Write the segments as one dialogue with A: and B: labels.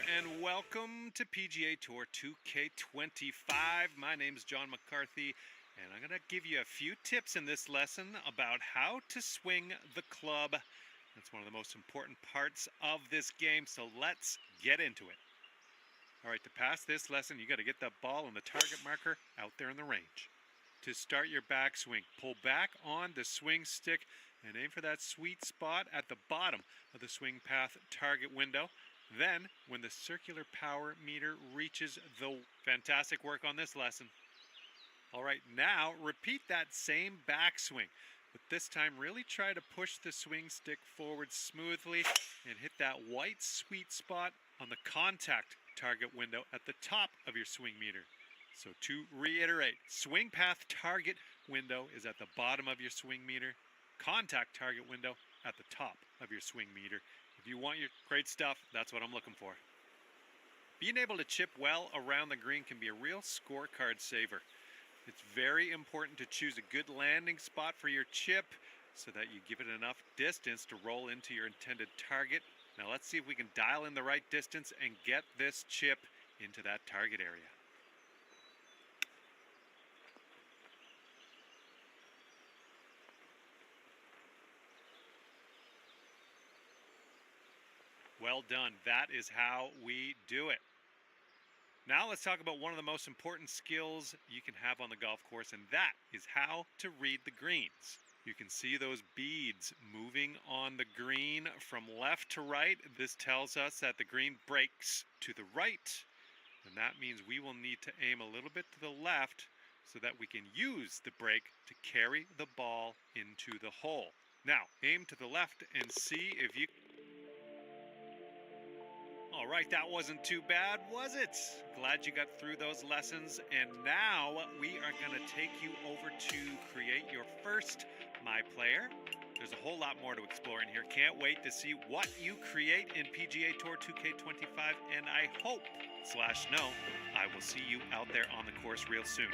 A: there, and welcome to PGA Tour 2K25. My name's John McCarthy, and I'm going to give you a few tips in this lesson about how to swing the club. That's one of the most important parts of this game, so let's get into it. All right, to pass this lesson, you got to get the ball on the target marker out there in the range. To start your backswing, pull back on the swing stick and aim for that sweet spot at the bottom of the swing path target window. Then, when the circular power meter reaches the... Fantastic work on this lesson. All right, now repeat that same backswing, but this time really try to push the swing stick forward smoothly and hit that white sweet spot on the contact target window at the top of your swing meter. So to reiterate, swing path target window is at the bottom of your swing meter, contact target window at the top of your swing meter. If you want your great stuff, that's what I'm looking for. Being able to chip well around the green can be a real scorecard saver. It's very important to choose a good landing spot for your chip so that you give it enough distance to roll into your intended target. Now let's see if we can dial in the right distance and get this chip into that target area. Well done. That is how we do it. Now let's talk about one of the most important skills you can have on the golf course, and that is how to read the greens. You can see those beads moving on the green from left to right. This tells us that the green breaks to the right, and that means we will need to aim a little bit to the left so that we can use the break to carry the ball into the hole. Now, aim to the left and see if you... All right, that wasn't too bad, was it? Glad you got through those lessons. And now we are going to take you over to create your first My Player. There's a whole lot more to explore in here. Can't wait to see what you create in PGA Tour 2K25. And I hope/know I will see you out there on the course real soon.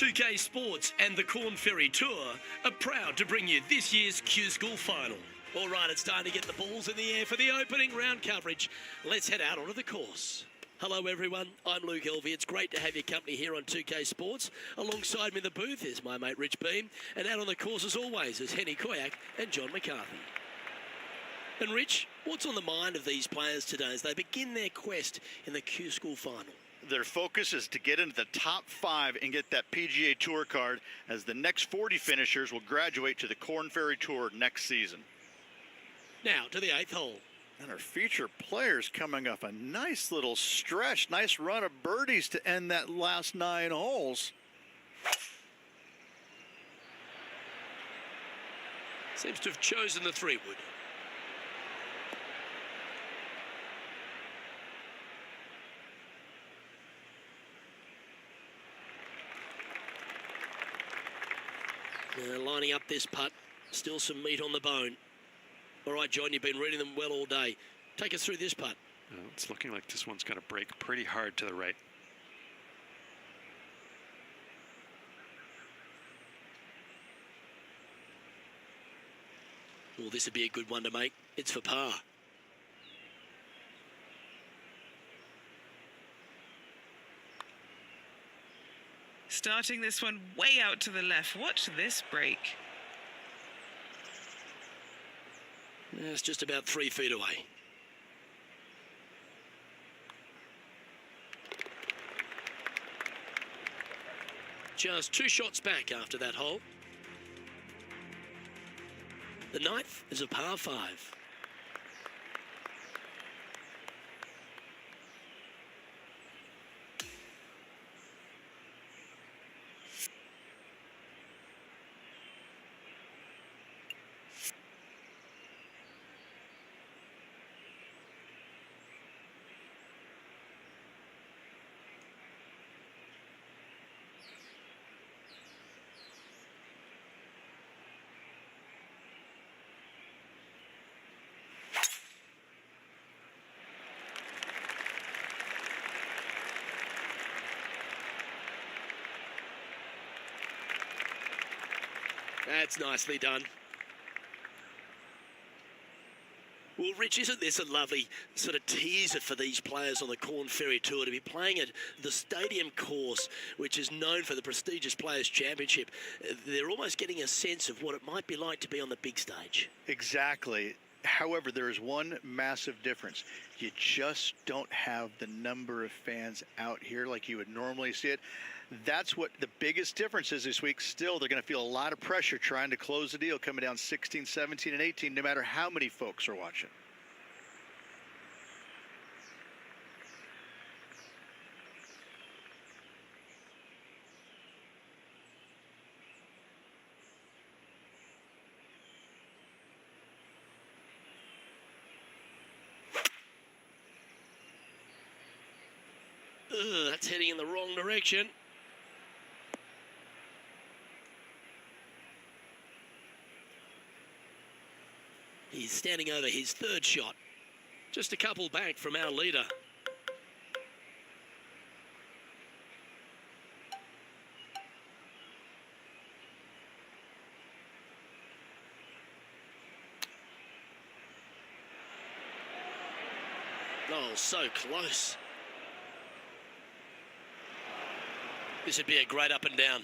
B: 2K Sports and the Corn Ferry Tour are proud to bring you this year's Q School Final. All right, it's time to get the balls in the air for the opening round coverage. Let's head out onto the course. Hello everyone, I'm Luke Elvey. It's great to have your company here on 2K Sports. Alongside me in the booth is my mate Rich Beam, and out on the course as always is Henny Koyak and John McCarthy. And Rich, what's on the mind of these players today as they begin their quest in the Q School Final?
C: Their focus is to get into the top 5 and get that PGA Tour card, as the next 40 finishers will graduate to the Corn Ferry Tour next season.
B: Now to the 8th hole.
C: And our featured players coming off a nice little stretch, nice run of birdies to end that last 9 holes.
B: Seems to have chosen the 3-wood. Lining up this putt, still some meat on the bone. All right, John, you've been reading them well all day. Take us through this putt.
A: It's looking like this one's going to break pretty hard to the right.
B: Well, this would be a good one to make. It's for par.
D: Starting this one way out to the left. Watch this break.
B: It's just about 3 feet away. Just 2 shots back after that hole. The 9th is a par 5. That's nicely done. Well, Rich, isn't this a lovely sort of teaser for these players on the Corn Ferry Tour to be playing at the Stadium course, which is known for the prestigious Players' Championship? They're almost getting a sense of what it might be like to be on the big stage.
C: Exactly. However, there is one massive difference. You just don't have the number of fans out here like you would normally see it. That's what the biggest difference is this week. Still, they're going to feel a lot of pressure trying to close the deal, coming down 16, 17, and 18, no matter how many folks are watching.
B: That's heading in the wrong direction. He's standing over his 3rd shot. Just a couple back from our leader. Oh, so close. This would be a great up and down.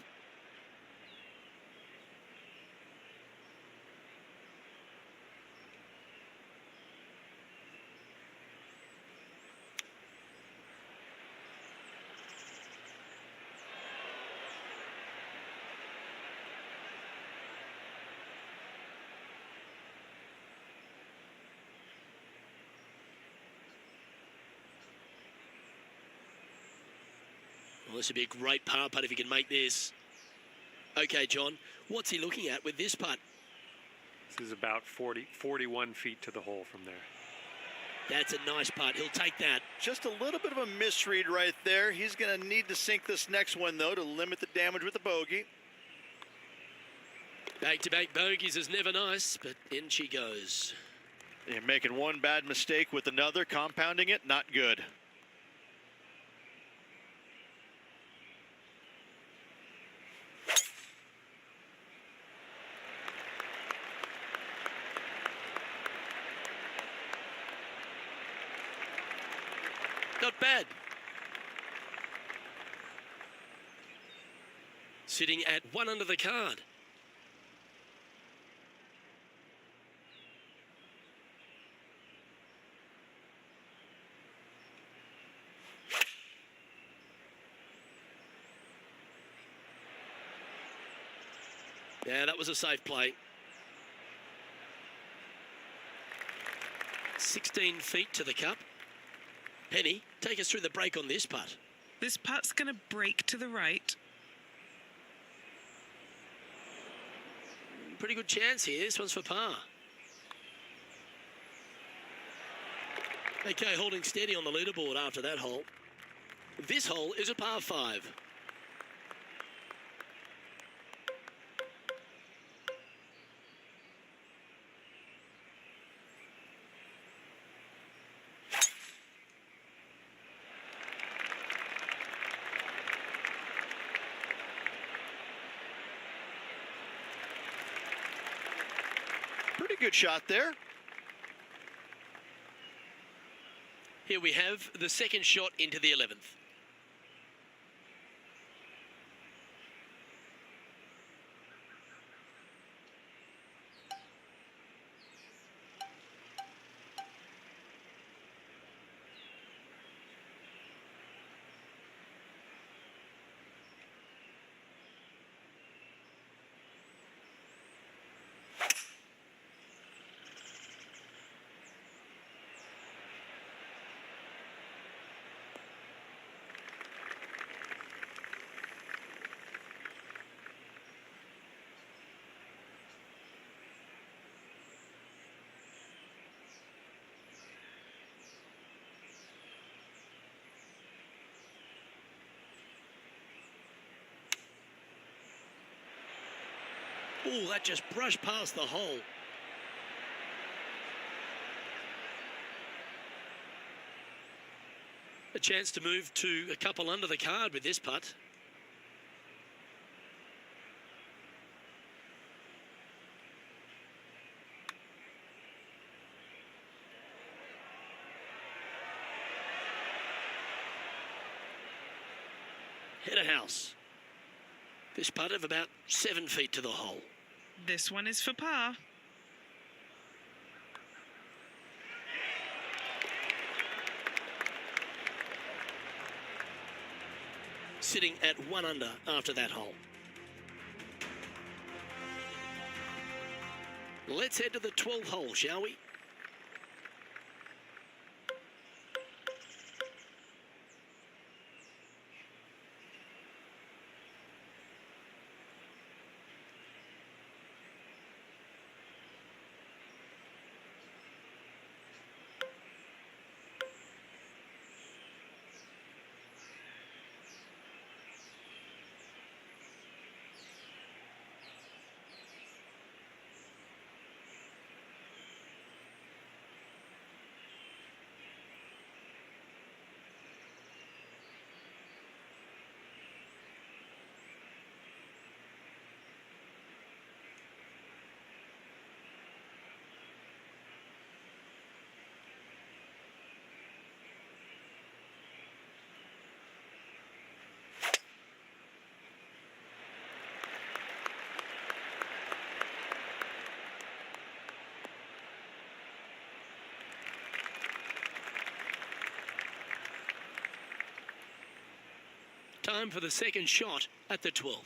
B: Well, this would be a great par putt if he can make this. Okay, John, what's he looking at with this putt?
A: This is about 41 feet to the hole from there.
B: That's a nice putt. He'll take that.
C: Just a little bit of a misread right there. He's going to need to sink this next one, though, to limit the damage with the bogey.
B: Back-to-back bogeys is never nice, but in she goes.
C: You're making one bad mistake with another, compounding it, not good.
B: Not bad. Sitting at 1 under the card. Yeah, that was a safe play. 16 feet to the cup. Penny, take us through the break on this putt.
D: This putt's going to break to the right.
B: Pretty good chance here. This one's for par. Okay, holding steady on the leaderboard after that hole. This hole is a par 5.
C: Pretty good shot there.
B: Here we have the second shot into the 11th. Oh, that just brushed past the hole. A chance to move to a couple under the card with this putt. Header house. This putt of about 7 feet to the hole.
D: This one is for par.
B: Sitting at 1 under after that hole. Let's head to the 12th hole, shall we? Time for the second shot at the 12th.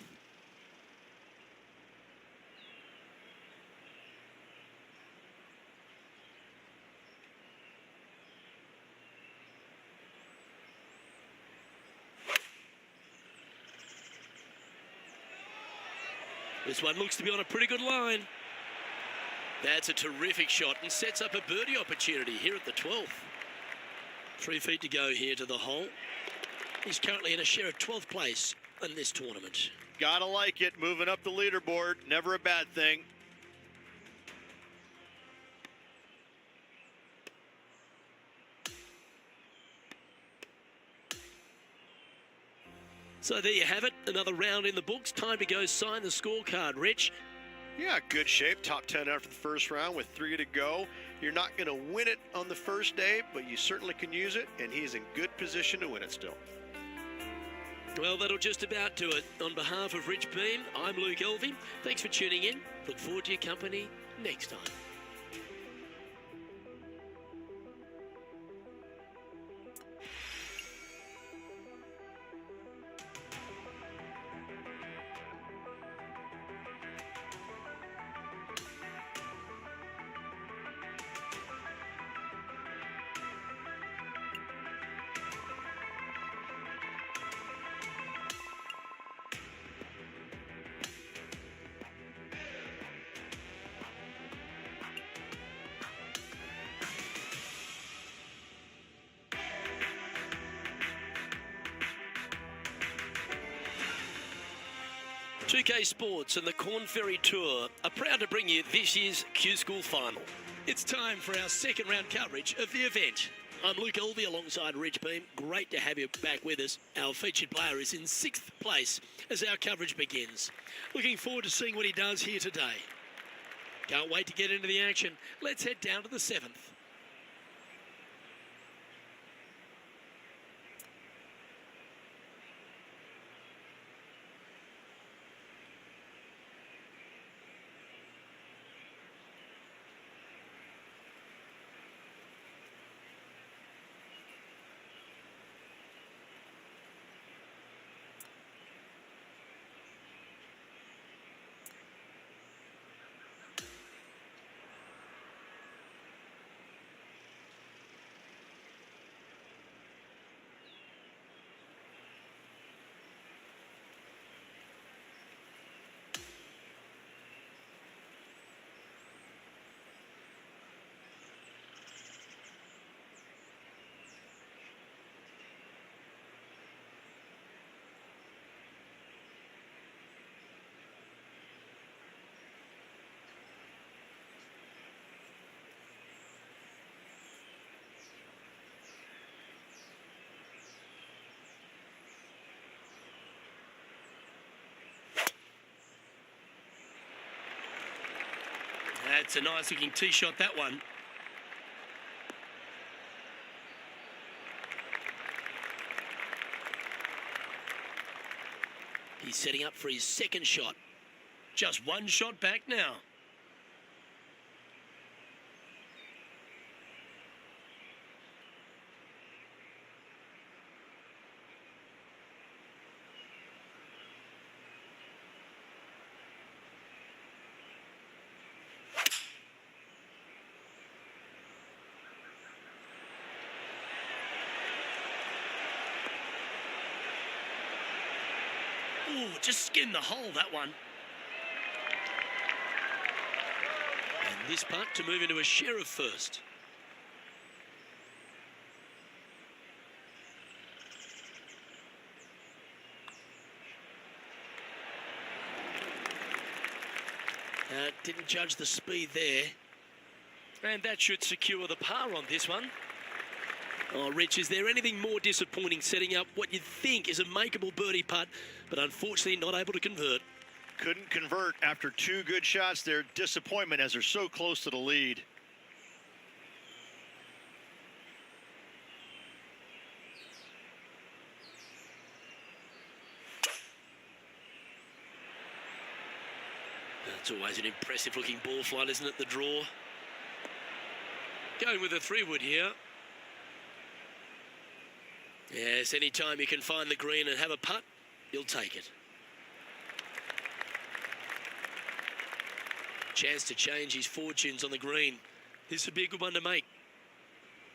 B: This one looks to be on a pretty good line. That's a terrific shot and sets up a birdie opportunity here at the 12th. 3 feet to go here to the hole. He's currently in a share of 12th place in this tournament.
C: Gotta like it. Moving up the leaderboard. Never a bad thing.
B: So there you have it. Another round in the books. Time to go sign the scorecard, Rich.
C: Yeah, good shape. Top 10 after the first round with 3 to go. You're not going to win it on the first day, but you certainly can use it, and he's in good position to win it still.
B: Well, that'll just about do it. On behalf of Rich Beam, I'm Luke Elvey. Thanks for tuning in. Look forward to your company next time. Two-K Sports and the Corn Ferry Tour are proud to bring you this year's Q School Final. It's time for our second round coverage of the event. I'm Luke Elvey alongside Rich Beam. Great to have you back with us. Our featured player is in 6th place as our coverage begins. Looking forward to seeing what he does here today. Can't wait to get into the action. Let's head down to the 7th. That's a nice looking tee shot, that one. He's setting up for his second shot. Just one shot back now. Ooh, just skinned the hole, that one. And this putt to move into a share of first. Didn't judge the speed there. And that should secure the par on this one. Oh, Rich, is there anything more disappointing setting up what you think is a makeable birdie putt, but unfortunately not able to convert?
C: Couldn't convert after two good shots there. Disappointment as they're so close to the lead.
B: It's always an impressive looking ball flight, isn't it, the draw? Going with a 3-wood here. Yes, any time you can find the green and have a putt, you'll take it. Chance to change his fortunes on the green. This would be a good one to make.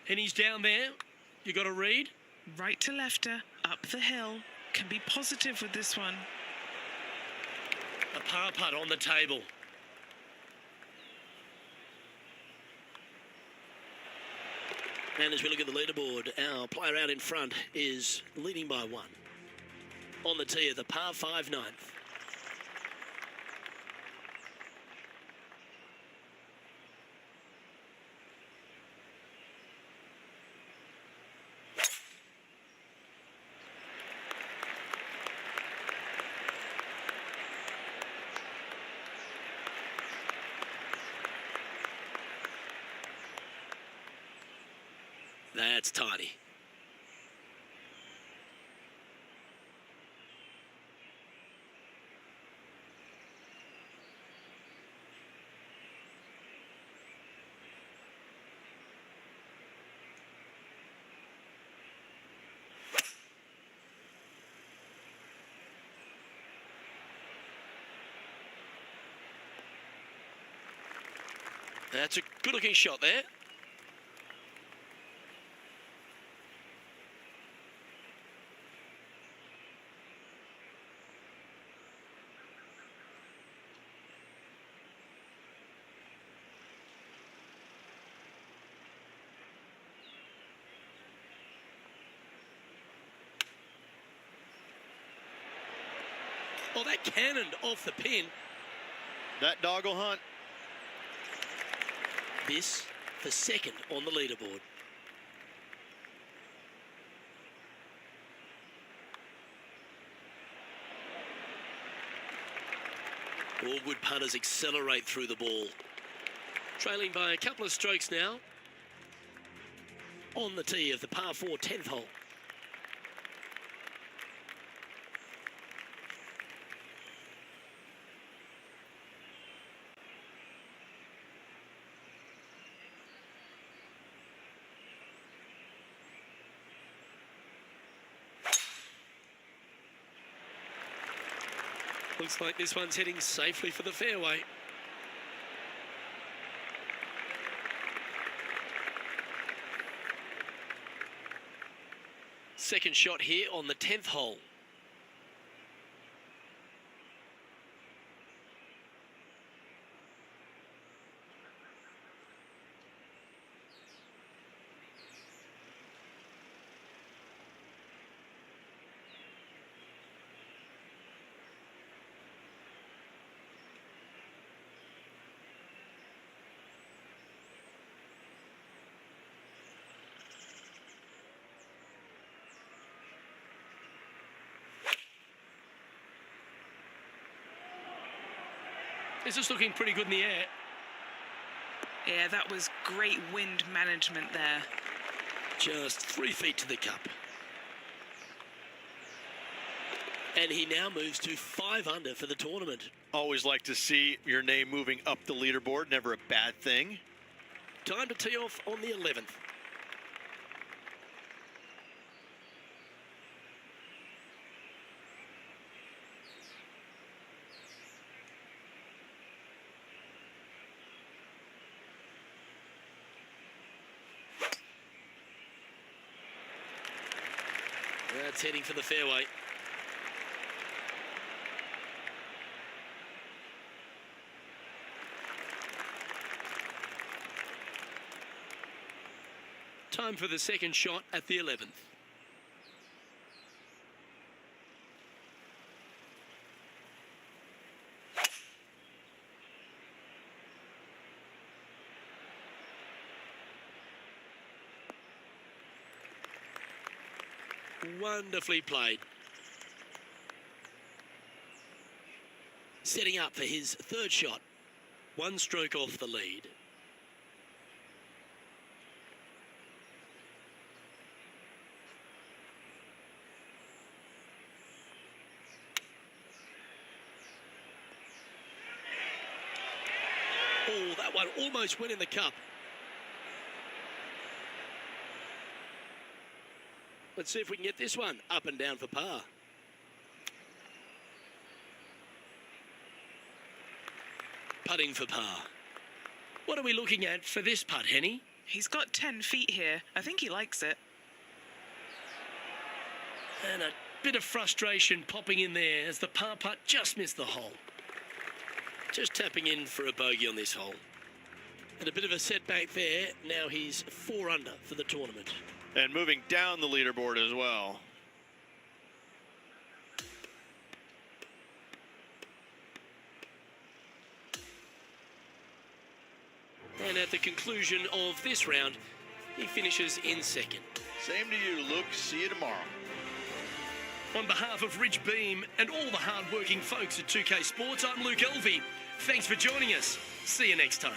B: And he's down there. You got to read.
D: Right to lefter, up the hill. Can be positive with this one.
B: A par putt on the table. And as we look at the leaderboard, our player out in front is leading by 1. On the tee of the par 5 9th. That's tiny. That's a good-looking shot there. Oh, that cannoned off the pin.
C: That dog will hunt.
B: This for second on the leaderboard. All good punters accelerate through the ball. Trailing by a couple of strokes now. On the tee of the par 4 10th hole. Looks like this one's heading safely for the fairway. Second shot here on the 10th hole. This is looking pretty good in the air.
D: Yeah, that was great wind management there.
B: Just 3 feet to the cup. And he now moves to 5 under for the tournament.
C: Always like to see your name moving up the leaderboard. Never a bad thing.
B: Time to tee off on the 11th. That's heading for the fairway. Time for the second shot at the 11th. Wonderfully played. Setting up for his third shot. 1 stroke off the lead. Oh, that one almost went in the cup. Let's see if we can get this one up and down for par. Putting for par. What are we looking at for this putt, Henny?
D: He's got 10 feet here. I think he likes it.
B: And a bit of frustration popping in there as the par putt just missed the hole. Just tapping in for a bogey on this hole. And a bit of a setback there. Now he's 4 under for the tournament.
C: And moving down the leaderboard as well.
B: And at the conclusion of this round, he finishes in second.
C: Same to you, Luke. See you tomorrow.
B: On behalf of Rich Beam and all the hard-working folks at 2K Sports, I'm Luke Elvey. Thanks for joining us. See you next time.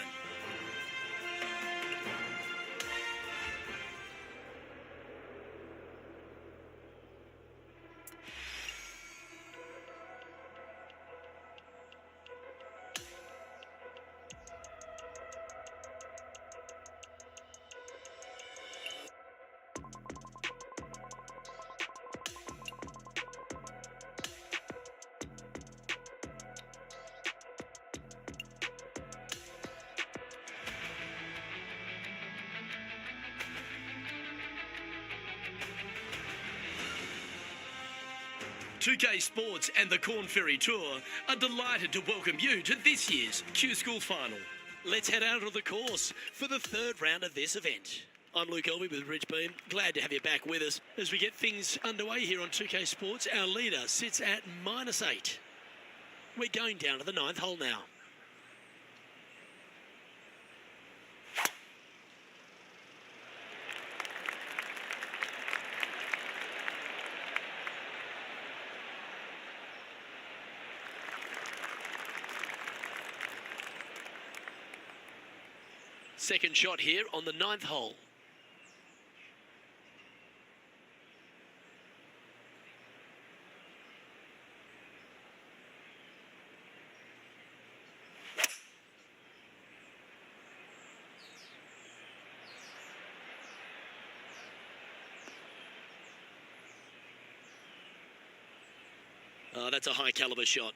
B: 2K Sports and the Corn Ferry Tour are delighted to welcome you to this year's Q School Final. Let's head out onto the course for the third round of this event. I'm Luke Elby with Rich Beam. Glad to have you back with us as we get things underway here on 2K Sports. Our leader sits at -8. We're going down to the 9th hole now. Second shot here on the 9th hole. Oh, that's a high caliber shot.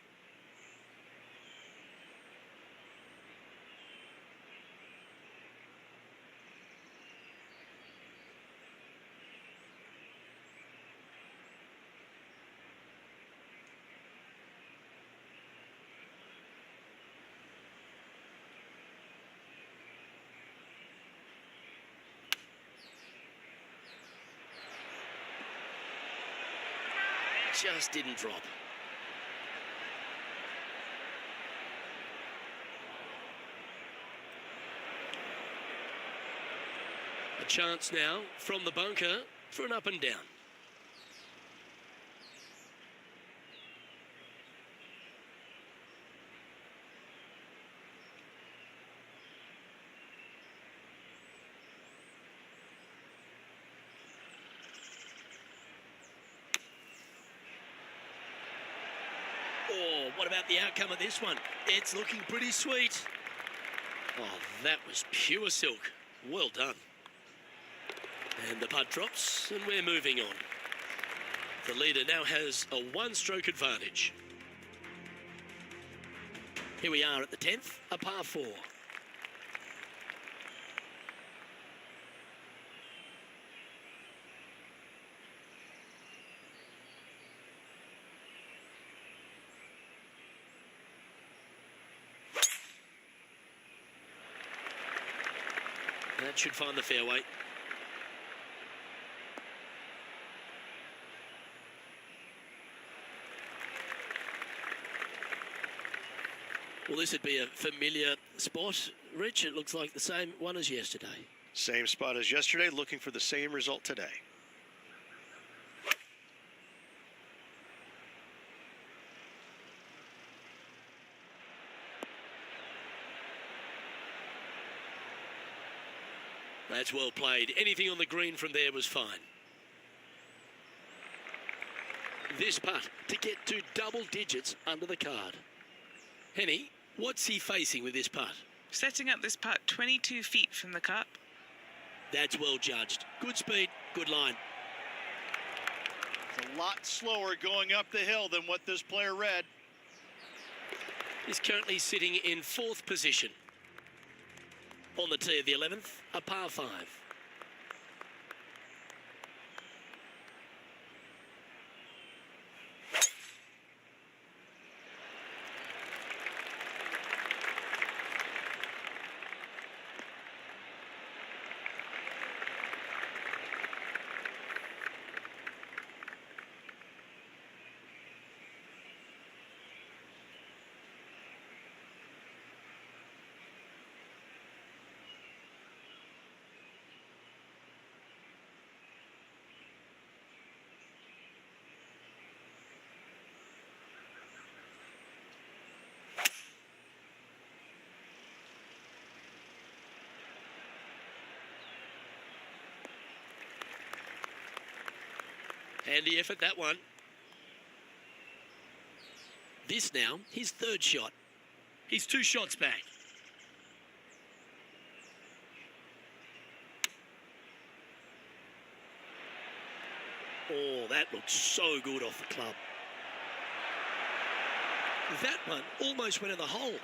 B: Just didn't drop. A chance now from the bunker for an up and down. Oh, what about the outcome of this one? It's looking pretty sweet. Oh, that was pure silk. Well done. And the putt drops, and we're moving on. The leader now has a one-stroke advantage. Here we are at the 10th, a par 4. That should find the fairway. Well, this would be a familiar spot, Rich. It looks like the same one as yesterday.
C: Same spot as yesterday, looking for the same result today.
B: That's well played. Anything on the green from there was fine. This putt to get to double digits under the card. Henny, what's he facing with this putt?
D: Setting up this putt 22 feet from the cup.
B: That's well judged. Good speed, good line.
C: It's a lot slower going up the hill than what this player read.
B: He's currently sitting in 4th position. On the tee of the 11th, a par 5. Handy effort, that one. This now, his 3rd shot. He's 2 shots back. Oh, that looks so good off the club. That one almost went in the hole.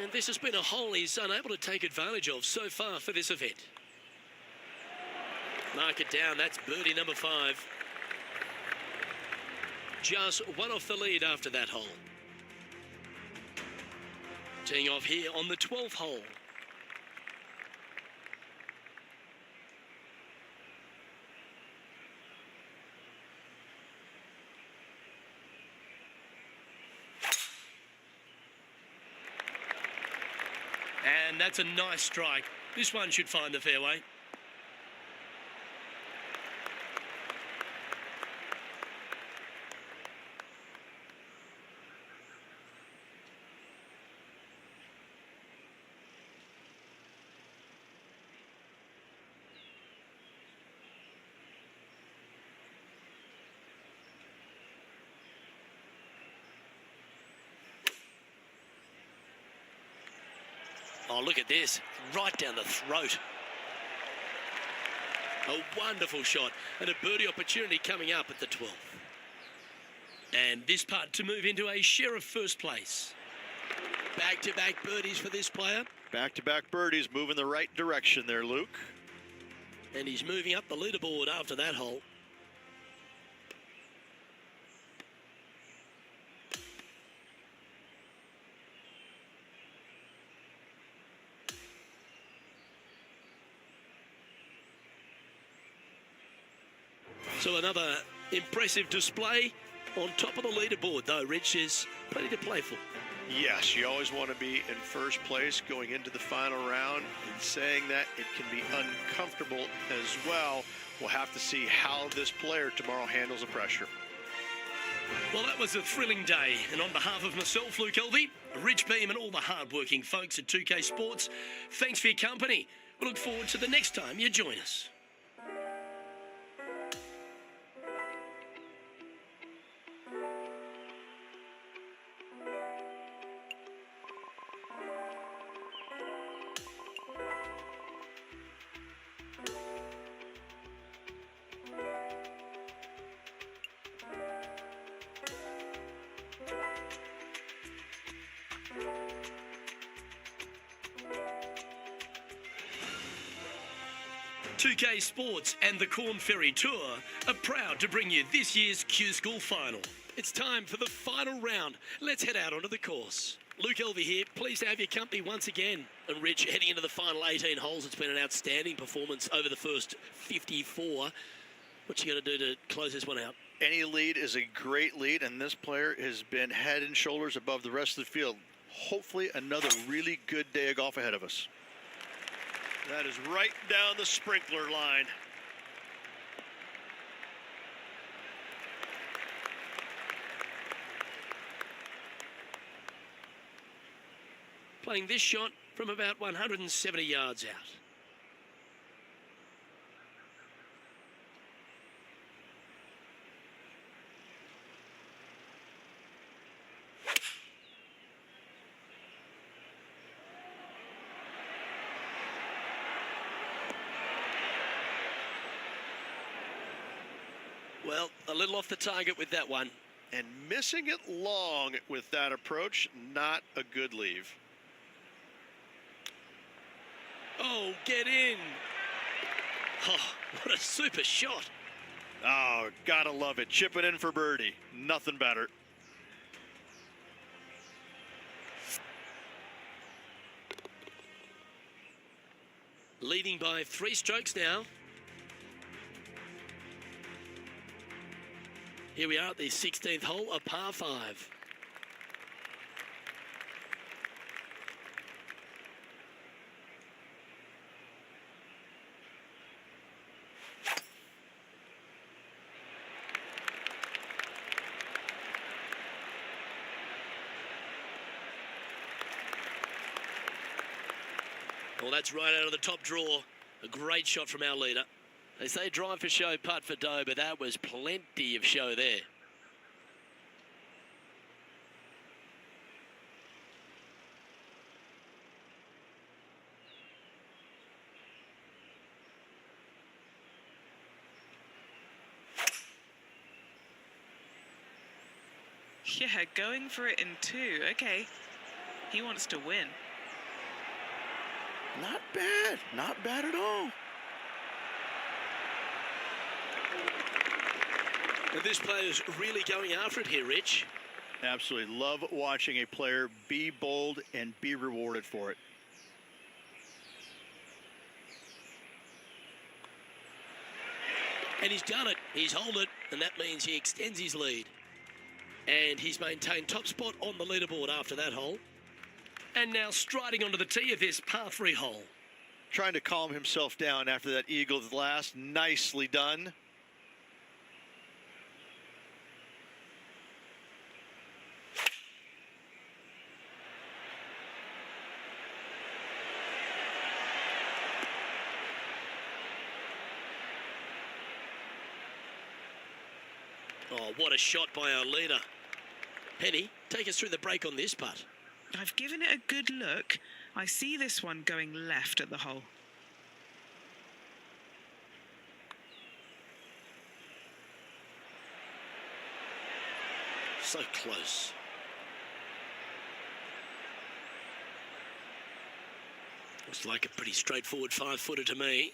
B: And this has been a hole he's unable to take advantage of so far for this event. Mark it down. That's birdie number 5. Just one off the lead after that hole. Teeing off here on the 12th hole. And that's a nice strike. This one should find the fairway. Oh, look at this. Right down the throat. A wonderful shot and a birdie opportunity coming up at the 12th. And this putt to move into a share of first place. Back-to-back birdies for this player.
C: Back-to-back birdies, moving the right direction there, Luke.
B: And he's moving up the leaderboard after that hole. So another impressive display on top of the leaderboard, though, Rich. Is plenty to play for.
C: Yes, you always want to be in first place going into the final round. In saying that, it can be uncomfortable as well. We'll have to see how this player tomorrow handles the pressure.
B: Well, that was a thrilling day. And on behalf of myself, Luke Elvey, Rich Beam, and all the hard-working folks at 2K Sports, thanks for your company. We look forward to the next time you join us. .2K Sports and the Corn Ferry Tour are proud to bring you this year's Q School Final. It's time for the final round. Let's head out onto the course. Luke Elvey here, pleased to have your company once again. And Rich, heading into the final 18 holes, it's been an outstanding performance over the first 54. What you got to do to close this one out?
C: Any lead is a great lead, and this player has been head and shoulders above the rest of the field. Hopefully another really good day of golf ahead of us. That is right down the sprinkler line.
B: Playing this shot from about 170 yards out. Well, a little off the target with that one.
C: And missing it long with that approach, not a good leave.
B: Oh, get in. Oh, what a super shot.
C: Oh, gotta love it. Chip it in for birdie. Nothing better.
B: Leading by 3 strokes now. Here we are at the 16th hole, a par 5. Well, that's right out of the top draw. A great shot from our leader. They say drive for show, putt for dough, but that was plenty of show there.
D: Yeah, going for it in 2. Okay. He wants to win.
C: Not bad. Not bad at all.
B: And this player's really going after it here, Rich.
C: Absolutely. Love watching a player be bold and be rewarded for it.
B: And he's done it. He's held it, and that means he extends his lead. And he's maintained top spot on the leaderboard after that hole. And now striding onto the tee of this par 3 hole.
C: Trying to calm himself down after that eagle's last. Nicely done.
B: Oh, what a shot by our leader. Henny, take us through the break on this putt.
D: I've given it a good look. I see this one going left at the hole.
B: So close. Looks like a pretty straightforward 5-footer to me.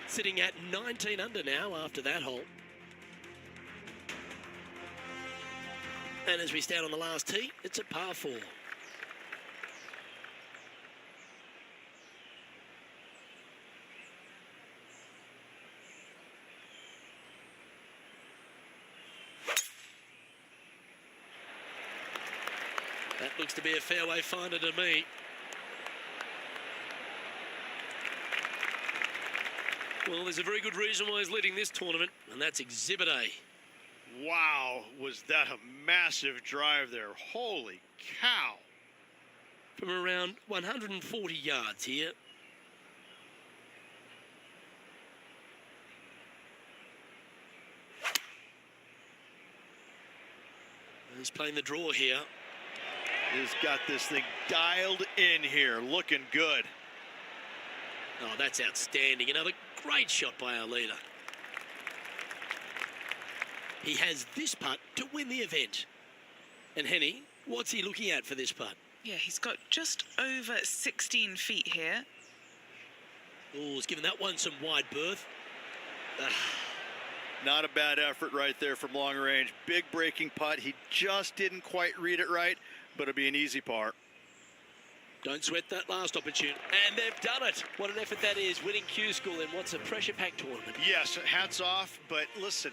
B: Sitting at 19 under now after that hole. And as we stand on the last tee, it's a par 4. That looks to be a fairway finder to me. Well, there's a very good reason why he's leading this tournament, and that's Exhibit A.
C: Wow, was that a massive drive there. Holy cow.
B: From around 140 yards here. He's playing the draw here.
C: He's got this thing dialed in here. Looking good.
B: Oh, that's outstanding. Another great shot by our leader. He has this putt to win the event. And Henny, what's he looking at for this putt?
D: Yeah, he's got just over 16 feet here.
B: Oh, he's given that one some wide berth.
C: Not a bad effort right there from long range. Big breaking putt. He just didn't quite read it right, but it'll be an easy par.
B: Don't sweat that last opportunity. And they've done it. What an effort that is, winning Q School in what's a pressure-packed tournament.
C: Yes, hats off, but listen,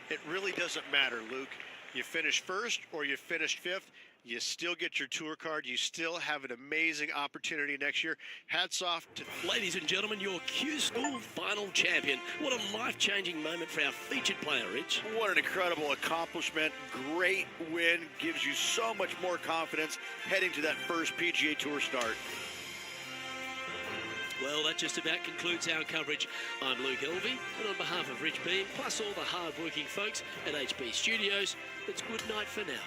C: it really doesn't matter, Luke. You finish first or you finished fifth, you still get your tour card. You still have an amazing opportunity next year. Hats off to...
B: Ladies and gentlemen, your Q School final champion. What a life-changing moment for our featured player, Rich.
C: What an incredible accomplishment. Great win. Gives you so much more confidence heading to that first PGA Tour start.
B: Well, that just about concludes our coverage. I'm Luke Elvey, and on behalf of Rich Beam, plus all the hard-working folks at HB Studios, it's good night for now.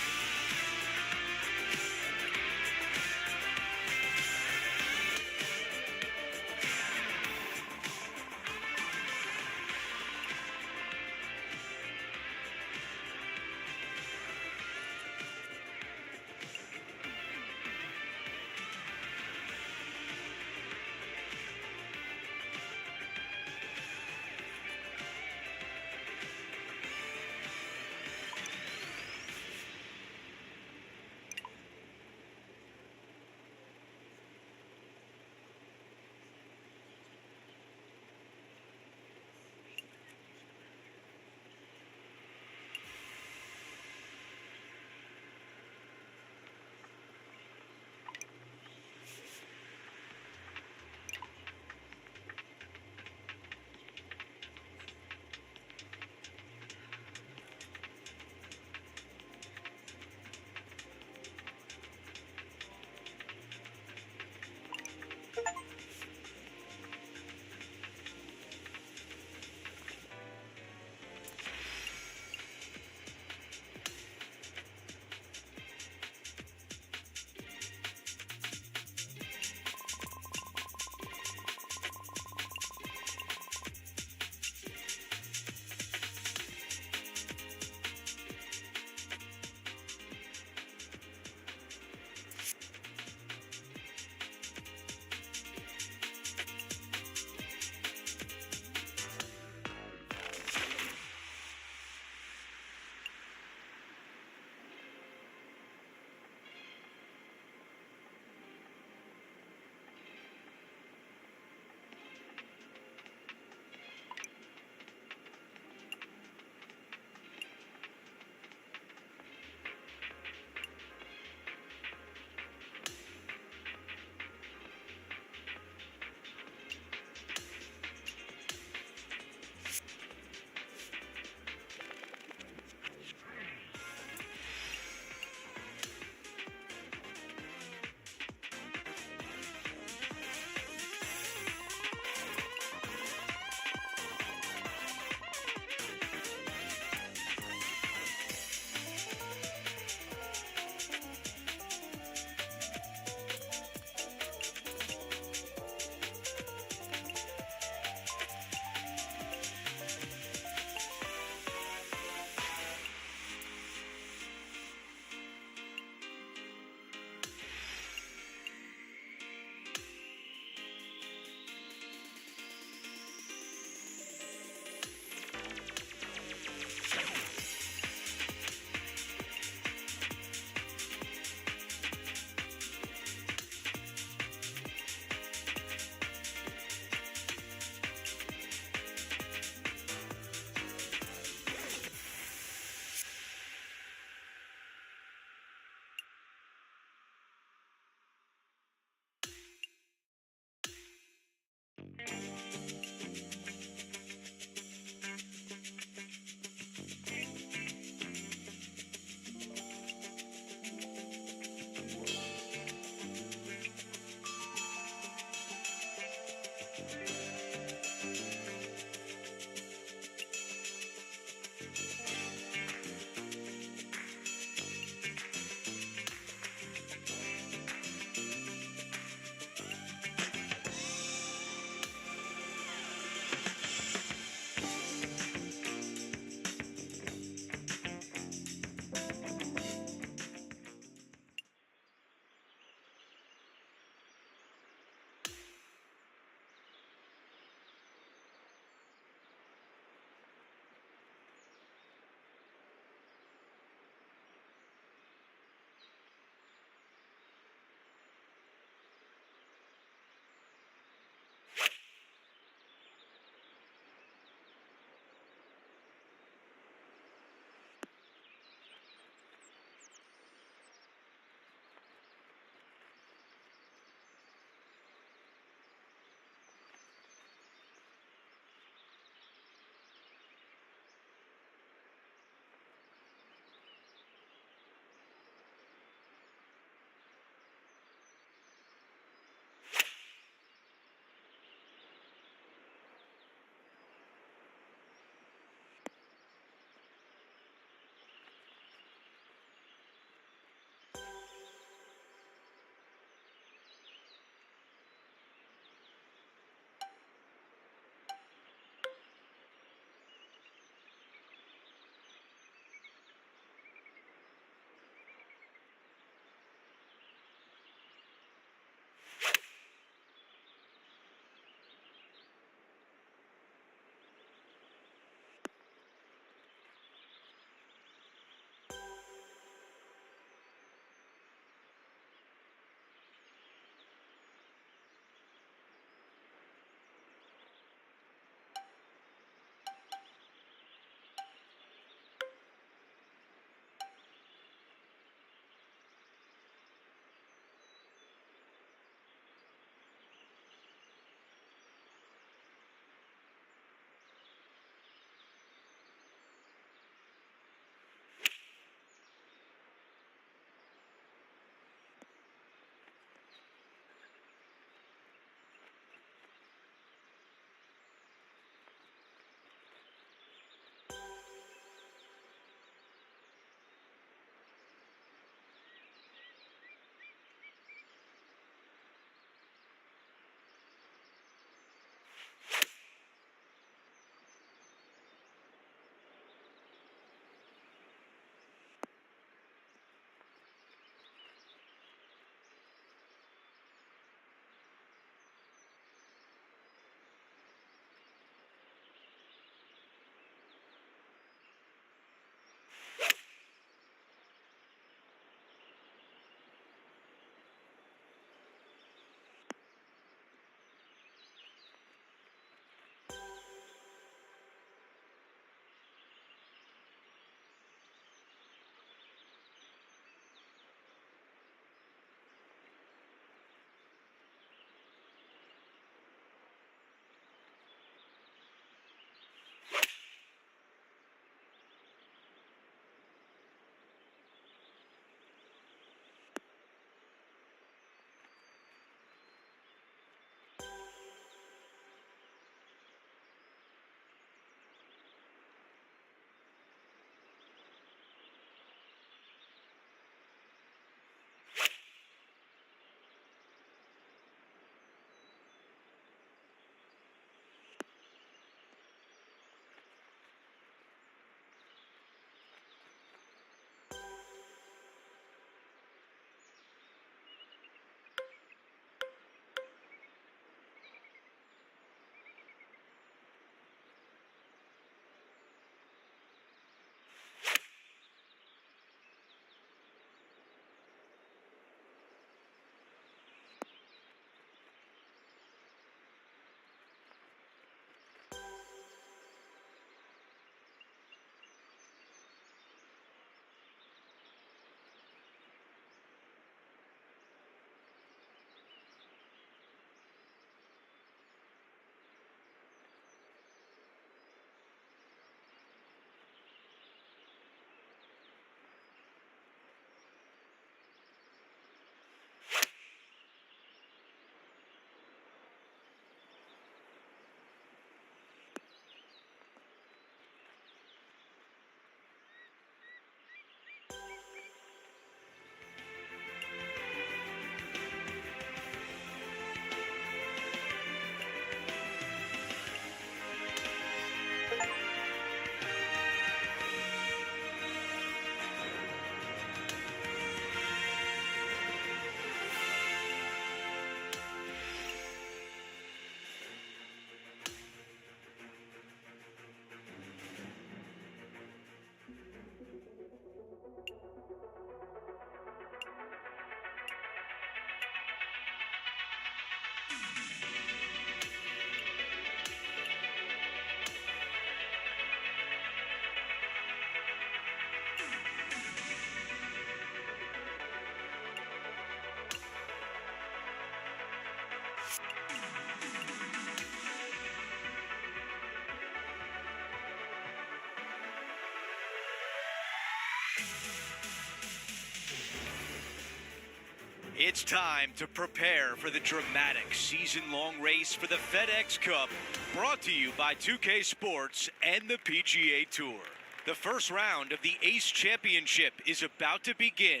E: It's time to prepare for the dramatic season-long race for the FedEx Cup, brought to you by 2K Sports and the PGA Tour. The first round of the Ace Championship is about to begin.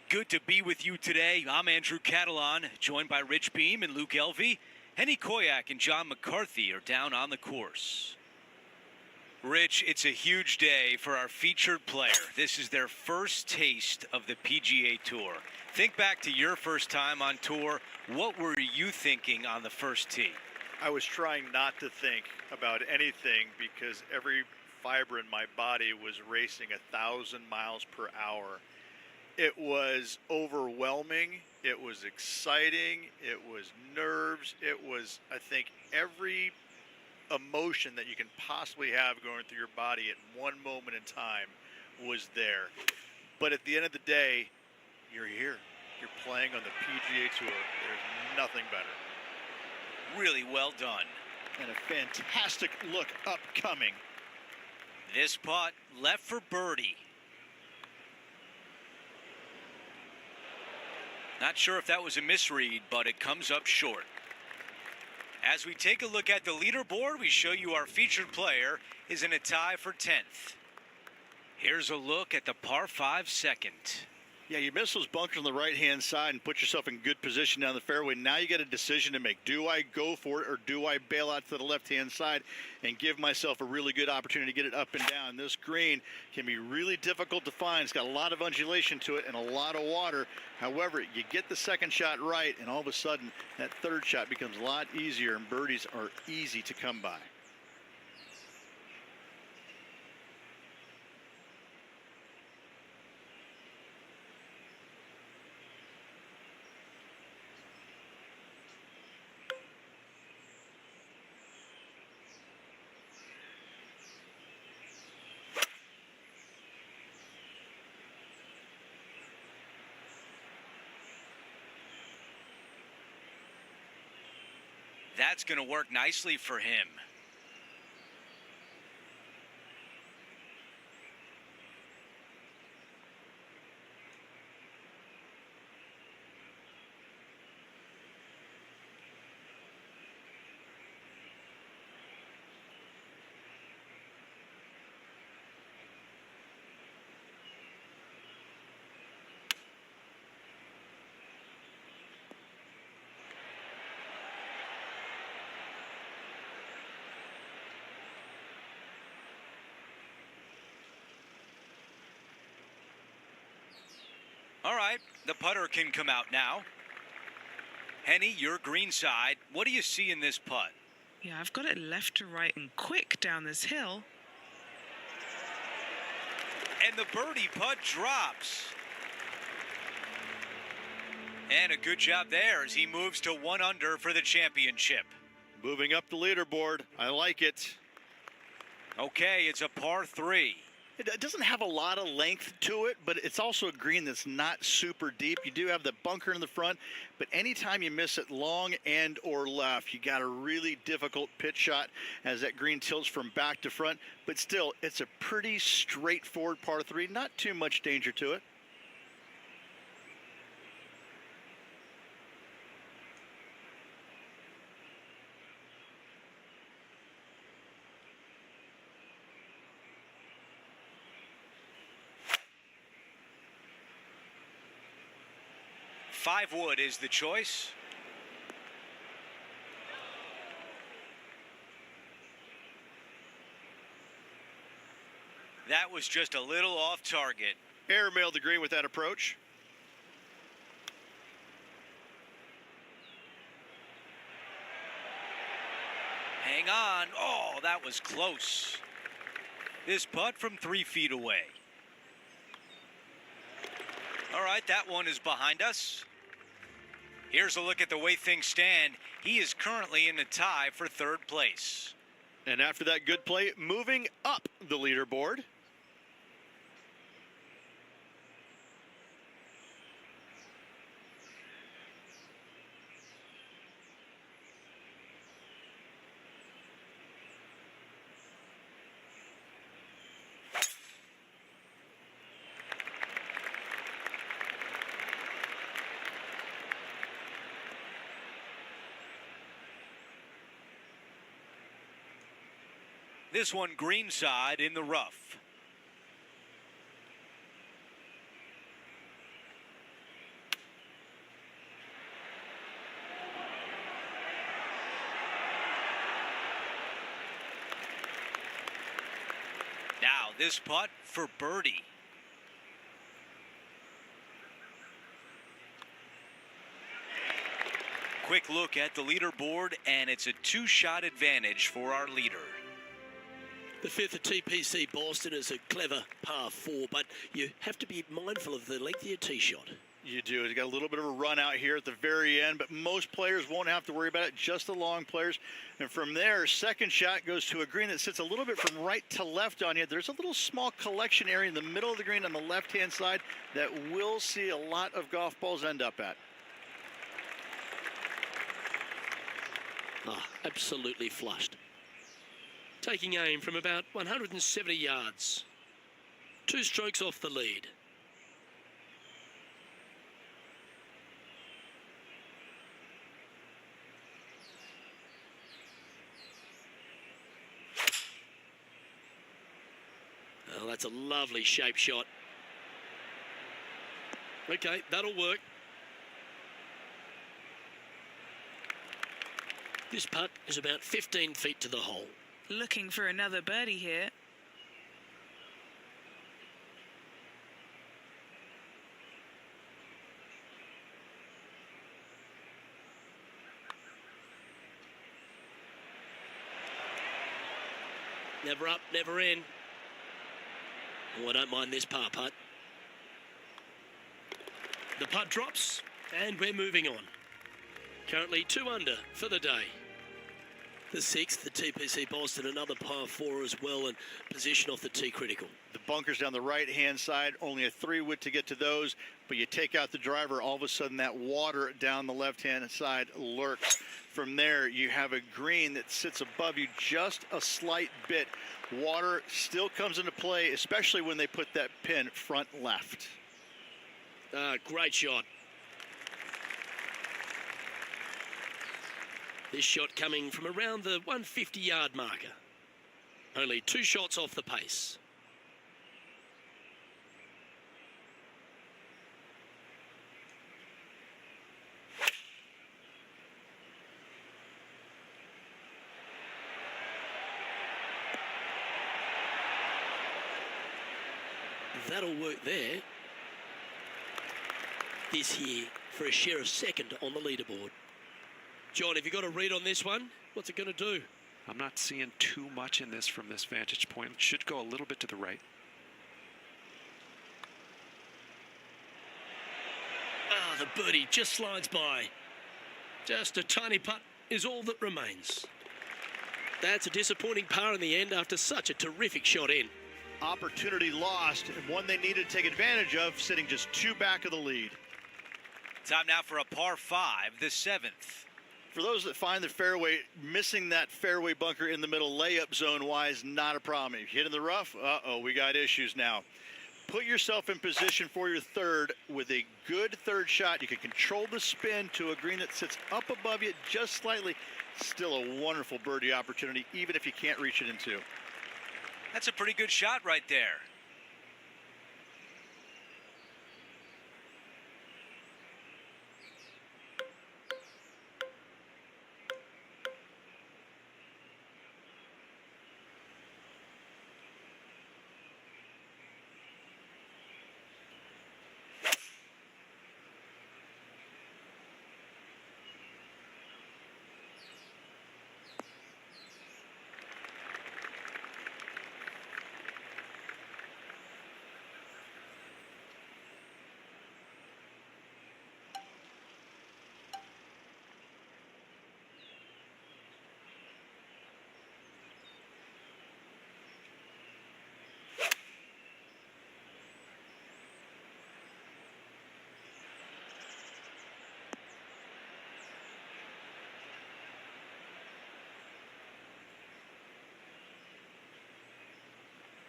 E: Good to be with you today. I'm Andrew Catalan, joined by Rich Beam and Luke Elvey. Henny Koyak and John McCarthy are down on the course. Rich, it's a huge day for our featured player. This is their first taste of the PGA Tour. Think back to your first time on tour. What were you thinking on the first tee?
C: I was trying not to think about anything because every fiber in my body was racing 1,000 miles per hour. It was overwhelming. It was exciting. It was nerves. It was, I think, every emotion that you can possibly have going through your body at one moment in time was there. But at the end of the day, you're here. You're playing on the PGA Tour. There's nothing better.
E: Really well done.
C: And a fantastic look upcoming.
E: This putt left for birdie. Not sure if that was a misread, but it comes up short. As we take a look at the leaderboard, we show you our featured player is in a tie for 10th. Here's a look at the par 5 second.
C: Yeah, you miss those bunkers on the right-hand side and put yourself in good position down the fairway. Now you got a decision to make. Do I go for it or do I bail out to the left-hand side and give myself a really good opportunity to get it up and down? This green can be really difficult to find. It's got a lot of undulation to it and a lot of water. However, you get the second shot right, and all of a sudden, that third shot becomes a lot easier, and birdies are easy to come by.
E: That's going to work nicely for him. All right, the putter can come out now. Henny, your green side. What do you see in this putt?
D: Yeah, I've got it left to right and quick down this hill.
E: And the birdie putt drops. And a good job there as he moves to 1 under for the championship.
C: Moving up the leaderboard. I like it.
E: Okay, it's a par 3.
C: It doesn't have a lot of length to it, but it's also a green that's not super deep. You do have the bunker in the front, but anytime you miss it long and or left, you got a really difficult pitch shot as that green tilts from back to front. But still, it's a pretty straightforward par 3, not too much danger to it.
E: Five wood is the choice. That was just a little off target.
C: Airmailed the green with that approach.
E: Hang on. Oh, that was close. This putt from 3 feet away. All right, that one is behind us. Here's a look at the way things stand. He is currently in the tie for 3rd place.
C: And after that good play, moving up the leaderboard.
E: This one greenside in the rough. Now this putt for birdie. Quick look at the leaderboard, and it's a two-shot advantage for our leader.
B: The fifth at TPC Boston is a clever par 4, but you have to be mindful of the length of your tee shot.
C: You do. You got a little bit of a run out here at the very end, but most players won't have to worry about it, just the long players. And from there, second shot goes to a green that sits a little bit from right to left on you. There's a little small collection area in the middle of the green on the left-hand side that we'll see a lot of golf balls end up at.
B: Absolutely flushed. Taking aim from about 170 yards. 2 strokes off the lead. Oh, that's a lovely shape shot. Okay, that'll work. This putt is about 15 feet to the hole.
D: Looking for another birdie here.
B: Never up, never in. Oh, I don't mind this par putt. The putt drops, and we're moving on. Currently 2 under for the day. The 6th, the TPC Boston, another par 4 as well, and position off the tee critical.
C: The bunkers down the right-hand side, only a 3-wood to get to those, but you take out the driver, all of a sudden that water down the left-hand side lurks. From there, you have a green that sits above you just a slight bit. Water still comes into play, especially when they put that pin front left.
B: Great shot. This shot coming from around the 150-yard marker. Only 2 shots off the pace. That'll work there. This here for a share of second on the leaderboard. John, have you got a read on this one? What's it going to do?
A: I'm not seeing too much in this from this vantage point. It should go a little bit to the right.
B: The birdie just slides by. Just a tiny putt is all that remains. That's a disappointing par in the end after such a terrific shot in.
C: Opportunity lost, and one they needed to take advantage of, sitting just 2 back of the lead.
E: Time now for a par 5, the 7th.
C: For those that find the fairway, missing that fairway bunker in the middle layup zone-wise, not a problem. If you hit in the rough, we got issues now. Put yourself in position for your third with a good third shot. You can control the spin to a green that sits up above you just slightly. Still a wonderful birdie opportunity, even if you can't reach it in 2.
E: That's a pretty good shot right there.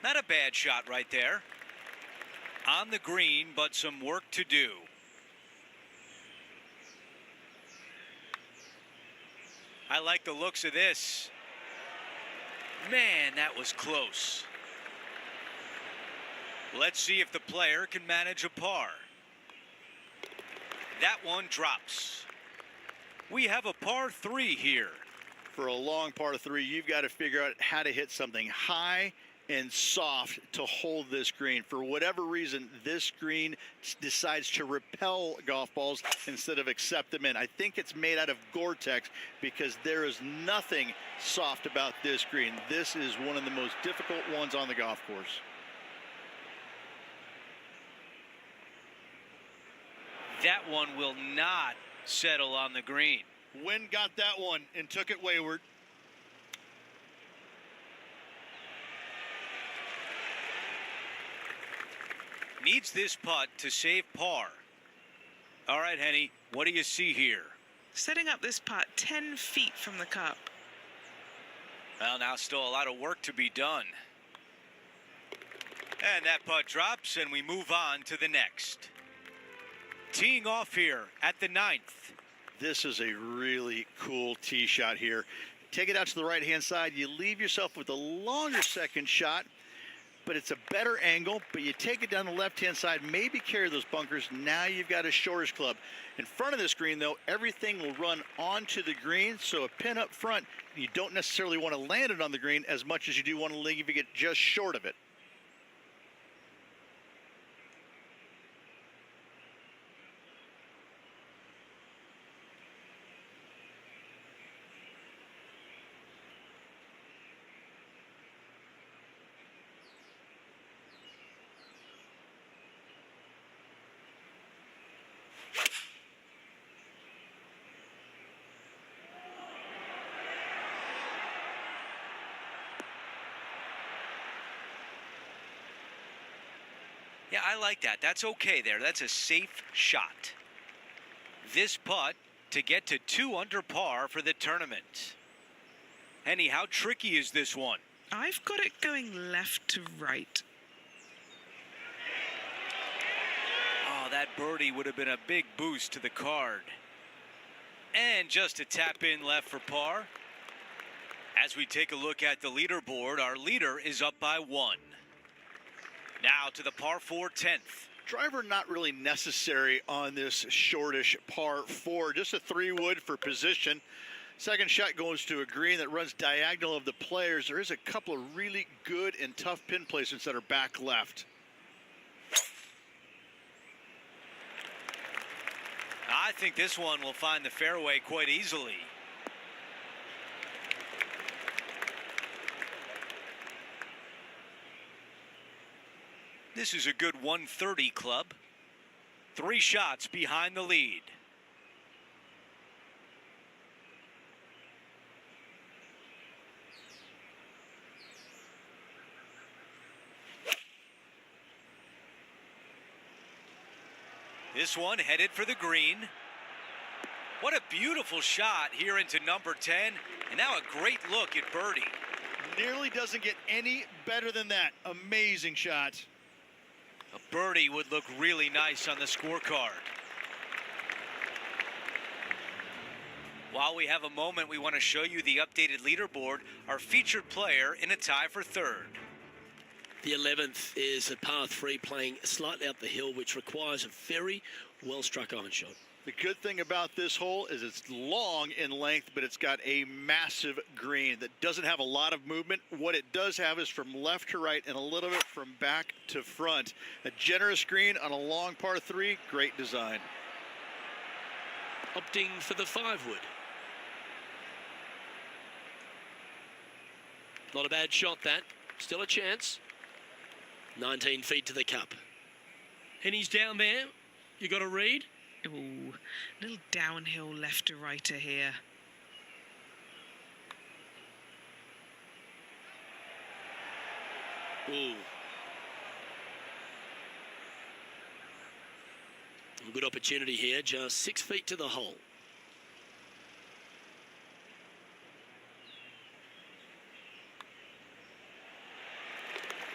E: Not a bad shot right there. On the green, but some work to do. I like the looks of this. Man, that was close. Let's see if the player can manage a par. That one drops. We have a par 3 here.
C: For a long par 3, you've got to figure out how to hit something high and soft to hold this green. For whatever reason, this green decides to repel golf balls instead of accept them in. I think it's made out of Gore-Tex because there is nothing soft about this green. This is one of the most difficult ones on the golf course.
E: That one will not settle on the green.
C: Wind got that one and took it wayward.
E: Needs this putt to save par. All right, Henny, what do you see here?
D: Setting up this putt 10 feet from the cup.
E: Well, now still a lot of work to be done. And that putt drops, and we move on to the next. Teeing off here at the 9th.
C: This is a really cool tee shot here. Take it out to the right-hand side. You leave yourself with a longer second shot, but it's a better angle. But you take it down the left-hand side, maybe carry those bunkers. Now you've got a shortish club. In front of this green, though, everything will run onto the green. So a pin up front, you don't necessarily want to land it on the green as much as you do want to leave it just short of it.
E: Yeah, I like that. That's okay there. That's a safe shot. This putt to get to 2 under par for the tournament. Henny, how tricky is this one?
D: I've got it going left to right.
E: Oh, that birdie would have been a big boost to the card. And just a tap in left for par. As we take a look at the leaderboard, our leader is up by 1. Now to the par 4 10th.
C: Driver not really necessary on this shortish par 4. Just a 3-wood for position. Second shot goes to a green that runs diagonal of the players. There is a couple of really good and tough pin placements that are back left.
E: I think this one will find the fairway quite easily. This is a good 130 club. 3 shots behind the lead. This one headed for the green. What a beautiful shot here into number 10. And now a great look at birdie.
C: Nearly doesn't get any better than that. Amazing shot.
E: A birdie would look really nice on the scorecard. While we have a moment, we want to show you the updated leaderboard, our featured player in a tie for 3rd.
B: The 11th is a par 3 playing slightly up the hill, which requires a very well-struck iron shot.
C: The good thing about this hole is it's long in length, but it's got a massive green that doesn't have a lot of movement. What it does have is from left to right and a little bit from back to front. A generous green on a long par 3, great design.
B: Opting for the 5-wood. Not a bad shot, that. Still a chance. 19 feet to the cup. Henny's down there. You got a read?
D: Ooh, little downhill left to righter here.
B: Ooh. A good opportunity here, just 6 feet to the hole.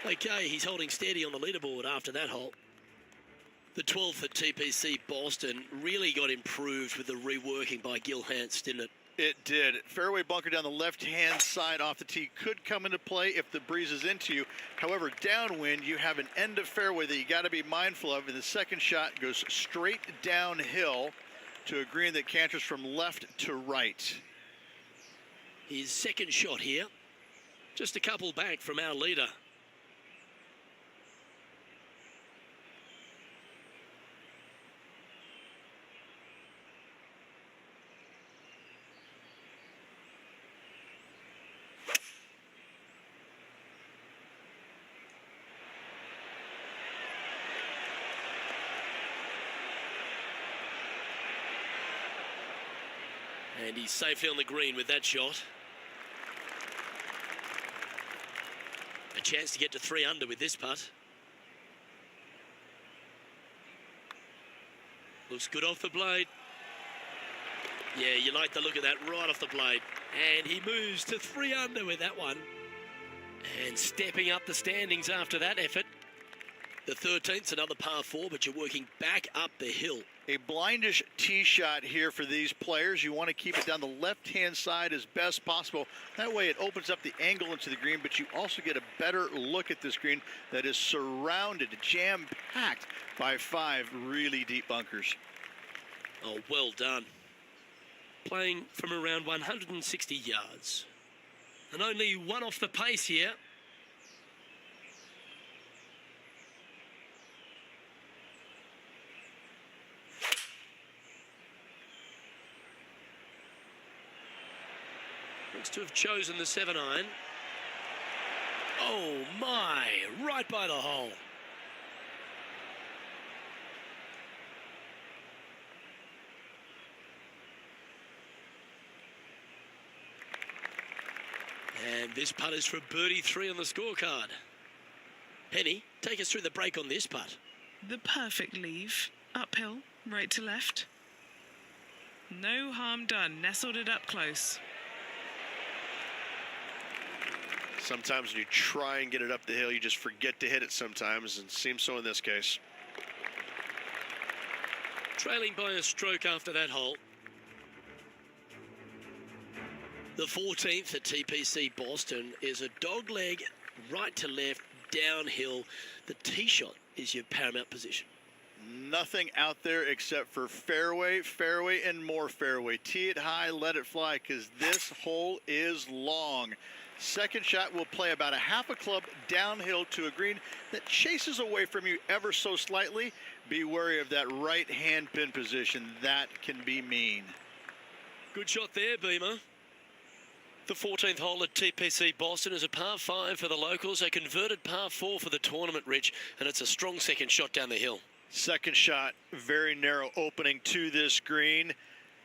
B: Okay, he's holding steady on the leaderboard after that hole. The 12th at TPC Boston really got improved with the reworking by Gil Hanst, didn't it?
C: It did. Fairway bunker down the left-hand side off the tee could come into play if the breeze is into you. However, downwind, you have an end of fairway that you got to be mindful of, and the second shot goes straight downhill to a green that canters from left to right.
B: His second shot here, just a couple back from our leader. And he's safely on the green with that shot. A chance to get to 3 under with this putt. Looks good off the blade. Yeah, you like the look of that right off the blade. And he moves to 3 under with that one. And stepping up the standings after that effort. The 13th's another par 4, but you're working back up the hill.
C: A blindish tee shot here for these players. You want to keep it down the left-hand side as best possible. That way it opens up the angle into the green, but you also get a better look at this green that is surrounded, jam-packed by 5 really deep bunkers.
B: Oh, well done. Playing from around 160 yards. And only one off the pace here. Looks to have chosen the 7-iron. Oh my, right by the hole. And this putt is for birdie 3 on the scorecard. Penny, take us through the break on this putt.
D: The perfect leave. Uphill, right to left. No harm done. Nestled it up close.
F: Sometimes when you try and get it up the hill, you just forget to hit it sometimes, and seems so in this case.
B: Trailing by a stroke after that hole. The 14th at TPC Boston is a dogleg right to left, downhill. The tee shot is your paramount position.
C: Nothing out there except for fairway, fairway, and more fairway. Tee it high, let it fly, because this hole is long. Second shot will play about a half a club downhill to a green that chases away from you ever so slightly. Be wary of that right-hand pin position. That can be mean.
B: Good shot there, Beamer. The 14th hole at TPC Boston is a par 5 for the locals, a converted par 4 for the tournament, Rich, and it's a strong second shot down the hill.
C: Second shot, very narrow opening to this green.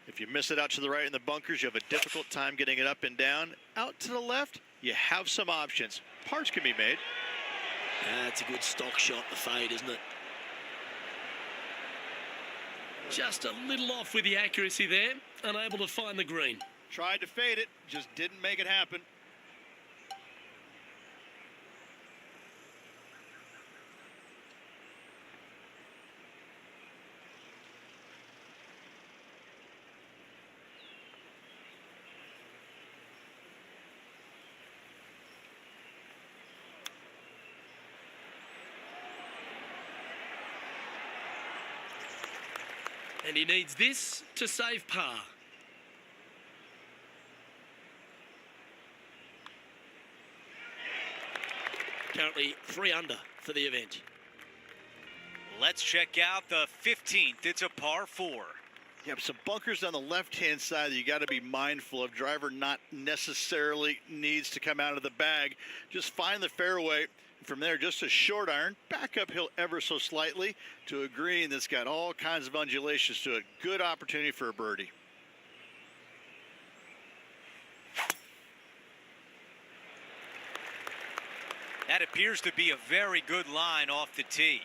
C: If you miss it out to the right in the bunkers, you have a difficult time getting it up and down. Out to the left, you have some options. Pars can be made.
B: That's a good stock shot, the fade, isn't it? Just a little off with the accuracy there, unable to find the green.
C: Tried to fade it, just didn't make it happen.
B: And he needs this to save par. Currently 3 under for the event.
E: Let's check out the 15th. It's a par 4.
C: You have some bunkers on the left-hand side that you got to be mindful of. Driver not necessarily needs to come out of the bag. Just find the fairway. From there, just a short iron, back uphill ever so slightly to a green that's got all kinds of undulations to it. Good opportunity for a birdie.
E: That appears to be a very good line off the tee.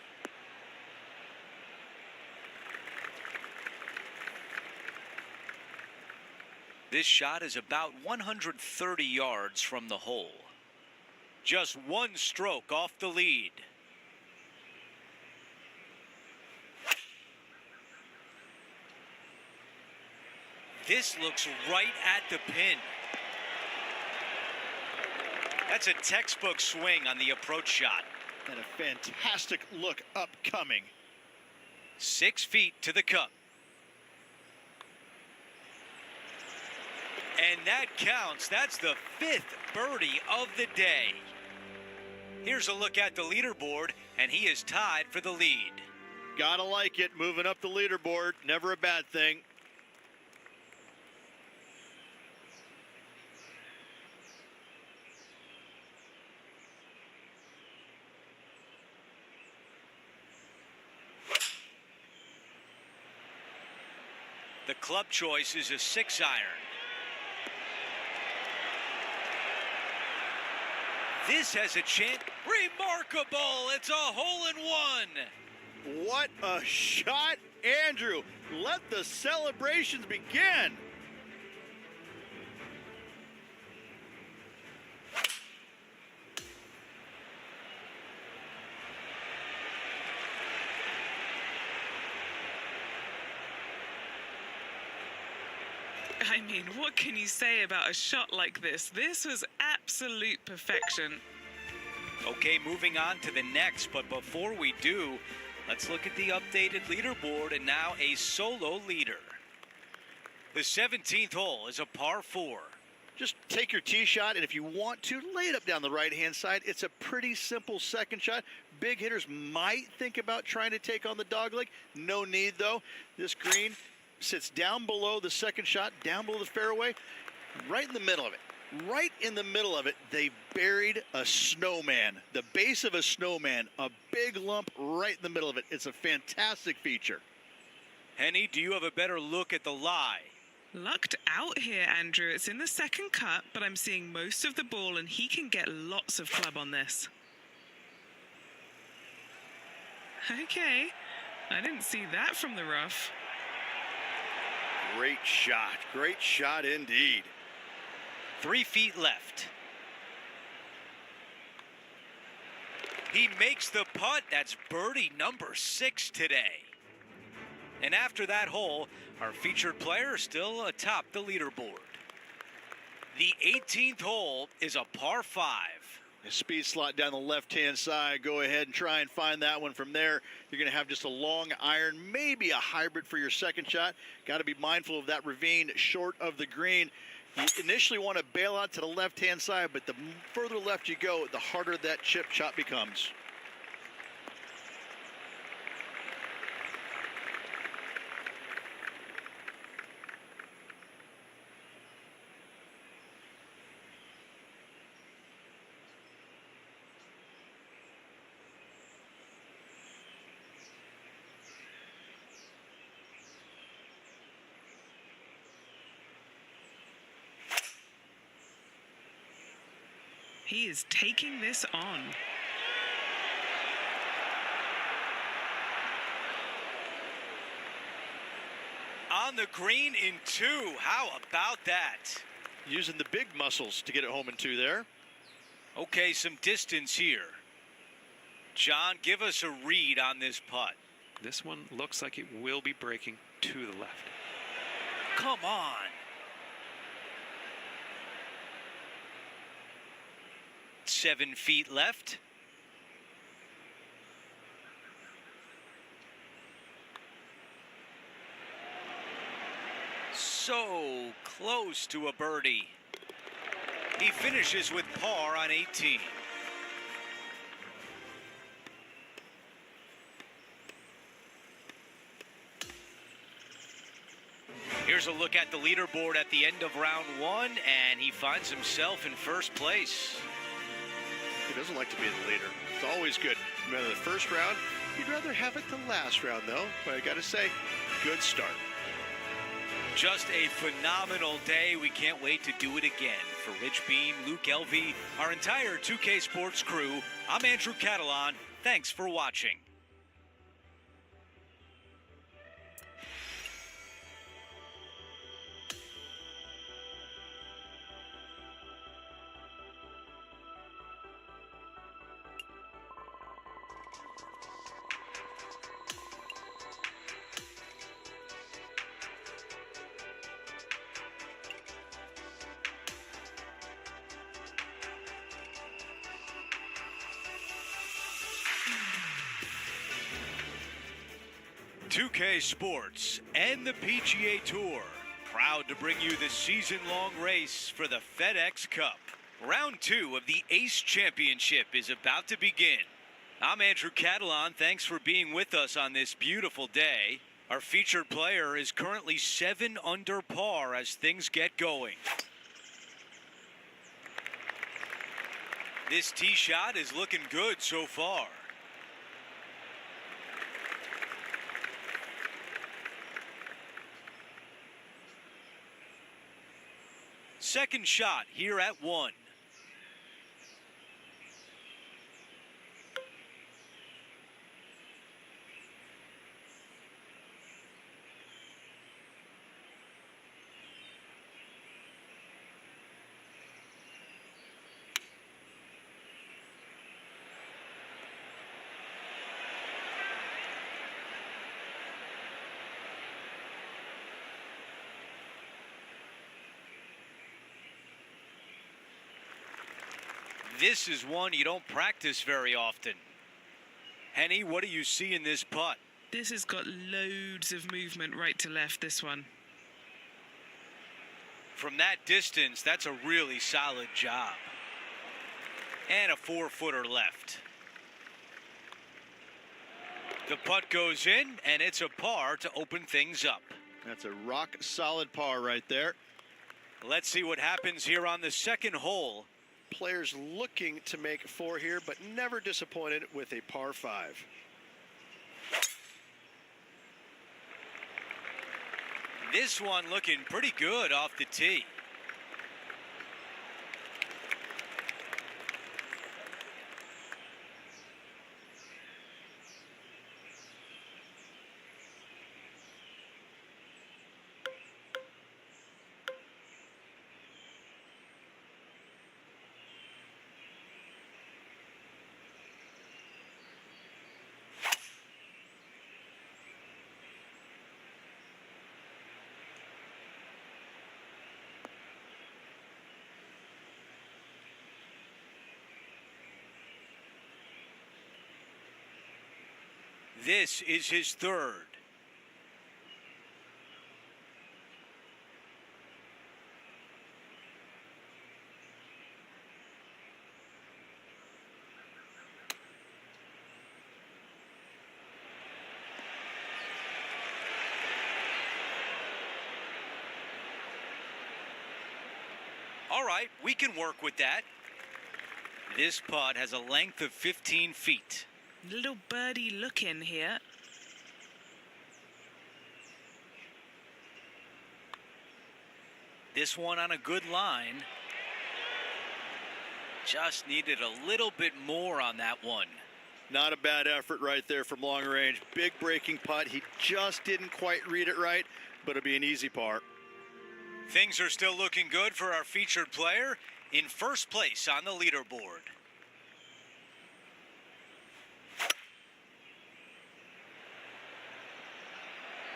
E: This shot is about 130 yards from the hole. Just 1 stroke off the lead. This looks right at the pin. That's a textbook swing on the approach shot.
C: And a fantastic look upcoming.
E: 6 feet to the cup. And that counts. That's the 5th birdie of the day. Here's a look at the leaderboard, and he is tied for the lead.
C: Gotta like it, moving up the leaderboard, never a bad thing.
E: The club choice is a 6-iron. This has a chance. Remarkable! It's a hole-in-one.
C: What a shot, Andrew. Let the celebrations begin.
D: I mean, what can you say about a shot like this? This was absolute perfection.
E: Okay, moving on to the next, but before we do, let's look at the updated leaderboard and now a solo leader. The 17th hole is a par 4.
C: Just take your tee shot, and if you want to, lay it up down the right-hand side. It's a pretty simple second shot. Big hitters might think about trying to take on the dogleg. No need, though. This green sits down below the second shot, down below the fairway, right in the middle of it. Right in the middle of it, they buried a snowman, the base of a snowman, a big lump right in the middle of it. It's a fantastic feature.
E: Henny, do you have a better look at the lie?
D: Lucked out here, Andrew. It's in the second cut, but I'm seeing most of the ball, and he can get lots of club on this. Okay, I didn't see that from the rough.
F: Great shot indeed.
E: 3 feet left. He makes the putt. That's birdie number 6 today. And after that hole, our featured player is still atop the leaderboard. The 18th hole is a par 5.
C: A speed slot down the left-hand side. Go ahead and try and find that one from there. You're going to have just a long iron, maybe a hybrid for your second shot. Got to be mindful of that ravine short of the green. You initially want to bail out to the left-hand side, but the further left you go, the harder that chip shot becomes.
D: He is taking this on.
E: On the green in 2. How about that?
C: Using the big muscles to get it home in 2 there.
E: Okay, some distance here. John, give us a read on this putt.
A: This one looks like it will be breaking to the left.
E: Come on. Seven feet left. So close to a birdie. He finishes with par on 18. Here's a look at the leaderboard at the end of round 1, and he finds himself in first place.
F: He doesn't like to be the leader. It's always good. No matter the first round, he'd rather have it the last round, though. But I got to say, good start.
E: Just a phenomenal day. We can't wait to do it again. For Rich Beam, Luke Elvey, our entire 2K Sports crew, I'm Andrew Catalan. Thanks for watching. 2K Sports and the PGA Tour, proud to bring you the season-long race for the FedEx Cup. Round 2 of the Ace Championship is about to begin. I'm Andrew Catalan. Thanks for being with us on this beautiful day. Our featured player is currently 7 under par as things get going. This tee shot is looking good so far. Second shot here at 1. This is one you don't practice very often. Henny, what do you see in this putt?
D: This has got loads of movement right to left, this one.
E: From that distance, that's a really solid job. And a 4-footer left. The putt goes in, and it's a par to open things up.
C: That's a rock-solid par right there.
E: Let's see what happens here on the second hole.
F: Players looking to make 4 here, but never disappointed with a par 5.
E: This one looking pretty good off the tee. This is his third. All right, we can work with that. This putt has a length of 15 feet.
D: Little birdie look in here.
E: This one on a good line. Just needed a little bit more on that one.
C: Not a bad effort right there from long range. Big breaking putt. He just didn't quite read it right, but it'll be an easy par.
E: Things are still looking good for our featured player in first place on the leaderboard.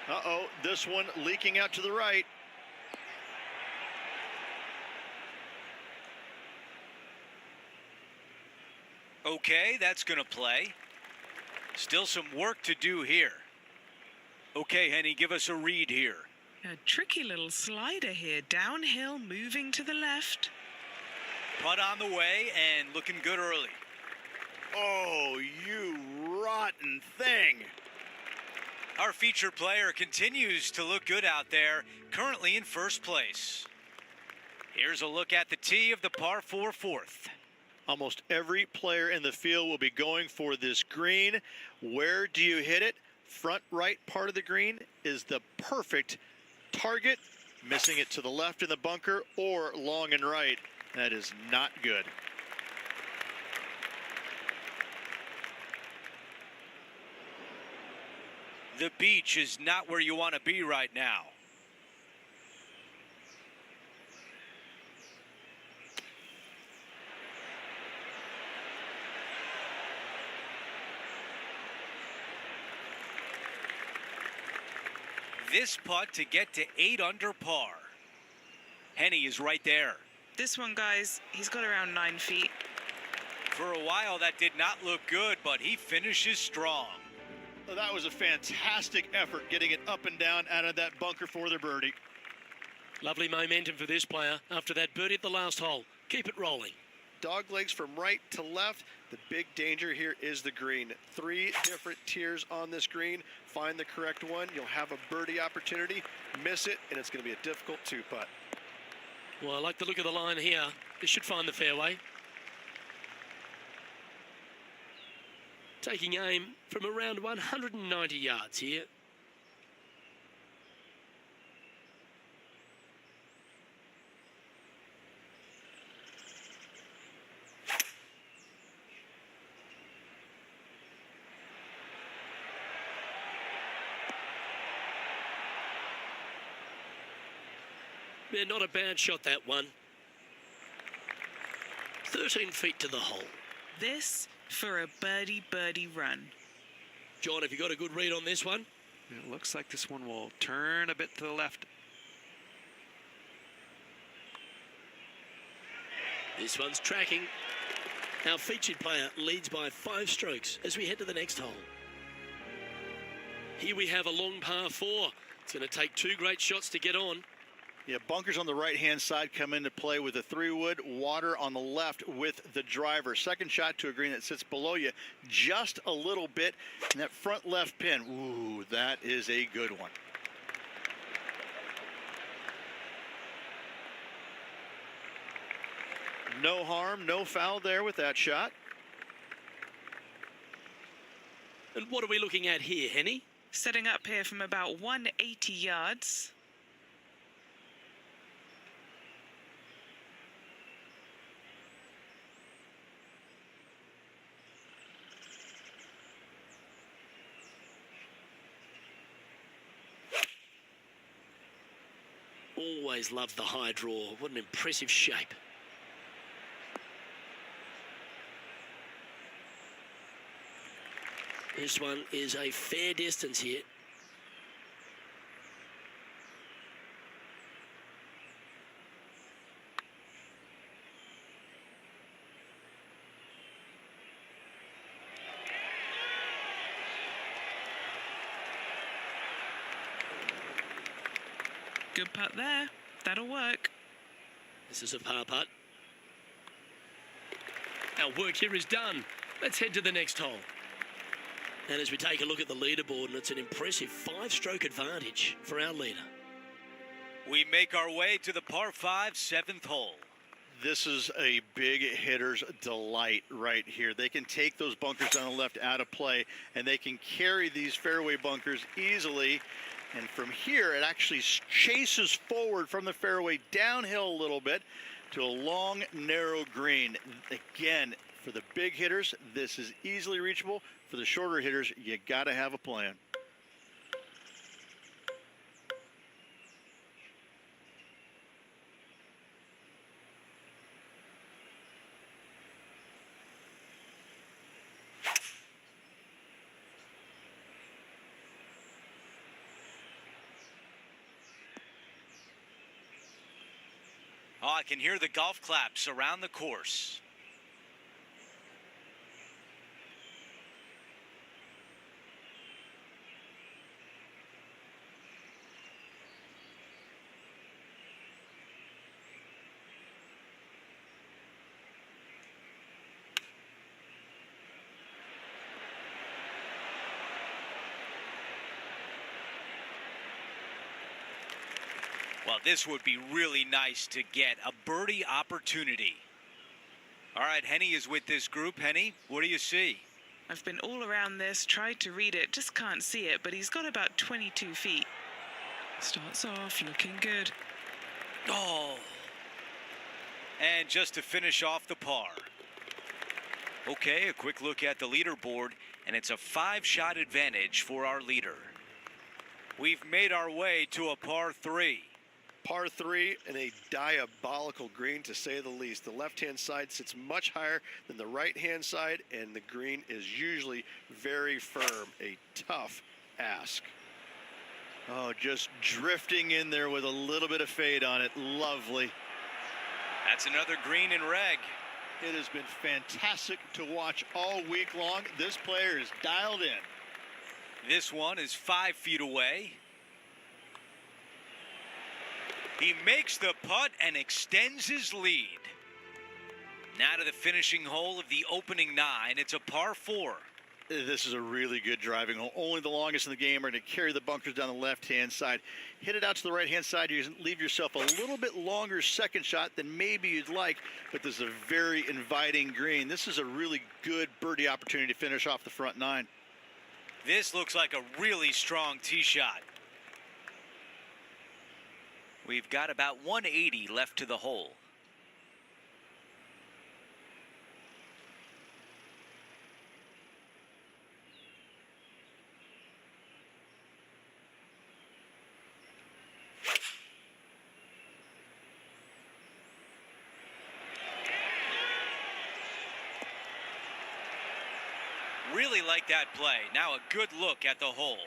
C: Uh-oh, this one leaking out to the right.
E: Okay, that's going to play. Still some work to do here. Okay, Henny, give us a read here.
D: A tricky little slider here. Downhill, moving to the left.
E: Putt on the way and looking good early.
C: Oh, you rotten thing.
E: Our featured player continues to look good out there, currently in first place. Here's a look at the tee of the par 4 fourth.
C: Almost every player in the field will be going for this green. Where do you hit it? Front right part of the green is the perfect target. Missing it to the left in the bunker or long and right. That is not good.
E: The beach is not where you want to be right now. This putt to get to 8 under par. Henny is right there.
D: This one, guys, he's got around 9 feet.
E: For a while, that did not look good, but he finishes strong.
C: Well, that was a fantastic effort getting it up and down out of that bunker for the birdie.
B: Lovely momentum for this player after that birdie at the last hole. Keep it rolling.
F: Dog legs from right to left. The big danger here is the green. 3 different tiers on this green. Find the correct one. You'll have a birdie opportunity. Miss it, and it's going to be a difficult 2-putt.
B: Well, I like the look of the line here. This should find the fairway. Taking aim from around 190 yards here. Yeah, not a bad shot, that one. 13 feet to the hole.
D: This for a birdie run.
B: John, have you got a good read on this one?
A: It looks like this one will turn a bit to the left.
B: This one's tracking. Our featured player leads by 5 strokes as we head to the next hole. Here we have a long par 4. It's going to take 2 great shots to get on.
C: Yeah, bunkers on the right-hand side come into play with a 3-wood, water on the left with the driver. Second shot to a green that sits below you just a little bit. And that front left pin, ooh, that is a good one. No harm, no foul there with that shot.
B: And what are we looking at here, Henny?
D: Setting up here from about 180 yards.
B: Always loved the high draw. What an impressive shape. This one is a fair distance here.
D: Good putt there. That'll work.
B: This is a par putt. Our work here is done. Let's head to the next hole. And as we take a look at the leaderboard, and it's an impressive 5-stroke advantage for our leader.
E: We make our way to the par 5 7th hole.
C: This is a big hitter's delight right here. They can take those bunkers on the left out of play, and they can carry these fairway bunkers easily. And from here, it actually chases forward from the fairway downhill a little bit to a long, narrow green. Again, for the big hitters, this is easily reachable. For the shorter hitters, you got to have a plan.
E: Oh, I can hear the golf claps around the course. Well, this would be really nice to get a birdie opportunity. All right, Henny is with this group. Henny, what do you see?
D: I've been all around this, tried to read it, just can't see it, but he's got about 22 feet. Starts off looking good.
E: Oh. And just to finish off the par. Okay, a quick look at the leaderboard, and it's a 5-shot advantage for our leader. We've made our way to a par 3.
F: Par 3 and a diabolical green, to say the least. The left-hand side sits much higher than the right-hand side, and the green is usually very firm. A tough ask.
C: Oh, just drifting in there with a little bit of fade on it. Lovely.
E: That's another green in reg.
C: It has been fantastic to watch all week long. This player is dialed in.
E: This one is 5 feet away. He makes the putt and extends his lead. Now to the finishing hole of the opening 9. It's a par 4.
C: This is a really good driving hole. Only the longest in the game are to carry the bunkers down the left-hand side. Hit it out to the right-hand side. You leave yourself a little bit longer second shot than maybe you'd like, but this is a very inviting green. This is a really good birdie opportunity to finish off the front 9.
E: This looks like a really strong tee shot. We've got about 180 left to the hole. Really like that play. Now a good look at the hole.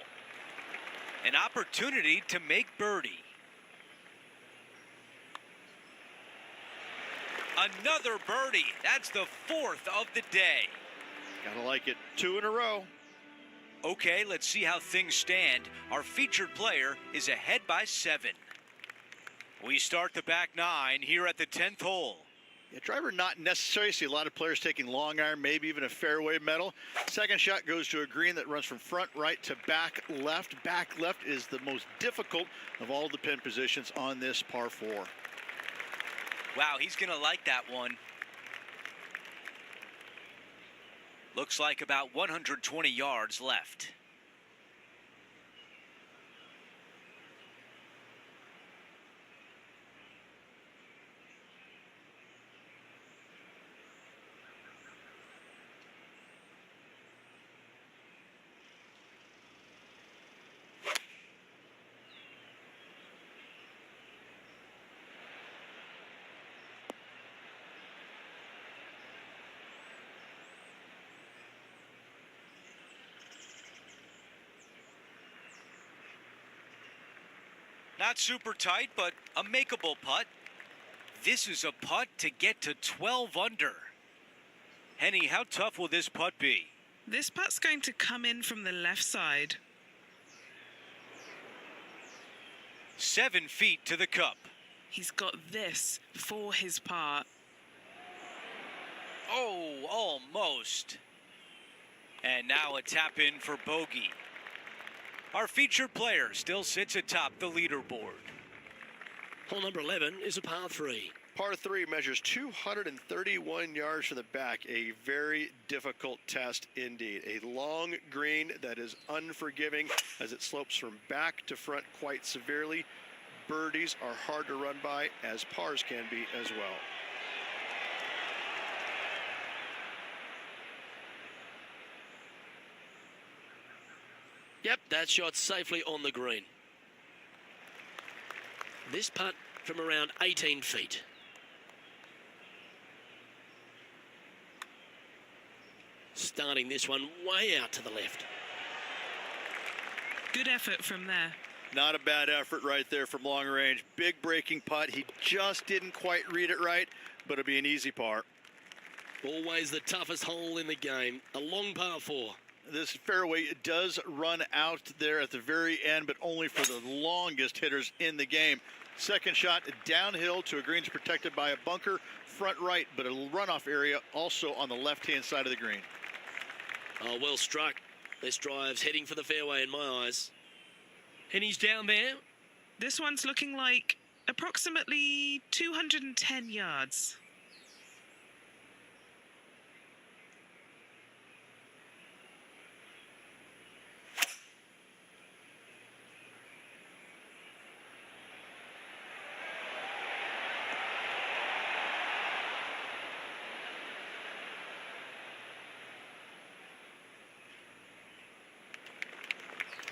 E: An opportunity to make birdie. Another birdie. That's the 4th of the day.
C: Gotta like it. 2 in a row.
E: Okay, let's see how things stand. Our featured player is ahead by 7. We start the back 9 here at the 10th hole.
C: Yeah, driver not necessary. See a lot of players taking long iron, maybe even a fairway metal. Second shot goes to a green that runs from front right to back left. Back left is the most difficult of all the pin positions on this par 4.
E: Wow, he's going to like that one. Looks like about 120 yards left. Not super tight, but a makeable putt. This is a putt to get to 12 under. Henny, how tough will this putt be?
D: This putt's going to come in from the left side.
E: 7 feet to the cup.
D: He's got this for his part.
E: Oh, almost. And now a tap in for bogey. Our featured player still sits atop the leaderboard.
B: Hole number 11 is a par 3.
F: Par 3 measures 231 yards from the back. A very difficult test indeed. A long green that is unforgiving as it slopes from back to front quite severely. Birdies are hard to run by, as pars can be as well.
B: Yep, that shot safely on the green. This putt from around 18 feet. Starting this one way out to the left.
D: Good effort from there.
C: Not a bad effort right there from long range. Big breaking putt. He just didn't quite read it right, but it'll be an easy par.
B: Always the toughest hole in the game. A long par 4.
C: This fairway does run out there at the very end, but only for the longest hitters in the game. Second shot downhill to a greens protected by a bunker, front right, but a runoff area also on the left-hand side of the green.
B: Oh, well struck. This drive's heading for the fairway in my eyes. And he's down there.
D: This one's looking like approximately 210 yards.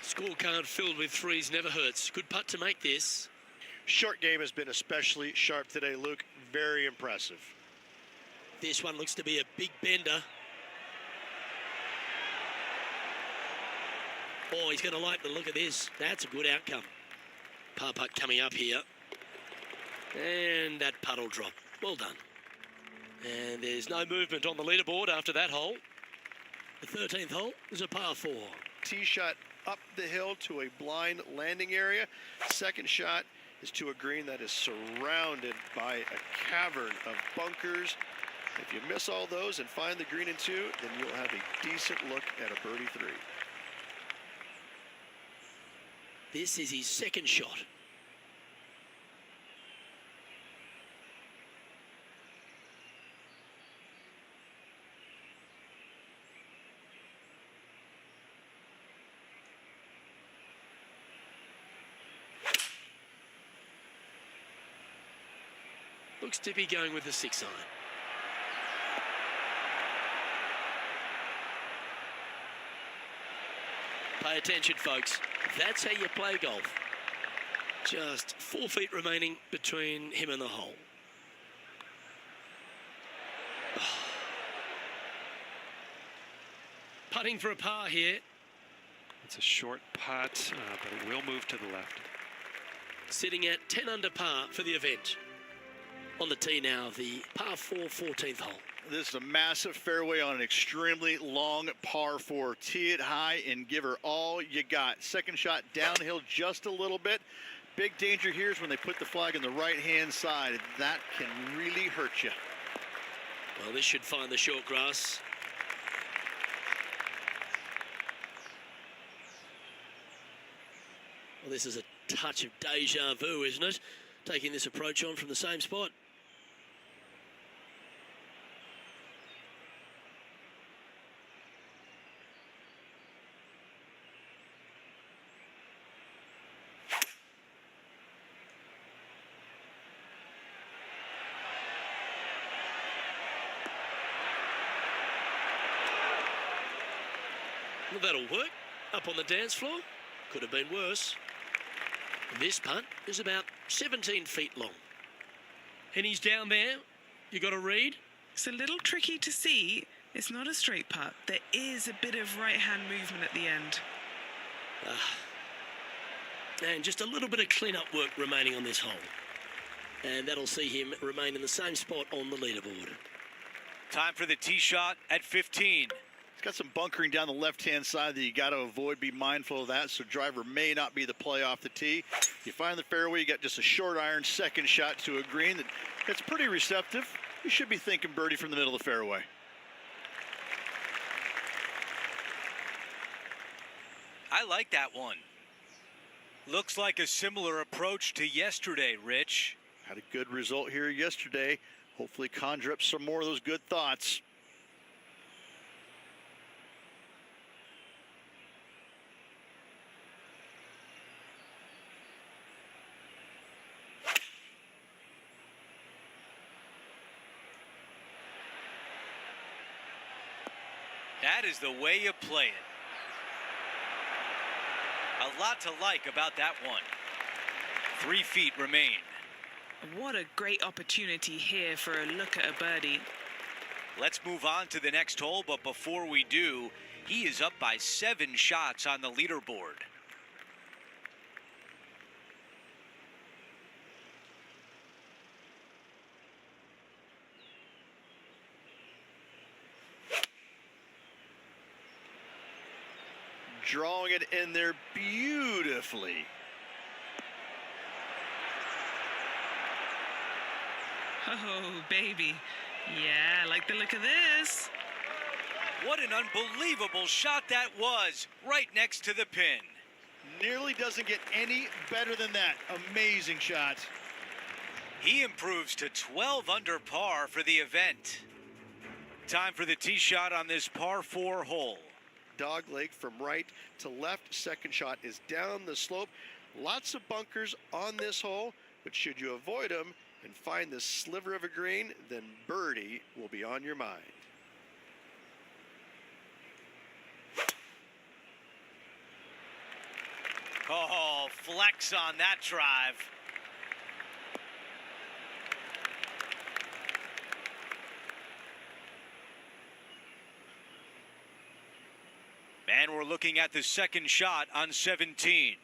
B: Scorecard filled with threes never hurts. Good putt to make this.
F: Short game has been especially sharp today, Luke. Very impressive.
B: This one looks to be a big bender. Oh, he's going to like the look of this. That's a good outcome. Par putt coming up here. And that putt will drop. Well done. And there's no movement on the leaderboard after that hole. The 13th hole is a par 4.
F: tee shot up the hill to a blind landing area. Second shot is to a green that is surrounded by a cavern of bunkers. If you miss all those and find the green in 2, then you'll have a decent look at a birdie 3.
B: This is his second shot. Looks to be going with the 6 iron. Pay attention, folks. That's how you play golf. Just 4 feet remaining between him and the hole. Putting for a par here.
A: It's a short putt, but it will move to the left.
B: Sitting at 10 under par for the event. On the tee now, the par 4 14th hole.
C: This is a massive fairway on an extremely long par 4. Tee it high and give her all you got. Second shot downhill just a little bit. Big danger here is when they put the flag on the right-hand side. That can really hurt you.
B: Well, this should find the short grass. Well, this is a touch of deja vu, isn't it? Taking this approach on from the same spot. Well, that'll work. Up on the dance floor. Could have been worse. This putt is about 17 feet long. And he's down there. You got to read.
D: It's a little tricky to see. It's not a straight putt. There is a bit of right-hand movement at the end.
B: And just a little bit of clean-up work remaining on this hole. And that'll see him remain in the same spot on the leaderboard.
E: Time for the tee shot at 15.
C: It's got some bunkering down the left-hand side that you got to avoid. Be mindful of that, so driver may not be the play off the tee. You find the fairway, you got just a short iron second shot to a green that's pretty receptive. You should be thinking birdie from the middle of the fairway.
E: I like that one. Looks like a similar approach to yesterday, Rich.
C: Had a good result here yesterday. Hopefully conjure up some more of those good thoughts.
E: That is the way you play it. A lot to like about that one. 3 feet remain.
D: What a great opportunity here for a look at a birdie.
E: Let's move on to the next hole, but before we do, he is up by 7 shots on the leaderboard.
C: Drawing it in there beautifully.
D: Oh, baby. Yeah, I like the look of this.
E: What an unbelievable shot that was, right next to the pin.
C: Nearly doesn't get any better than that. Amazing shot.
E: He improves to 12 under par for the event. Time for the tee shot on this par 4 hole.
F: Dog leg from right to left. Second shot is down the slope. Lots of bunkers on this hole, but should you avoid them and find this sliver of a green, then birdie will be on your mind.
E: Oh, flex on that drive. And we're looking at the second shot on 17.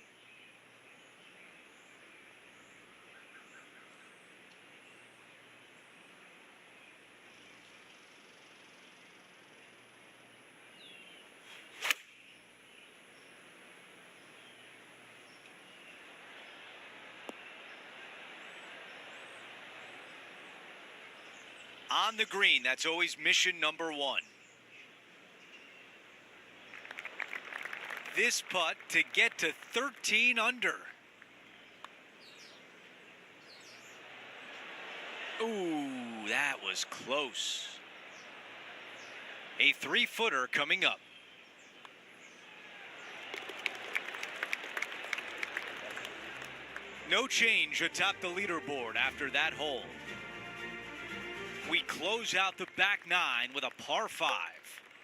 E: on the green. That's always mission number one. This putt to get to 13 under. Ooh, that was close. A 3-footer coming up. No change atop the leaderboard after that hole. We close out the back nine with a par 5.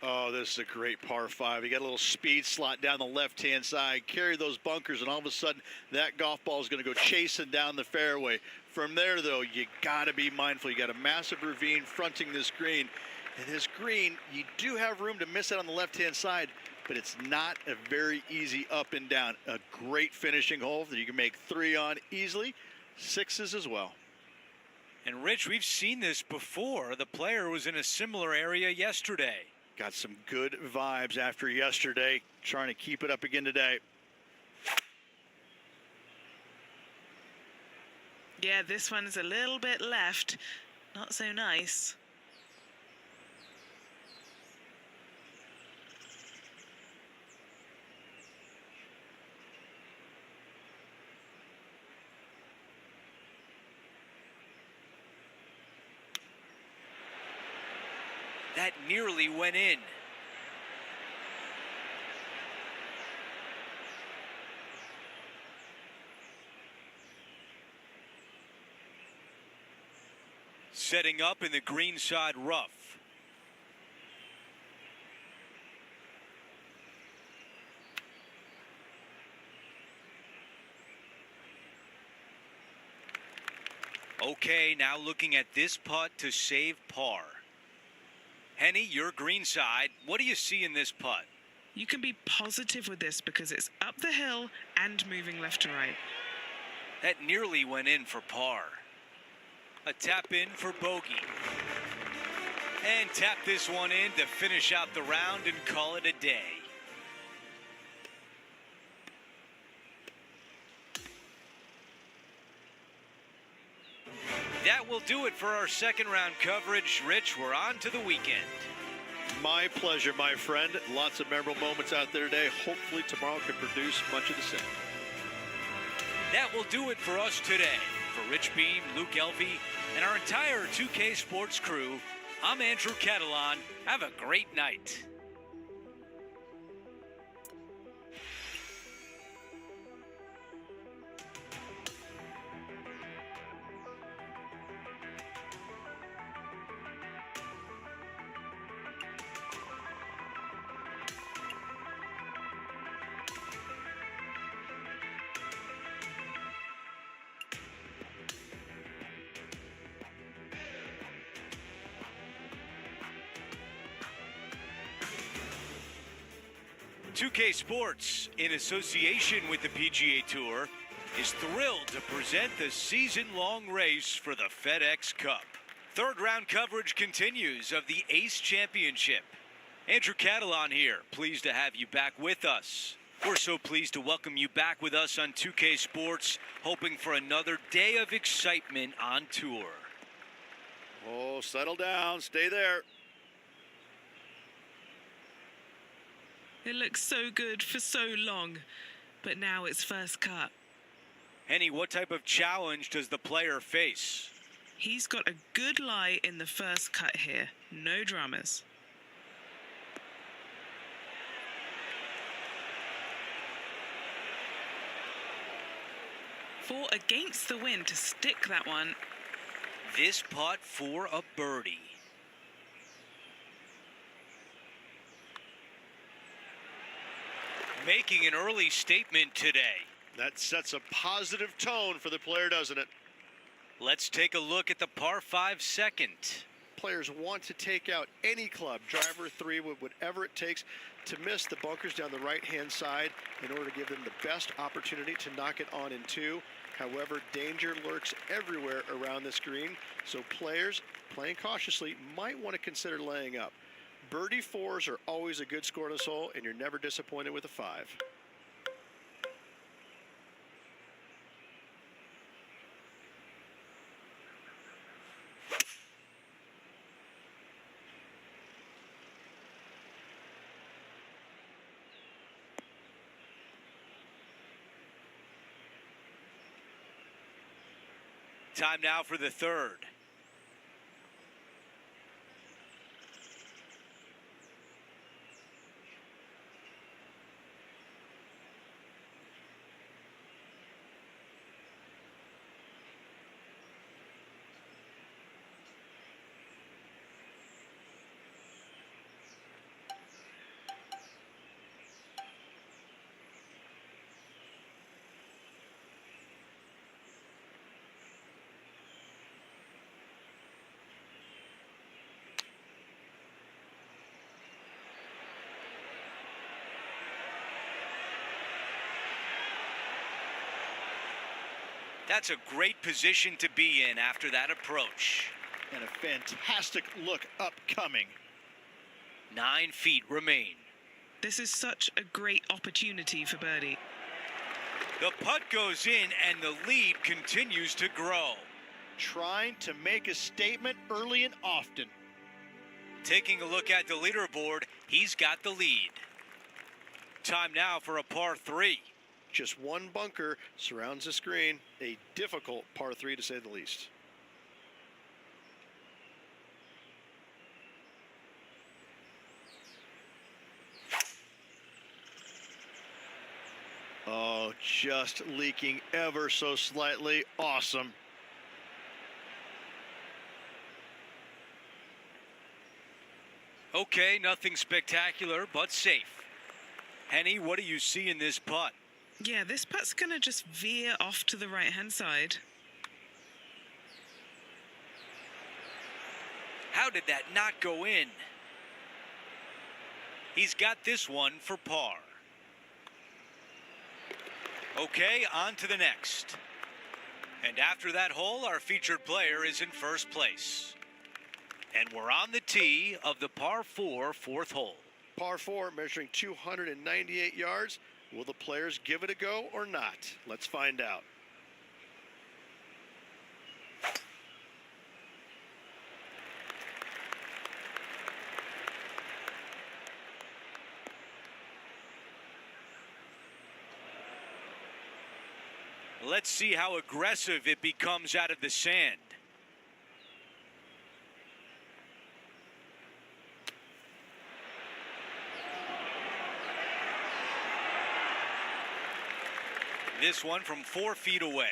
C: Oh, this is a great par 5. You got a little speed slot down the left-hand side, carry those bunkers, and all of a sudden that golf ball is going to go chasing down the fairway. From there, though, you got to be mindful. You got a massive ravine fronting this green. And this green, you do have room to miss it on the left-hand side, but it's not a very easy up and down. A great finishing hole that you can make 3 on easily, 6s as well.
E: And Rich, we've seen this before. The player was in a similar area yesterday.
C: Got some good vibes after yesterday, trying to keep it up again today.
D: Yeah, this one's a little bit left. Not so nice.
E: That nearly went in. Setting up in the greenside rough. Okay, now looking at this putt to save par. Henny, your green side. What do you see in this putt?
D: You can be positive with this because it's up the hill and moving left to right.
E: That nearly went in for par. A tap in for bogey. And tap this one in to finish out the round and call it a day. That will do it for our second round coverage. Rich, we're on to the weekend.
C: My pleasure, my friend. Lots of memorable moments out there today. Hopefully tomorrow can produce much of the same.
E: That will do it for us today. For Rich Beam, Luke Elvey, and our entire 2K Sports crew, I'm Andrew Catalan. Have a great night. .2K Sports, in association with the PGA Tour, is thrilled to present the season-long race for the FedEx Cup. Third round coverage continues of the Ace Championship. Andrew Catalan here, pleased to have you back with us. We're so pleased to welcome you back with us on 2K Sports, hoping for another day of excitement on tour.
F: Oh, settle down. Stay there.
D: It looks so good for so long, but now it's first cut.
E: Henny, what type of challenge does the player face?
D: He's got a good lie in the first cut here. No dramas. For against the wind to stick that one.
E: This putt for a birdie. Making an early statement today.
F: That sets a positive tone for the player, doesn't it?
E: Let's take a look at the par 5 second.
F: Players want to take out any club, driver, 3, whatever it takes, to miss the bunkers down the right-hand side in order to give them the best opportunity to knock it on in 2. However, danger lurks everywhere around this green, so players playing cautiously might want to consider laying up. Birdie 4s are always a good score to this hole, and you're never disappointed with a 5.
E: Time now for the third. That's a great position to be in after that approach.
C: And a fantastic look upcoming.
E: 9 feet remain.
D: This is such a great opportunity for birdie.
E: The putt goes in and the lead continues to grow.
C: Trying to make a statement early and often.
E: Taking a look at the leaderboard, he's got the lead. Time now for a par 3.
F: Just one bunker surrounds the screen. A difficult par 3 to say the least.
C: Oh, just leaking ever so slightly. Awesome.
E: Okay, nothing spectacular, but safe. Henny, what do you see in this putt?
D: Yeah, this putt's going to just veer off to the right-hand side.
E: How did that not go in? He's got this one for par. Okay, on to the next. And after that hole, our featured player is in first place. And we're on the tee of the par 4 fourth hole.
F: Par 4 measuring 298 yards. Will the players give it a go or not? Let's find out.
E: Let's see how aggressive it becomes out of the sand. This one from 4 feet away.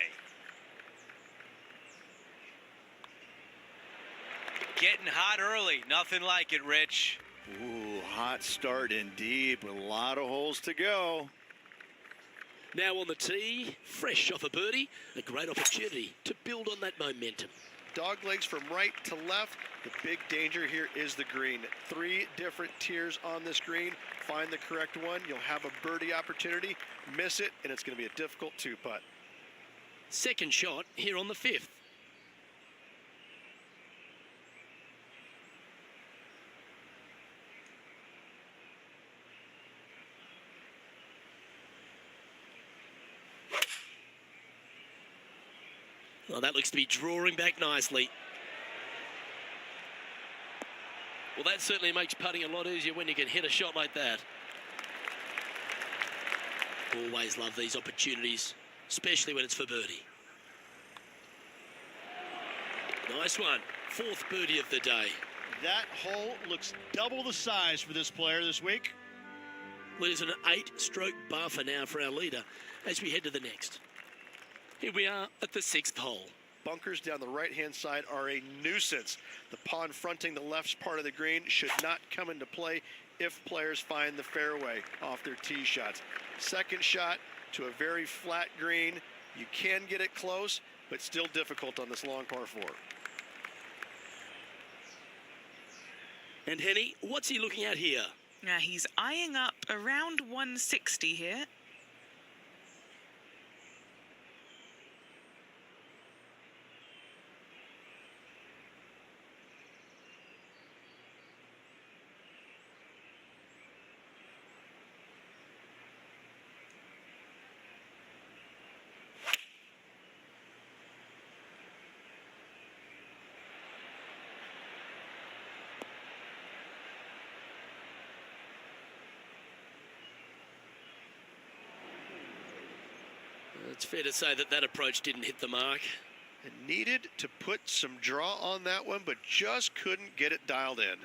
E: Getting hot early. Nothing like it, Rich.
C: Ooh, hot start indeed, with a lot of holes to go.
B: Now on the tee, fresh off a birdie, a great opportunity to build on that momentum.
F: Dog legs from right to left. The big danger here is the green. 3 different tiers on this green. Find the correct one. You'll have a birdie opportunity. Miss it, and it's going to be a difficult 2-putt.
B: Second shot here on the 5th. Well, that looks to be drawing back nicely. Well, that certainly makes putting a lot easier when you can hit a shot like that. Always love these opportunities, especially when it's for birdie. Nice one. 4th birdie of the day.
C: That hole looks double the size for this player this week.
B: Well, there's an 8-stroke buffer now for our leader as we head to the next. Here we are at the 6th hole.
F: Bunkers down the right-hand side are a nuisance. The pond fronting the left part of the green should not come into play if players find the fairway off their tee shots. Second shot to a very flat green. You can get it close, but still difficult on this long par 4.
B: And Henny, what's he looking at here?
D: Now he's eyeing up around 160 here.
B: It's fair to say that that approach didn't hit the mark.
F: and needed to put some draw on that one, but just couldn't get it dialed in.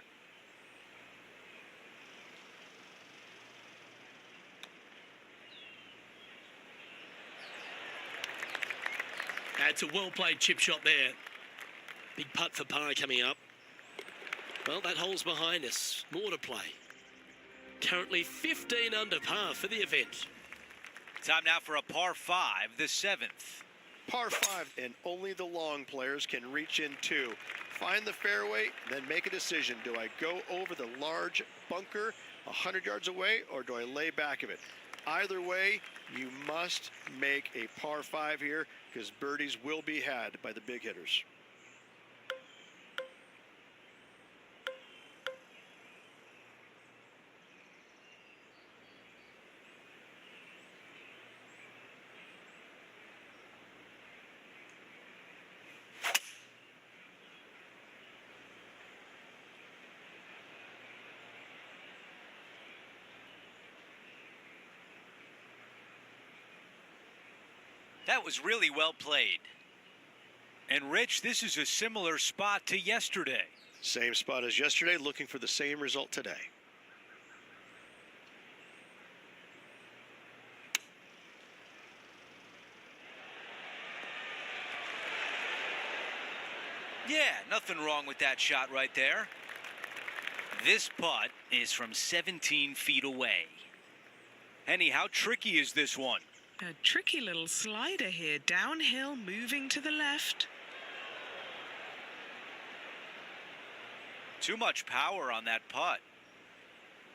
B: That's a well-played chip shot there. Big putt for par coming up. Well, that hole's behind us. More to play. Currently 15 under par for the event.
E: Time now for a par 5, the 7th.
F: Par 5, and only the long players can reach in two. Find the fairway, then make a decision. Do I go over the large bunker 100 yards away, or do I lay back of it? Either way, you must make a par 5 here, because birdies will be had by the big hitters.
E: That was really well played. And Rich, this is a similar spot to yesterday.
F: Same spot as yesterday, looking for the same result today.
E: Yeah, nothing wrong with that shot right there. This putt is from 17 feet away. Henny, how tricky is this one?
D: A tricky little slider here, downhill, moving to the left.
E: Too much power on that putt.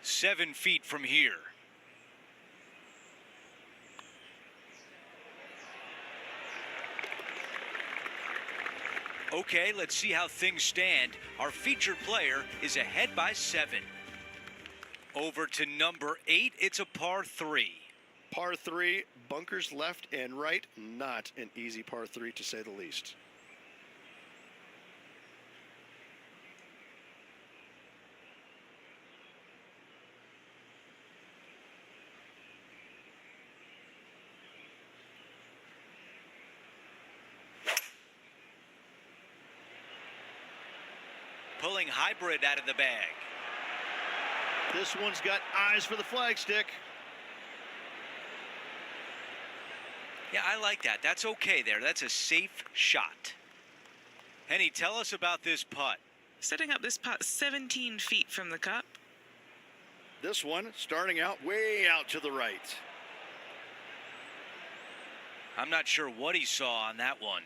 E: 7 feet from here. Okay, let's see how things stand. Our featured player is ahead by 7. Over to number 8, it's a par 3.
F: Par 3, bunkers left and right, not an easy par 3 to say the least.
E: Pulling hybrid out of the bag.
C: This one's got eyes for the flagstick.
E: Yeah, I like that. That's okay there. That's a safe shot. Henny, tell us about this putt.
D: Setting up this putt 17 feet from the cup.
C: This one starting out way out to the right.
E: I'm not sure what he saw on that one.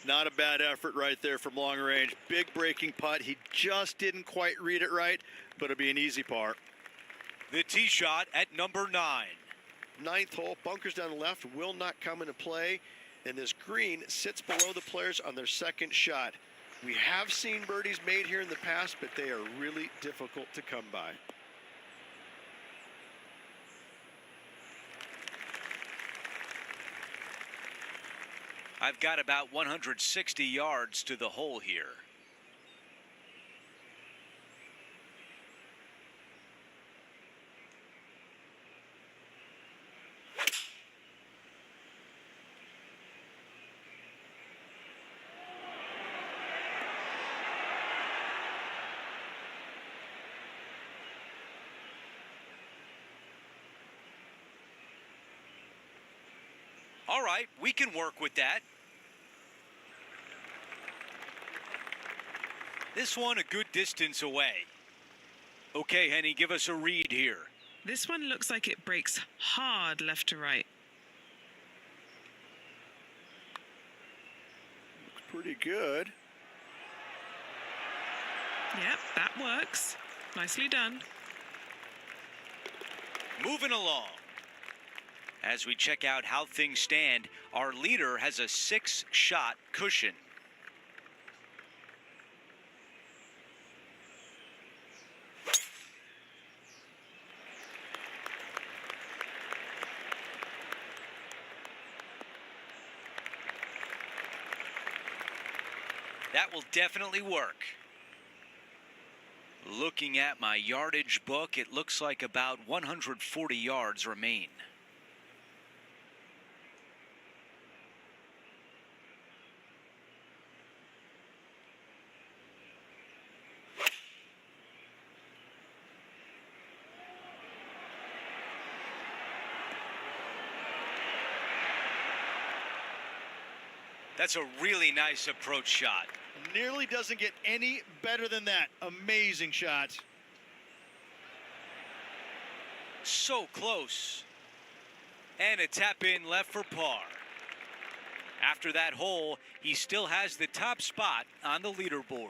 C: Not a bad effort right there from long range. Big breaking putt. He just didn't quite read it right, but it'll be an easy par.
E: The tee shot at number 9.
F: 9th hole, bunkers down the left will not come into play, and this green sits below the players on their second shot. We have seen birdies made here in the past, but they are really difficult to come by.
E: I've got about 160 yards to the hole here. All right, we can work with that. This one a good distance away. Okay, Henny, give us a read here.
D: This one looks like it breaks hard left to right.
C: Looks pretty good.
D: Yep, that works. Nicely done.
E: Moving along. As we check out how things stand, our leader has a 6-shot cushion. That will definitely work. Looking at my yardage book, it looks like about 140 yards remain. That's a really nice approach shot.
C: Nearly doesn't get any better than that. Amazing shot.
E: So close. And a tap in left for par. After that hole, he still has the top spot on the leaderboard.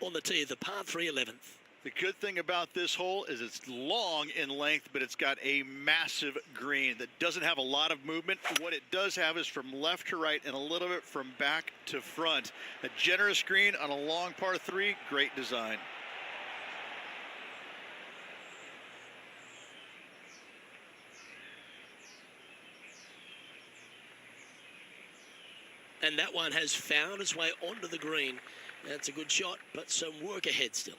B: On the tee of the par 3 11th.
C: The good thing about this hole is it's long in length, but it's got a massive green that doesn't have a lot of movement. What it does have is from left to right and a little bit from back to front. A generous green on a long par 3, great design.
B: And that one has found its way onto the green. That's a good shot, but some work ahead still.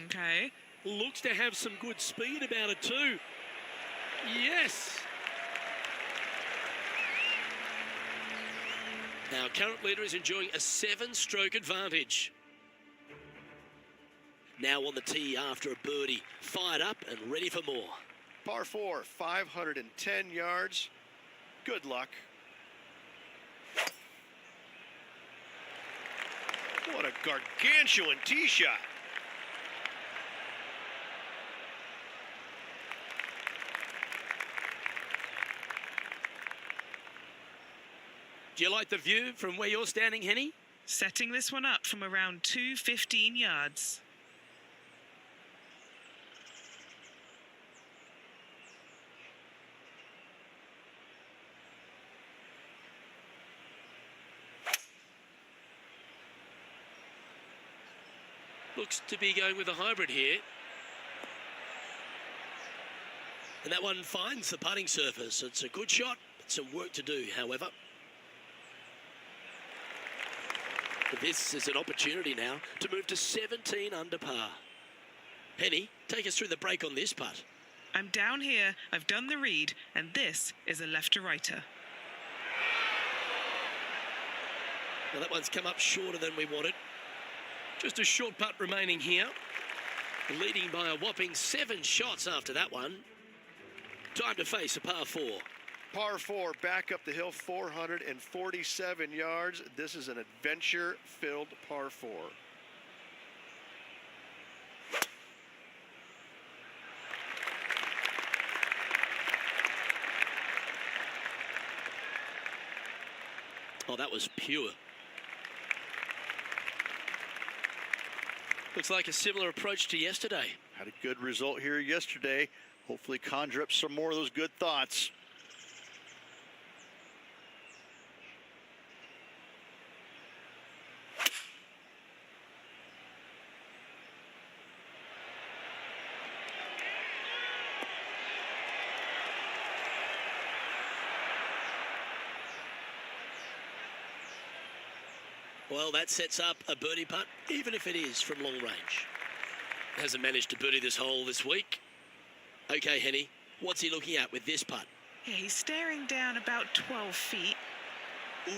D: Okay.
B: Looks to have some good speed about it too. Yes. Our current leader is enjoying a 7-stroke advantage. Now on the tee after a birdie. Fired up and ready for more.
F: Par 4, 510 yards. Good luck. What a gargantuan tee shot.
B: Do you like the view from where you're standing, Henny?
D: Setting this one up from around 215 yards.
B: Looks to be going with a hybrid here. And that one finds the putting surface. It's a good shot, but some work to do, however. But this is an opportunity now to move to 17 under par. Henny, take us through the break on this putt.
D: I'm down here, I've done the read, and this is a left-to-righter.
B: Well, that one's come up shorter than we wanted. Just a short putt remaining here. Leading by a whopping 7 shots after that one. Time to face a par 4.
F: Par 4, back up the hill, 447 yards. This is an adventure-filled par 4.
B: Oh, that was pure. Looks like a similar approach to yesterday.
C: Had a good result here yesterday. Hopefully conjure up some more of those good thoughts.
B: Well, that sets up a birdie putt, even if it is from long range. Hasn't managed to birdie this hole this week. Okay, Henny, what's he looking at with this putt?
D: Yeah, he's staring down about 12 feet.
B: Ooh.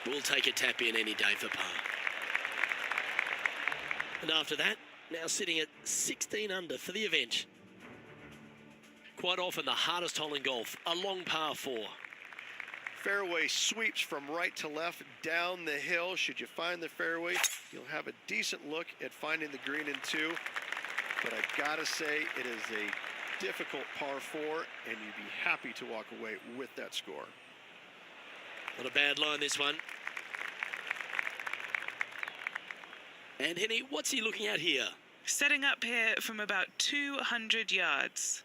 B: We'll take a tap in any day for par. And after that, now sitting at 16 under for the event. Quite often the hardest hole in golf, a long par 4.
F: Fairway sweeps from right to left down the hill. Should you find the fairway, you'll have a decent look at finding the green in 2. But I've got to say, it is a difficult par 4, and you'd be happy to walk away with that score.
B: Not a bad line, this one. And Henny, what's he looking at here?
D: Setting up here from about 200 yards.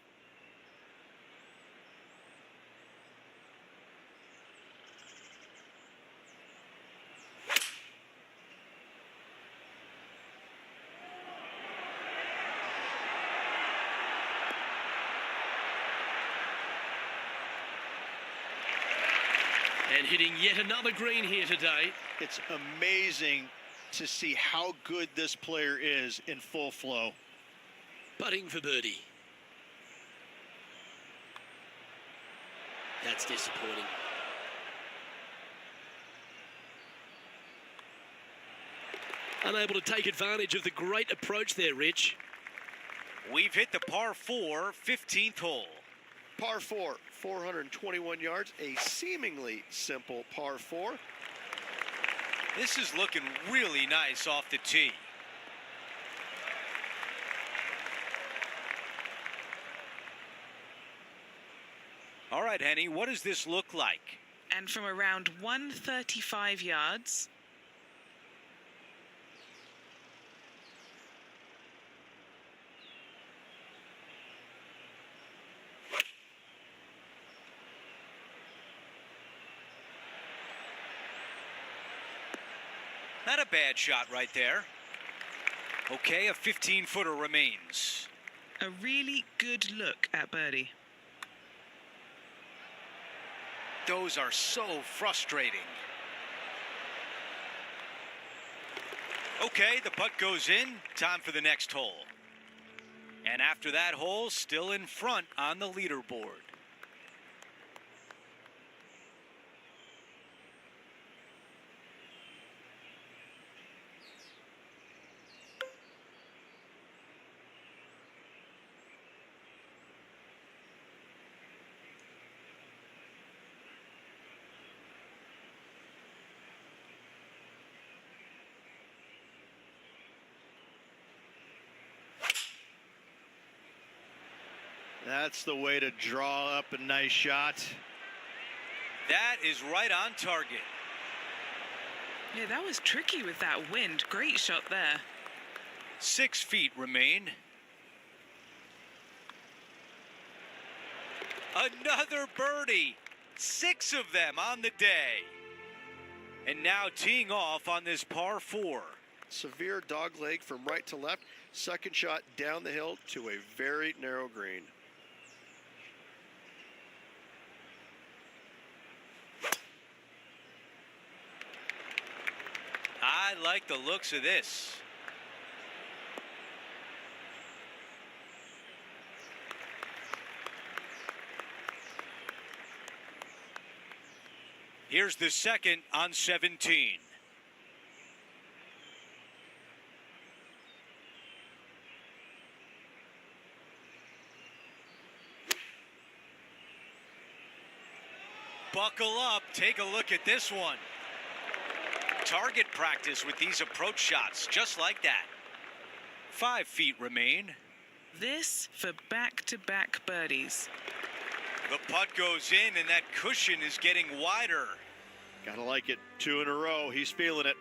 B: And hitting yet another green here today.
C: It's amazing to see how good this player is in full flow.
B: Putting for birdie. That's disappointing. Unable to take advantage of the great approach there, Rich.
E: We've hit the par 4, 15th hole.
F: Par 4, 421 yards, a seemingly simple par 4.
E: This is looking really nice off the tee. All right, Henny, what does this look like?
D: And from around 135 yards,
E: Not a bad shot right there. Okay, a 15-footer remains.
D: a really good look at birdie.
E: Those are so frustrating. Okay, the putt goes in. Time for the next hole. And after that hole, still in front on the leaderboard.
C: That's the way to draw up a nice shot.
E: That is right on target.
D: Yeah, that was tricky with that wind. Great shot there.
E: 6 feet remain. Another birdie. 6 of them on the day. And now teeing off on this par 4.
F: Severe dog leg from right to left. Second shot down the hill to a very narrow green.
E: I like the looks of this. Here's the second on 17. Buckle up, take a look at this one. Target practice with these approach shots, just like that. 5 feet remain.
D: This for back-to-back birdies.
E: The putt goes in and that cushion is getting wider.
C: Gotta like it. 2 in a row. He's feeling it.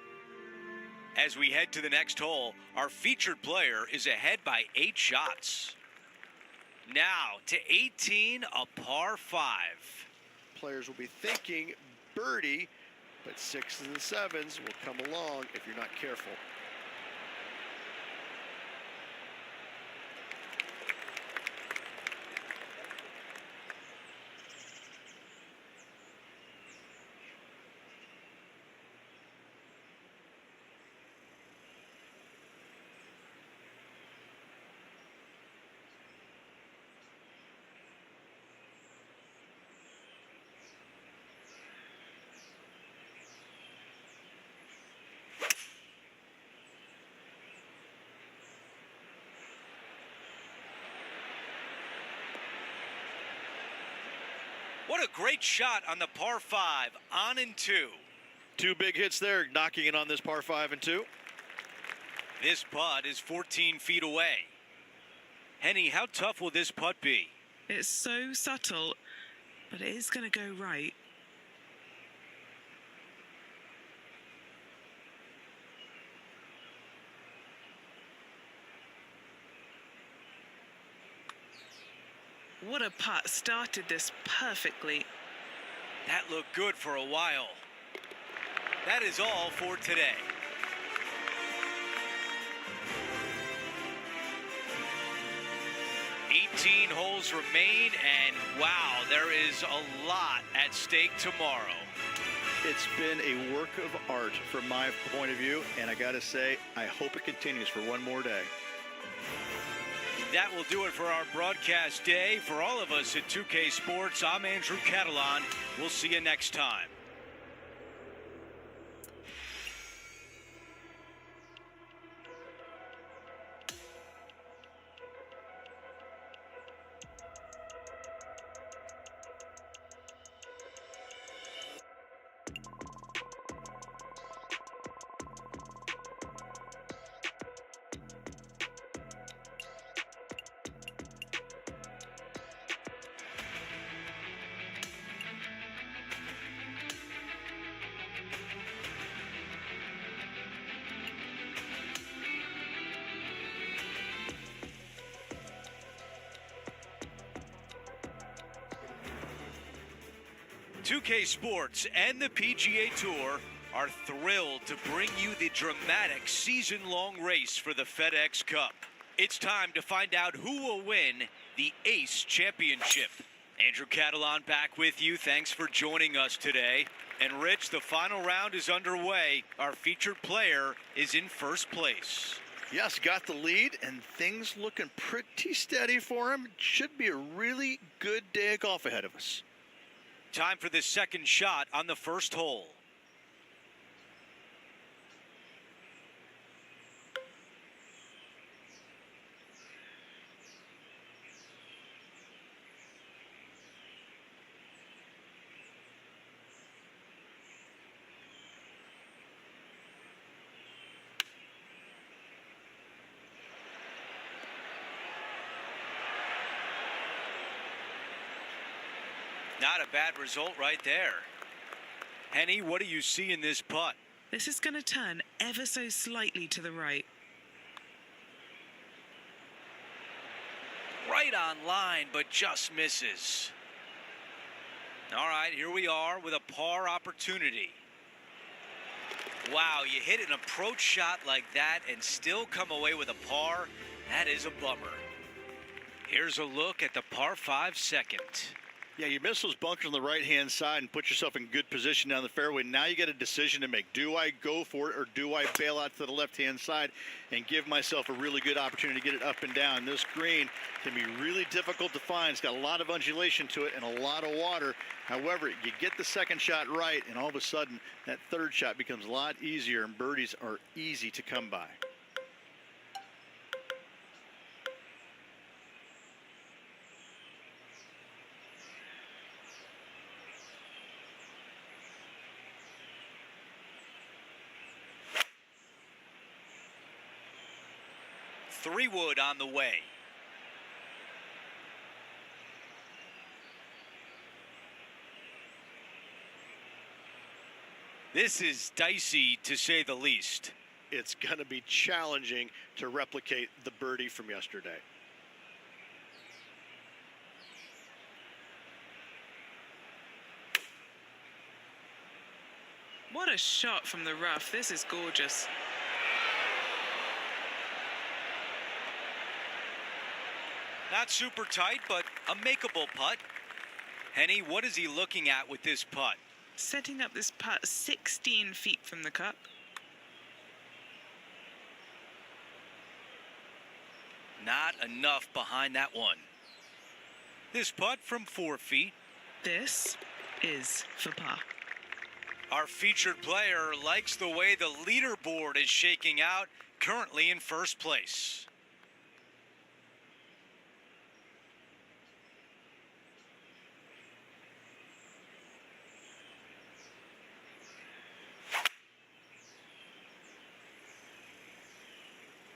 E: As we head to the next hole, our featured player is ahead by 8 shots. Now to 18, a par 5.
F: Players will be thinking birdie, but 6s and 7s will come along if you're not careful.
E: What a great shot on the par 5, on and 2.
C: 2 big hits there, knocking it on this par 5 and 2.
E: This putt is 14 feet away. Henny, how tough will this putt be?
D: It's so subtle, but it is going to go right. What a putt. Started this perfectly.
E: That looked good for a while. That is all for today. $18 holes remain, and wow, there is a lot at stake tomorrow.
C: It's been a work of art from my point of view, and I gotta say, I hope it continues for one more day.
E: That will do it for our broadcast day. For all of us at 2K Sports, I'm Andrew Catalan. We'll see you next time. 2K Sports and the PGA Tour are thrilled to bring you the dramatic season-long race for the FedEx Cup. It's time to find out who will win the Ace Championship. Andrew Catalan back with you. Thanks for joining us today. And Rich, the final round is underway. Our featured player is in first place.
C: Yes, got the lead, and things looking pretty steady for him. Should be a really good day of golf ahead of us.
E: Time for the second shot on the first hole. Not a bad result right there. Henny, what do you see in this putt?
D: This is going to turn ever so slightly to the right.
E: Right on line, but just misses. All right, here we are with a par opportunity. Wow, you hit an approach shot like that and still come away with a par. That is a bummer. Here's a look at the par 5 second.
C: Yeah, you miss those bunkers on the right-hand side and put yourself in good position down the fairway. Now you got a decision to make. Do I go for it or do I bail out to the left-hand side and give myself a really good opportunity to get it up and down? This green can be really difficult to find. It's got a lot of undulation to it and a lot of water. However, you get the second shot right, and all of a sudden, that third shot becomes a lot easier, and birdies are easy to come by.
E: Three wood on the way. This is dicey, to say the least.
F: It's going to be challenging to replicate the birdie from yesterday.
D: What a shot from the rough. This is gorgeous.
E: Not super tight, but a makeable putt. Henny, what is he looking at with this putt?
D: Setting up this putt 16 feet from the cup.
E: Not enough behind that one. This putt from 4 feet.
D: This is for par.
E: Our featured player likes the way the leaderboard is shaking out, currently in first place.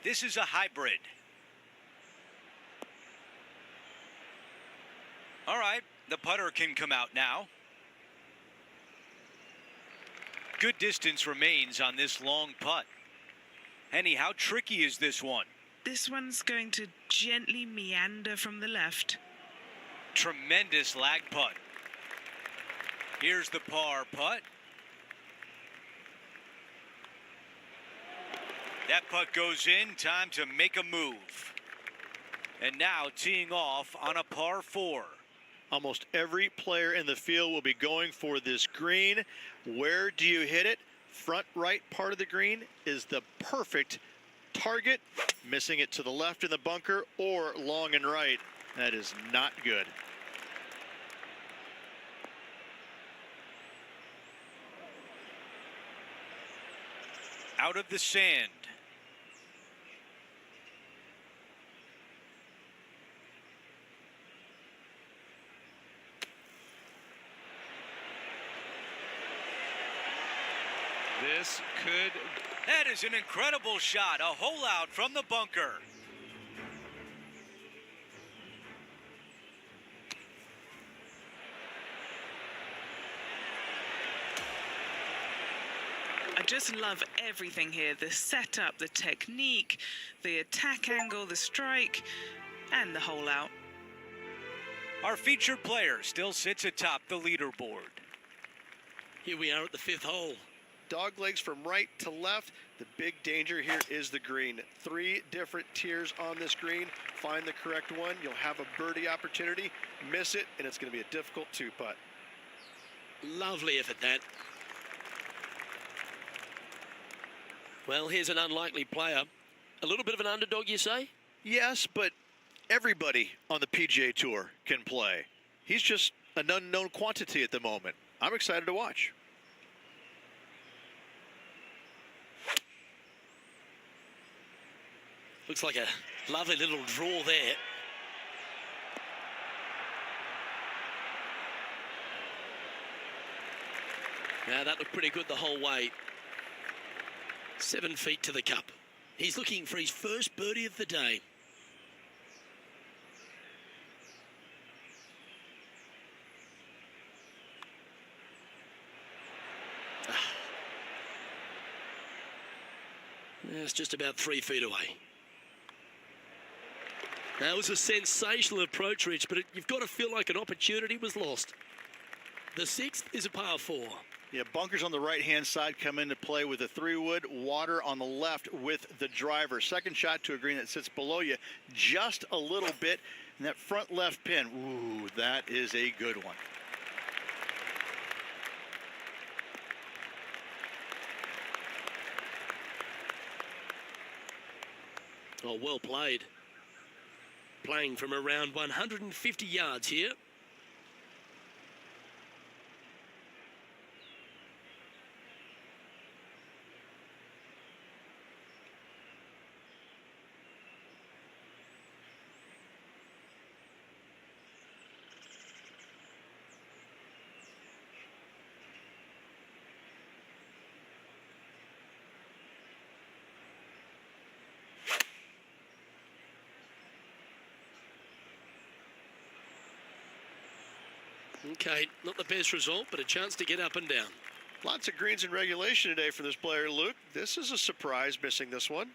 E: This is a hybrid. All right, the putter can come out now. Good distance remains on this long putt. Henny, how tricky is this one?
D: This one's going to gently meander from the left.
E: Tremendous lag putt. Here's the par putt. That putt goes in, time to make a move. And now teeing off on a par 4.
C: Almost every player in the field will be going for this green. Where do you hit it? Front right part of the green is the perfect target. Missing it to the left in the bunker or long and right. That is not good.
E: Out of the sand.
A: This could...
E: That is an incredible shot. A hole out from the bunker.
D: I just love everything here. The setup, the technique, the attack angle, the strike, and the hole out.
E: Our featured player still sits atop the leaderboard.
B: Here we are at the 5th hole.
F: Dog legs from right to left. The big danger here is the green. 3 different tiers on this green. Find the correct one. You'll have a birdie opportunity. Miss it, and it's going to be a difficult 2-putt.
B: Lovely effort, that. Well, here's an unlikely player. A little bit of an underdog, you say?
C: Yes, but everybody on the PGA Tour can play. He's just an unknown quantity at the moment. I'm excited to watch.
B: Looks like a lovely little draw there. Now that looked pretty good the whole way. 7 feet to the cup. He's looking for his first birdie of the day. It's just about 3 feet away. That was a sensational approach, Rich, but you've got to feel like an opportunity was lost. The 6th is a par 4.
C: Yeah, bunkers on the right-hand side come into play with a 3-wood, water on the left with the driver. Second shot to a green that sits below you just a little bit. And that front left pin, ooh, that is a good one.
B: Oh, well played. Playing from around 150 yards here. Okay, not the best result, but a chance to get up and down.
F: Lots of greens in regulation today for this player, Luke. This is a surprise, missing this one.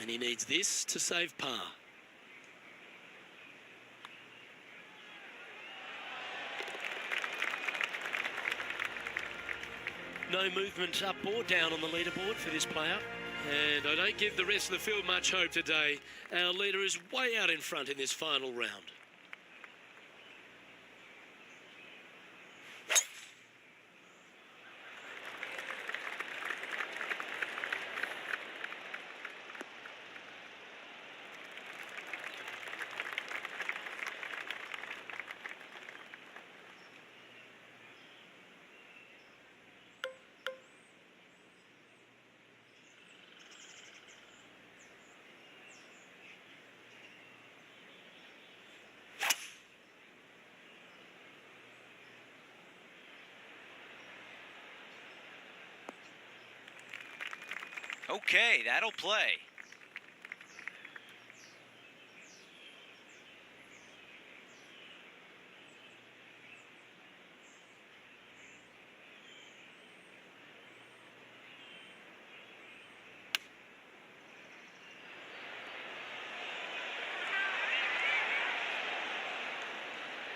B: And he needs this to save par. No movement up or down on the leaderboard for this player. And I don't give the rest of the field much hope today. Our leader is way out in front in this final round.
E: Okay, that'll play.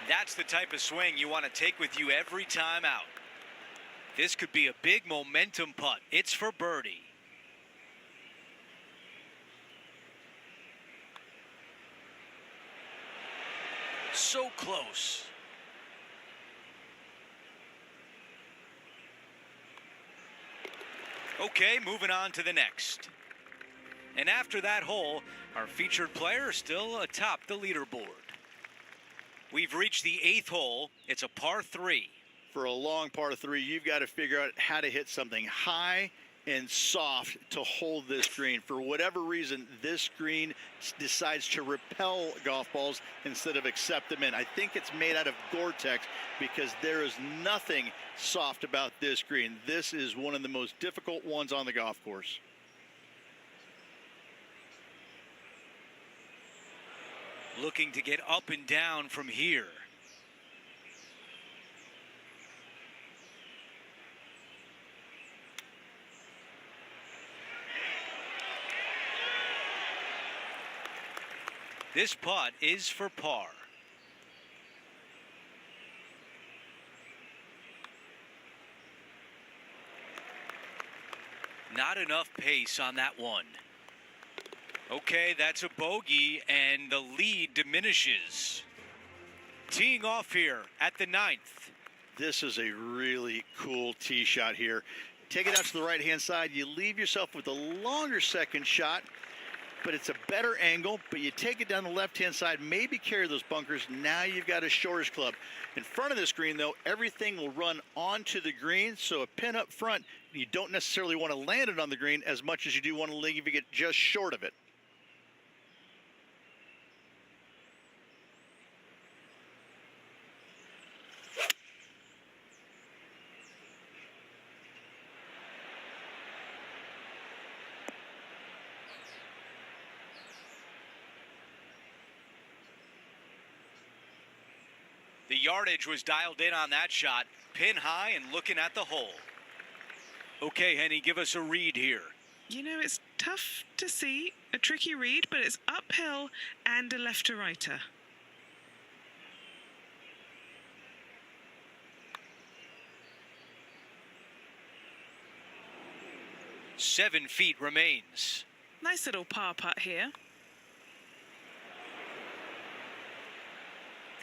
E: That's the type of swing you want to take with you every time out. This could be a big momentum putt. It's for birdie. So close. Okay, moving on to the next. And after that hole, our featured player is still atop the leaderboard. We've reached the 8th hole. It's a par 3.
C: For a long par 3, you've got to figure out how to hit something high and soft to hold this green. For whatever reason, this green decides to repel golf balls instead of accept them in. I think it's made out of Gore-Tex because there is nothing soft about this green. This is one of the most difficult ones on the golf course.
E: Looking to get up and down from here. This putt is for par. Not enough pace on that one. Okay, that's a bogey, and the lead diminishes. Teeing off here at the 9th.
C: This is a really cool tee shot here. Take it out to the right-hand side. You leave yourself with a longer second shot, but it's a better angle. But you take it down the left-hand side, maybe carry those bunkers. Now you've got a shortest club. In front of this green, though, everything will run onto the green. So a pin up front, you don't necessarily want to land it on the green as much as you do want to leave it just short of it.
E: The yardage was dialed in on that shot. Pin high and looking at the hole. Okay, Henny, give us a read here.
D: You know, it's tough to see, a tricky read, but it's uphill and a left to righter.
E: Seven feet remains.
D: Nice little par putt here.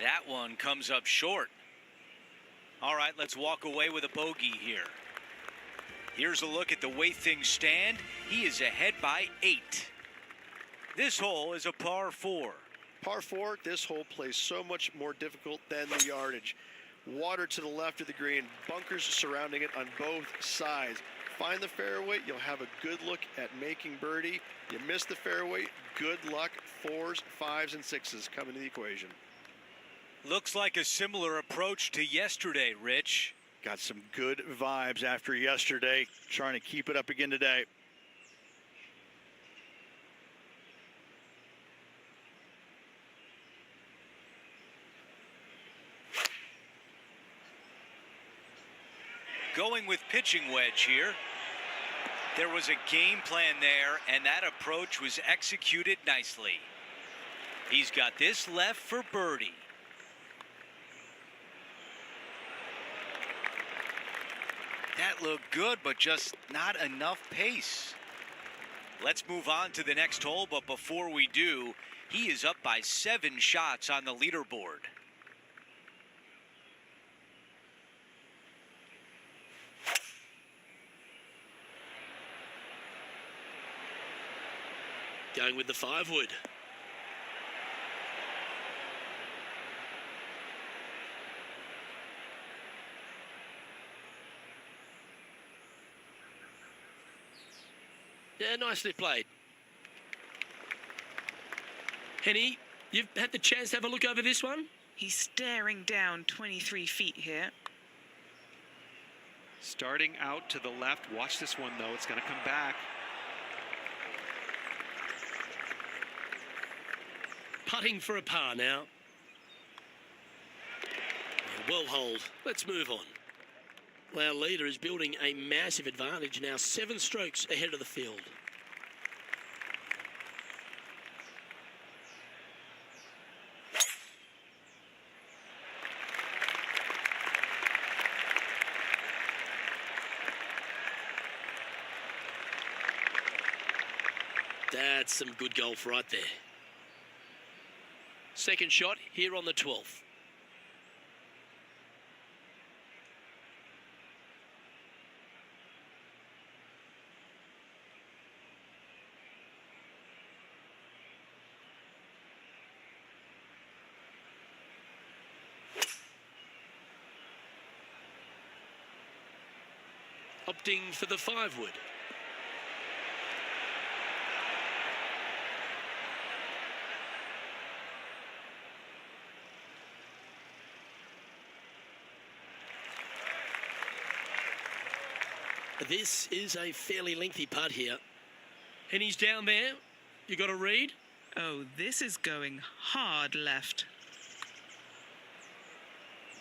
E: That one comes up short. All right, let's walk away with a bogey here. Here's a look at the way things stand. He is ahead by 8. This hole is a par 4.
F: Par 4, this hole plays so much more difficult than the yardage. Water to the left of the green, bunkers surrounding it on both sides. Find the fairway, you'll have a good look at making birdie. You miss the fairway, good luck. 4s, 5s, and 6s come into the equation.
E: Looks like a similar approach to yesterday, Rich.
C: Got some good vibes after yesterday. Trying to keep it up again today.
E: Going with pitching wedge here. There was a game plan there, and that approach was executed nicely. He's got this left for birdie. That looked good, but just not enough pace. Let's move on to the next hole, but before we do, he is up by 7 shots on the leaderboard.
B: Going with the 5-wood. Yeah, nicely played. Henny, you've had the chance to have a look over this one?
D: He's staring down 23 feet here.
A: Starting out to the left. Watch this one, though. It's going to come back.
B: Putting for a par now. Well holed. Let's move on. Our leader is building a massive advantage now, 7 strokes ahead of the field. That's some good golf right there. Second shot here on the 12th. Opting for the 5-wood. This is a fairly lengthy putt here. And he's down there. You got a read?
D: Oh, this is going hard left.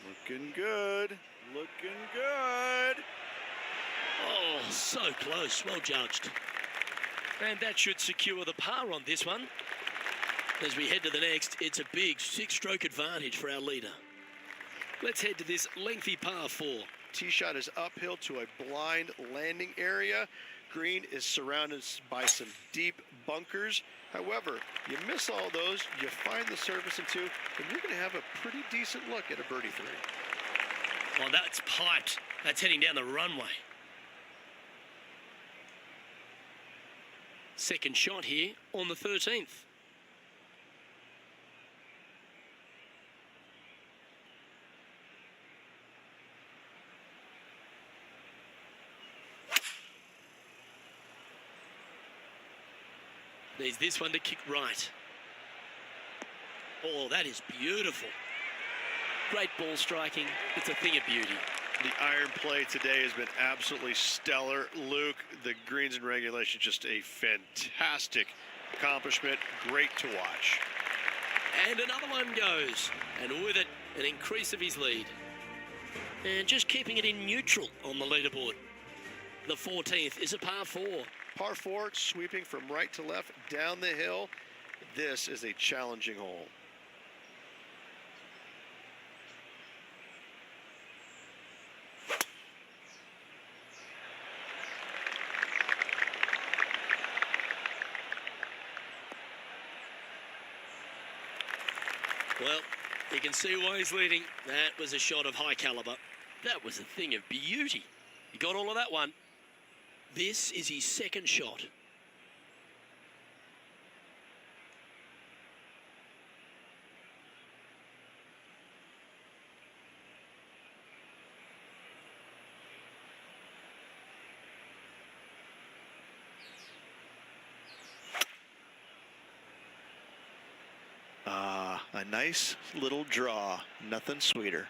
C: Looking good. Looking good.
B: Oh, so close. Well judged. And that should secure the par on this one. As we head to the next, it's a big 6-stroke advantage for our leader. Let's head to this lengthy par 4.
F: Tee shot is uphill to a blind landing area. Green is surrounded by some deep bunkers. However, you miss all those, you find the surface in 2, and you're going to have a pretty decent look at a birdie 3.
B: Oh, that's piped. That's heading down the runway. Second shot here on the 13th. There's this one to kick right. Oh, that is beautiful. Great ball striking. It's a thing of beauty.
F: The iron play today has been absolutely stellar. Luke, the greens in regulation, just a fantastic accomplishment. Great to watch.
B: And another one goes. And with it, an increase of his lead. And just keeping it in neutral on the leaderboard. The 14th is a par 4.
F: Par 4, sweeping from right to left down the hill. This is a challenging hole.
B: Well, you can see why he's leading. That was a shot of high caliber. That was a thing of beauty. He got all of that one. This is his second shot.
C: A nice little draw. Nothing sweeter.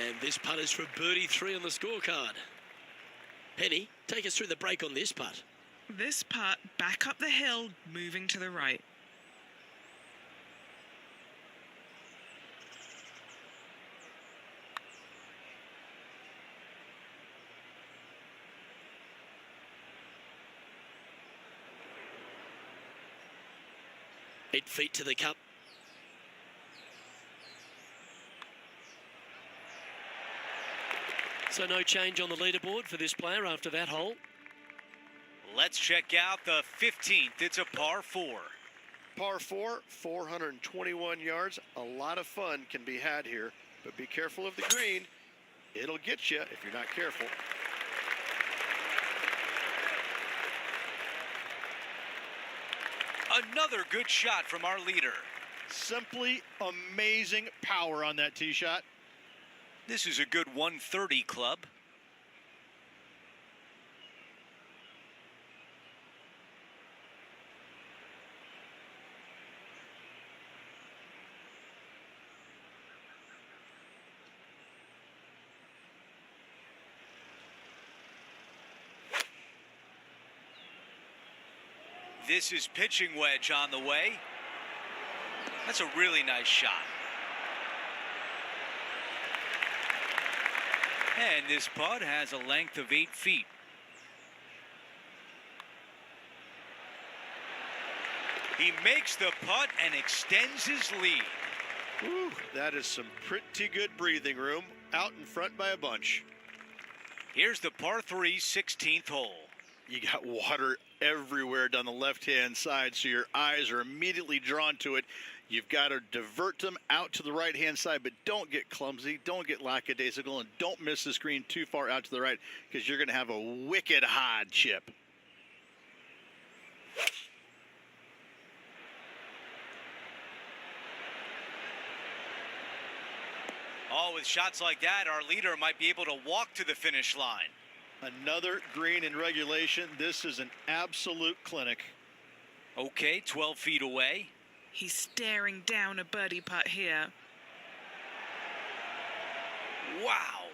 B: And this putt is for birdie 3 on the scorecard. Penny, take us through the break on this putt.
D: This putt back up the hill, moving to the right.
B: Eight feet to the cup. So no change on the leaderboard for this player after that hole.
E: Let's check out the 15th. It's a par 4.
F: Par 4, 421 yards. A lot of fun can be had here, but be careful of the green. It'll get you if you're not careful.
E: Another good shot from our leader.
C: Simply amazing power on that tee shot.
E: This is a good 130 club. This is pitching wedge on the way. That's a really nice shot. And this putt has a length of 8 feet. He makes the putt and extends his lead.
F: Whew, that is some pretty good breathing room. Out in front by a bunch.
E: Here's the par 3 16th hole.
C: You got water everywhere down the left-hand side, so your eyes are immediately drawn to it. You've got to divert them out to the right-hand side, but don't get clumsy, don't get lackadaisical, and don't miss the screen too far out to the right, because you're going to have a wicked hard chip.
E: Oh, with shots like that, our leader might be able to walk to the finish line.
C: Another green in regulation. This is an absolute clinic.
E: Okay, 12 feet away.
D: He's staring down a birdie putt here.
E: Wow.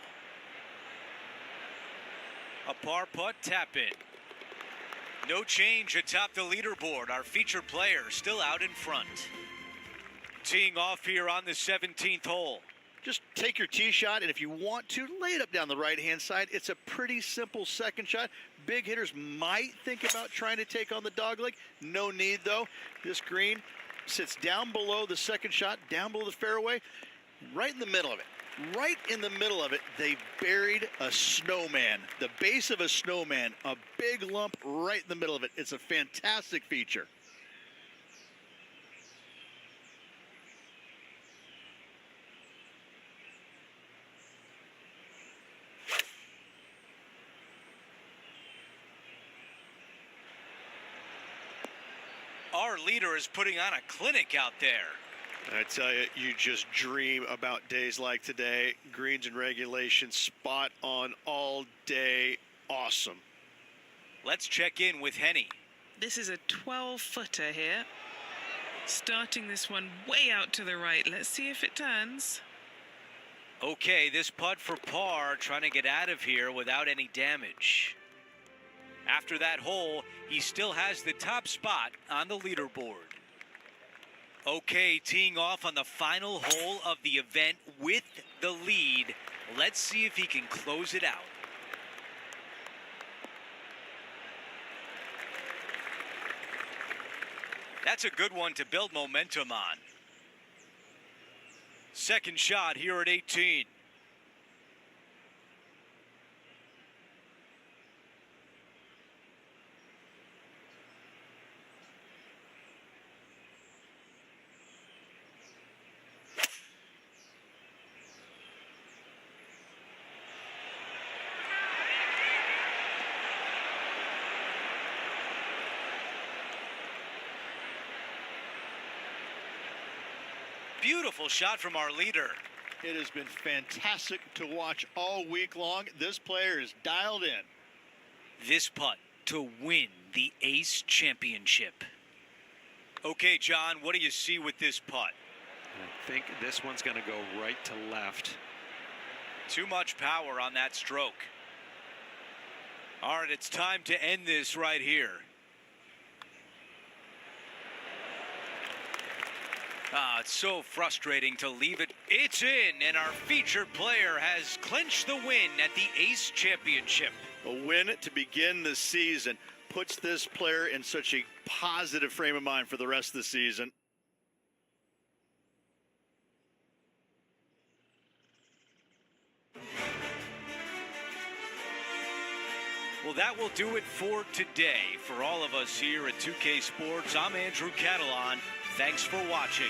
E: A par putt tap in. No change atop the leaderboard. Our featured player still out in front. Teeing off here on the 17th hole.
C: just take your tee shot, and if you want to, lay it up down the right-hand side. It's a pretty simple second shot. Big hitters might think about trying to take on the dogleg. No need, though. This green sits down below the second shot, down below the fairway, right in the middle of it. Right in the middle of it, they buried a snowman, the base of a snowman, a big lump right in the middle of it. It's a fantastic feature.
E: Our leader is putting on a clinic out there.
F: I tell you, you just dream about days like today. Greens and regulation, spot on all day. Awesome.
E: Let's check in with Henny.
D: This is a 12-footer here. Starting this one way out to the right. Let's see if it turns.
E: Okay, this putt for par, trying to get out of here without any damage. After that hole, he still has the top spot on the leaderboard. Okay, teeing off on the final hole of the event with the lead. Let's see if he can close it out. That's a good one to build momentum on. Second shot here at 18. Beautiful shot from our leader.
C: It has been fantastic to watch all week long. This player is dialed in.
E: This putt to win the Ace Championship. Okay, John, what do you see with this putt?
A: I think this one's going to go right to left.
E: Too much power on that stroke. All right, it's time to end this right here. It's so frustrating to leave it. It's in, and our featured player has clinched the win at the Ace Championship.
C: A win to begin the season puts this player in such a positive frame of mind for the rest of the season.
E: Well, that will do it for today. For all of us here at 2K Sports, I'm Andrew Catalan. Thanks for watching.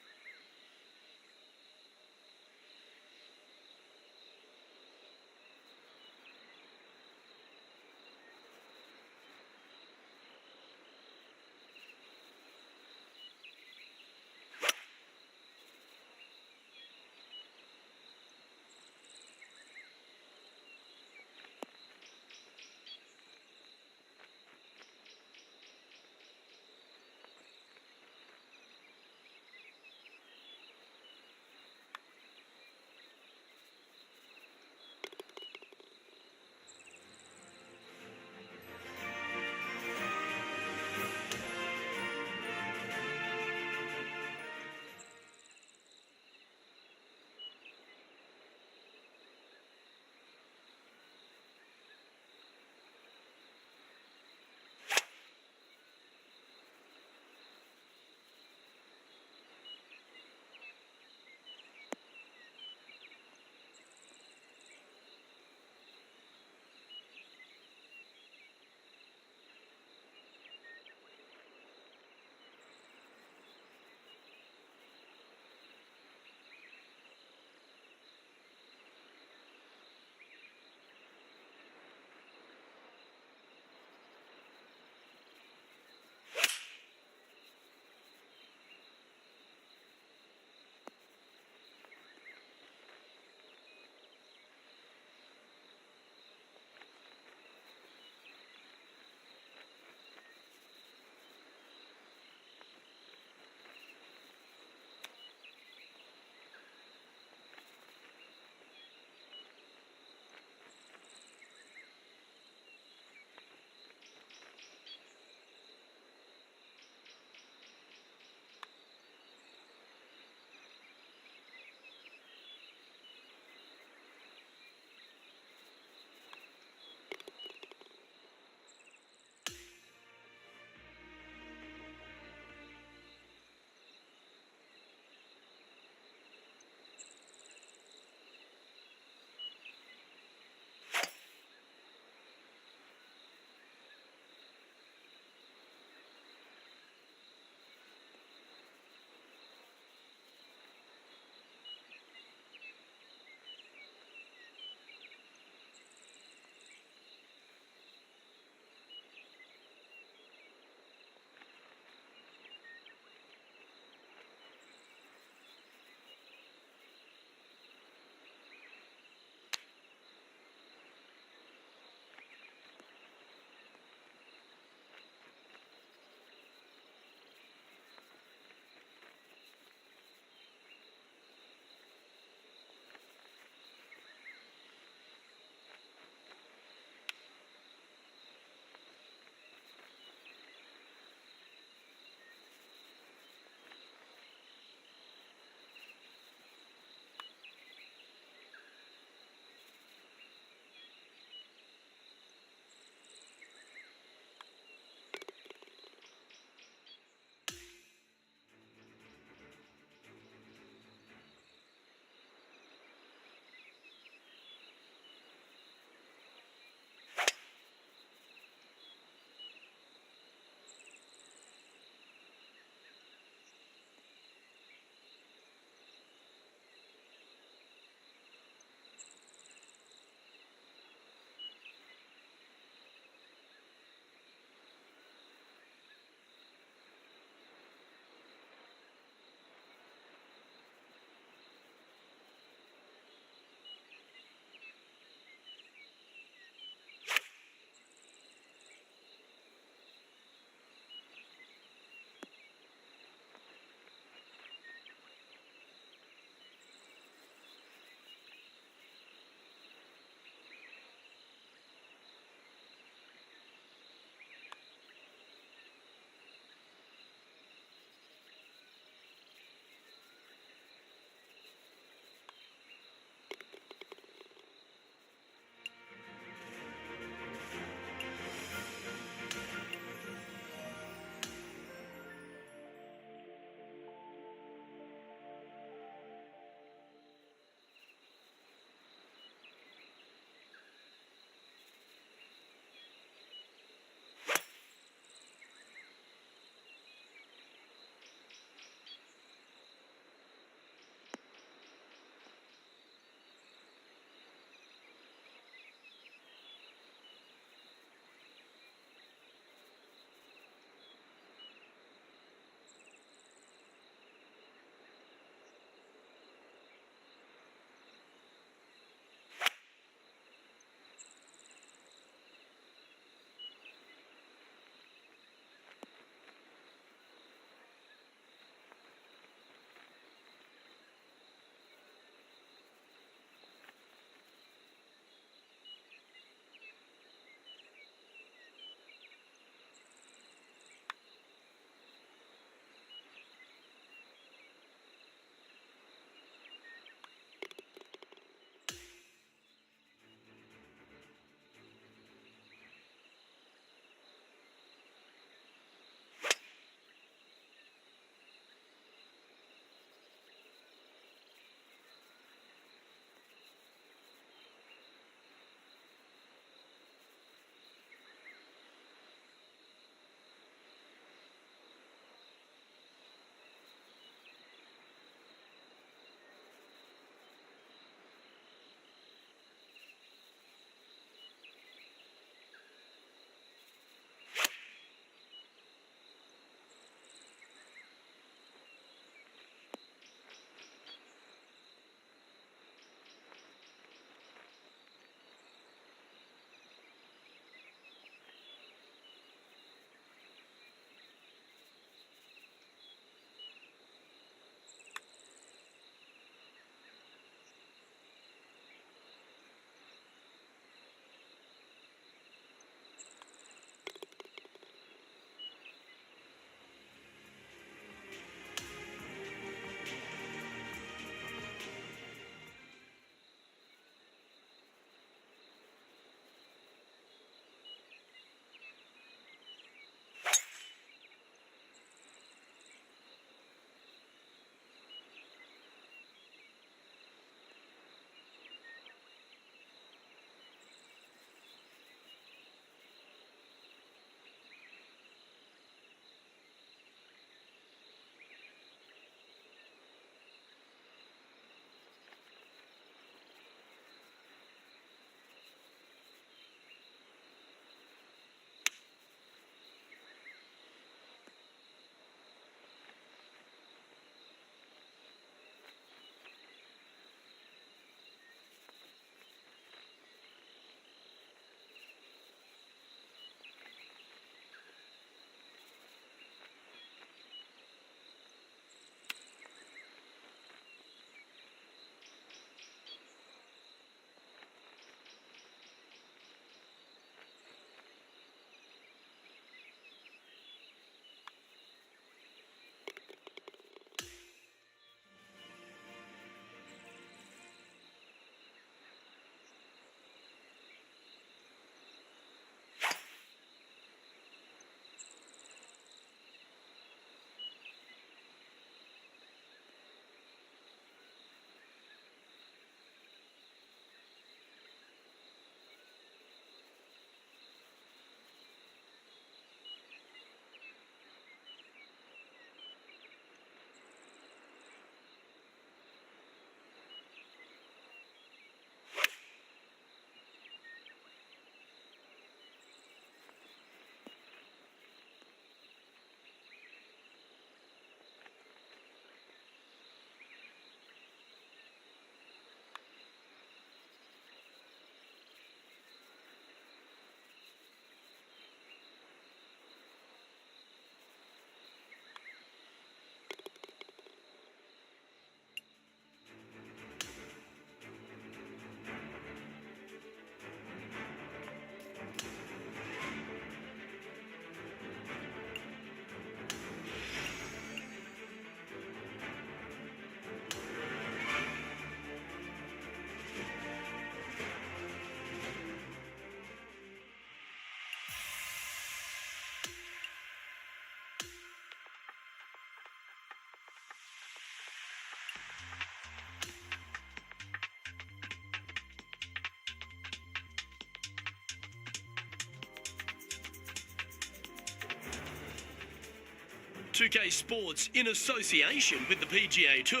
B: 2K Sports, in association with the PGA Tour,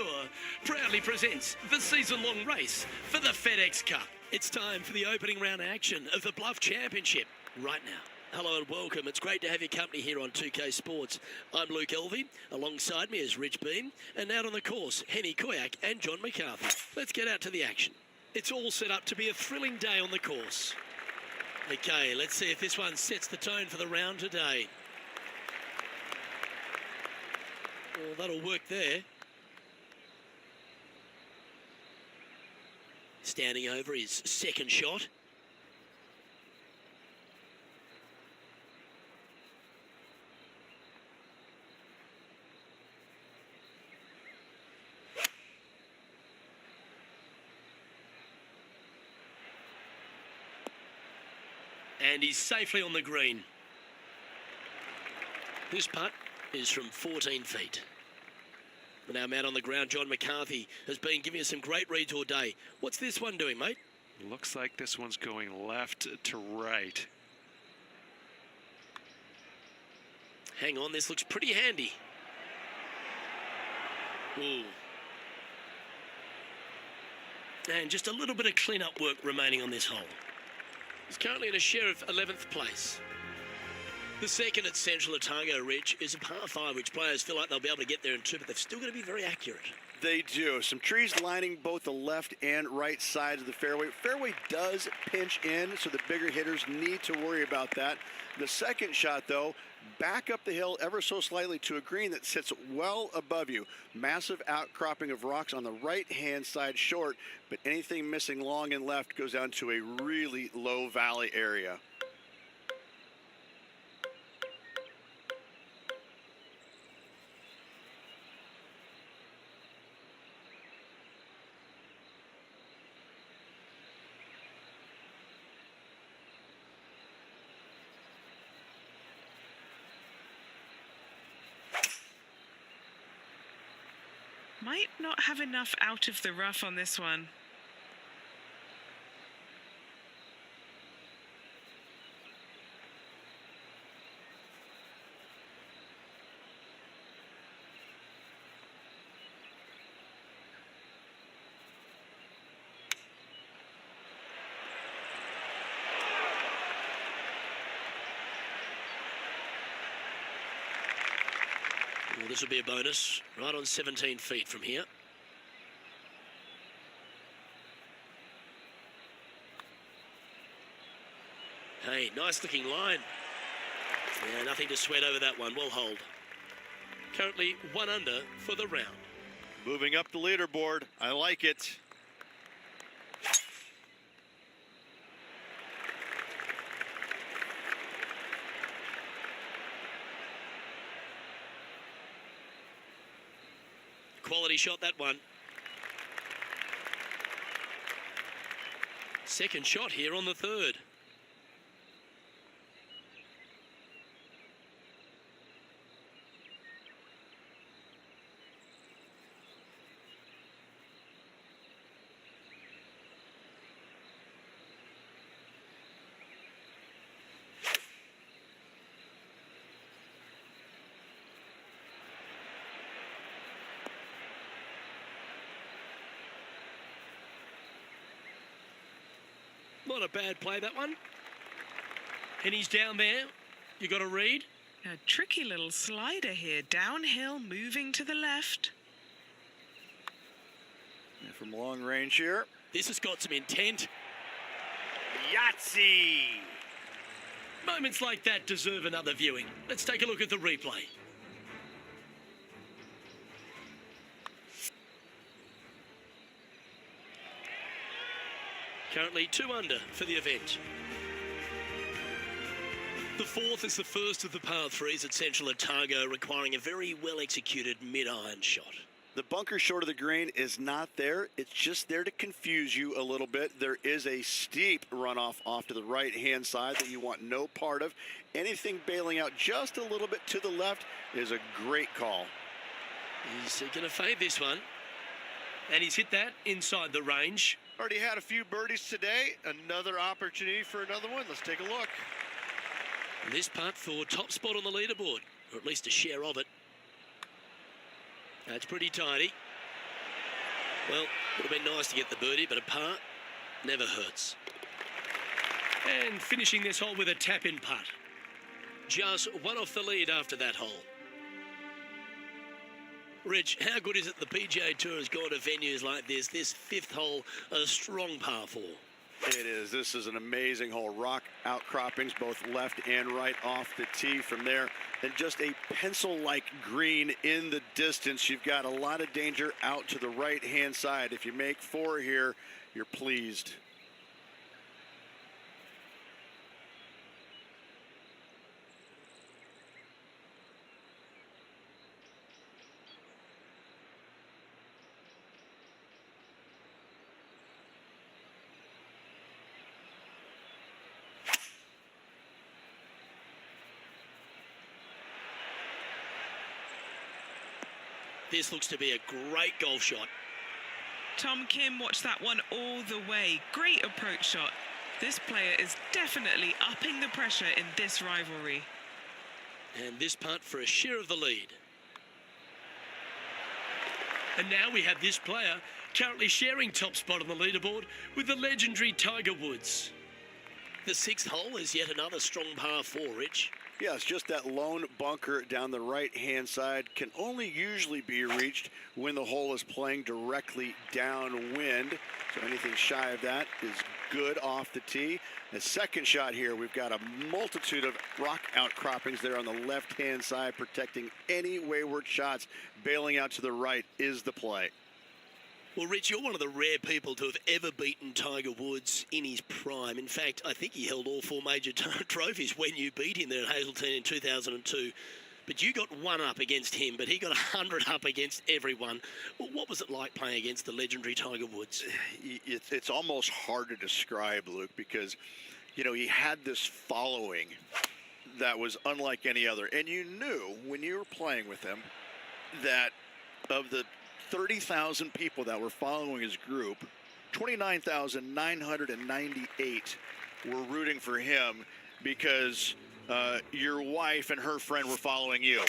B: proudly presents the season-long race for the FedEx Cup. It's time for the opening round action of the Bluff Championship right now. Hello and welcome. It's great to have your company here on 2K Sports. I'm Luke Elvey. Alongside me is Rich Beam. And out on the course, Henny Koyak and John McCarthy. Let's get out to the action. It's all set up to be a thrilling day on the course. Okay, let's see if this one sets the tone for the round today. Well, that'll work there. Standing over his second shot. And he's safely on the green. This putt is from 14 feet. Now, man on the ground, John McCarthy has been giving us some great reads all day. What's this one doing, mate?
A: Looks like this one's going left to right.
B: Hang on, this looks pretty handy. Ooh. And just a little bit of clean-up work remaining on this hole. He's currently in a share of 11th place. The second at Central Otago Ridge is a par 5, which players feel like they'll be able to get there in 2, but they've still got to be very accurate.
C: They do. Some trees lining both the left and right sides of the fairway. Fairway does pinch in, so the bigger hitters need to worry about that. The second shot, though, back up the hill ever so slightly to a green that sits well above you. Massive outcropping of rocks on the right-hand side short, but anything missing long and left goes down to a really low valley area.
D: Might not have enough out of the rough on this one.
B: Well, this will be a bonus, right on 17 feet from here. Hey, nice looking line. Yeah, nothing to sweat over that one. Well hold. Currently 1 under for the round.
C: Moving up the leaderboard. I like it.
B: Quality shot, that one. Second shot here on the third. Not a bad play, that one. And he's down there. You got to read.
D: A tricky little slider here. Downhill, moving to the left.
C: And from long range here.
B: This has got some intent.
C: Yahtzee!
B: Moments like that deserve another viewing. Let's take a look at the replay. Currently 2 under for the event. The fourth is the first of the par 3s at Central Otago, requiring a very well-executed mid-iron shot.
C: The bunker short of the green is not there. It's just there to confuse you a little bit. There is a steep runoff off to the right-hand side that you want no part of. Anything bailing out just a little bit to the left is a great call.
B: He's going to fade this one. And he's hit that inside the range.
F: Already had a few birdies today. Another opportunity for another one. Let's take a look.
B: And this putt for top spot on the leaderboard, or at least a share of it. That's pretty tidy. Well, would have been nice to get the birdie, but a par never hurts. And finishing this hole with a tap-in putt. Just one off the lead after that hole. Rich, how good is it the PGA Tour has gone to venues like this? This fifth hole, a strong par 4.
G: It is. This is an amazing hole. Rock outcroppings, both left and right off the tee from there. And just a pencil-like green in the distance. You've got a lot of danger out to the right-hand side. If you make 4 here, you're pleased.
B: This looks to be a great golf shot.
D: Tom Kim watched that one all the way. Great approach shot. This player is definitely upping the pressure in this rivalry.
B: And this putt for a share of the lead. And now we have this player currently sharing top spot on the leaderboard with the legendary Tiger Woods. The 6th hole is yet another strong par 4, Rich.
G: Yes, just that lone bunker down the right-hand side can only usually be reached when the hole is playing directly downwind. So anything shy of that is good off the tee. The second shot here, we've got a multitude of rock outcroppings there on the left-hand side, protecting any wayward shots. Bailing out to the right is the play.
B: Well, Rich, you're one of the rare people to have ever beaten Tiger Woods in his prime. In fact, I think he held all 4 major trophies when you beat him there at Hazeltine in 2002. But you got 1 up against him, but he got 100 up against everyone. Well, what was it like playing against the legendary Tiger Woods?
C: It's almost hard to describe, Luke, because, you know, he had this following that was unlike any other. And you knew when you were playing with him that of the 30,000 people that were following his group, 29,998 were rooting for him because your wife and her friend were following you.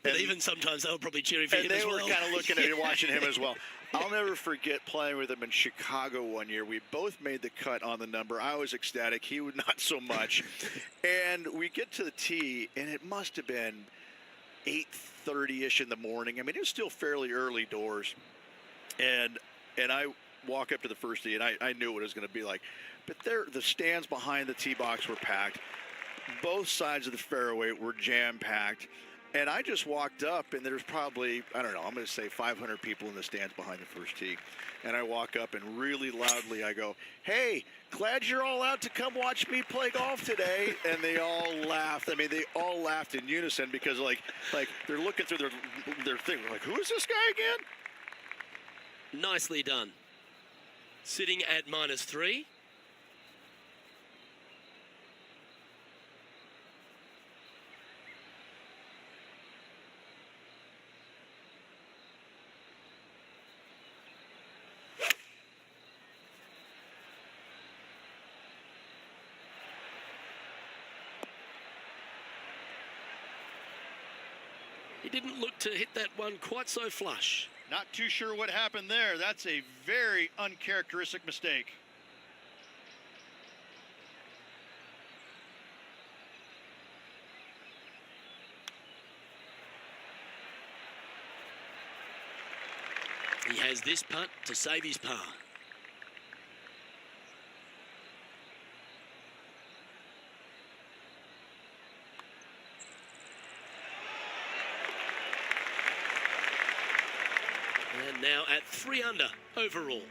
B: But even sometimes they were probably cheering for him as well.
C: And they were kind of looking at you, watching him as well. I'll never forget playing with him in Chicago one year. We both made the cut on the number. I was ecstatic. He would not so much. And we get to the tee, and it must have been 8:30-ish in the morning. I mean, it was still fairly early doors. And I walk up to the first tee, and I knew what it was going to be like. But the stands behind the tee box were packed. Both sides of the fairway were jam-packed. And I just walked up, and there's probably, I don't know, I'm going to say 500 people in the stands behind the first tee. And I walk up, and really loudly I go, "Hey, glad you're all out to come watch me play golf today." And they all laughed. I mean, they all laughed in unison because, like they're looking through their thing. Like, who is this guy again?
B: Nicely done. Sitting at -3. He didn't look to hit that one quite so flush.
C: Not too sure what happened there. That's a very uncharacteristic mistake.
B: He has this putt to save his par. And now at 3 under overall.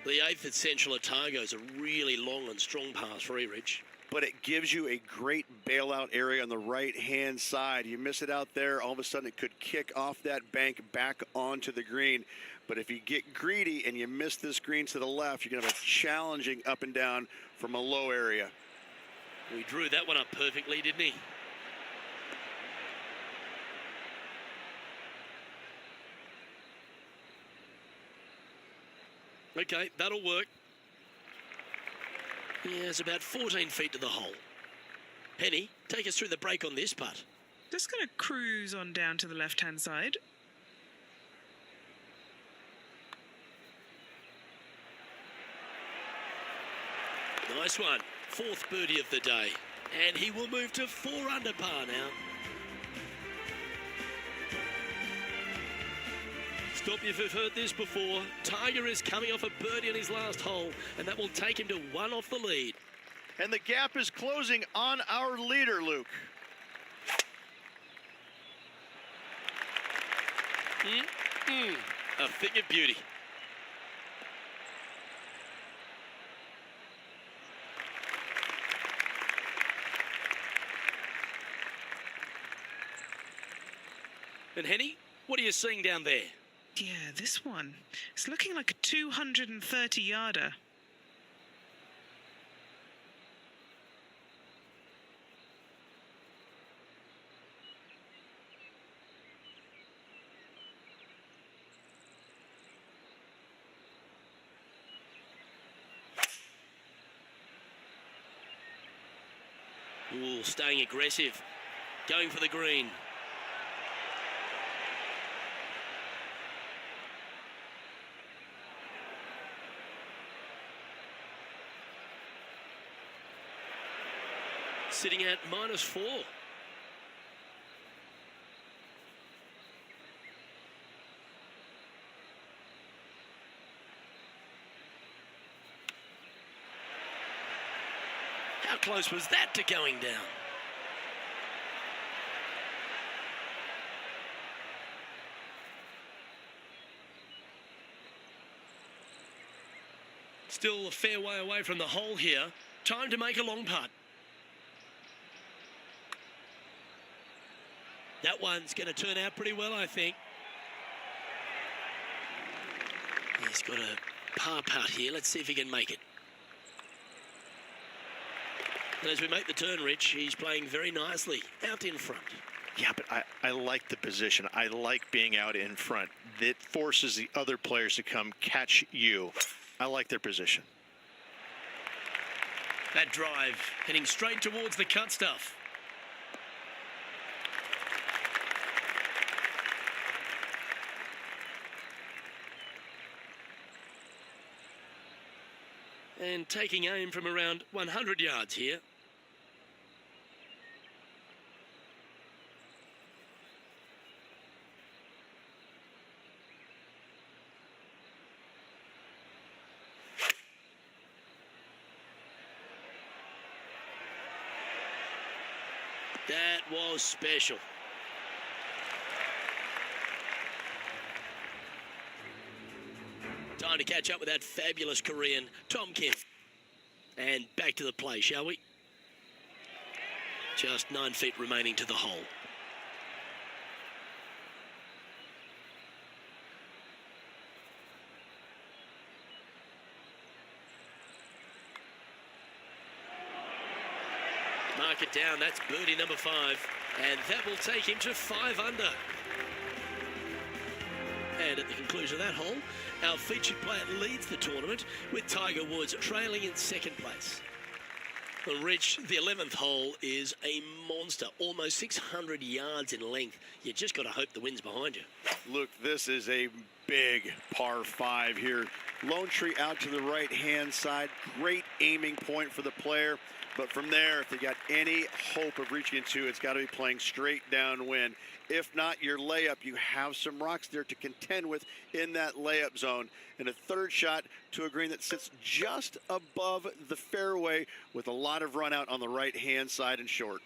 B: The 8th at Central Otago is a really long and strong par 3, Rich.
G: But it gives you a great bailout area on the right-hand side. You miss it out there, all of a sudden it could kick off that bank back onto the green. But if you get greedy and you miss this green to the left, you're going to have a challenging up and down from a low area.
B: We drew that one up perfectly, didn't he? Okay, that'll work. Yeah, it's about 14 feet to the hole. Penny, take us through the break on this putt.
D: Just going to cruise on down to the left-hand side.
B: Nice one. Fourth birdie of the day. And he will move to 4 under par now. Stop if you've heard this before. Tiger is coming off a birdie on his last hole, and that will take him to 1 off the lead.
C: And the gap is closing on our leader, Luke.
B: A thing of beauty. And Henny, what are you seeing down there?
D: Yeah, this one. It's looking like a 230-yarder.
B: Ooh, staying aggressive. Going for the green. Sitting at -4. How close was that to going down? Still a fair way away from the hole here. Time to make a long putt. That one's going to turn out pretty well, I think. He's got a par putt here. Let's see if he can make it. And as we make the turn, Rich, he's playing very nicely out in front.
C: Yeah, but I like the position. I like being out in front. It forces the other players to come catch you. I like their position.
B: That drive heading straight towards the cut stuff. And taking aim from around 100 yards here. That was special. Time to catch up with that fabulous Korean, Tom Kim. And back to the play, shall we? Just 9 feet remaining to the hole. Mark it down, that's birdie number 5. And that will take him to 5 under. And at the conclusion of that hole, our featured player leads the tournament with Tiger Woods trailing in 2nd place. Well, Rich, the 11th hole is a monster, almost 600 yards in length. You just got to hope the wind's behind you.
G: Look, this is a big par 5 here. Lone Tree out to the right-hand side. Great aiming point for the player. But from there, if they got any hope of reaching into, it's got to be playing straight downwind. If not, your layup, you have some rocks there to contend with in that layup zone. And a third shot to a green that sits just above the fairway with a lot of run out on the right-hand side and short.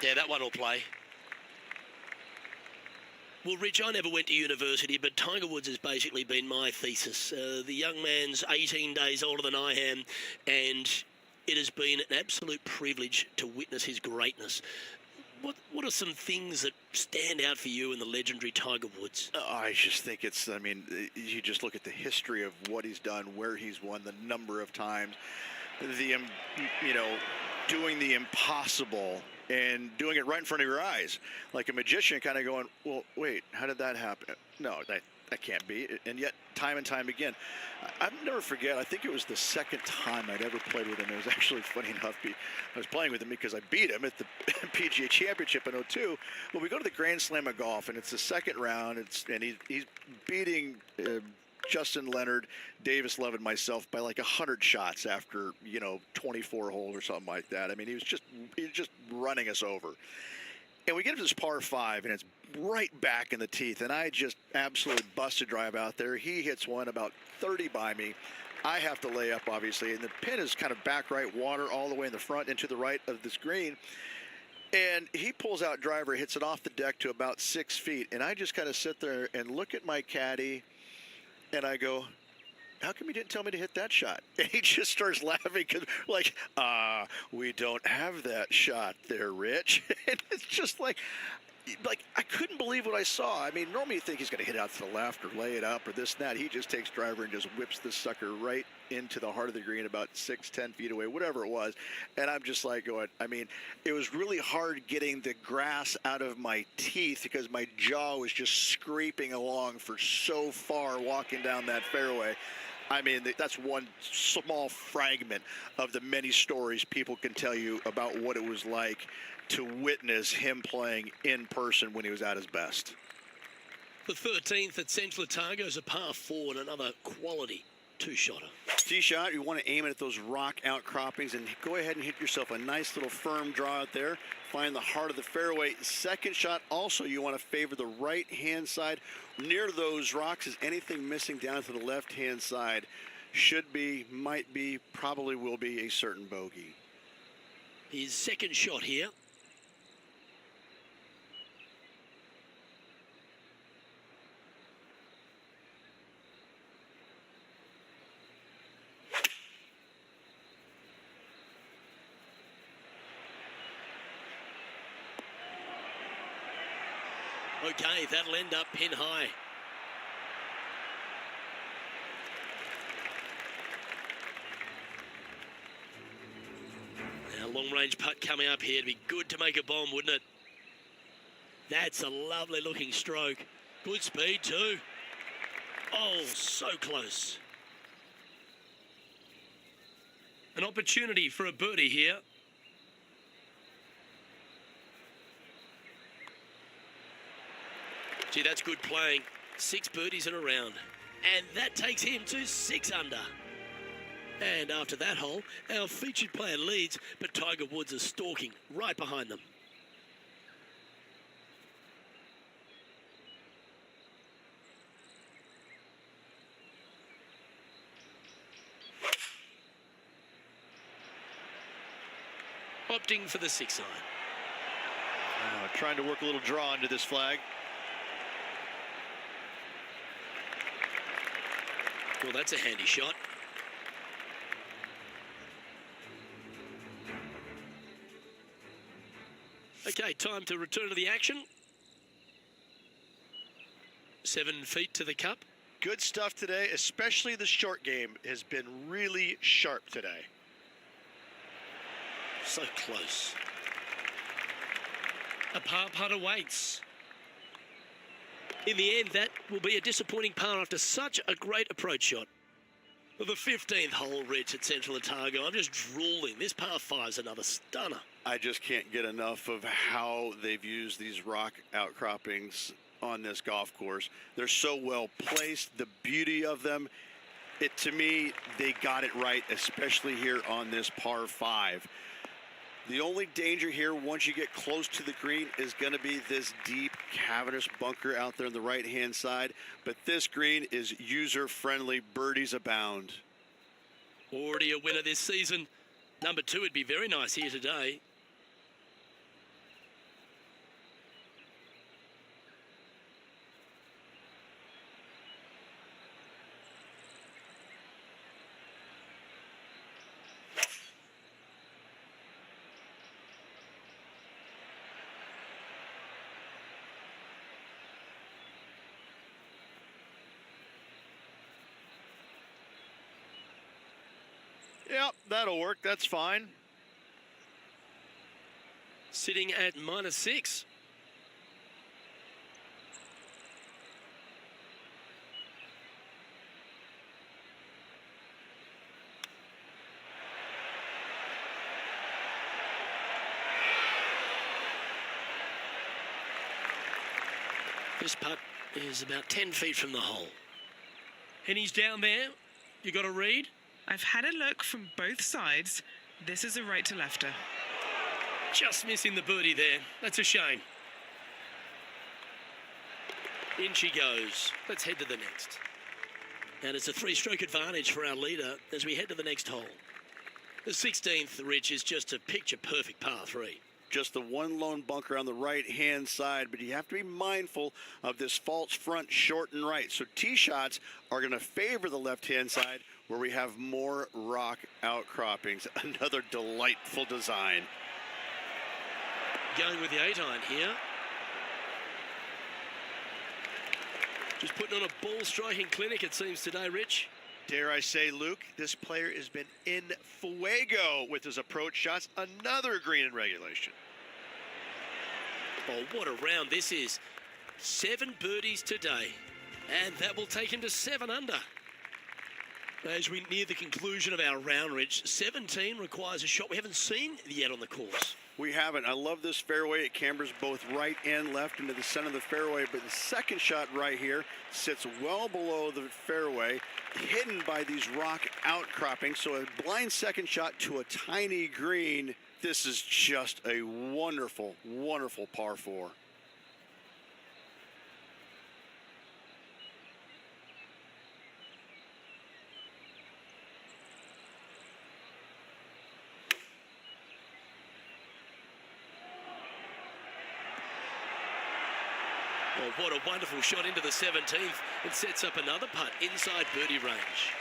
B: Yeah, that one will play. Well, Rich, I never went to university, but Tiger Woods has basically been my thesis. The young man's 18 days older than I am, and it has been an absolute privilege to witness his greatness. What are some things that stand out for you in the legendary Tiger Woods?
C: I just think it's, I mean, you just look at the history of what he's done, where he's won, the number of times, doing the impossible and doing it right in front of your eyes, like a magician kind of going, well, wait, how did that happen? No, that can't be. And yet, time and time again, I'll never forget, I think it was the second time I'd ever played with him. It was actually funny enough. I was playing with him because I beat him at the PGA Championship in '02. Well, we go to the Grand Slam of golf, and it's the second round, and he's beating Justin Leonard, Davis Love, and myself by like 100 shots after, 24 holes or something like that. I mean, he was just running us over. And we get to this par 5, and it's right back in the teeth, and I just absolutely busted drive out there. He hits one about 30 by me. I have to lay up, obviously, and the pin is kind of back right, water all the way in the front and to the right of this green. And he pulls out driver, hits it off the deck to about 6 feet, and I just kind of sit there and look at my caddy, and I go, how come you didn't tell me to hit that shot? And he just starts laughing, like, we don't have that shot there, Rich. And it's just like I couldn't believe what I saw. I mean, normally you think he's going to hit out to the left or lay it up or this and that. He just takes driver and just whips this sucker right into the heart of the green about 6-10 feet away, whatever it was. And I'm just like going, I mean, it was really hard getting the grass out of my teeth because my jaw was just scraping along for so far walking down that fairway. I mean, that's one small fragment of the many stories people can tell you about what it was like to witness him playing in person when he was at his best.
B: The 13th at Central Otago is a par 4 and another quality two-shotter.
G: Tee shot, you want to aim it at those rock outcroppings and go ahead and hit yourself a nice little firm draw out there. Find the heart of the fairway. Second shot, also you want to favor the right-hand side. Near those rocks is anything missing down to the left-hand side. Should be, might be, probably will be a certain bogey.
B: His second shot here. Okay, that'll end up pin high. Now, long-range putt coming up here. It'd be good to make a bomb, wouldn't it? That's a lovely-looking stroke. Good speed, too. Oh, so close. An opportunity for a birdie here. Gee, that's good playing. 6 birdies in a round. And that takes him to 6 under. And after that hole, our featured player leads, but Tiger Woods is stalking right behind them. Opting for the 6 iron.
C: Trying to work a little draw into this flag.
B: Well, that's a handy shot. Okay, time to return to the action. 7 feet to the cup.
C: Good stuff today, especially the short game has been really sharp today.
B: So close. A par putt awaits. In the end, that will be a disappointing par after such a great approach shot. The 15th hole, Rich, at Central Otago. I'm just drooling. This par 5 is another stunner.
G: I just can't get enough of how they've used these rock outcroppings on this golf course. They're so well placed. The beauty of them, to me, they got it right, especially here on this par 5. The only danger here, once you get close to the green, is going to be this deep, cavernous bunker out there on the right-hand side. But this green is user-friendly. Birdies abound.
B: Already a winner this season. Number 2 would be very nice here today.
C: Yep, that'll work. That's fine.
B: Sitting at minus 6. This putt is about 10 feet from the hole. And he's down there. You got a read?
D: I've had a look from both sides. This is a right to lefter.
B: Just missing the birdie there. That's a shame. In she goes. Let's head to the next. And it's a 3-stroke advantage for our leader as we head to the next hole. The 16th, Rich, is just a picture-perfect par 3.
G: Just the one lone bunker on the right-hand side, but you have to be mindful of this false front short and right. So tee shots are going to favor the left-hand side where we have more rock outcroppings. Another delightful design.
B: Going with the 8-iron here. Just putting on a ball-striking clinic, it seems, today, Rich.
C: Dare I say, Luke, this player has been in fuego with his approach shots. Another green in regulation.
B: Oh, what a round this is. 7 birdies today. And that will take him to 7 under. As we near the conclusion of our round, Rich, 17 requires a shot we haven't seen yet on the course.
G: We haven't. I love this fairway. It cambers both right and left into the center of the fairway, but the second shot right here sits well below the fairway, hidden by these rock outcroppings. So a blind second shot to a tiny green. This is just a wonderful, wonderful par 4.
B: Oh, what a wonderful shot into the 17th. It sets up another putt inside birdie range.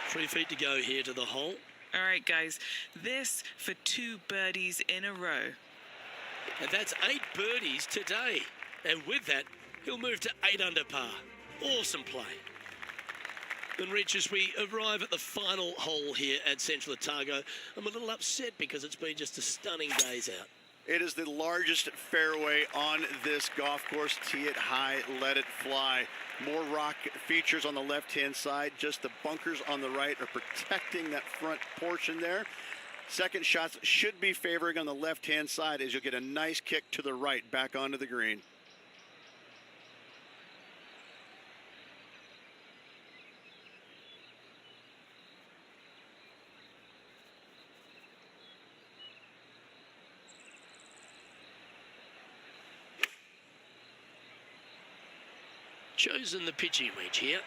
B: 3 feet to go here to the hole.
D: All right, guys, this for 2 birdies in a row.
B: And that's 8 birdies today. And with that, he'll move to 8 under par. Awesome play. And Rich, as we arrive at the final hole here at Central Otago, I'm a little upset because it's been just a stunning days out.
G: It is the largest fairway on this golf course. Tee it high, let it fly. More rock features on the left-hand side. Just the bunkers on the right are protecting that front portion there. Second shots should be favoring on the left-hand side as you'll get a nice kick to the right back onto the green.
B: Chosen the pitching wedge here.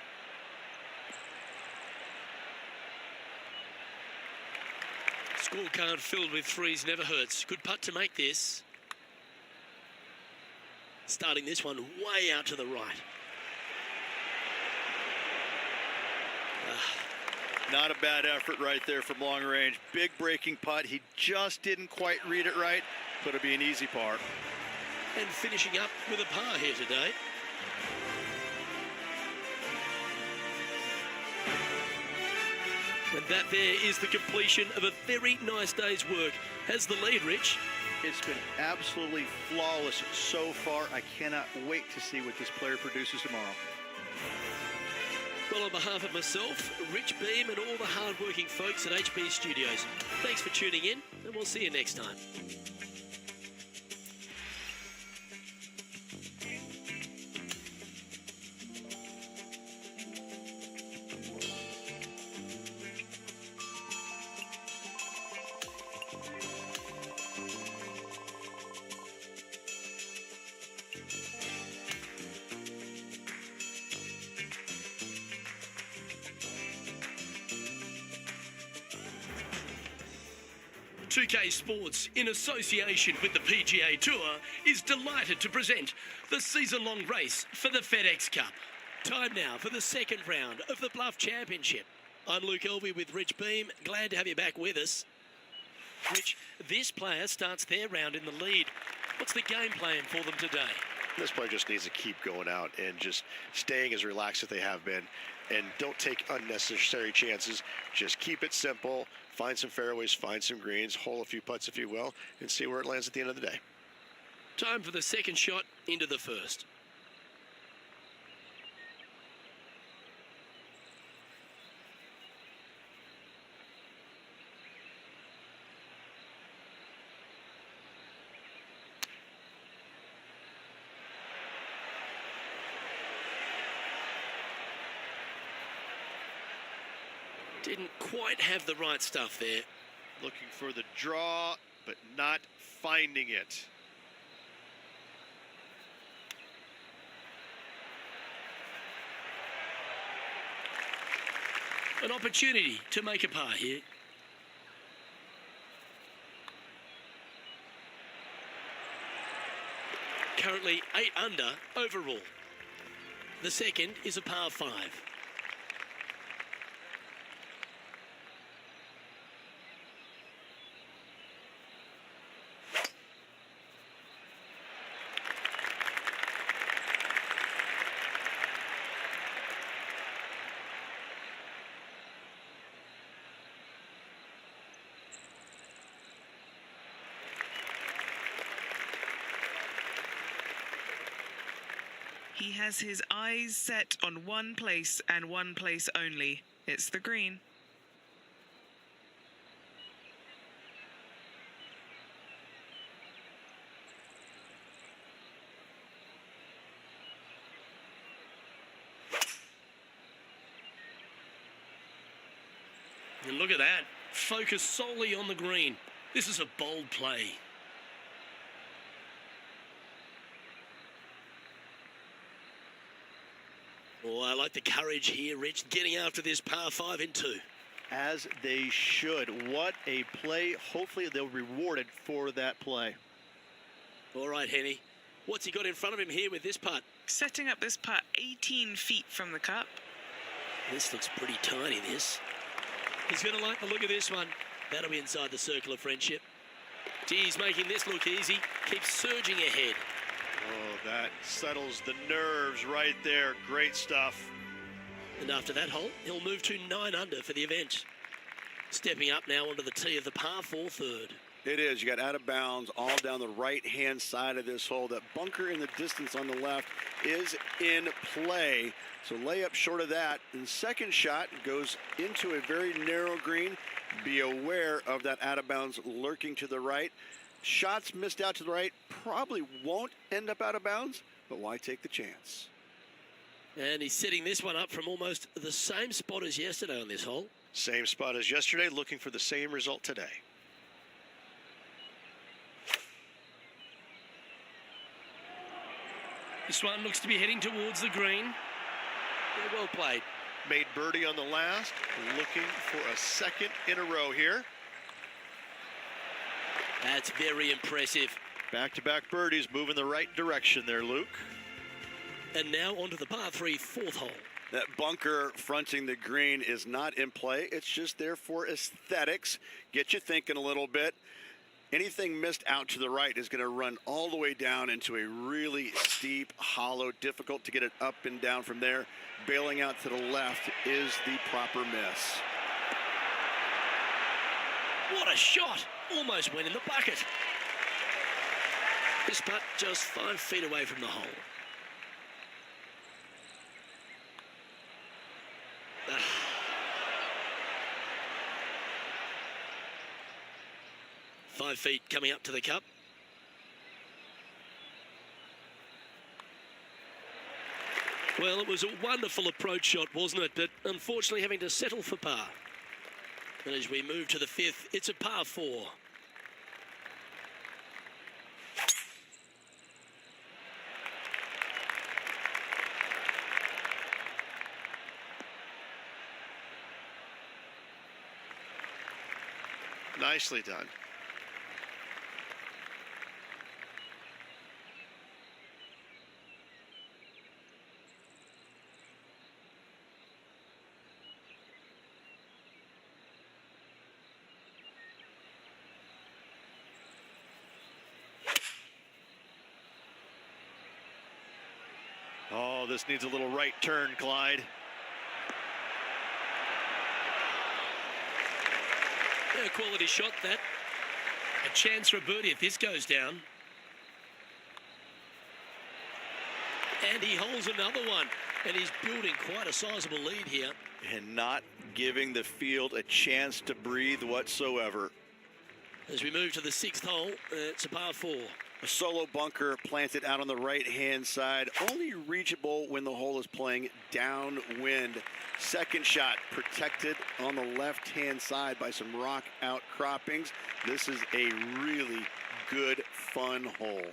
B: Scorecard filled with 3s never hurts. Good putt to make this. Starting this one way out to the right.
C: Not a bad effort right there from long range. Big breaking putt. He just didn't quite read it right, but it'll be an easy par.
B: And finishing up with a par here today. And that there is the completion of a very nice day's work. Has the lead, Rich?
C: It's been absolutely flawless so far. I cannot wait to see what this player produces tomorrow.
B: Well, on behalf of myself, Rich Beam, and all the hard-working folks at HB Studios, thanks for tuning in, and we'll see you next time. K Sports, in association with the PGA Tour, is delighted to present the season-long race for the FedEx Cup. Time now for the second round of the Bluff Championship. I'm Luke Elvey with Rich Beam. Glad to have you back with us. Rich, this player starts their round in the lead. What's the game plan for them today?
F: This player just needs to keep going out and just staying as relaxed as they have been. And don't take unnecessary chances. Just keep it simple. Find some fairways, find some greens, hole a few putts if you will, and see where it lands at the end of the day.
B: Time for the second shot into the first. Didn't quite have the right stuff there.
F: Looking for the draw, but not finding it.
B: An opportunity to make a par here. Currently 8 under overall. The second is a par 5.
D: He has his eyes set on one place and one place only. It's the green.
B: And look at that. Focus solely on the green. This is a bold play. Oh, I like the courage here, Rich, getting after this par 5 in 2.
C: As they should. What a play. Hopefully they'll be rewarded for that play.
B: All right, Henny. What's he got in front of him here with this putt?
D: Setting up this putt 18 feet from the cup.
B: This looks pretty tiny, this. He's going to like the look of this one. That'll be inside the circle of friendship. Gee, he's making this look easy. Keeps surging ahead.
F: Oh, that settles the nerves right there. Great stuff.
B: And after that hole, he'll move to 9 under for the event. Stepping up now onto the tee of the par 4 third.
G: It is. You got out of bounds all down the right-hand side of this hole. That bunker in the distance on the left is in play. So lay up short of that. And second shot goes into a very narrow green. Be aware of that out of bounds lurking to the right. Shots missed out to the right probably won't end up out of bounds, but why take the chance?
B: And he's setting this one up from almost the same spot as yesterday on this hole.
F: Same spot as yesterday, looking for the same result today.
B: This one looks to be heading towards the green. Yeah, well played.
F: Made birdie on the last, looking for a second in a row here.
B: That's very impressive.
C: Back-to-back birdies, moving the right direction there, Luke.
B: And now onto the par 3 fourth hole.
G: That bunker fronting the green is not in play. It's just there for aesthetics. Get you thinking a little bit. Anything missed out to the right is going to run all the way down into a really steep hollow. Difficult to get it up and down from there. Bailing out to the left is the proper miss.
B: What a shot! Almost went in the bucket. This putt just 5 feet away from the hole. Ah. Five feet coming up to the cup. Well, it was a wonderful approach shot, wasn't it? But unfortunately having to settle for par. And as we move to the 5th, it's a par 4.
F: Nicely done. Oh, this needs a little right turn, Clyde.
B: Yeah, quality shot that. A chance for a birdie if this goes down. And he holds another one. And he's building quite a sizable lead here.
C: And not giving the field a chance to breathe whatsoever.
B: As we move to the 6th hole, it's a par 4.
G: A solo bunker planted out on the right-hand side, only reachable when the hole is playing downwind. Second shot protected on the left-hand side by some rock outcroppings. This is a really good, fun hole.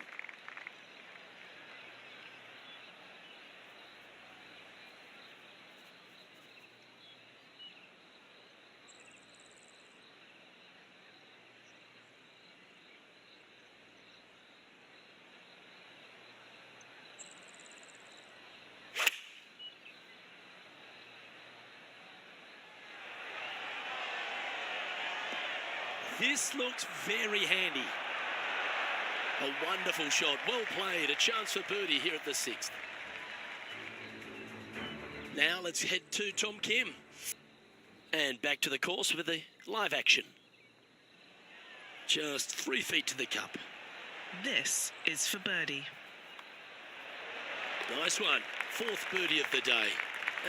B: This looks very handy. A wonderful shot, well played, a chance for birdie here at the 6th. Now let's head to Tom Kim. And back to the course for the live action. Just 3 feet to the cup.
D: This is for birdie.
B: Nice one. 4th birdie of the day.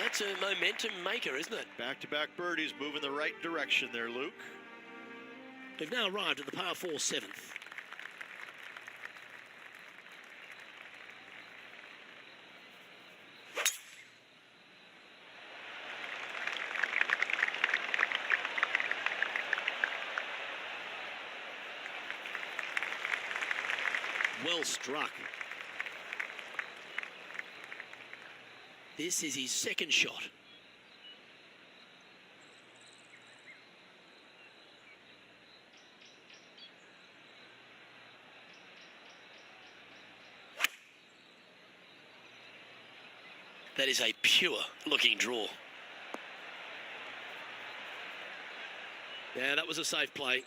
B: That's a momentum maker, isn't it?
C: Back-to-back birdies moving the right direction there, Luke.
B: We've now arrived at the par 4 7th. Well struck. This is his second shot. That is a pure looking draw. Yeah, that was a safe play.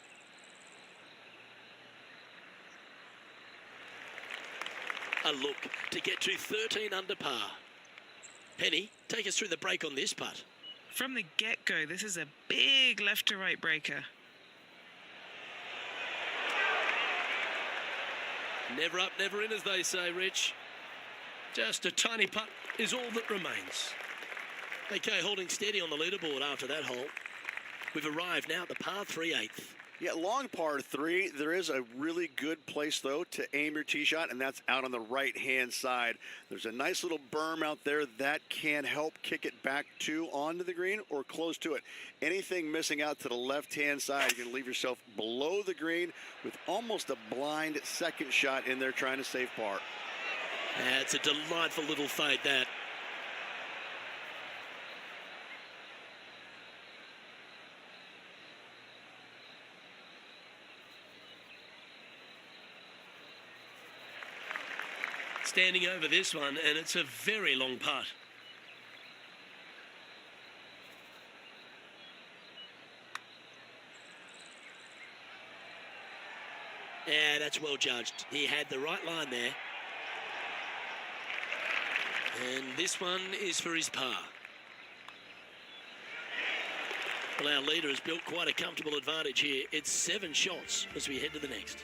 B: A look to get to 13 under par. Penny, take us through the break on this putt.
D: From the get-go, this is a big left-to-right breaker.
B: Never up, never in, as they say, Rich. Just a tiny putt is all that remains. Okay, holding steady on the leaderboard after that hole. We've arrived now at the par 3 8th.
G: Yeah, long par 3. There is a really good place, though, to aim your tee shot, and that's out on the right-hand side. There's a nice little berm out there that can help kick it back onto the green or close to it. Anything missing out to the left-hand side, you're going to leave yourself below the green with almost a blind second shot in there trying to save par.
B: It's a delightful little fade, that. Standing over this one, and it's a very long putt. Yeah, that's well judged. He had the right line there. And this one is for his par. Well, our leader has built quite a comfortable advantage here. It's 7 shots as we head to the next.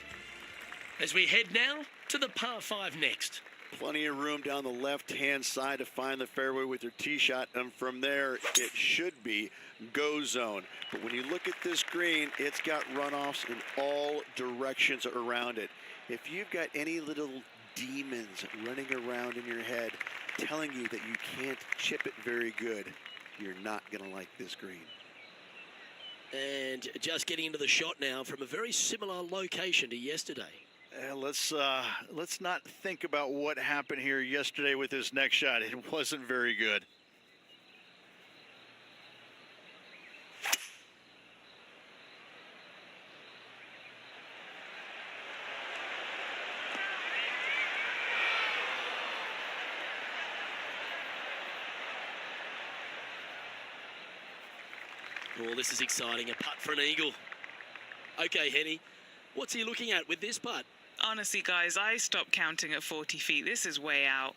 B: As we head now to the par 5 next.
G: Plenty of room down the left-hand side to find the fairway with your tee shot, and from there it should be go zone. But when you look at this green, it's got runoffs in all directions around it. If you've got any little demons running around in your head telling you that you can't chip it very good, you're not going to like this green.
B: And just getting into the shot now from a very similar location to yesterday.
C: Let's not think about what happened here yesterday with this next shot. It wasn't very good.
B: Oh, this is exciting. A putt for an eagle. Okay, Henny, what's he looking at with this putt?
D: Honestly, guys, I stopped counting at 40 feet. This is way out.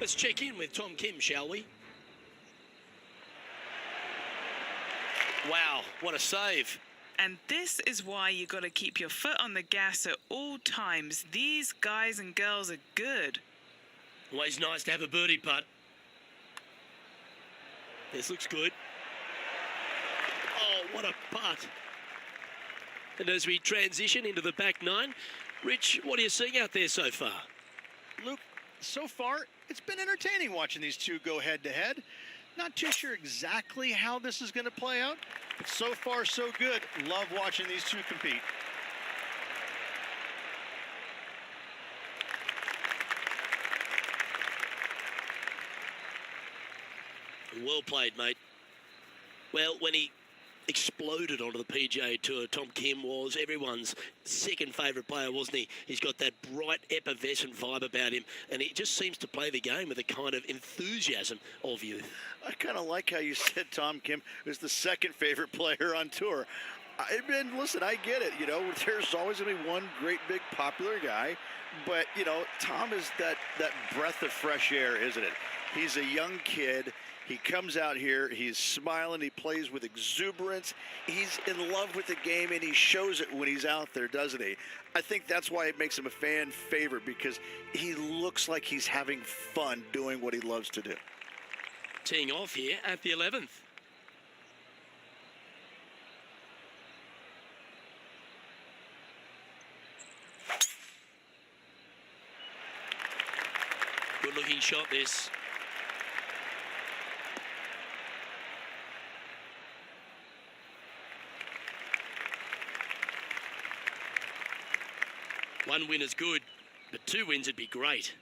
B: Let's check in with Tom Kim, shall we? Wow, what a save.
D: And this is why you got to keep your foot on the gas at all times. These guys and girls are good.
B: Always nice to have a birdie putt. This looks good. Oh, what a putt. And as we transition into the back nine, Rich, what are you seeing out there so far?
C: Luke, so far, it's been entertaining watching these two go head-to-head. Not too sure exactly how this is going to play out, but so far, so good. Love watching these two compete.
B: Well played, mate. Well, when he exploded onto the PGA Tour, Tom Kim was everyone's second favourite player, wasn't he? He's got that bright, effervescent vibe about him, and he just seems to play the game with a kind of enthusiasm of youth.
G: I kind of like how you said Tom Kim was the second favorite player on tour. Listen, I get it. You know, there's always going to be one great, big, popular guy. But, you know, Tom is that breath of fresh air, isn't it? He's a young kid. He comes out here, he's smiling, he plays with exuberance. He's in love with the game, and he shows it when he's out there, doesn't he? I think that's why it makes him a fan favorite, because he looks like he's having fun doing what he loves to do.
B: Teeing off here at the 11th. Good looking shot this. One win is good, but 2 wins would be great.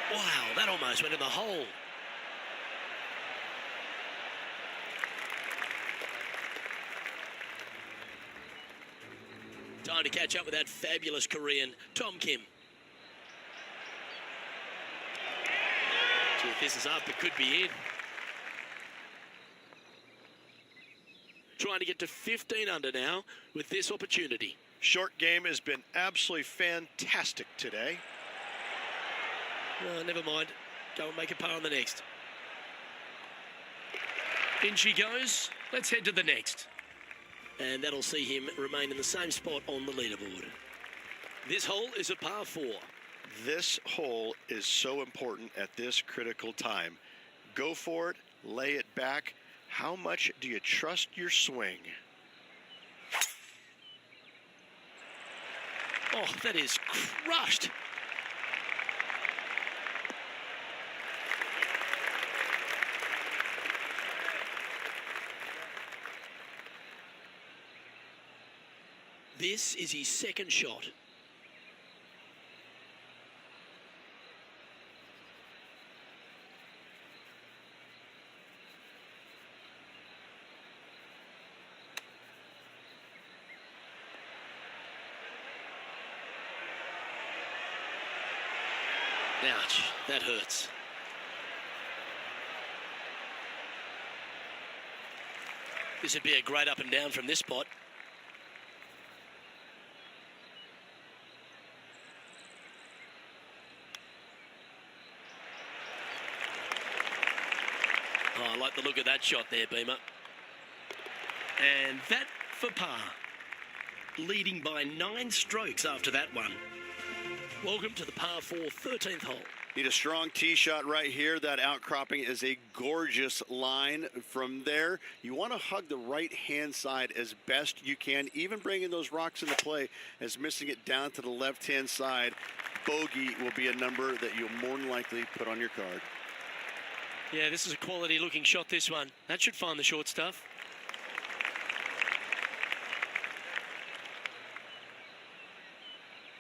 B: Wow, that almost went in the hole. Time to catch up with that fabulous Korean, Tom Kim. See if this is up, it could be in. Trying to get to 15 under now with this opportunity.
F: Short game has been absolutely fantastic today.
B: Oh, never mind. Go and make a par on the next. In she goes. Let's head to the next. And that'll see him remain in the same spot on the leaderboard. This hole is a par 4.
F: This hole is so important at this critical time. Go for it, lay it back. How much do you trust your swing?
B: Oh, that is crushed. This is his second shot. Ouch, that hurts. This would be a great up and down from this spot. Oh, I like the look of that shot there, Beamer. And that for par. Leading by 9 strokes after that one. Welcome to the par 4 13th hole.
G: Need a strong tee shot right here. That outcropping is a gorgeous line. From there, you want to hug the right-hand side as best you can, even bringing those rocks into play, as missing it down to the left-hand side. Bogey will be a number that you'll more than likely put on your card.
B: Yeah, this is a quality-looking shot, this one. That should find the short stuff.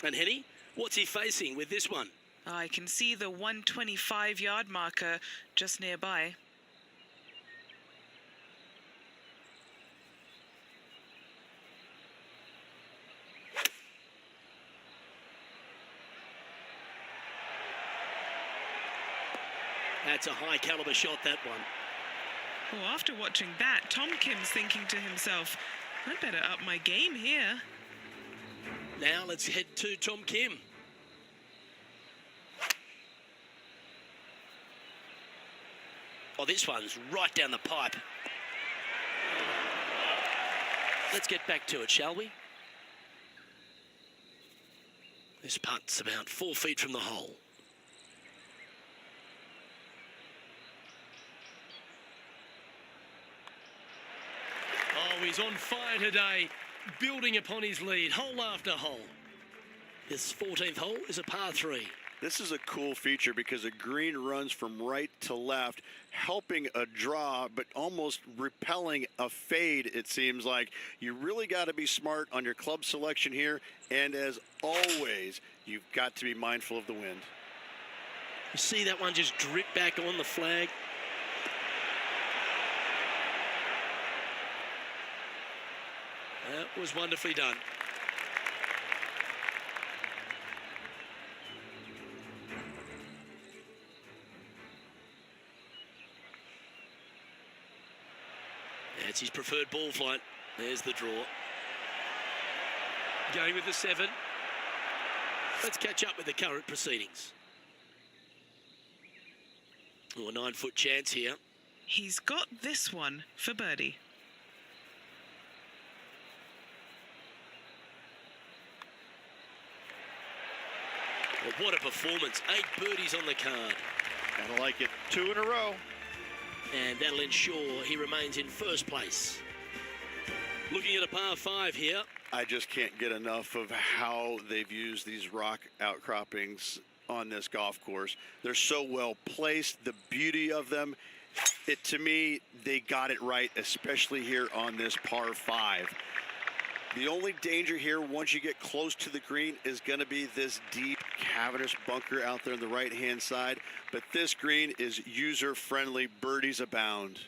B: And Henny, what's he facing with this one?
D: I can see the 125-yard marker just nearby.
B: That's a high caliber shot, that one.
D: Well, after watching that, Tom Kim's thinking to himself, I better up my game here.
B: Now let's head to Tom Kim. Oh, this one's right down the pipe. Let's get back to it, shall we? This putt's about 4 feet from the hole. Oh, he's on fire today, building upon his lead, hole after hole. This 14th hole is a par 3.
G: This is a cool feature because the green runs from right to left, helping a draw, but almost repelling a fade, it seems like. You really got to be smart on your club selection here, and as always, you've got to be mindful of the wind.
B: You see that one just drip back on the flag? That was wonderfully done. That's his preferred ball flight. There's the draw. Going with the 7. Let's catch up with the current proceedings. Oh, a 9-foot chance here.
D: He's got this one for birdie.
B: Well, what a performance. 8 birdies on the card.
C: Kinda like it. 2 in a row.
B: And that'll ensure he remains in first place. Looking at a par 5 here.
G: I just can't get enough of how they've used these rock outcroppings on this golf course. They're so well placed, the beauty of them. To me, they got it right, especially here on this par 5. The only danger here, once you get close to the green, is going to be this deep, cavernous bunker out there on the right-hand side. But this green is user-friendly. Birdies abound.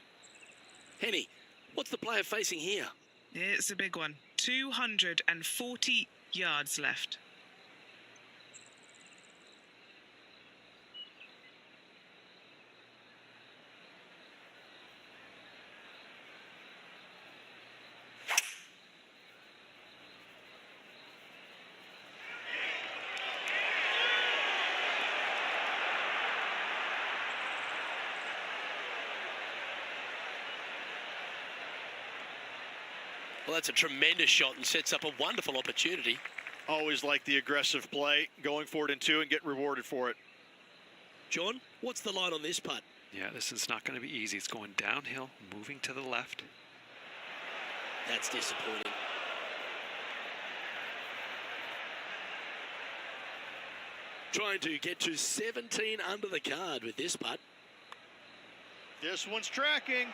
B: Henny, what's the player facing here?
D: It's a big one. 240 yards left.
B: Well, that's a tremendous shot and sets up a wonderful opportunity.
C: Always like the aggressive play, going for it in 2 and get rewarded for it.
B: John, what's the line on this putt?
A: Yeah, this is not going to be easy. It's going downhill, moving to the left.
B: That's disappointing. Trying to get to 17 under the card with this putt.
C: This one's tracking.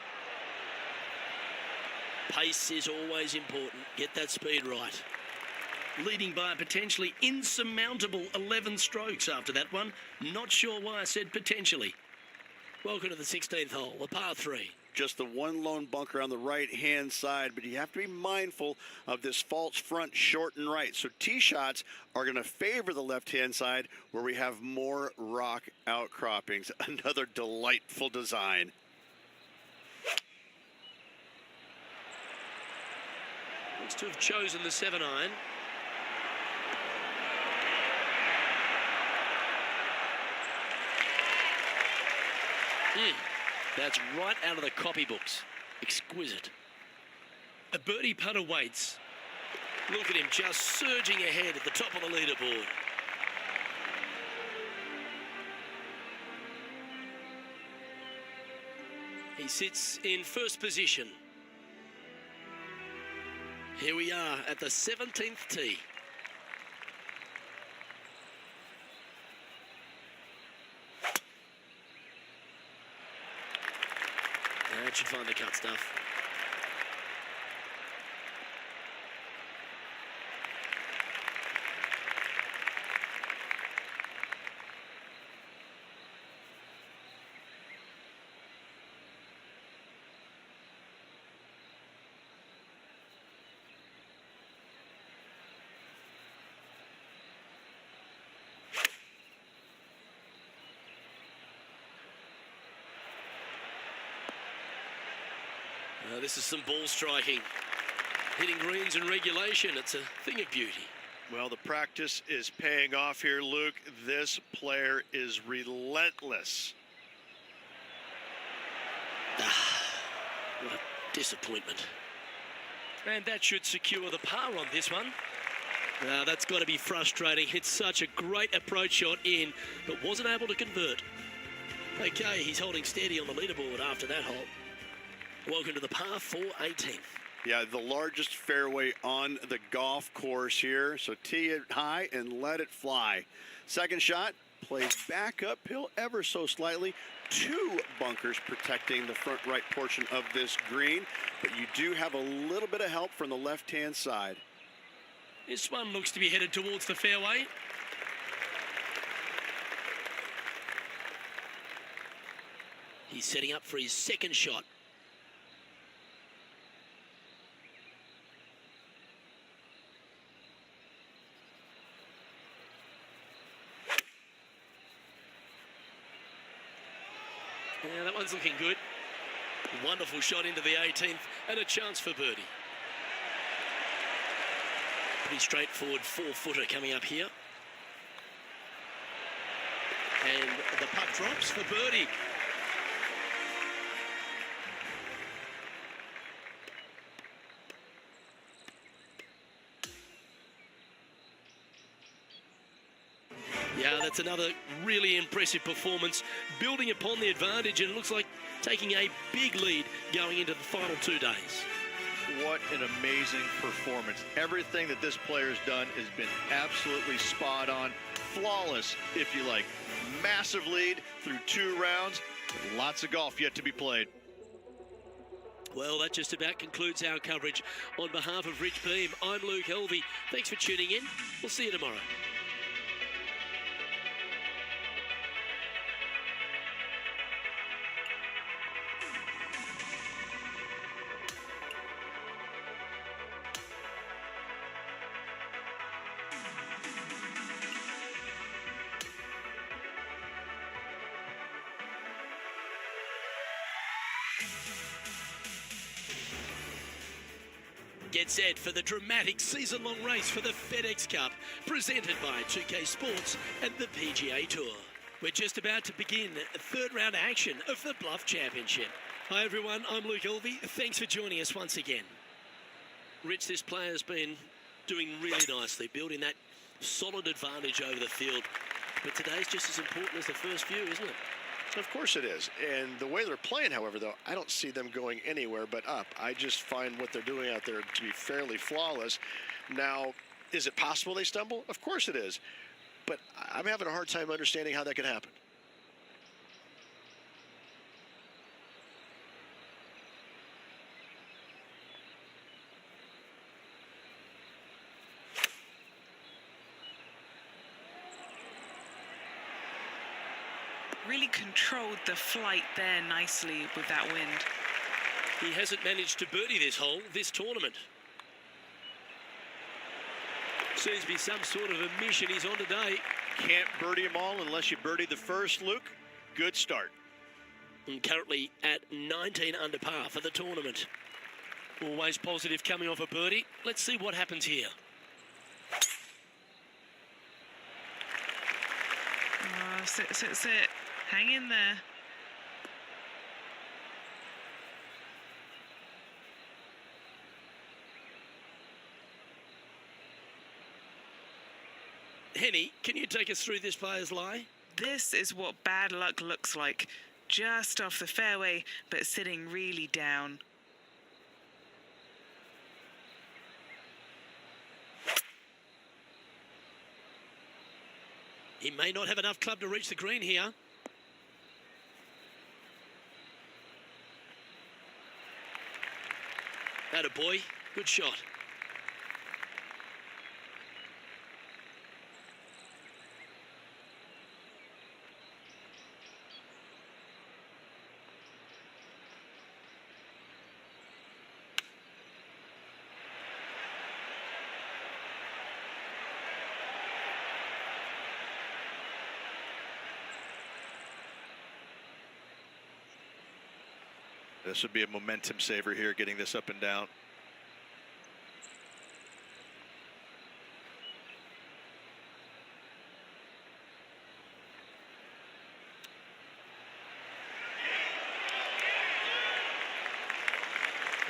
B: Pace is always important. Get that speed right. Leading by a potentially insurmountable 11 strokes after that one. Not sure why I said potentially. Welcome to the 16th hole, a par 3.
G: Just the one lone bunker on the right-hand side, but you have to be mindful of this false front short and right. So tee shots are going to favor the left-hand side where we have more rock outcroppings. Another delightful design.
B: Looks to have chosen the 7-iron. That's right out of the copybooks. Exquisite. A birdie putt awaits. Look at him just surging ahead at the top of the leaderboard. He sits in first position. Here we are at the 17th tee. That should find the cut stuff. This is some ball striking. Hitting greens in regulation, it's a thing of beauty.
F: Well, the practice is paying off here, Luke. This player is relentless.
B: What a disappointment. And that should secure the par on this one. That's got to be frustrating. Hit such a great approach shot in, but wasn't able to convert. Okay, he's holding steady on the leaderboard after that hole. Welcome to the par 4 18th.
G: Yeah, the largest fairway on the golf course here. So tee it high and let it fly. Second shot plays back uphill ever so slightly. 2 bunkers protecting the front right portion of this green, but you do have a little bit of help from the left-hand side.
B: This one looks to be headed towards the fairway. He's setting up for his second shot. Yeah, that one's looking good. Wonderful shot into the 18th and a chance for birdie. Pretty straightforward 4-footer coming up here. And the putt drops for birdie. Yeah, that's another really impressive performance, building upon the advantage, and it looks like taking a big lead going into the final 2 days.
C: What an amazing performance. Everything that this player's done has been absolutely spot on, flawless, if you like. Massive lead through 2 rounds, lots of golf yet to be played.
B: Well, that just about concludes our coverage. On behalf of Rich Beam, I'm Luke Helvey. Thanks for tuning in. We'll see you tomorrow. Get set for the dramatic season-long race for the FedEx Cup, presented by 2K Sports and the PGA Tour. We're just about to begin the 3rd round action of the Bluff Championship. Hi everyone, I'm Luke Helvey. Thanks for joining us once again. Rich, this player's been doing really nicely, building that solid advantage over the field. But today's just as important as the first few, isn't it?
F: Of course it is. And the way they're playing, however, though, I don't see them going anywhere but up. I just find what they're doing out there to be fairly flawless. Now, is it possible they stumble? Of course it is. But I'm having a hard time understanding how that could happen.
D: Really controlled the flight there nicely with that wind.
B: He hasn't managed to birdie this hole, this tournament. Seems to be some sort of a mission he's on today.
C: Can't birdie them all unless you birdie the first, Luke. Good start.
B: And currently at 19 under par for the tournament. Always positive coming off a birdie. Let's see what happens here.
D: Sit. Hang in there.
B: Henny, can you take us through this player's lie?
D: This is what bad luck looks like. Just off the fairway, but sitting really down.
B: He may not have enough club to reach the green here. Atta boy, good shot.
C: This would be a momentum saver here, getting this up and down.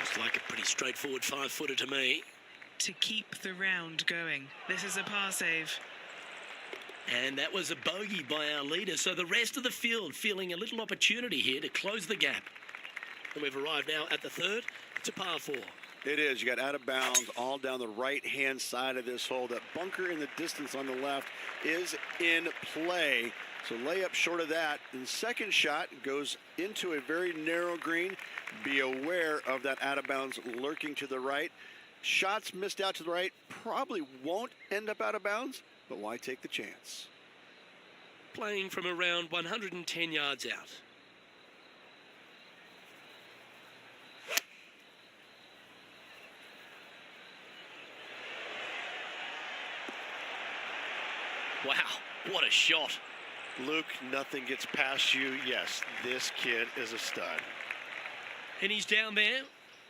B: Looks like a pretty straightforward 5-footer to me.
D: To keep the round going. This is a par save.
B: And that was a bogey by our leader. So the rest of the field feeling a little opportunity here to close the gap. And we've arrived now at the third. It's a par 4.
G: It is. You got out of bounds all down the right-hand side of this hole. That bunker in the distance on the left is in play. So lay up short of that. And the second shot goes into a very narrow green. Be aware of that out of bounds lurking to the right. Shots missed out to the right probably won't end up out of bounds, but why take the chance?
B: Playing from around 110 yards out. Wow, what a shot.
F: Luke, nothing gets past you. Yes, this kid is a stud.
B: And he's down there.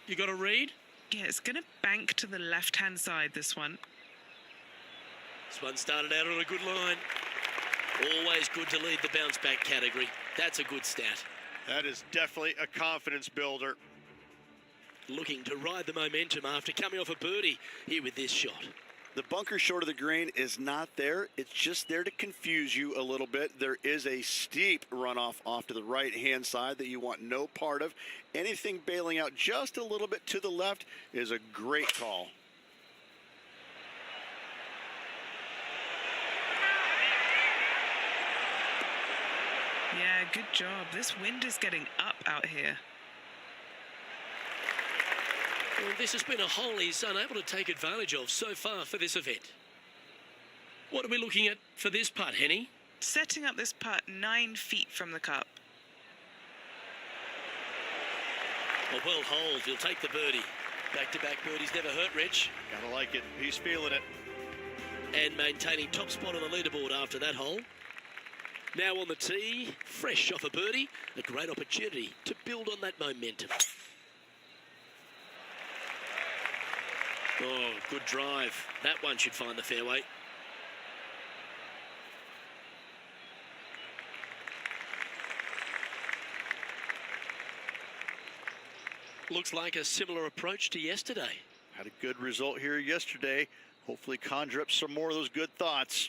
B: You got to read.
D: Yeah, it's going to bank to the left-hand side, this one.
B: This one started out on a good line. Always good to lead the bounce back category. That's a good stat.
F: That is definitely a confidence builder.
B: Looking to ride the momentum after coming off a birdie here with this shot.
G: The bunker short of the green is not there. It's just there to confuse you a little bit. There is a steep runoff off to the right-hand side that you want no part of. Anything bailing out just a little bit to the left is a great call.
D: Yeah, good job. This wind is getting up out here.
B: Well, this has been a hole he's unable to take advantage of so far for this event. What are we looking at for this putt, Henny?
D: Setting up this putt 9 feet from the cup.
B: A well holed, he'll take the birdie. Back-to-back birdies never hurt, Rich.
F: Gotta like it. He's feeling it.
B: And maintaining top spot on the leaderboard after that hole. Now on the tee, fresh off a birdie, a great opportunity to build on that momentum. Oh, good drive. That one should find the fairway. Looks like a similar approach to yesterday.
C: Had a good result here yesterday. Hopefully conjure up some more of those good thoughts.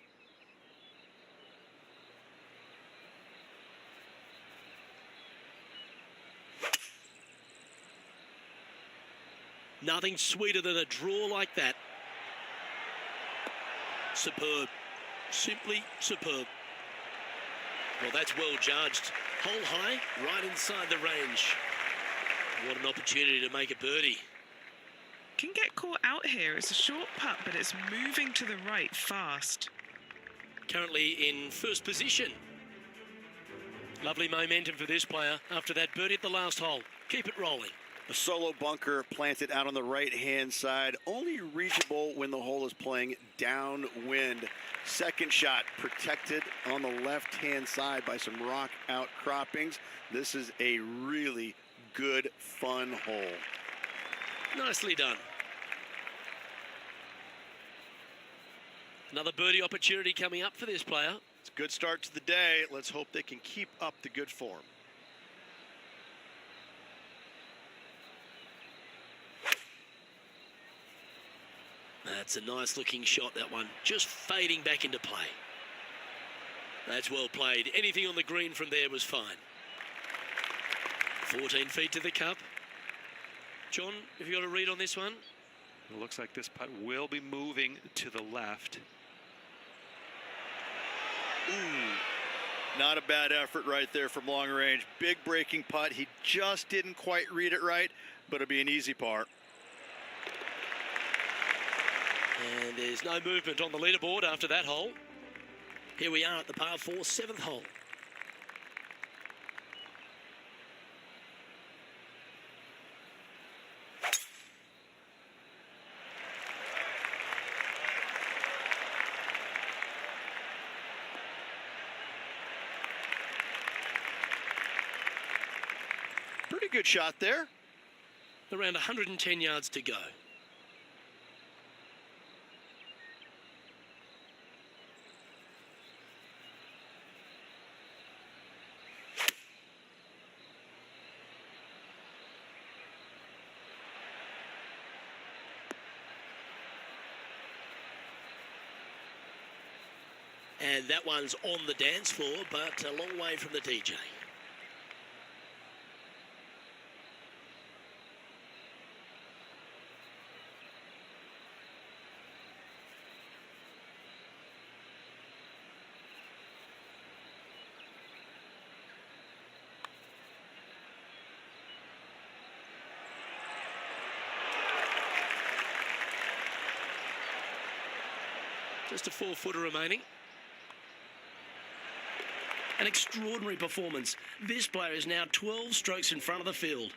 B: Nothing sweeter than a draw like that. Superb. Simply superb. Well, that's well judged. Hole high, right inside the range. What an opportunity to make a birdie.
D: Can get caught out here. It's a short putt, but it's moving to the right fast.
B: Currently in first position. Lovely momentum for this player after that birdie at the last hole. Keep it rolling.
G: A solo bunker planted out on the right-hand side, only reachable when the hole is playing downwind. Second shot protected on the left-hand side by some rock outcroppings. This is a really good, fun hole.
B: Nicely done. Another birdie opportunity coming up for this player.
F: It's a good start to the day. Let's hope they can keep up the good form.
B: That's a nice looking shot, that one. Just fading back into play. That's well played. Anything on the green from there was fine. 14 feet to the cup. John, have you got a read on this one?
A: It looks like this putt will be moving to the left.
C: Not a bad effort right there from long range. Big breaking putt. He just didn't quite read it right, but it'll be an easy par.
B: And there's no movement on the leaderboard after that hole. Here we are at the par 4, 7th hole.
C: Pretty good shot there.
B: Around 110 yards to go. And that one's on the dance floor, but a long way from the DJ. Just a 4-footer remaining. An extraordinary performance. This player is now 12 strokes in front of the field.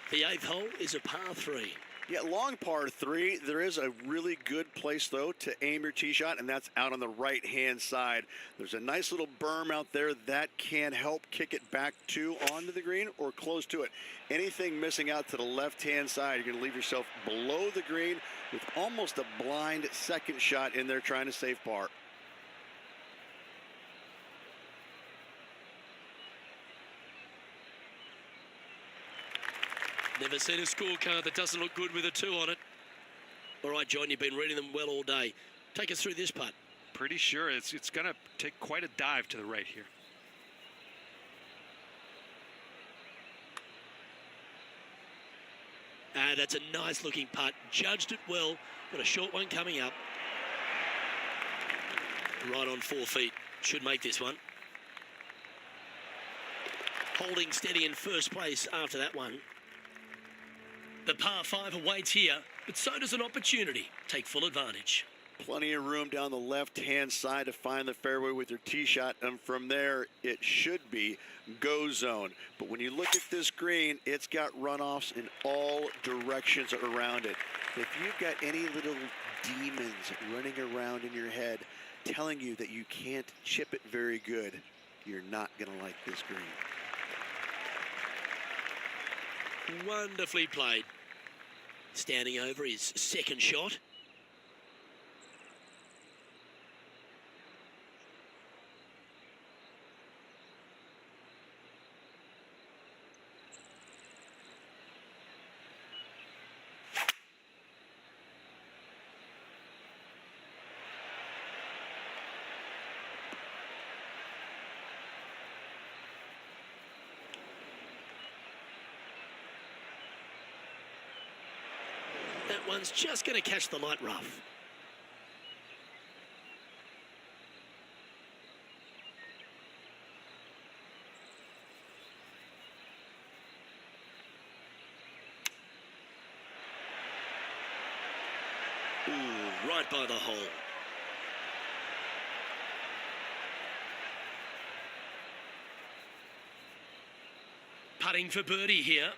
B: The 8th hole is a par 3.
G: Yeah, long par 3. There is a really good place, though, to aim your tee shot, and that's out on the right-hand side. There's a nice little berm out there that can help kick it back onto the green or close to it. Anything missing out to the left-hand side, you're going to leave yourself below the green with almost a blind second shot in there trying to save par.
B: Never seen a scorecard that doesn't look good with a 2 on it. All right, John, you've been reading them well all day. Take us through this putt.
A: Pretty sure it's going to take quite a dive to the right here.
B: That's a nice looking putt. Judged it well. Got a short one coming up. Right on 4 feet. Should make this one. Holding steady in first place after that one. The par 5 awaits here, but so does an opportunity. Take full advantage.
G: Plenty of room down the left-hand side to find the fairway with your tee shot, and from there, it should be go zone. But when you look at this green, it's got runoffs in all directions around it. If you've got any little demons running around in your head telling you that you can't chip it very good, you're not going to like this green.
B: Wonderfully played. Standing over his second shot. That one's just going to catch the light rough. Ooh, right by the hole. Putting for birdie here.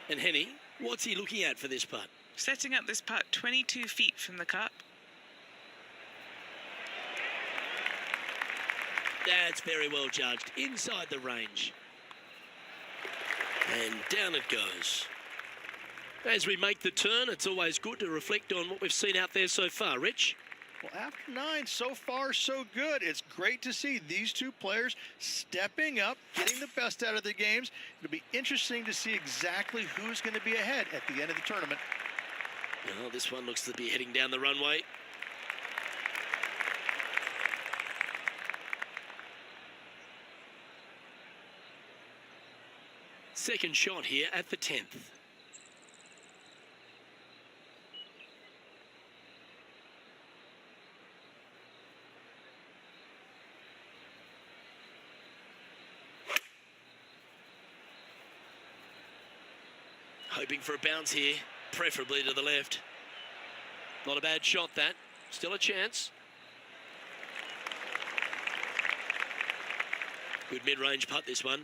B: And Henny, what's he looking at for this putt?
D: Setting up this putt 22 feet from the cup.
B: That's very well judged. Inside the range. And down it goes. As we make the turn, it's always good to reflect on what we've seen out there so far. Rich?
C: Well, after 9, so far, so good. It's great to see these two players stepping up, getting the best out of their games. It'll be interesting to see exactly who's going to be ahead at the end of the tournament.
B: Well, this one looks to be heading down the runway. Second shot here at the 10th. Hoping for a bounce here, preferably to the left. Not a bad shot, that. Still a chance. Good mid-range putt, this one.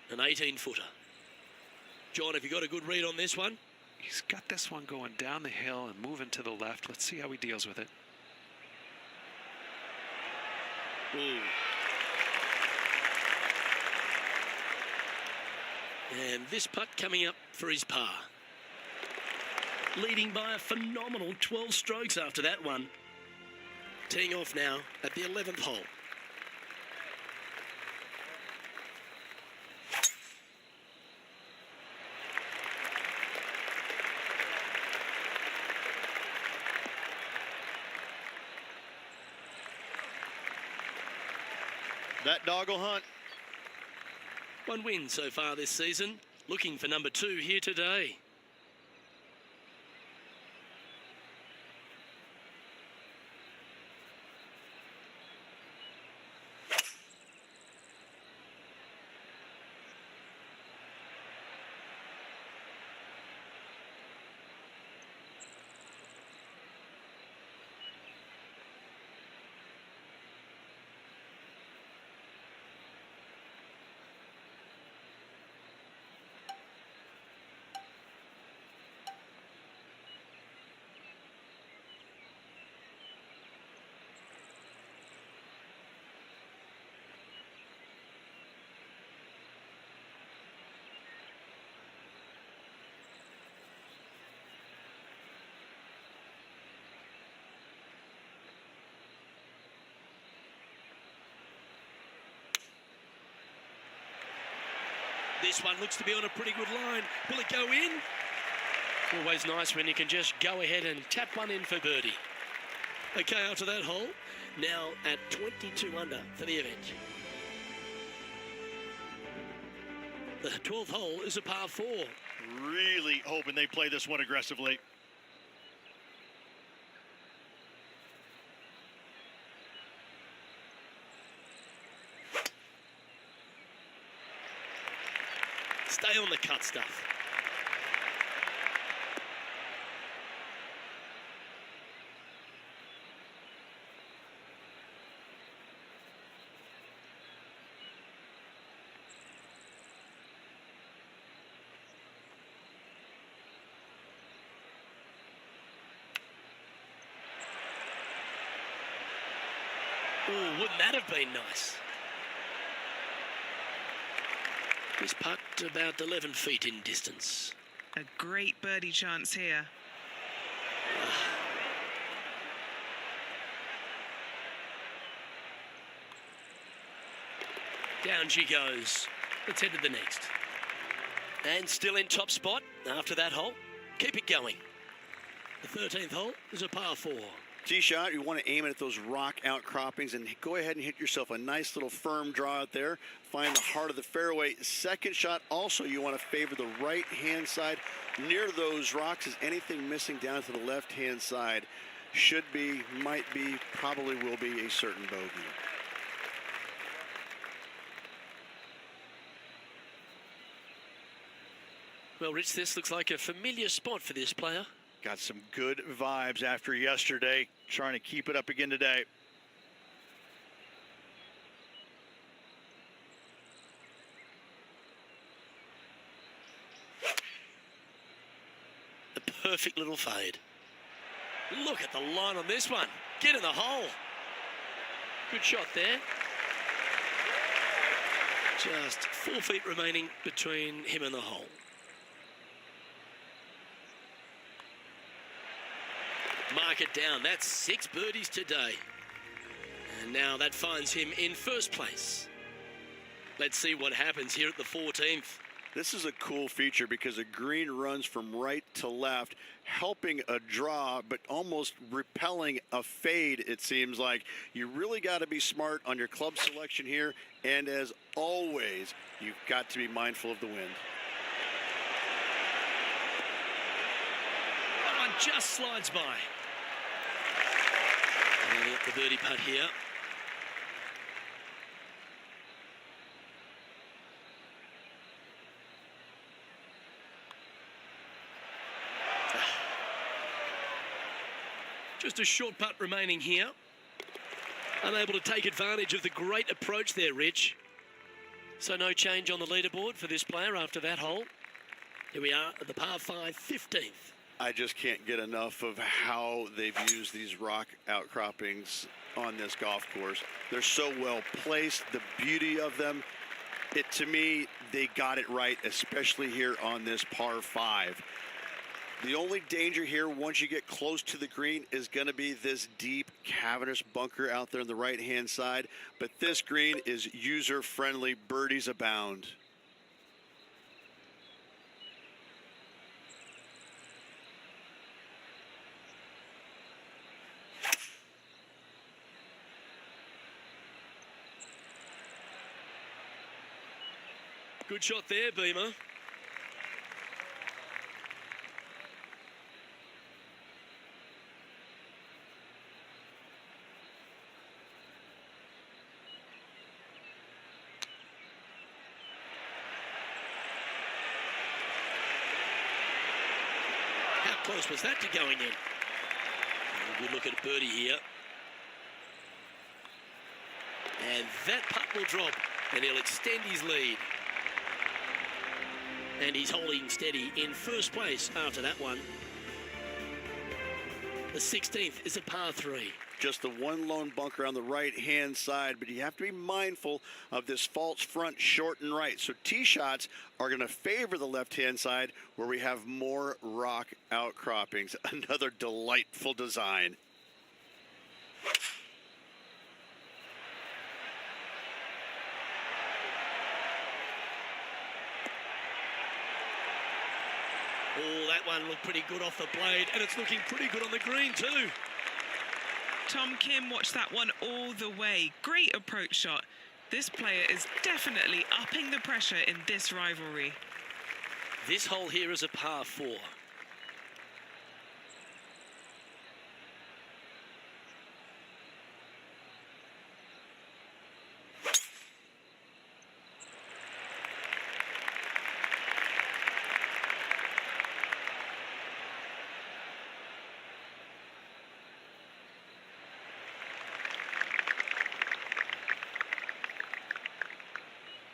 B: An 18-footer. John, have you got a good read on this one?
A: He's got this one going down the hill and moving to the left. Let's see how he deals with it.
B: Ooh. And this putt coming up for his par. Leading by a phenomenal 12 strokes after that one. Teeing off now at the 11th hole.
C: That dog will hunt.
B: One win so far this season. Looking for number 2 here today. This one looks to be on a pretty good line. Will it go in? Always nice when you can just go ahead and tap one in for birdie. Okay, after that hole, now at 22 under for the event. The 12th hole is a par 4.
C: Really hoping they play this one aggressively.
B: Stay on the cut stuff. Oh, wouldn't that have been nice? This putt about 11 feet in distance.
D: A great birdie chance here.
B: Down she goes. Let's head to the next. And still in top spot after that hole. Keep it going. The 13th hole is a par 4.
G: Tee shot, you want to aim it at those rock outcroppings and go ahead and hit yourself a nice little firm draw out there. Find the heart of the fairway. Second shot, also you want to favor the right-hand side near those rocks. Is anything missing down to the left-hand side? Should be, might be, probably will be a certain bogey.
B: Well, Rich, this looks like a familiar spot for this player.
C: Got some good vibes after yesterday. Trying to keep it up again today.
B: The perfect little fade. Look at the line on this one. Get in the hole. Good shot there. Just 4 feet remaining between him and the hole. Mark it down. That's 6 birdies today. And now that finds him in first place. Let's see what happens here at the 14th.
G: This is a cool feature because the green runs from right to left, helping a draw, but almost repelling a fade, it seems like. You really got to be smart on your club selection here. And as always, you've got to be mindful of the wind.
B: That one just slides by. Nearly up the birdie putt here. Just a short putt remaining here. Unable to take advantage of the great approach there, Rich. So no change on the leaderboard for this player after that hole. Here we are at the par 5 15th.
G: I just can't get enough of how they've used these rock outcroppings on this golf course. They're so well placed, the beauty of them. To me, they got it right, especially here on this par 5. The only danger here once you get close to the green is going to be this deep cavernous bunker out there on the right-hand side. But this green is user-friendly. Birdies abound.
B: Good shot there, Beamer. How close was that to going in? A good look at birdie here. And that putt will drop, and he'll extend his lead. And he's holding steady in first place after that one. The 16th is a par 3.
G: Just the one lone bunker on the right-hand side, but you have to be mindful of this false front short and right. So tee shots are going to favor the left-hand side where we have more rock outcroppings. Another delightful design.
B: Oh, that one looked pretty good off the blade, and it's looking pretty good on the green too.
D: Tom Kim watched that one all the way. Great approach shot. This player is definitely upping the pressure in this rivalry.
B: This hole here is a par 4.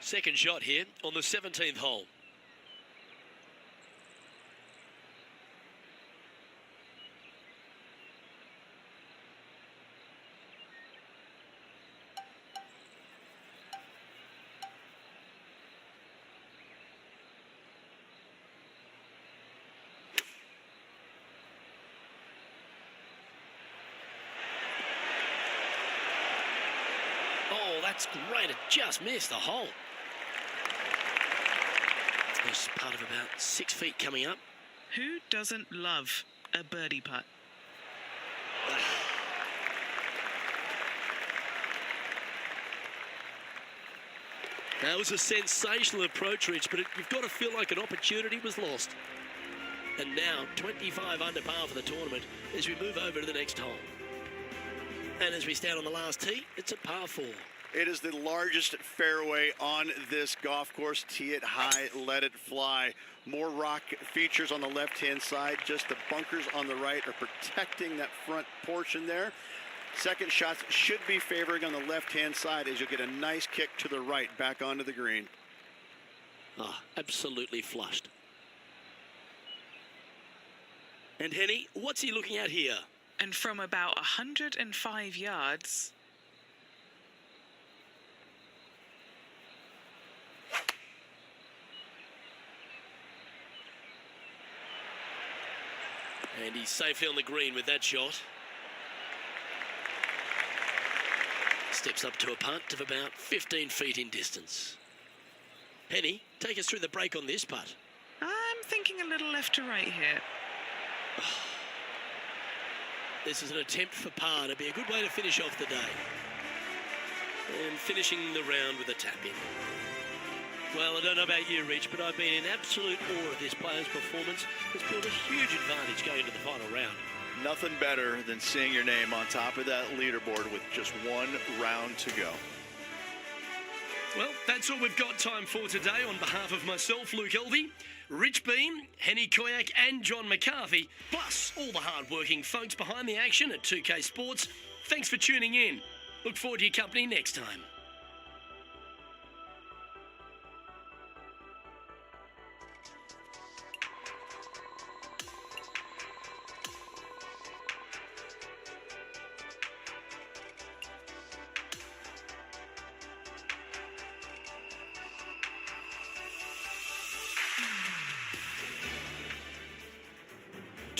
B: Second shot here on the 17th hole. Oh, that's great. It just missed the hole. There's part of about 6 feet coming up.
D: Who doesn't love a birdie putt?
B: That was a sensational approach, Rich, but you've got to feel like an opportunity was lost. And now, 25 under par for the tournament as we move over to the next hole. And as we stand on the last tee, it's a par 4.
G: It is the largest fairway on this golf course. Tee it high, let it fly. More rock features on the left-hand side. Just the bunkers on the right are protecting that front portion there. Second shots should be favoring on the left-hand side as you'll get a nice kick to the right back onto the green.
B: Ah, absolutely flushed. And Henny, what's he looking at here?
D: And from about 105 yards...
B: And he's safely on the green with that shot. Steps up to a putt of about 15 feet in distance. Penny, take us through the break on this putt.
D: I'm thinking a little left to right here.
B: This is an attempt for par to be a good way to finish off the day. And finishing the round with a tap-in. Well, I don't know about you, Rich, but I've been in absolute awe of this player's performance. It's built a huge advantage going into the final round.
C: Nothing better than seeing your name on top of that leaderboard with just one round to go.
B: Well, that's all we've got time for today. On behalf of myself, Luke Elvey, Rich Beam, Henny Koyak and John McCarthy, plus all the hard-working folks behind the action at 2K Sports, thanks for tuning in. Look forward to your company next time.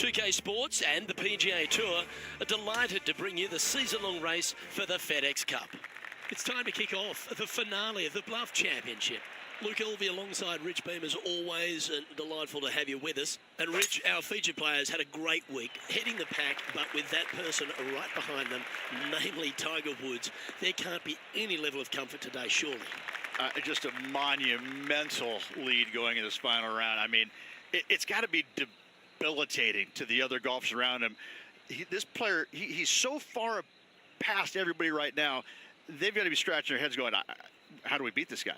B: 2K Sports and the PGA Tour are delighted to bring you the season-long race for the FedEx Cup. It's time to kick off the finale of the Bluff Championship. Luke Elvey alongside Rich Beam as always, and delightful to have you with us. And Rich, our featured players had a great week, heading the pack, but with that person right behind them, namely Tiger Woods, there can't be any level of comfort today, surely.
C: Just a monumental lead going in this final round. I mean, it's got to be debilitating to the other golfers around him. This player, he's so far past everybody right now, they've got to be scratching their heads going, how do we beat this guy?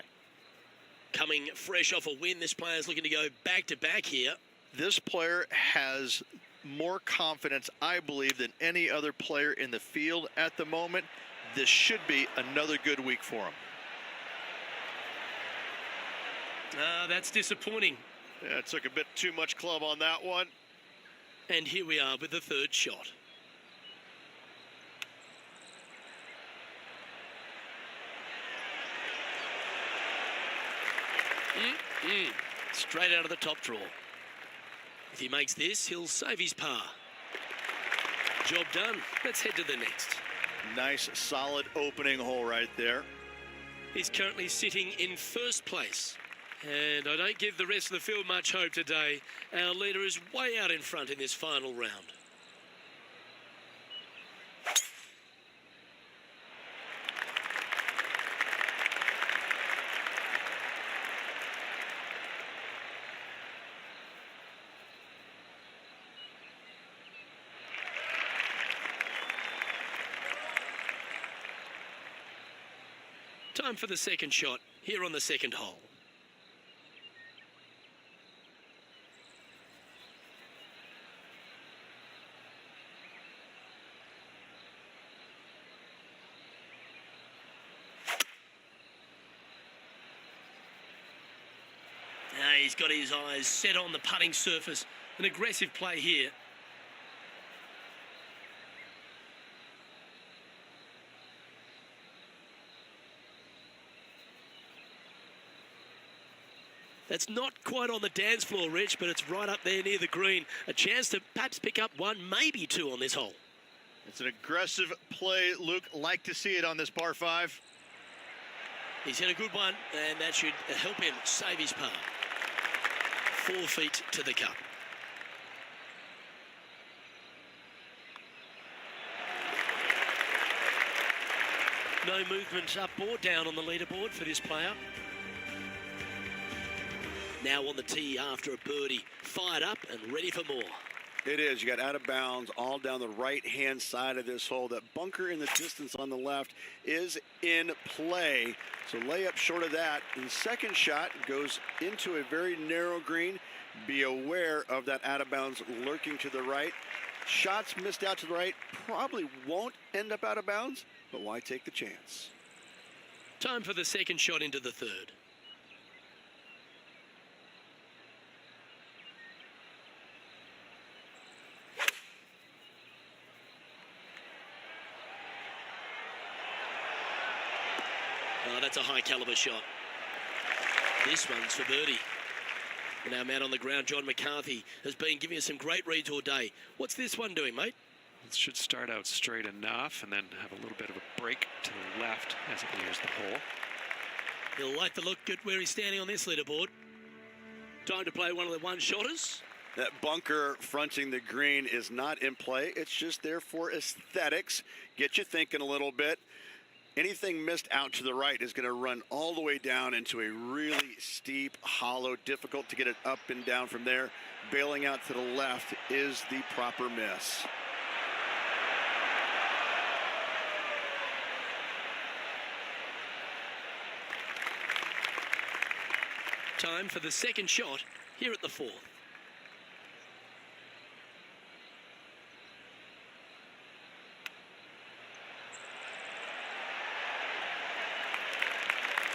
B: Coming fresh off a win, this player's looking to go back-to-back here.
C: This player has more confidence, I believe, than any other player in the field at the moment. This should be another good week for him.
B: That's disappointing.
F: Yeah, it took a bit too much club on that one.
B: And here we are with the third shot. Straight out of the top draw. If he makes this, he'll save his par. Job done. Let's head to the next.
C: Nice, solid opening hole right there.
B: He's currently sitting in first place. And I don't give the rest of the field much hope today. Our leader is way out in front in this final round. Time for the second shot here on the second hole. He's got his eyes set on the putting surface. An aggressive play here. That's not quite on the dance floor, Rich, but it's right up there near the green. A chance to perhaps pick up one, maybe two on this hole.
C: It's an aggressive play, Luke. Like to see it on this par 5.
B: He's hit a good one, and that should help him save his par. 4 feet to the cup. No movement up or down on the leaderboard for this player. Now on the tee after a birdie. Fired up and ready for more.
G: It is. You got out of bounds all down the right-hand side of this hole. That bunker in the distance on the left is in play. So lay up short of that. And the second shot goes into a very narrow green. Be aware of that out of bounds lurking to the right. Shots missed out to the right probably won't end up out of bounds, but why take the chance?
B: Time for the second shot into the third. Oh, that's a high caliber shot. This one's for birdie. And our man on the ground, John McCarthy, has been giving us some great reads all day. What's this one doing, mate?
A: It should start out straight enough and then have a little bit of a break to the left as it nears the hole.
B: He'll like the look at where he's standing on this leaderboard. Time to play one of the one-shotters.
G: That bunker fronting the green is not in play. It's just there for aesthetics. Get you thinking a little bit. Anything missed out to the right is going to run all the way down into a really steep hollow. Difficult to get it up and down from there. Bailing out to the left is the proper miss.
B: Time for the second shot here at the fourth.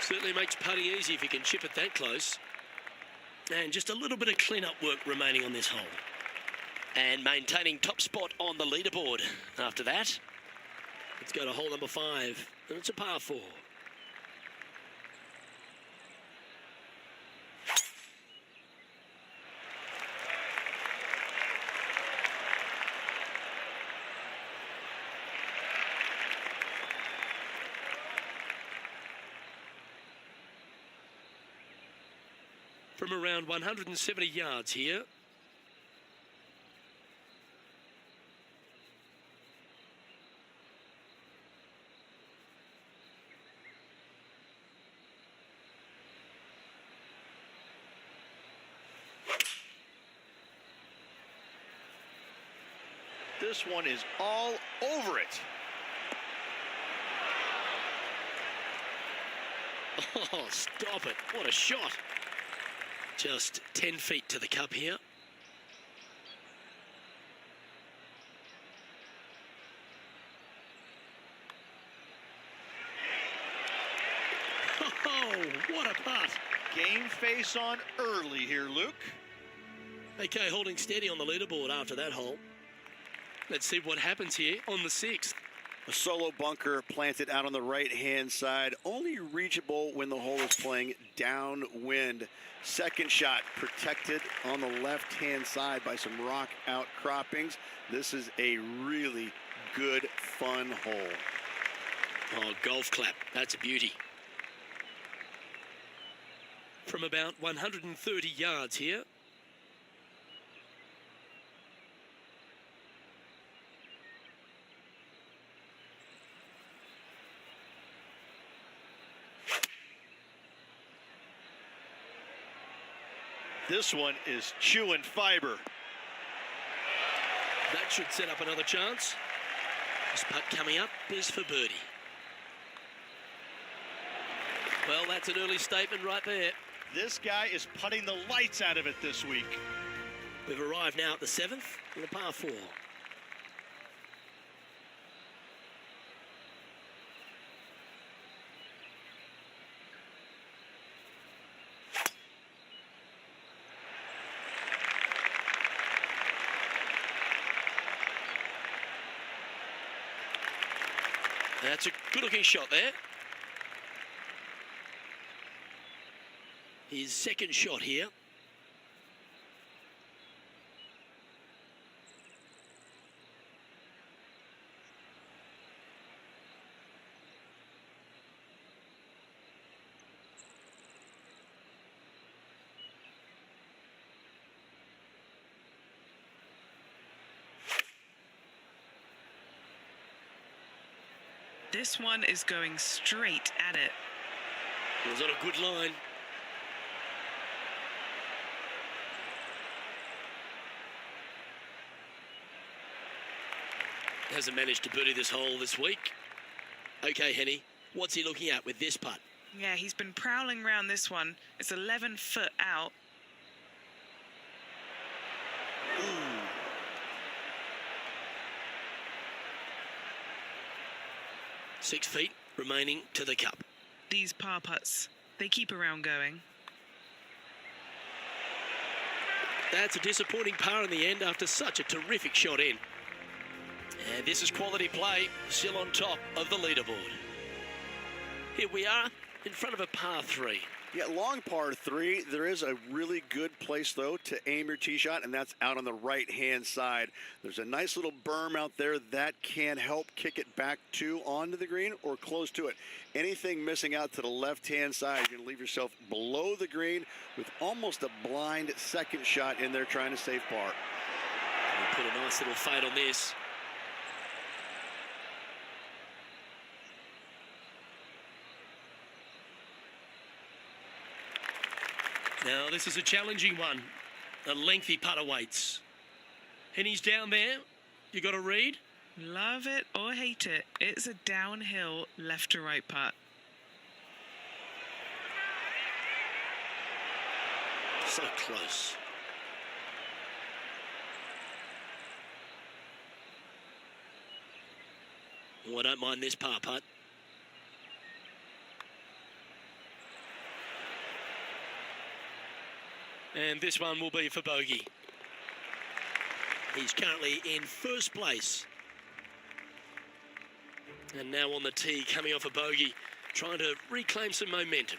B: Certainly makes putting easy if you can chip it that close. And just a little bit of clean-up work remaining on this hole. And maintaining top spot on the leaderboard. After that, let's go to hole number 5. And it's a par 4. from around 170 yards here.
C: This one is all over it.
B: Oh, stop it. What a shot. Just 10 feet to the cup here. Oh, what a putt.
C: Game face on early here, Luke.
B: Okay, holding steady on the leaderboard after that hole. Let's see what happens here on the 6th.
G: A solo bunker planted out on the right-hand side, only reachable when the hole is playing downwind. Second shot protected on the left-hand side by some rock outcroppings. This is a really good, fun hole.
B: Oh, golf clap. That's a beauty. From about 130 yards here.
C: This one is chewing fiber.
B: That should set up another chance. This putt coming up is for birdie. Well, that's an early statement right there.
C: This guy is putting the lights out of it this week.
B: We've arrived now at the 7th in the par 4. That's a good-looking shot there. His second shot here.
D: This one is going straight at it.
B: It was on a good line. Hasn't managed to birdie this hole this week. Okay, Henny, what's he looking at with this putt?
D: Yeah, he's been prowling around this one. It's 11 foot out.
B: Ooh. Six feet remaining to the cup.
D: These par putts, they keep around going.
B: That's a disappointing par in the end after such a terrific shot in. And this is quality play, still on top of the leaderboard. Here we are in front of a par 3.
G: Yeah, long par 3. There is a really good place, though, to aim your tee shot, and that's out on the right-hand side. There's a nice little berm out there that can help kick it back to onto the green or close to it. Anything missing out to the left-hand side, you're going to leave yourself below the green with almost a blind second shot in there trying to save par.
B: We'll put a nice little fade on this. Now, this is a challenging one. A lengthy putt awaits. Henny's down there. You got to read.
D: Love it or hate it, it's a downhill left to right putt.
B: So close. Oh, I don't mind this par putt. And this one will be for bogey. He's currently in first place. And now on the tee, coming off a bogey, trying to reclaim some momentum.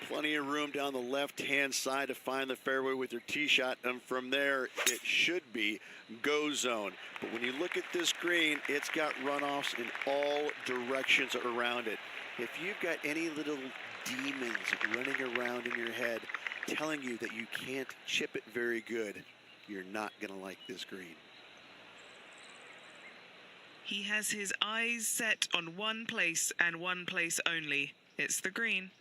G: Plenty of room down the left-hand side to find the fairway with your tee shot, and from there, it should be go zone. But when you look at this green, it's got runoffs in all directions around it. If you've got any little demons running around in your head, telling you that you can't chip it very good, you're not going to like this green.
D: He has his eyes set on one place and one place only. It's the green.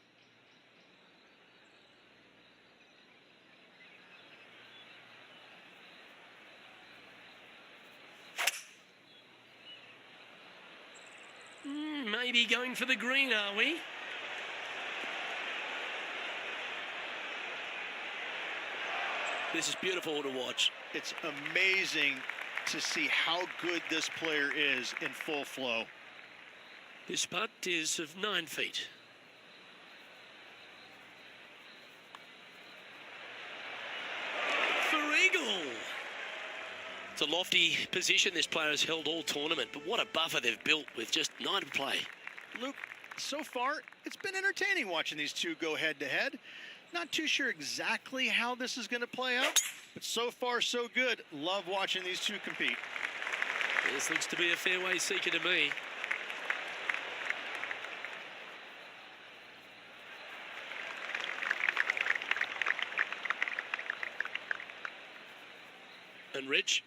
B: Maybe going for the green, are we? This is beautiful to watch.
C: It's amazing to see how good this player is in full flow.
B: This putt is of 9 feet. For eagle. It's a lofty position this player has held all tournament, but what a buffer they've built with just 9 to play.
C: Luke, so far, it's been entertaining watching these two go head-to-head. Not too sure exactly how this is going to play out, but so far, so good. Love watching these two compete.
B: This looks to be a fairway seeker to me. And Rich,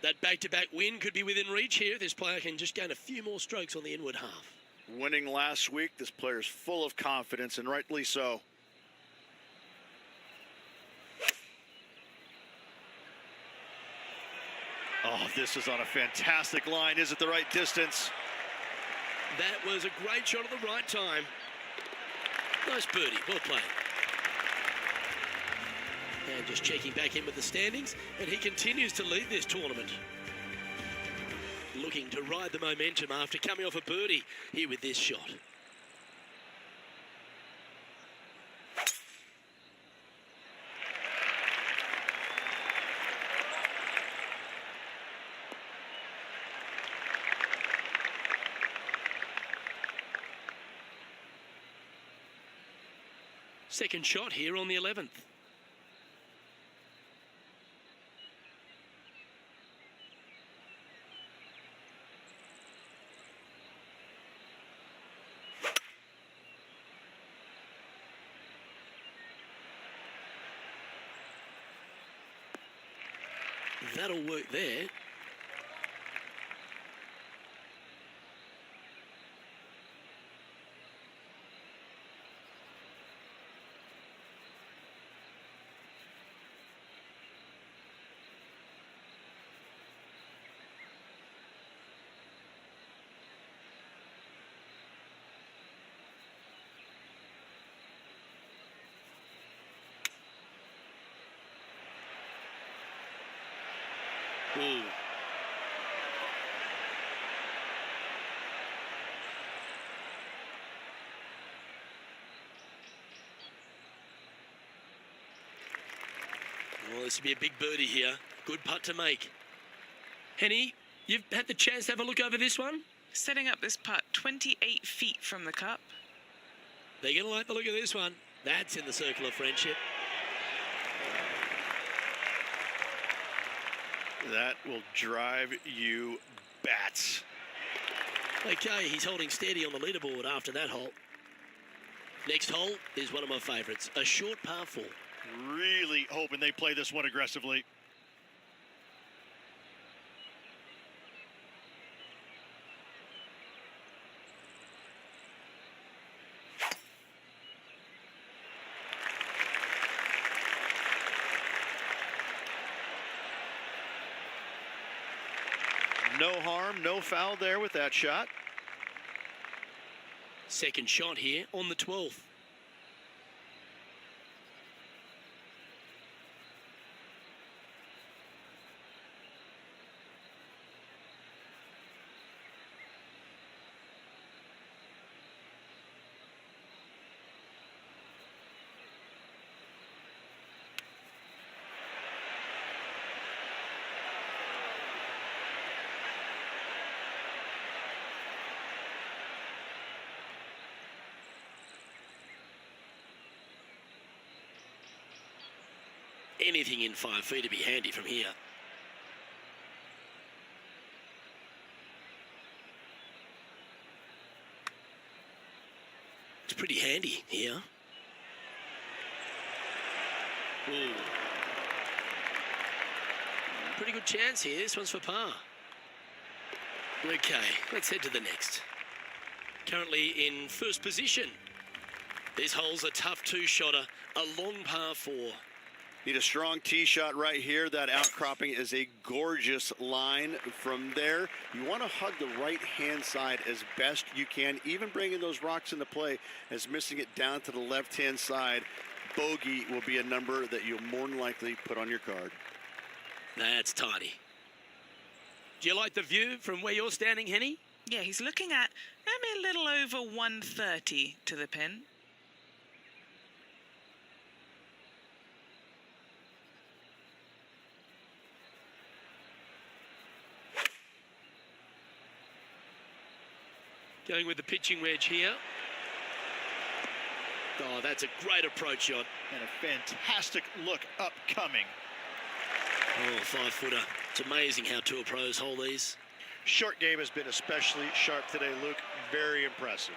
B: that back-to-back win could be within reach here. This player can just gain a few more strokes on the inward half.
G: Winning last week, this player's full of confidence, and rightly so.
C: Oh, this is on a fantastic line. Is it the right distance?
B: That was a great shot at the right time. Nice birdie, well played. And just checking back in with the standings, and he continues to lead this tournament. Looking to ride the momentum after coming off a birdie here with this shot. Second shot here on the 11th. That'll work there. Ooh. Well, this will be a big birdie here. Good putt to make. Henny, you've had the chance to have a look over this one?
D: Setting up this putt 28 feet from the cup.
B: They're going to like the look of this one. That's in the circle of friendship.
C: That will drive you bats.
B: Okay, he's holding steady on the leaderboard after that hole. Next hole is one of my favourites, a short par 4.
C: Really hoping they play this one aggressively. No harm, no foul there with that shot.
B: Second shot here on the 12th. Anything in 5 feet to be handy from here. It's pretty handy here. Ooh. Pretty good chance here. This one's for par. Okay, let's head to the next. Currently in first position. This hole's a tough two-shotter, a long par 4.
G: Need a strong tee shot right here. That outcropping is a gorgeous line. From there, you want to hug the right-hand side as best you can, even bringing those rocks into play, as missing it down to the left-hand side. Bogey will be a number that you'll more than likely put on your card.
B: That's tidy. Do you like the view from where you're standing, Henny?
D: Yeah, he's looking at maybe a little over 130 to the pin.
B: Going with the pitching wedge here. Oh, that's a great approach shot.
C: And a fantastic look upcoming.
B: Oh, 5-footer. It's amazing how tour pros hold these.
F: Short game has been especially sharp today, Luke. Very impressive.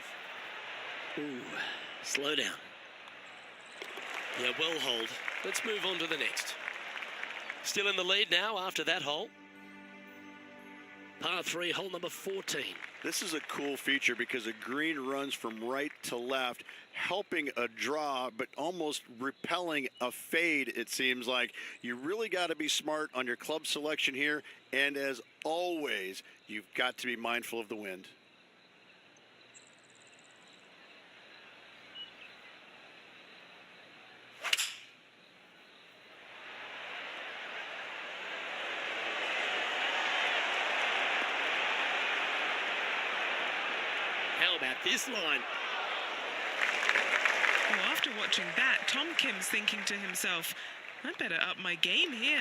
B: Ooh, slow down. Yeah, well hold. Let's move on to the next. Still in the lead now after that hole. Par 3, hole number 14.
G: This is a cool feature because the green runs from right to left, helping a draw, but almost repelling a fade, it seems like. You really got to be smart on your club selection here, and as always, you've got to be mindful of the wind.
B: How about this line?
D: Well, after watching that, Tom Kim's thinking to himself, I better up my game here.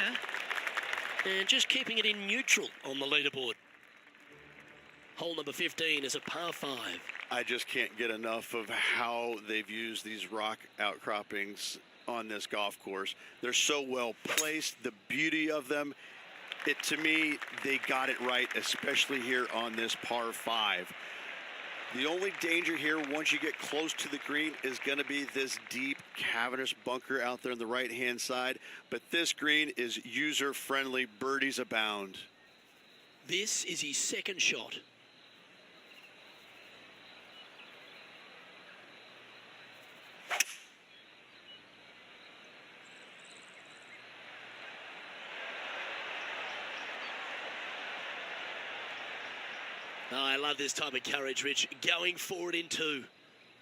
B: And just keeping it in neutral on the leaderboard. Hole number 15 is a par 5.
G: I just can't get enough of how they've used these rock outcroppings on this golf course. They're so well placed, the beauty of them. To me, they got it right, especially here on this par 5. The only danger here, once you get close to the green, is going to be this deep, cavernous bunker out there on the right-hand side. But this green is user-friendly. Birdies abound.
B: This is his second shot. Oh, I love this type of courage, Rich. Going forward in 2.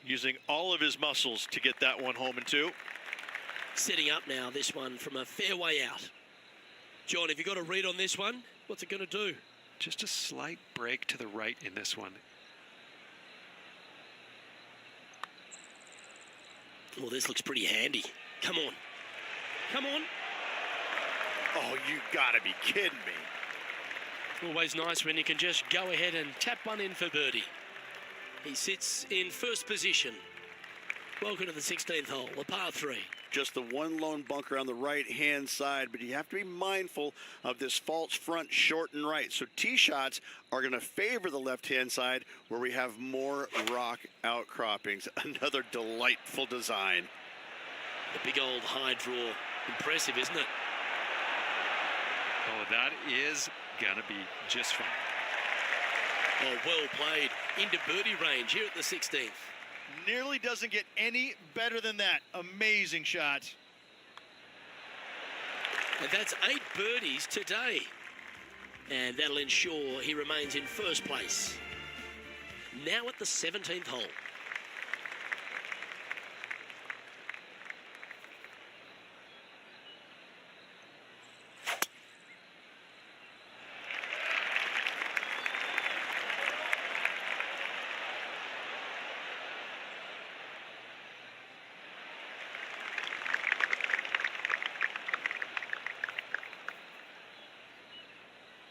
F: Using all of his muscles to get that one home in 2.
B: Setting up now, this one from a fairway out. John, have you got a read on this one? What's it going to do?
A: Just a slight break to the right in this one.
B: Well, this looks pretty handy. Come on. Come on.
F: Oh, you gotta be kidding me.
B: Always nice when you can just go ahead and tap one in for birdie. He sits in first position. Welcome to the 16th hole, the par 3.
G: Just the one lone bunker on the right-hand side, but you have to be mindful of this false front short and right. So tee shots are going to favor the left-hand side where we have more rock outcroppings. Another delightful design.
B: The big old high draw. Impressive, isn't it?
A: Oh, that is gonna be just fine.
B: Oh, well played. Into birdie range here at the 16th.
C: Nearly doesn't get any better than that. Amazing shot.
B: And that's 8 birdies today. And that'll ensure he remains in first place. Now at the 17th hole.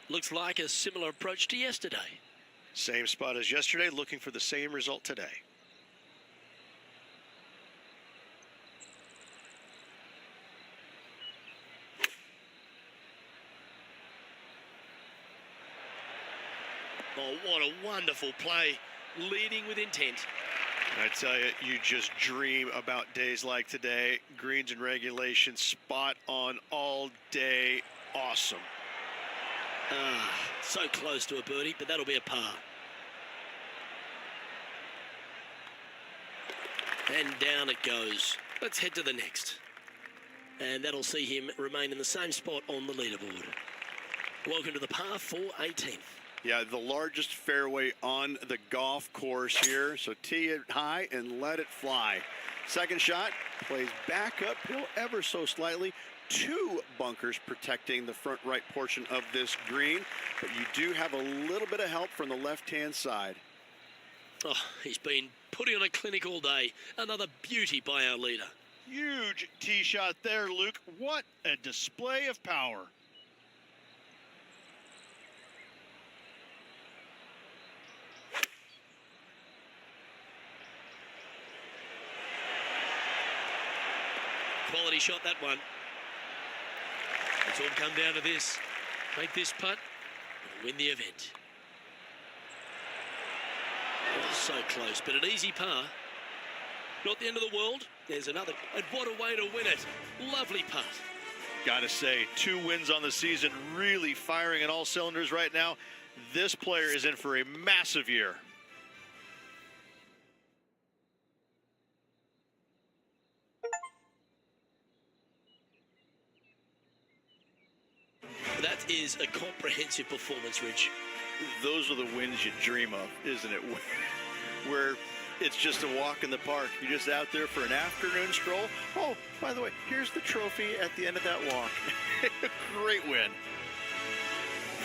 B: Looks like a similar approach to yesterday.
F: Same spot as yesterday, looking for the same result today.
B: Oh, what a wonderful play. Leading with intent.
F: I tell you, you just dream about days like today. Greens and regulation, spot on all day. Awesome.
B: So close to a birdie, but that'll be a par. And down it goes. Let's head to the next. And that'll see him remain in the same spot on the leaderboard. Welcome to the par 4 18th.
G: Yeah, the largest fairway on the golf course here. So tee it high and let it fly. Second shot plays back uphill ever so slightly. 2 bunkers protecting the front right portion of this green, but you do have a little bit of help from the left-hand side.
B: Oh, he's been putting on a clinic all day. Another beauty by our leader.
C: Huge tee shot there, Luke. What a display of power.
B: Quality shot, that one. It's all come down to this. Make this putt and win the event. Oh, so close, but an easy par. Not the end of the world. There's another. And what a way to win it. Lovely putt.
C: Gotta say, 2 wins on the season, really firing on all cylinders right now. This player is in for a massive year.
B: That is a comprehensive performance, Rich.
C: Those are the wins you dream of, isn't it? Where it's just a walk in the park. You're just out there for an afternoon stroll. Oh, by the way, here's the trophy at the end of that walk. Great win.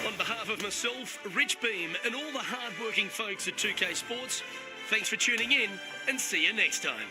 B: On behalf of myself, Rich Beam, and all the hard-working folks at 2K Sports, thanks for tuning in, and see you next time.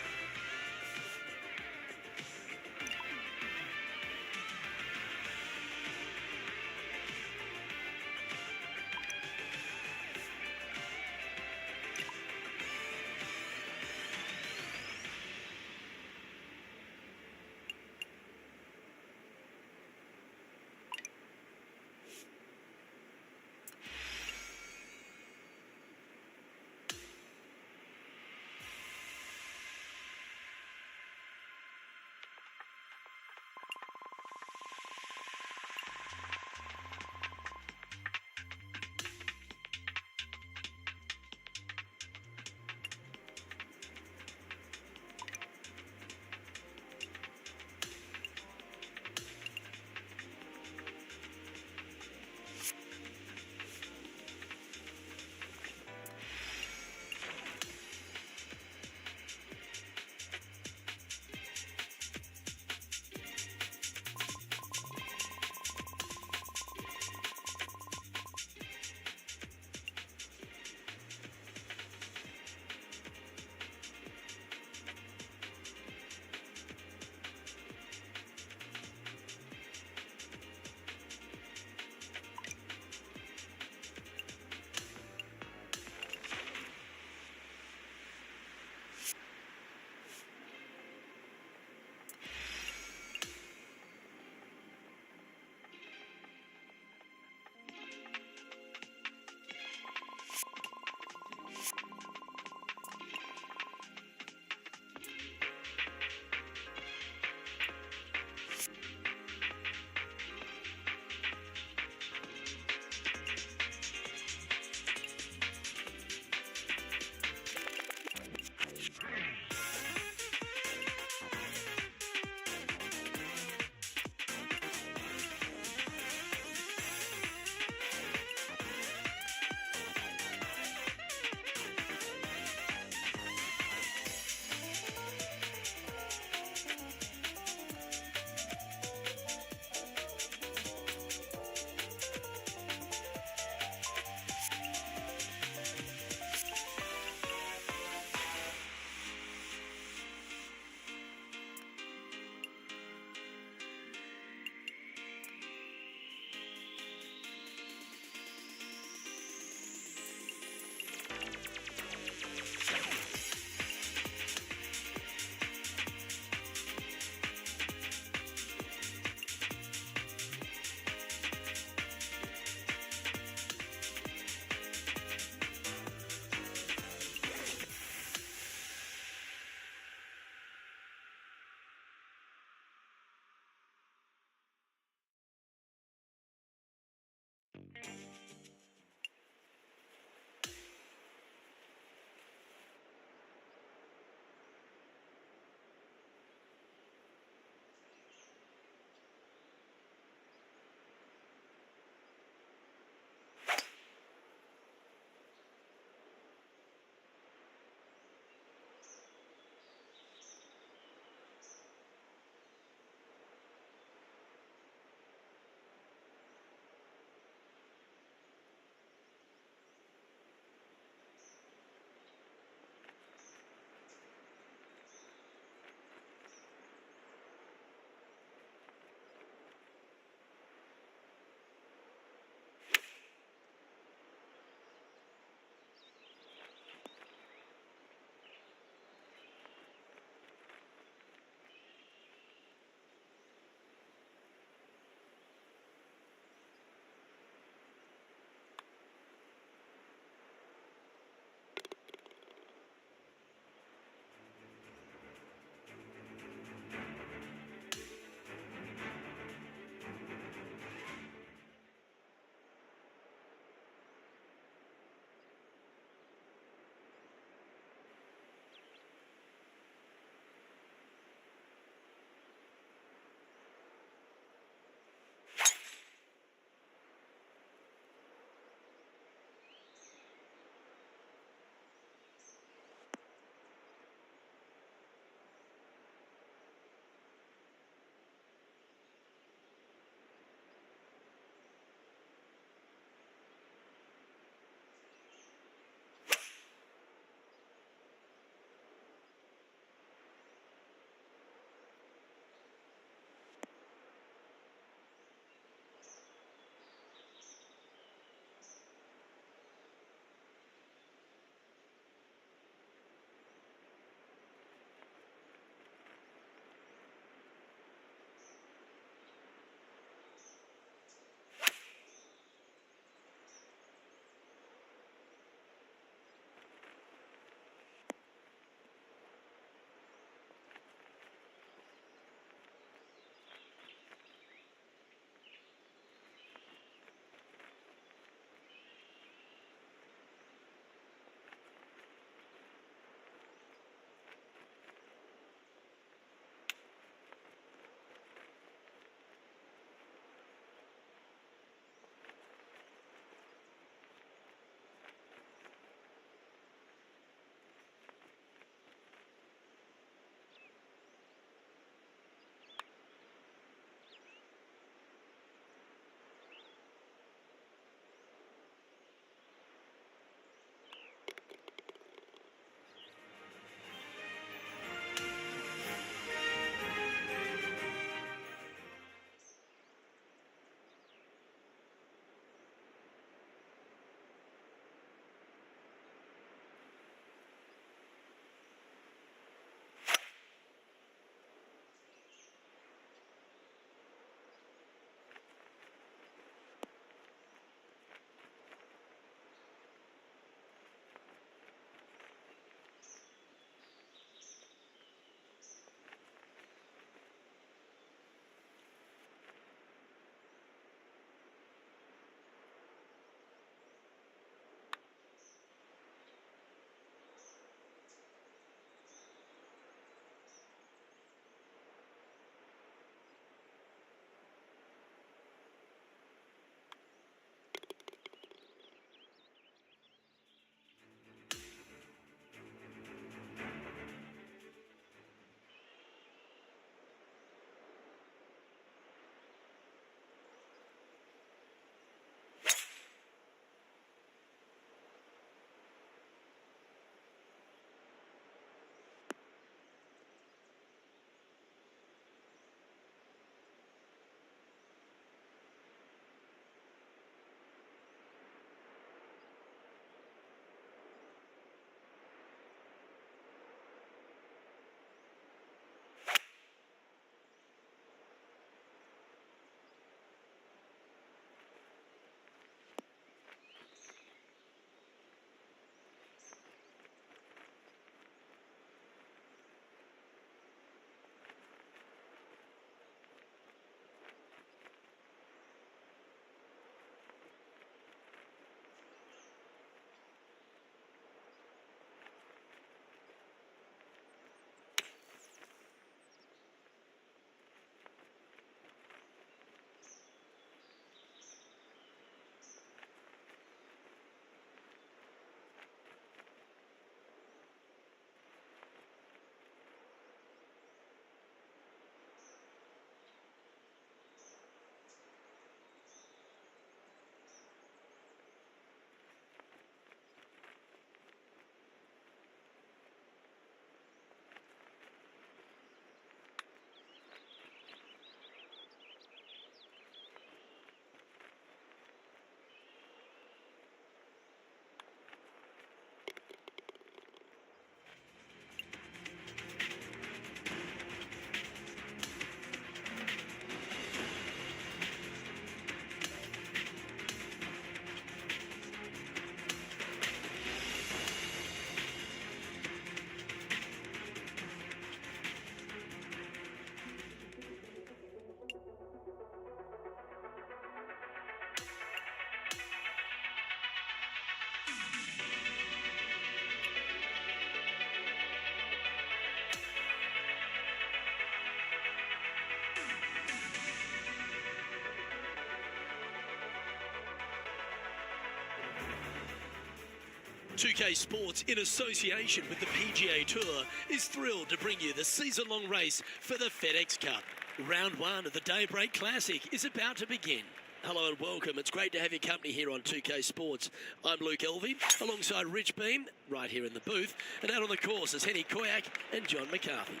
B: 2K Sports, in association with the PGA Tour, is thrilled to bring you the season-long race for the FedEx Cup. Round 1 of the Daybreak Classic is about to begin. Hello and welcome. It's great to have your company here on 2K Sports. I'm Luke Elvey, alongside Rich Beam, right here in the booth, and out on the course is Henny Koyak and John McCarthy.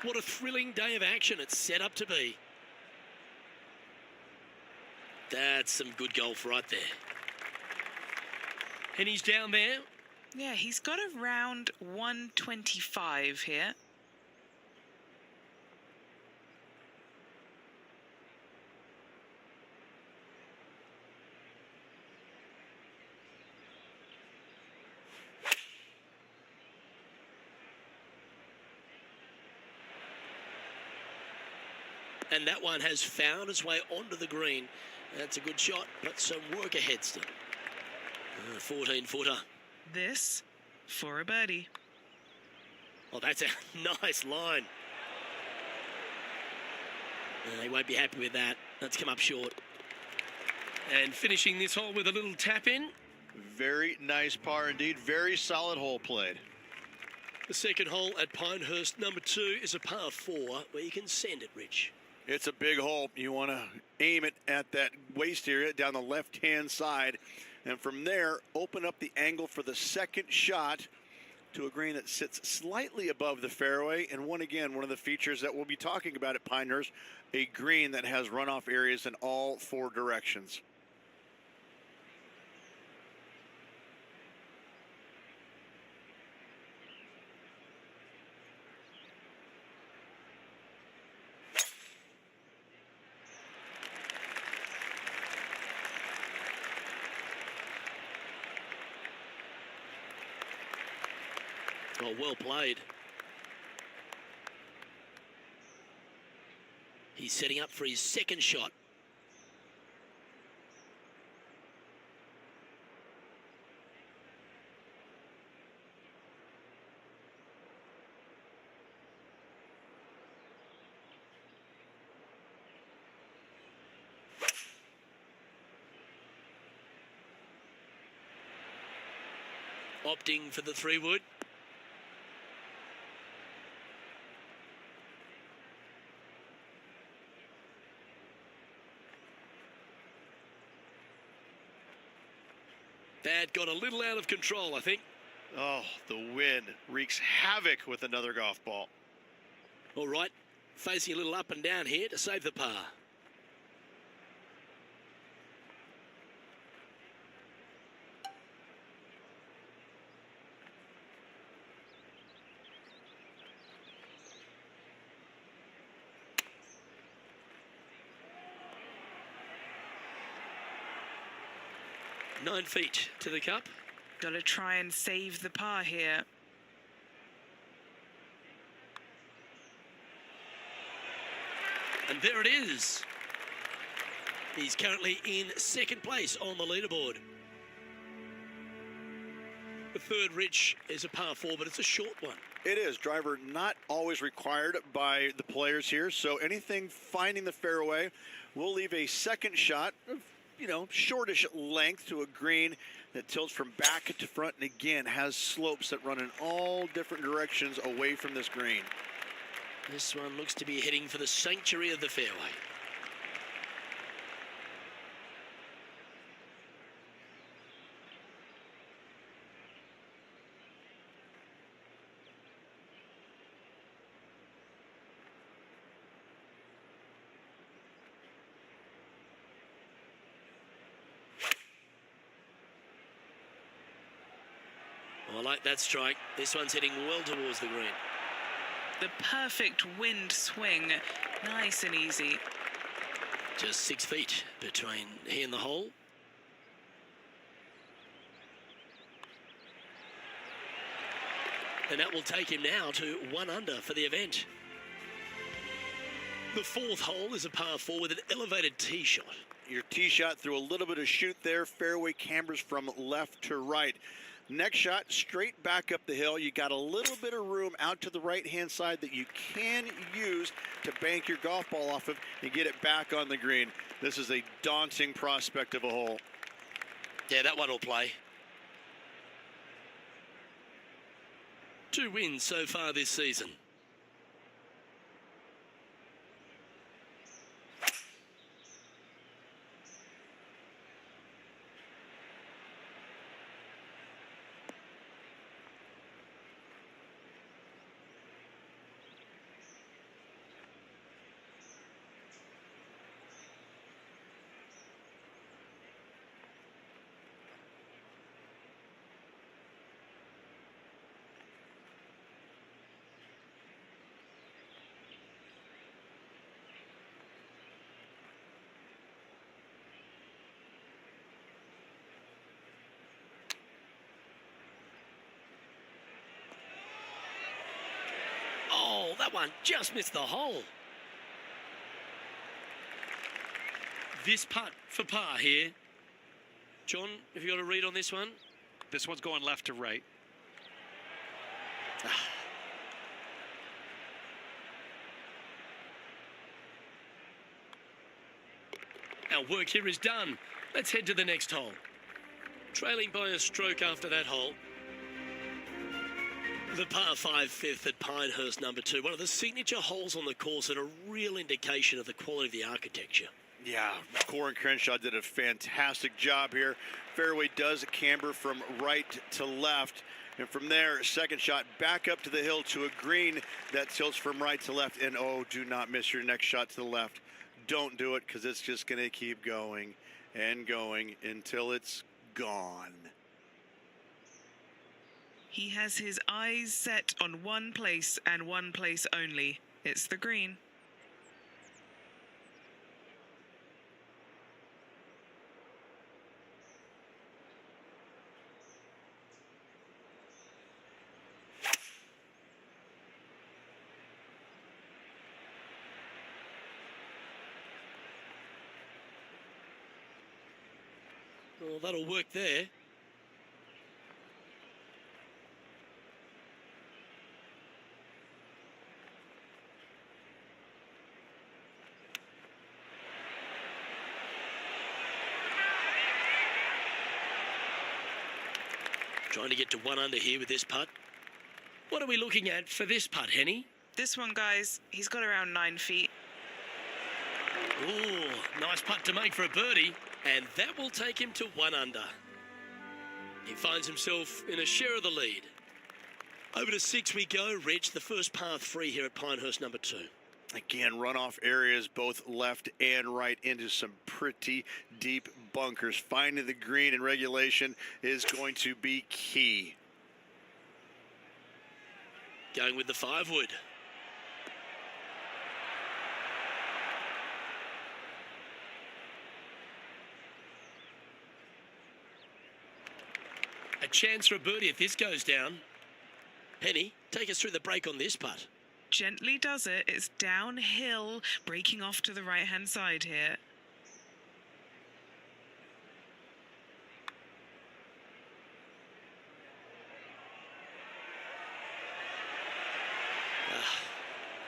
B: What a thrilling day of action it's set up to be. That's some good golf right there. Henny's down there.
D: Yeah, he's got around 125 here.
B: And that one has found its way onto the green. That's a good shot, but some work ahead still. 14-footer.
D: This for a birdie.
B: Oh, that's a nice line. They won't be happy with that. That's come up short. And finishing this hole with a little tap in.
C: Very nice par indeed. Very solid hole played.
B: The second hole at Pinehurst, number 2, is a par 4 where you can send it, Rich.
G: It's a big hole. You want to aim it at that waist area down the left-hand side. And from there, open up the angle for the second shot to a green that sits slightly above the fairway. And one of the features that we'll be talking about at Pinehurst, a green that has runoff areas in all 4 directions.
B: Oh, well played. He's setting up for his second shot. Opting for the 3-wood. That got a little out of control, I think.
C: Oh, the wind wreaks havoc with another golf ball.
B: All right, facing a little up and down here to save the par. Nine feet to the cup.
D: Got to try and save the par here.
B: And there it is. He's currently in second place on the leaderboard. The third, Rich, is a par 4, but it's a short one.
G: It is. Driver not always required by the players here, so anything finding the fairway will leave a second shot of, shortish length to a green that tilts from back to front and again has slopes that run in all different directions away from this green.
B: This one looks to be heading for the sanctuary of the fairway. I like that strike. This one's heading well towards the green.
D: The perfect wind swing. Nice and easy.
B: Just 6 feet between he and the hole. And that will take him now to 1 under for the event. The fourth hole is a par 4 with an elevated tee shot.
G: Your tee shot through a little bit of shoot there. Fairway cambers from left to right. Next shot, straight back up the hill. You got a little bit of room out to the right-hand side that you can use to bank your golf ball off of and get it back on the green. This is a daunting prospect of a hole.
B: Yeah, that one will play. 2 wins so far this season. Oh, that one just missed the hole. This putt for par here. John, have you got a read on this one?
A: This one's going left to right.
B: Our work here is done. Let's head to the next hole. Trailing by a stroke after that hole. The par 5 fifth at Pinehurst number 2. One of the signature holes on the course and a real indication of the quality of the architecture.
G: Yeah, Corin Crenshaw did a fantastic job here. Fairway does camber from right to left. And from there, second shot back up to the hill to a green that tilts from right to left. And oh, do not miss your next shot to the left. Don't do it, because it's just going to keep going and going until it's gone.
D: He has his eyes set on one place and one place only. It's the green.
B: Well, that'll work there. Trying to get to 1 under here with this putt. What are we looking at for this putt, Henny?
D: This one, guys, he's got around 9 feet.
B: Ooh, nice putt to make for a birdie. And that will take him to 1 under. He finds himself in a share of the lead. Over to 6 we go. Reg, the first par 3 here at Pinehurst number 2.
G: Again, runoff areas both left and right into some pretty deep bunkers. Finding the green in regulation is going to be key.
B: Going with the 5 wood. A chance for a birdie if this goes down. Penny, take us through the break on this putt.
D: Gently does it. It's downhill, breaking off to the right-hand side here.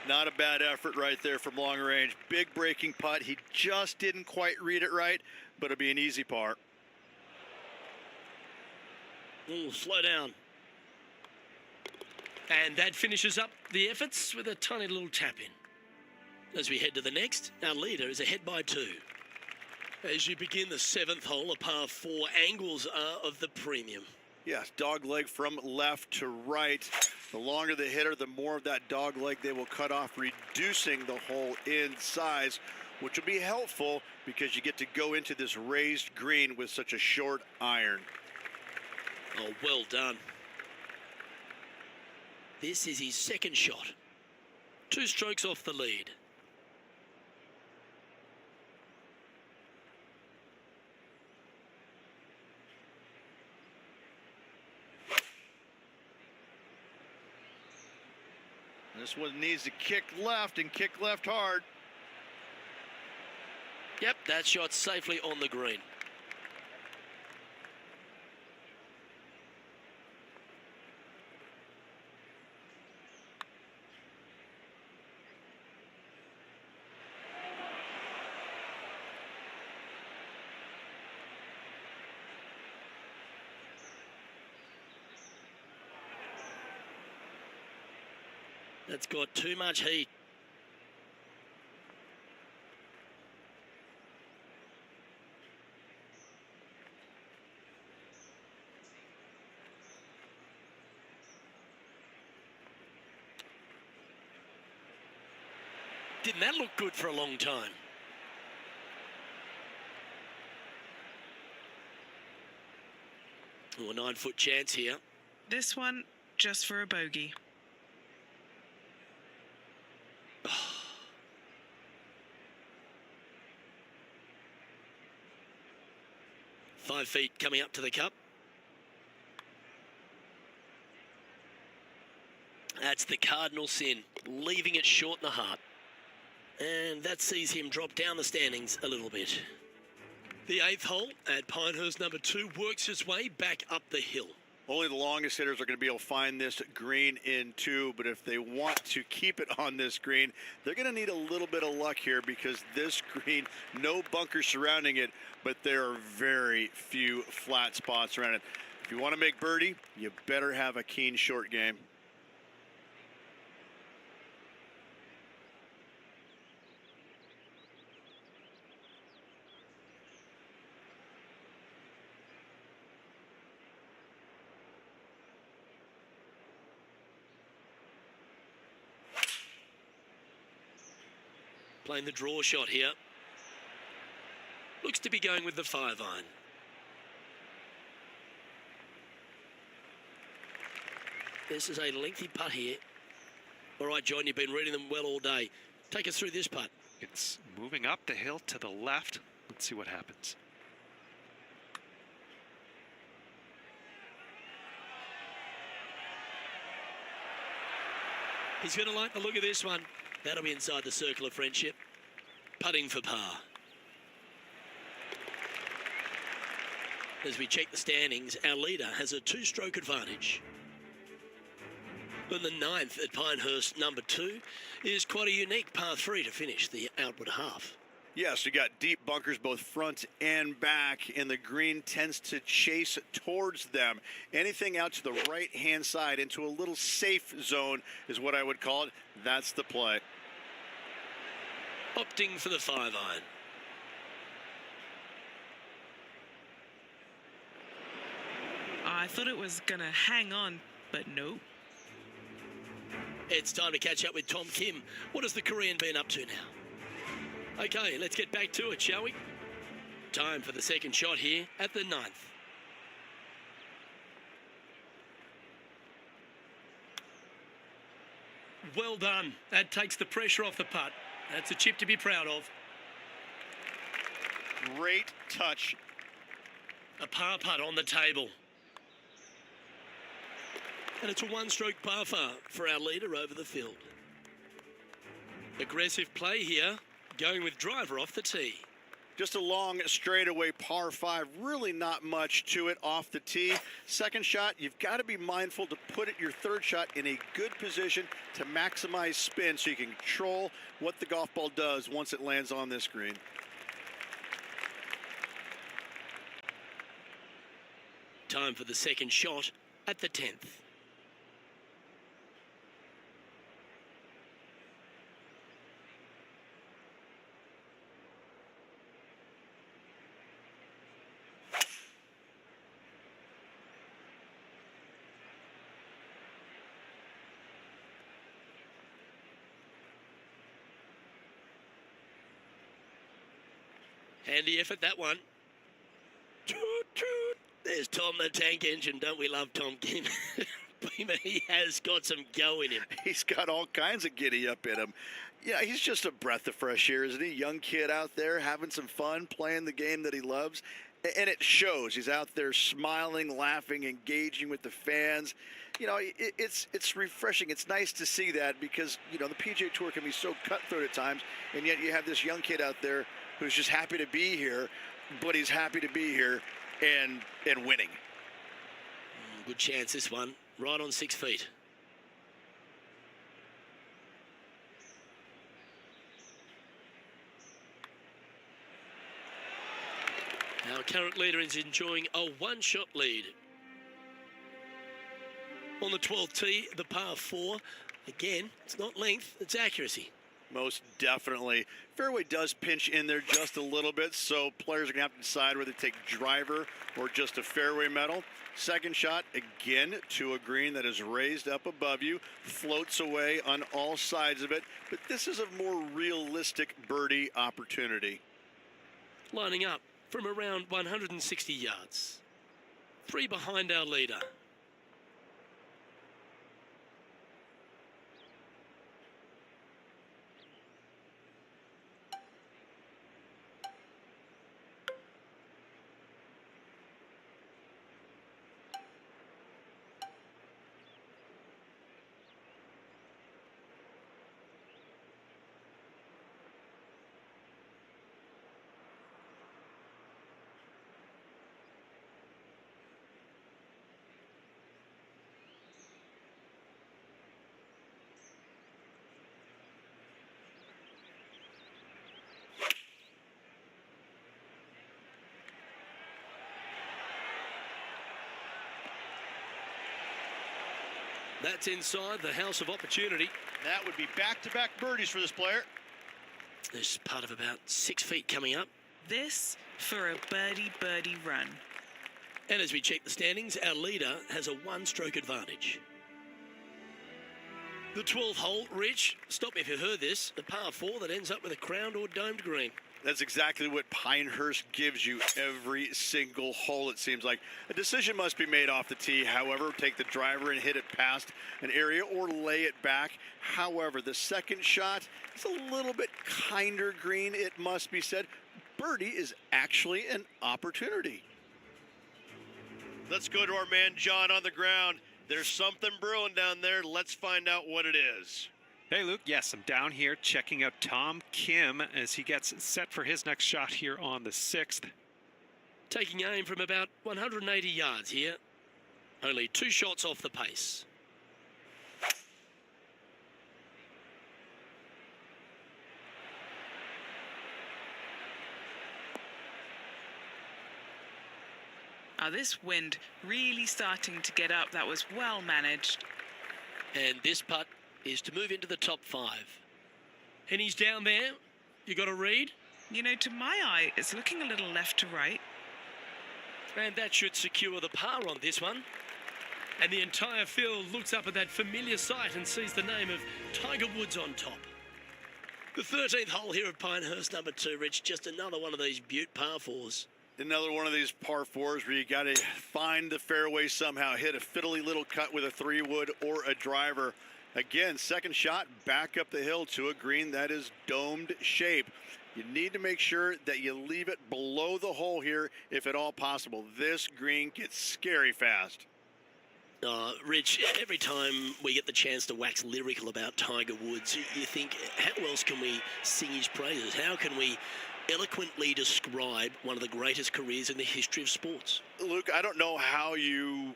C: Not a bad effort right there from long range. Big breaking putt. He just didn't quite read it right, but it'll be an easy par.
B: Ooh, slow down. And that finishes up the efforts with a tiny little tap in. As we head to the next, our leader is ahead by 2. As you begin the 7th hole, a par 4, angles are of the premium.
G: Yes, dog leg from left to right. The longer the hitter, the more of that dog leg they will cut off, reducing the hole in size, which will be helpful because you get to go into this raised green with such a short iron.
B: Oh, well done. This is his second shot. 2 strokes off the lead.
C: This one needs to kick left and kick left hard.
B: Yep, that shot safely on the green. That's got too much heat. Didn't that look good for a long time? Oh, a 9-foot chance here.
D: This one just for a bogey.
B: 5 feet coming up to the cup. That's the cardinal sin, leaving it short in the heart. And that sees him drop down the standings a little bit. The 8th hole at Pinehurst number 2 works its way back up the hill.
G: Only the longest hitters are going to be able to find this green in 2, but if they want to keep it on this green, they're going to need a little bit of luck here because this green, no bunkers surrounding it, but there are very few flat spots around it. If you want to make birdie, you better have a keen short game.
B: Playing the draw shot here. Looks to be going with the 5-iron. This is a lengthy putt here. All right, John, you've been reading them well all day. Take us through this putt.
A: It's moving up the hill to the left. Let's see what happens.
B: He's going to like the look of this one. That'll be inside the circle of friendship. Putting for par. As we check the standings, our leader has a 2-stroke advantage. And the 9th at Pinehurst number 2 is quite a unique par 3 to finish the outward half.
G: Yes, you got deep bunkers both front and back, and the green tends to chase towards them. Anything out to the right-hand side into a little safe zone is what I would call it. That's the play.
B: Opting for the 5-iron.
D: I thought it was going to hang on, but no.
B: It's time to catch up with Tom Kim. What has the Korean been up to now? Okay, let's get back to it, shall we? Time for the second shot here at the 9th. Well done. That takes the pressure off the putt. That's a chip to be proud of.
G: Great touch.
B: A par putt on the table. And it's a 1-stroke par for our leader over the field. Aggressive play here, going with driver off the tee.
G: Just a long straightaway par 5, really not much to it off the tee. Second shot, you've got to be mindful to put it your third shot in a good position to maximize spin so you can control what the golf ball does once it lands on this green.
B: Time for the second shot at the 10th. Handy effort, that one. Toot, toot. There's Tom the Tank Engine. Don't we love Tom Kim? Beamer, he has got some go in him.
G: He's got all kinds of giddy up in him. Yeah, he's just a breath of fresh air, isn't he? Young kid out there having some fun, playing the game that he loves. And it shows. He's out there smiling, laughing, engaging with the fans. You know, it's refreshing. It's nice to see that because, you know, the PGA Tour can be so cutthroat at times, and yet you have this young kid out there who's just happy to be here, but he's happy to be here and winning.
B: Good chance, this one. Right on 6 feet. Our current leader is enjoying a 1-shot lead. On the 12th tee, the par 4, Again, it's not length, it's accuracy.
G: Most definitely. Fairway does pinch in there just a little bit, so players are going to have to decide whether to take driver or just a fairway metal. Second shot, again, to a green that is raised up above you, floats away on all sides of it, but this is a more realistic birdie opportunity.
B: Lining up from around 160 yards. 3 behind our leader. That's inside the house of opportunity.
C: That would be back-to-back birdies for this player.
B: There's part of about 6 feet coming up.
D: This for a birdie run.
B: And as we check the standings, our leader has a 1-stroke advantage. The 12th hole, Rich, stop me if you heard this, a par 4 that ends up with a crowned or domed green.
G: That's exactly what Pinehurst gives you every single hole, it seems like. A decision must be made off the tee. However, take the driver and hit it past an area or lay it back. However, the second shot is a little bit kinder green, it must be said. Birdie is actually an opportunity.
F: Let's go to our man John on the ground. There's something brewing down there. Let's find out what it is.
A: Hey, Luke. Yes, I'm down here checking out Tom Kim as he gets set for his next shot here on the 6th.
B: Taking aim from about 180 yards here. Only 2 shots off the pace.
D: This wind really starting to get up. That was well managed.
B: And this putt is to move into the top 5. And he's down there. You got a read?
D: You know, to my eye, it's looking a little left to right.
B: And that should secure the par on this one. And the entire field looks up at that familiar sight and sees the name of Tiger Woods on top. The 13th hole here at Pinehurst, number 2, Rich. Just another one of these beaut par 4s.
G: Another one of these par 4s where you got to find the fairway somehow, hit a fiddly little cut with a 3-wood or a driver. Again, second shot back up the hill to a green that is domed shape. You need to make sure that you leave it below the hole here if at all possible. This green gets scary fast.
B: Rich, every time we get the chance to wax lyrical about Tiger Woods, you think, how else can we sing his praises? How can we eloquently describe one of the greatest careers in the history of sports?
G: Luke, I don't know how you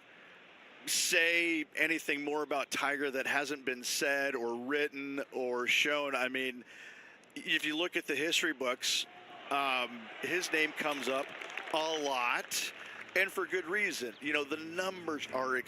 G: say anything more about Tiger that hasn't been said or written or shown. I mean, if you look at the history books, his name comes up a lot, and for good reason. You know, the numbers are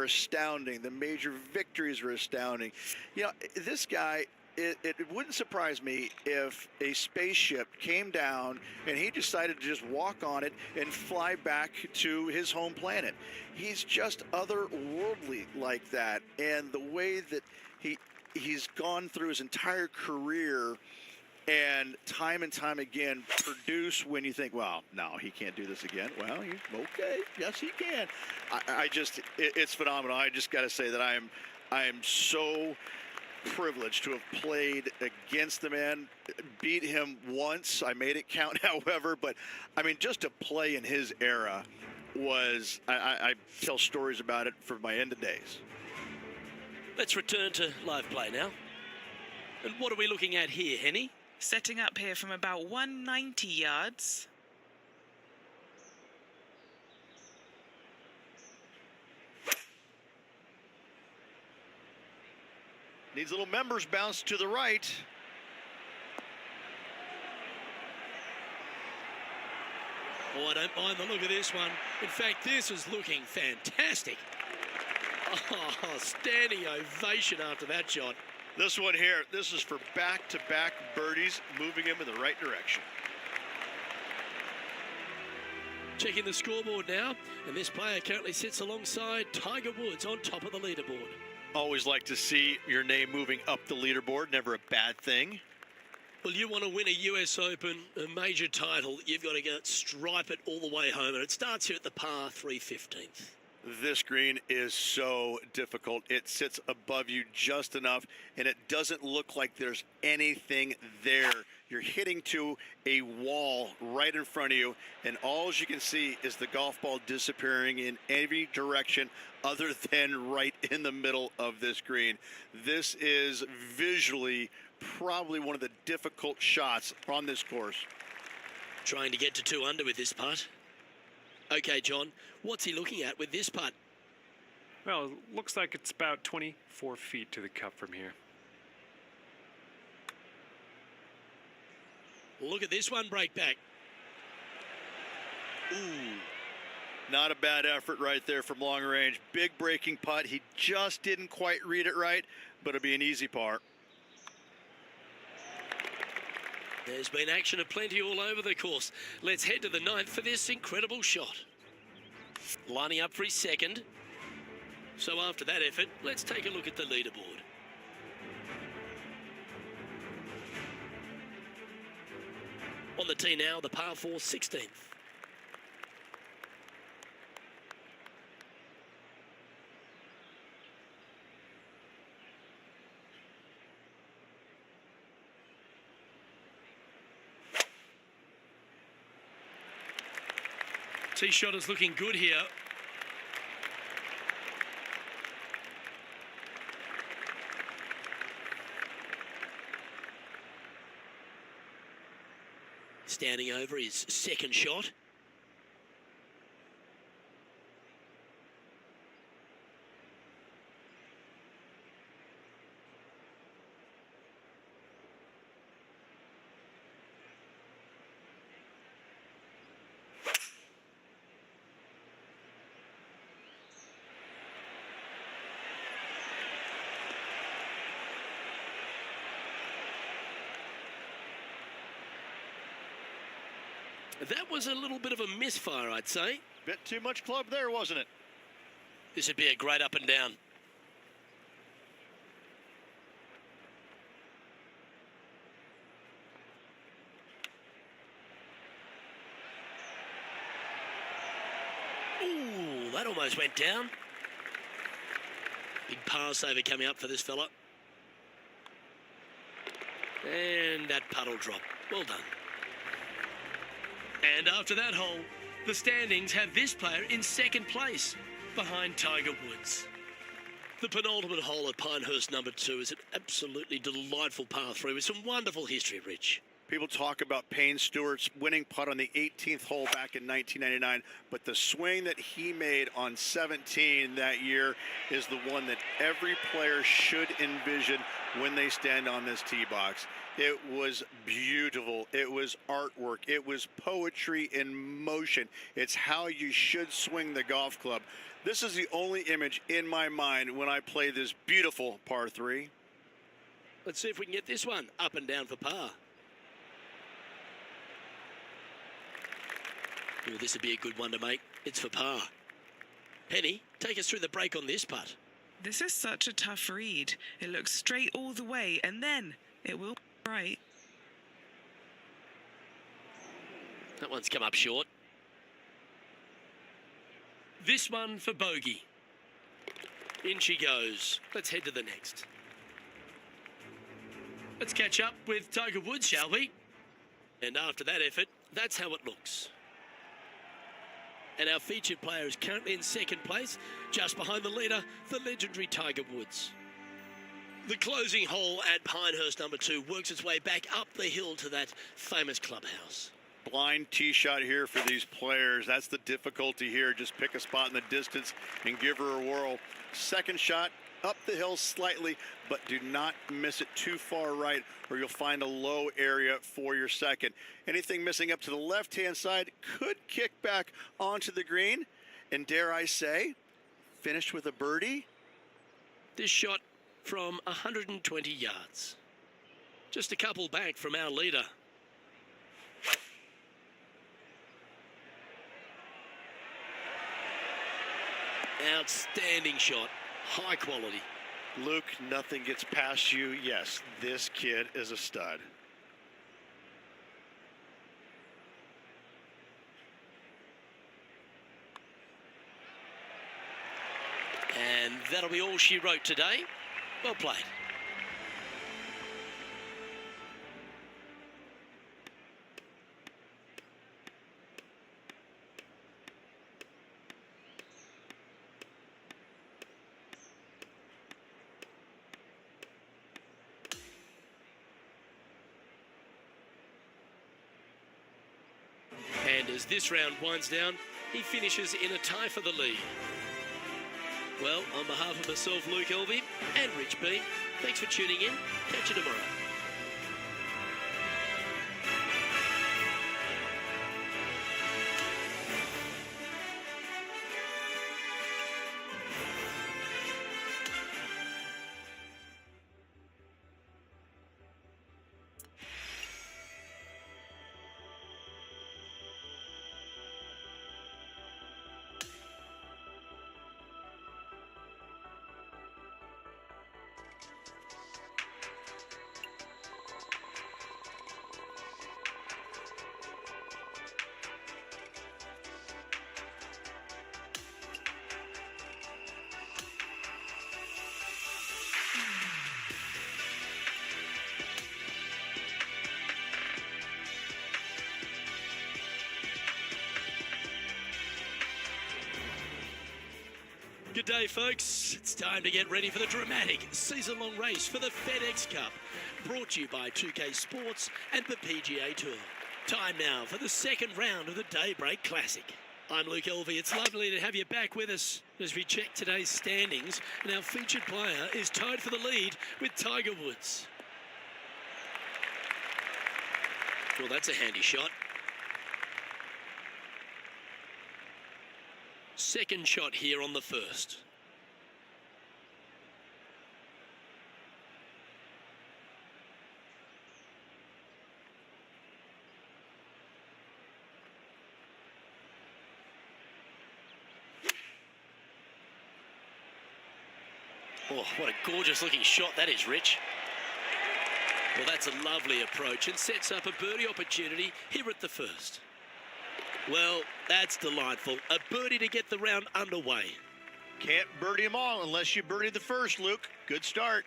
G: astounding. The major victories are astounding. You know, this guy, it wouldn't surprise me if a spaceship came down and he decided to just walk on it and fly back to his home planet. He's just otherworldly like that. And the way that he's gone through his entire career and time again produce when you think, well, no, he can't do this again. Well, okay, yes, he can. It's phenomenal. I just got to say that I am so privileged to have played against the man, beat him once. I made it count, however, but I mean, just to play in his era was, I tell stories about it for my end of days.
B: Let's return to live play now. And what are we looking at here, Henny?
D: Setting up here from about 190 yards.
C: Needs a little members bounce to the right.
B: Oh, I don't mind the look of this one. In fact, this is looking fantastic. Oh, standing ovation after that shot.
C: This one here, this is for back-to-back birdies, moving him in the right direction.
B: Checking the scoreboard now, and this player currently sits alongside Tiger Woods on top of the leaderboard.
C: Always like to see your name moving up the leaderboard, never a bad thing.
B: Well, you want to win a US Open, a major title, you've got to go stripe it all the way home, and it starts here at the par 315th.
C: This green is so difficult. It sits above you just enough, and it doesn't look like there's anything there. You're hitting to a wall right in front of you, and all you can see is the golf ball disappearing in every direction other than right in the middle of this green. This is visually probably one of the difficult shots on this course.
B: Trying to get to 2 under with this putt. Okay, John, what's he looking at with this putt?
A: Well, it looks like it's about 24 feet to the cup from here.
B: Look at this one break back. Ooh.
C: Not a bad effort right there from long range. Big breaking putt. He just didn't quite read it right, but it'll be an easy par.
B: There's been action aplenty all over the course. Let's head to the 9th for this incredible shot. Lining up for his second. So after that effort, let's take a look at the leaderboard. On the tee now, the par 4 16th. Tee shot is looking good here. Standing over his second shot. That was a little bit of a misfire, I'd say.
C: Bit too much club there, wasn't it?
B: This would be a great up and down. Ooh, that almost went down. Big par saver coming up for this fella. And that puddle drop. Well done. And after that hole, the standings have this player in second place behind Tiger Woods. The penultimate hole at Pinehurst number 2 is an absolutely delightful par 3 with some wonderful history, Rich.
C: People talk about Payne Stewart's winning putt on the 18th hole back in 1999, but the swing that he made on 17 that year is the one that every player should envision when they stand on this tee box. It was beautiful. It was artwork. It was poetry in motion. It's how you should swing the golf club. This is the only image in my mind when I play this beautiful par 3.
B: Let's see if we can get this one up and down for par. Ooh, this would be a good one to make. It's for par. Penny, take us through the break on this putt.
D: This is such a tough read. It looks straight all the way, and then it will be right.
B: That one's come up short. This one for bogey. In she goes. Let's head to the next. Let's catch up with Tiger Woods, shall we? And after that effort, that's how it looks. And our featured player is currently in second place, just behind the leader, the legendary Tiger Woods. The closing hole at Pinehurst number 2 works its way back up the hill to that famous clubhouse.
C: Blind tee shot here for these players. That's the difficulty here. Just pick a spot in the distance and give her a whirl. Second shot, up the hill slightly, but do not miss it too far right or you'll find a low area for your second. Anything missing up to the left-hand side could kick back onto the green. And dare I say, finish with a birdie
B: This shot from 120 yards. Just a couple back from our leader. Outstanding shot. High quality.
F: Luke, nothing gets past you. Yes, this kid is a stud.
B: And that'll be all she wrote today. Well played. And as this round winds down, he finishes in a tie for the lead. Well, on behalf of myself, Luke Elvey, and Rich B, thanks for tuning in. Catch you tomorrow. Good day, folks. It's time to get ready for the dramatic season-long race for the FedEx Cup, brought to you by 2K Sports and the PGA Tour. Time now for the second round of the Daybreak Classic. I'm Luke Elvey. It's lovely to have you back with us as we check today's standings, and our featured player is tied for the lead with Tiger Woods. Well, that's a handy shot. Second shot here on the first. Oh, what a gorgeous looking shot that is, Rich. Well, that's a lovely approach and sets up a birdie opportunity here at the first. Well, that's delightful. A birdie to get the round underway.
C: Can't birdie them all unless you birdie the first, Luke. Good start.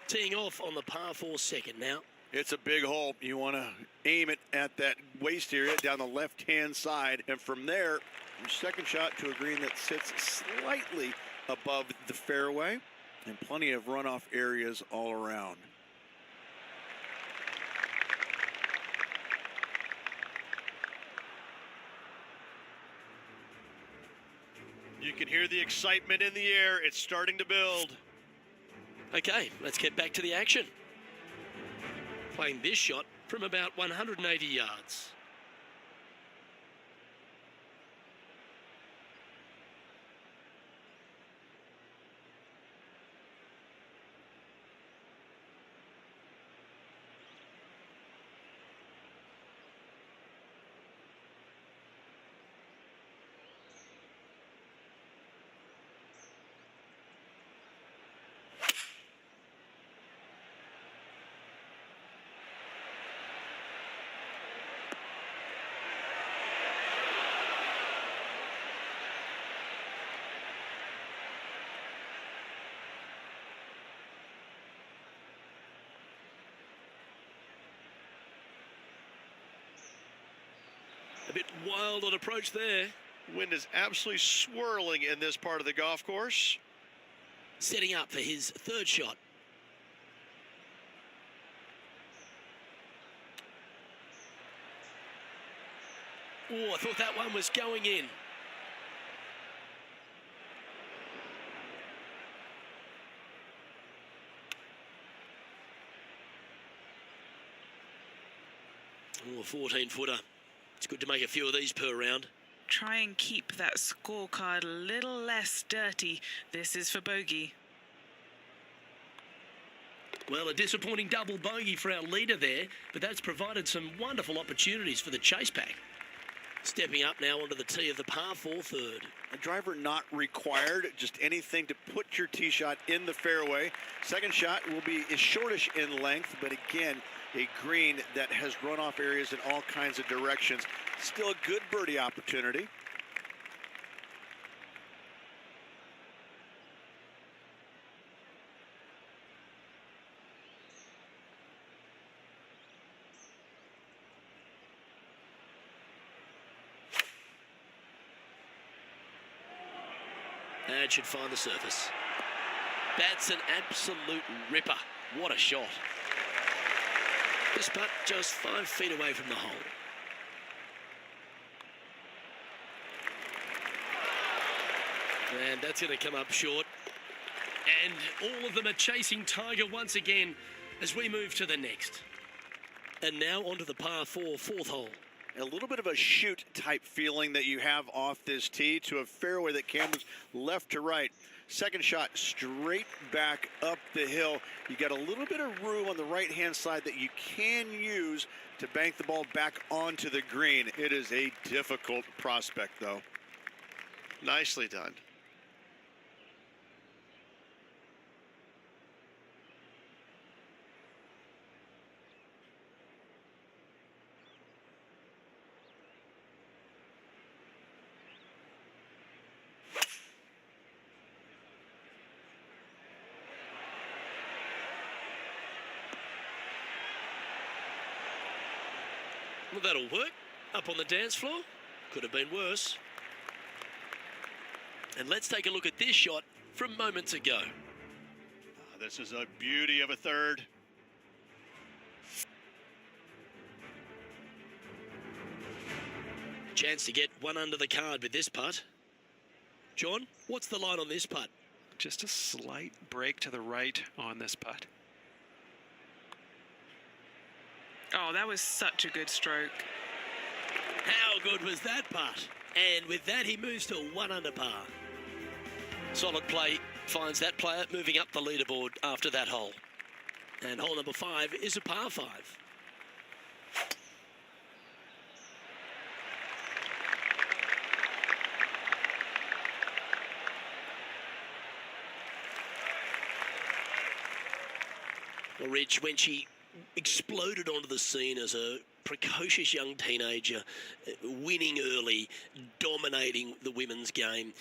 B: Teeing off on the par 4 second now.
G: It's a big hole. You want to aim it at that waist area down the left-hand side. And from there, your second shot to a green that sits slightly above the fairway. And plenty of runoff areas all around.
F: You can hear the excitement in the air. It's starting to build.
B: Okay, let's get back to the action. Playing this shot from about 180 yards. A bit wild on approach there.
F: Wind is absolutely swirling in this part of the golf course.
B: Setting up for his third shot. Oh, I thought that one was going in. Oh, a 14-footer. It's good to make a few of these per round.
D: Try and keep that scorecard a little less dirty. This is for bogey.
B: Well, a disappointing double bogey for our leader there, but that's provided some wonderful opportunities for the chase pack. Stepping up now onto the tee of the par 4 third.
G: A driver not required, just anything to put your tee shot in the fairway. Second shot will be shortish in length, but again, a green that has runoff areas in all kinds of directions. Still a good birdie opportunity.
B: That should find the surface. That's an absolute ripper. What a shot. This putt just 5 feet away from the hole. And that's going to come up short. And all of them are chasing Tiger once again as we move to the next. And now onto the par 4 fourth hole.
G: A little bit of a shoot type feeling that you have off this tee to a fairway that camers left to right. Second shot straight back up the hill. You got a little bit of room on the right hand side that you can use to bank the ball back onto the green. It is a difficult prospect though.
F: Nicely done.
B: Well, that'll work. Up on the dance floor. Could have been worse. And let's take a look at this shot from moments ago.
G: This is a beauty of a third.
B: Chance to get one under the card with this putt. John, what's the line on this putt?
H: Just a slight break to the right on this putt.
D: Oh, that was such a good stroke.
B: How good was that putt? And with that, he moves to 1 under par. Solid play finds that player moving up the leaderboard after that hole. And hole number 5 is a par 5. Well, Rich, when she exploded onto the scene as a precocious young teenager, winning early, dominating the women's game.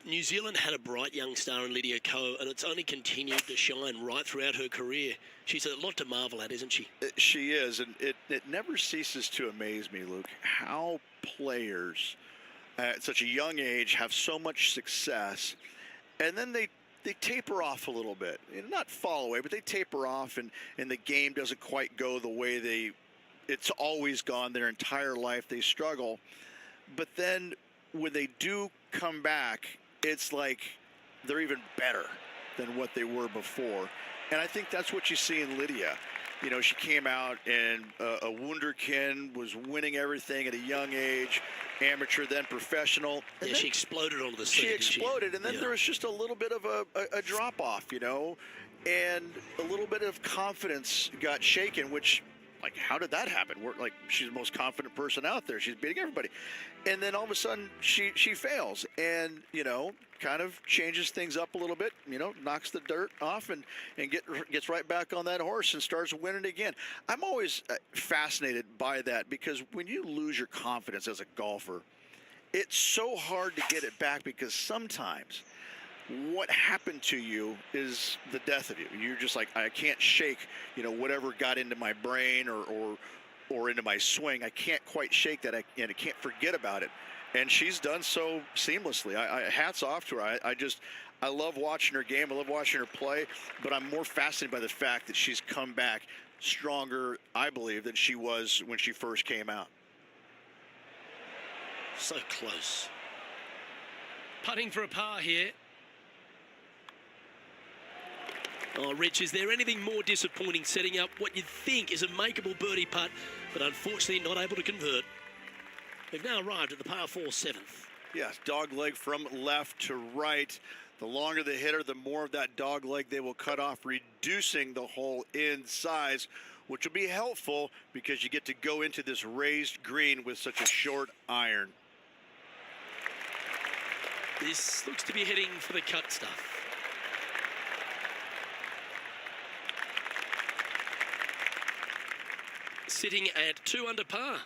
B: New Zealand had a bright young star in Lydia Ko, and it's only continued to shine right throughout her career. She's a lot to marvel at, isn't she?
G: She is, and it never ceases to amaze me, Luke, how players at such a young age have so much success, and then they taper off a little bit. Not fall away, but they taper off, and the game doesn't quite go the way it's always gone their entire life. They struggle. But then when they do come back, it's like they're even better than what they were before. And I think that's what you see in Lydia. You know, she came out and a wunderkind, was winning everything at a young age, amateur, then professional. And
B: yeah, she exploded onto the scene.
G: She exploded, and then there was just a little bit of a drop-off, you know, and a little bit of confidence got shaken, which, like, how did that happen? Like, she's the most confident person out there. She's beating everybody. And then all of a sudden, she fails and, you know, kind of changes things up a little bit, you know, knocks the dirt off and gets right back on that horse and starts winning again. I'm always fascinated by that, because when you lose your confidence as a golfer, it's so hard to get it back, because sometimes what happened to you is the death of you. You're just like, I can't shake, you know, whatever got into my brain or into my swing. I can't quite shake that, and I can't forget about it. And she's done so seamlessly. Hats off to her. I love watching her game. I love watching her play. But I'm more fascinated by the fact that she's come back stronger, I believe, than she was when she first came out.
B: So close. Putting for a par here. Oh, Rich, is there anything more disappointing setting up what you think is a makeable birdie putt, but unfortunately not able to convert? We've now arrived at the par 4 7th.
G: Yes, dog leg from left to right. The longer the hitter, the more of that dog leg they will cut off, reducing the hole in size, which will be helpful because you get to go into this raised green with such a short iron.
B: This looks to be heading for the cut stuff. Sitting at 2 under par.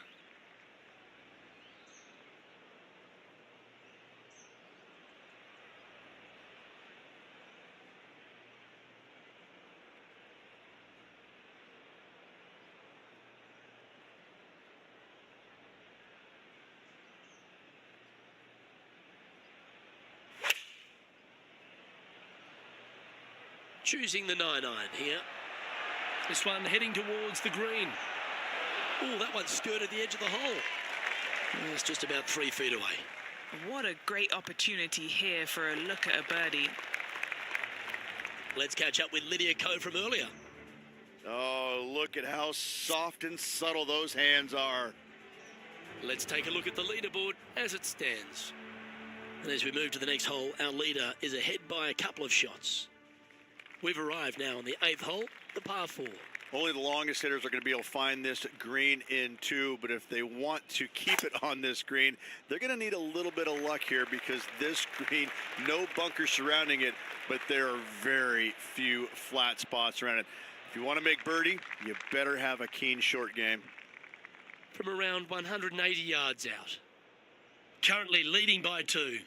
B: Choosing the 9-iron here. This one heading towards the green. Oh, that one skirted the edge of the hole. It's just about 3 feet away.
D: What a great opportunity here for a look at a birdie.
B: Let's catch up with Lydia Ko from earlier.
G: Oh, look at how soft and subtle those hands are.
B: Let's take a look at the leaderboard as it stands. And as we move to the next hole, our leader is ahead by a couple of shots. We've arrived now on the 8th hole, the par 4.
G: Only the longest hitters are going to be able to find this green in 2, but if they want to keep it on this green, they're going to need a little bit of luck here because this green, no bunker surrounding it, but there are very few flat spots around it. If you want to make birdie, you better have a keen short game.
B: From around 180 yards out. Currently leading by 2.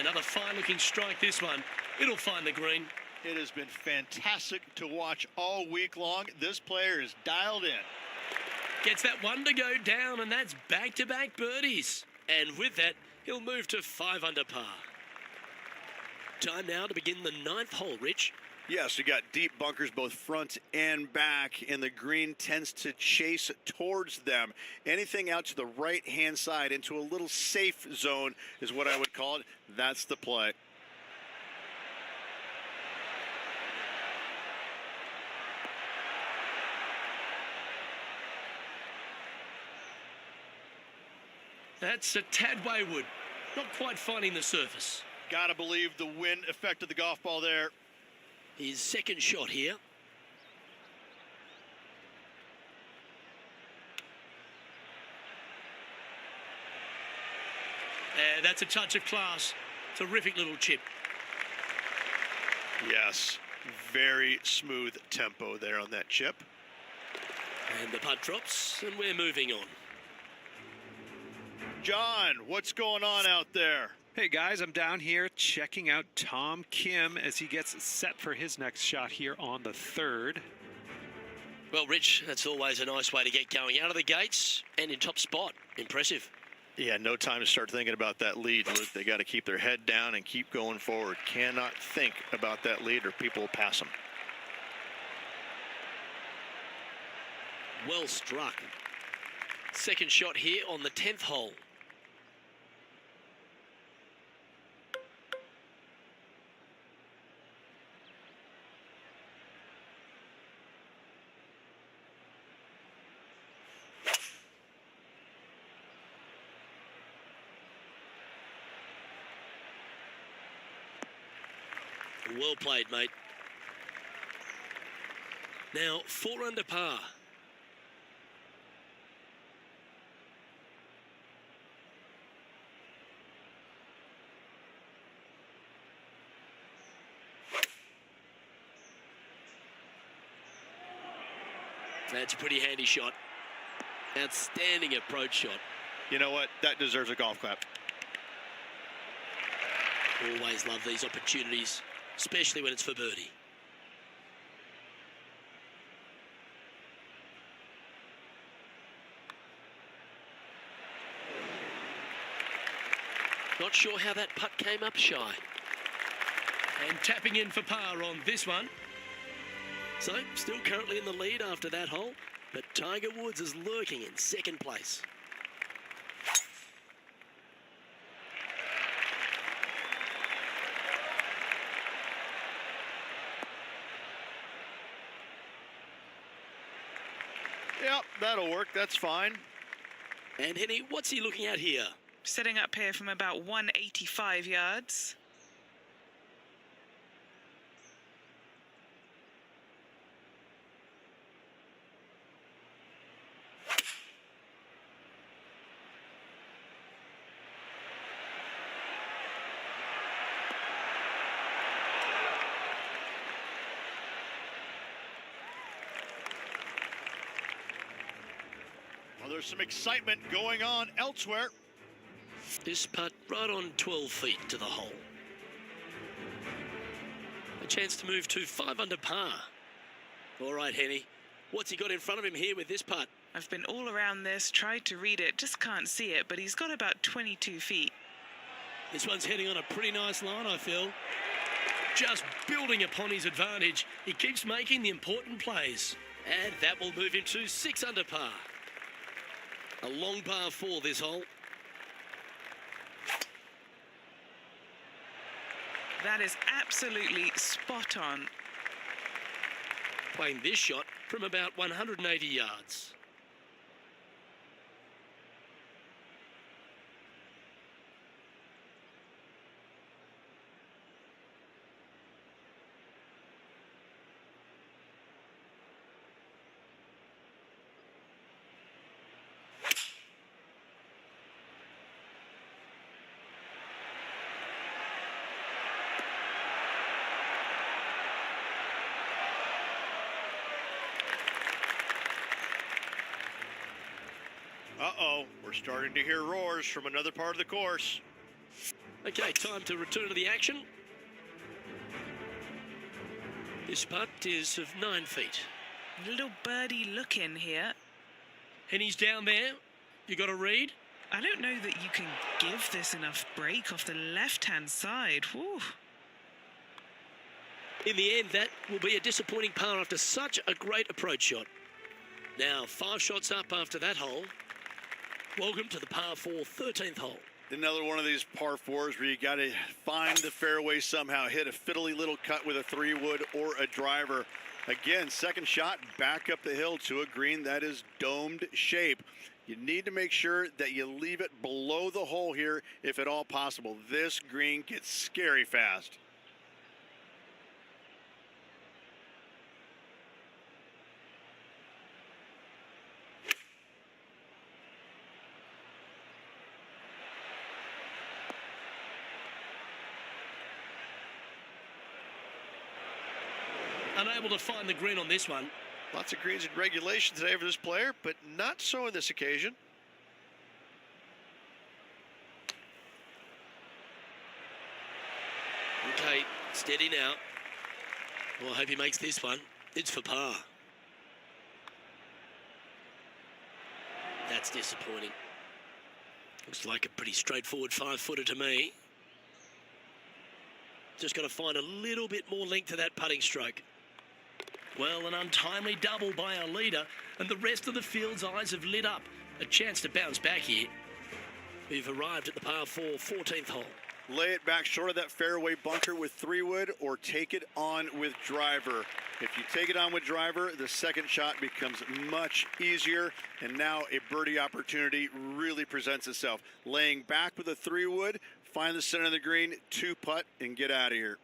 B: Another fine-looking strike, this one. It'll find the green.
C: It has been fantastic to watch all week long. This player is dialed in.
B: Gets that one to go down, and that's back-to-back birdies. And with that, he'll move to 5 under par. Time now to begin the 9th hole, Rich.
G: Yes, you got deep bunkers both front and back, and the green tends to chase towards them. Anything out to the right-hand side into a little safe zone is what I would call it. That's the play.
B: That's a tad wayward. Not quite finding the surface.
C: Gotta believe the wind affected the golf ball there.
B: His second shot here. That's a touch of class. Terrific little chip.
C: Yes, very smooth tempo there on that chip.
B: And the putt drops, and we're moving on.
C: John, what's going on out there?
A: Hey guys, I'm down here checking out Tom Kim as he gets set for his next shot here on the 3rd.
B: Well, Rich, that's always a nice way to get going out of the gates and in top spot. Impressive.
C: Yeah, no time to start thinking about that lead, Luke. They got to keep their head down and keep going forward. Cannot think about that lead or people will pass them.
B: Well struck. Second shot here on the 10th hole. Well played, mate. Now, 4 under par. That's a pretty handy shot. Outstanding approach shot.
C: You know what? That deserves a golf clap.
B: Always love these opportunities, especially when it's for birdie. Not sure how that putt came up shy. And tapping in for par on this one. So, still currently in the lead after that hole, but Tiger Woods is lurking in second place.
C: Yep, that'll work. That's fine.
B: And Henny, what's he looking at here?
D: Setting up here from about 185 yards.
C: Well, there's some excitement going on elsewhere.
B: This putt right on 12 feet to the hole. A chance to move to 5 under par. All right, Henny. What's he got in front of him here with this putt?
D: I've been all around this, tried to read it, just can't see it, but he's got about 22 feet.
B: This one's heading on a pretty nice line, I feel. Just building upon his advantage. He keeps making the important plays. And that will move him to 6 under par. A long par 4 this hole.
D: That is absolutely spot on.
B: Playing this shot from about 180 yards.
C: Uh-oh, we're starting to hear roars from another part of the course.
B: Okay, time to return to the action. This putt is of 9 feet.
D: Little birdie look in here.
B: Henny's down there. You got a read?
D: I don't know that you can give this enough break off the left-hand side. Whew.
B: In the end, that will be a disappointing par after such a great approach shot. Now, 5 shots up after that hole. Welcome to the par 4 13th hole.
G: Another one of these par 4s where you got to find the fairway somehow, hit a fiddly little cut with a 3-wood or a driver. Again, second shot back up the hill to a green that is domed shape. You need to make sure that you leave it below the hole here if at all possible. This green gets scary fast.
B: Unable to find the green on this one.
F: Lots of greens in regulation today for this player, but not so on this occasion.
B: Okay, steady now. Well, I hope he makes this one. It's for par. That's disappointing. Looks like a pretty straightforward 5-footer to me. Just got to find a little bit more length to that putting stroke. Well, an untimely double by our leader, and the rest of the field's eyes have lit up. A chance to bounce back here. We've arrived at the par 4 14th hole.
G: Lay it back short of that fairway bunker with 3-wood or take it on with driver. If you take it on with driver, the second shot becomes much easier, and now a birdie opportunity really presents itself. Laying back with a 3-wood, find the center of the green, 2-putt, and get out of here.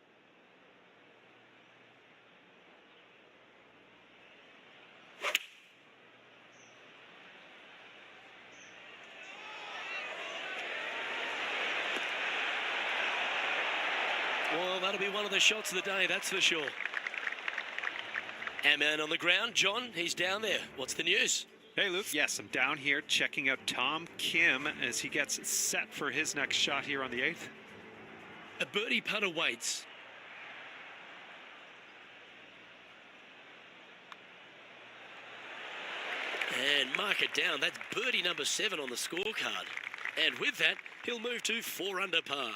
B: Well, that'll be one of the shots of the day, that's for sure. Our man on the ground, John, he's down there. What's the news?
A: Hey, Luke. Yes, I'm down here checking out Tom Kim as he gets set for his next shot here on the 8th.
B: A birdie putt awaits. And mark it down. That's birdie number 7 on the scorecard. And with that, he'll move to 4 under par.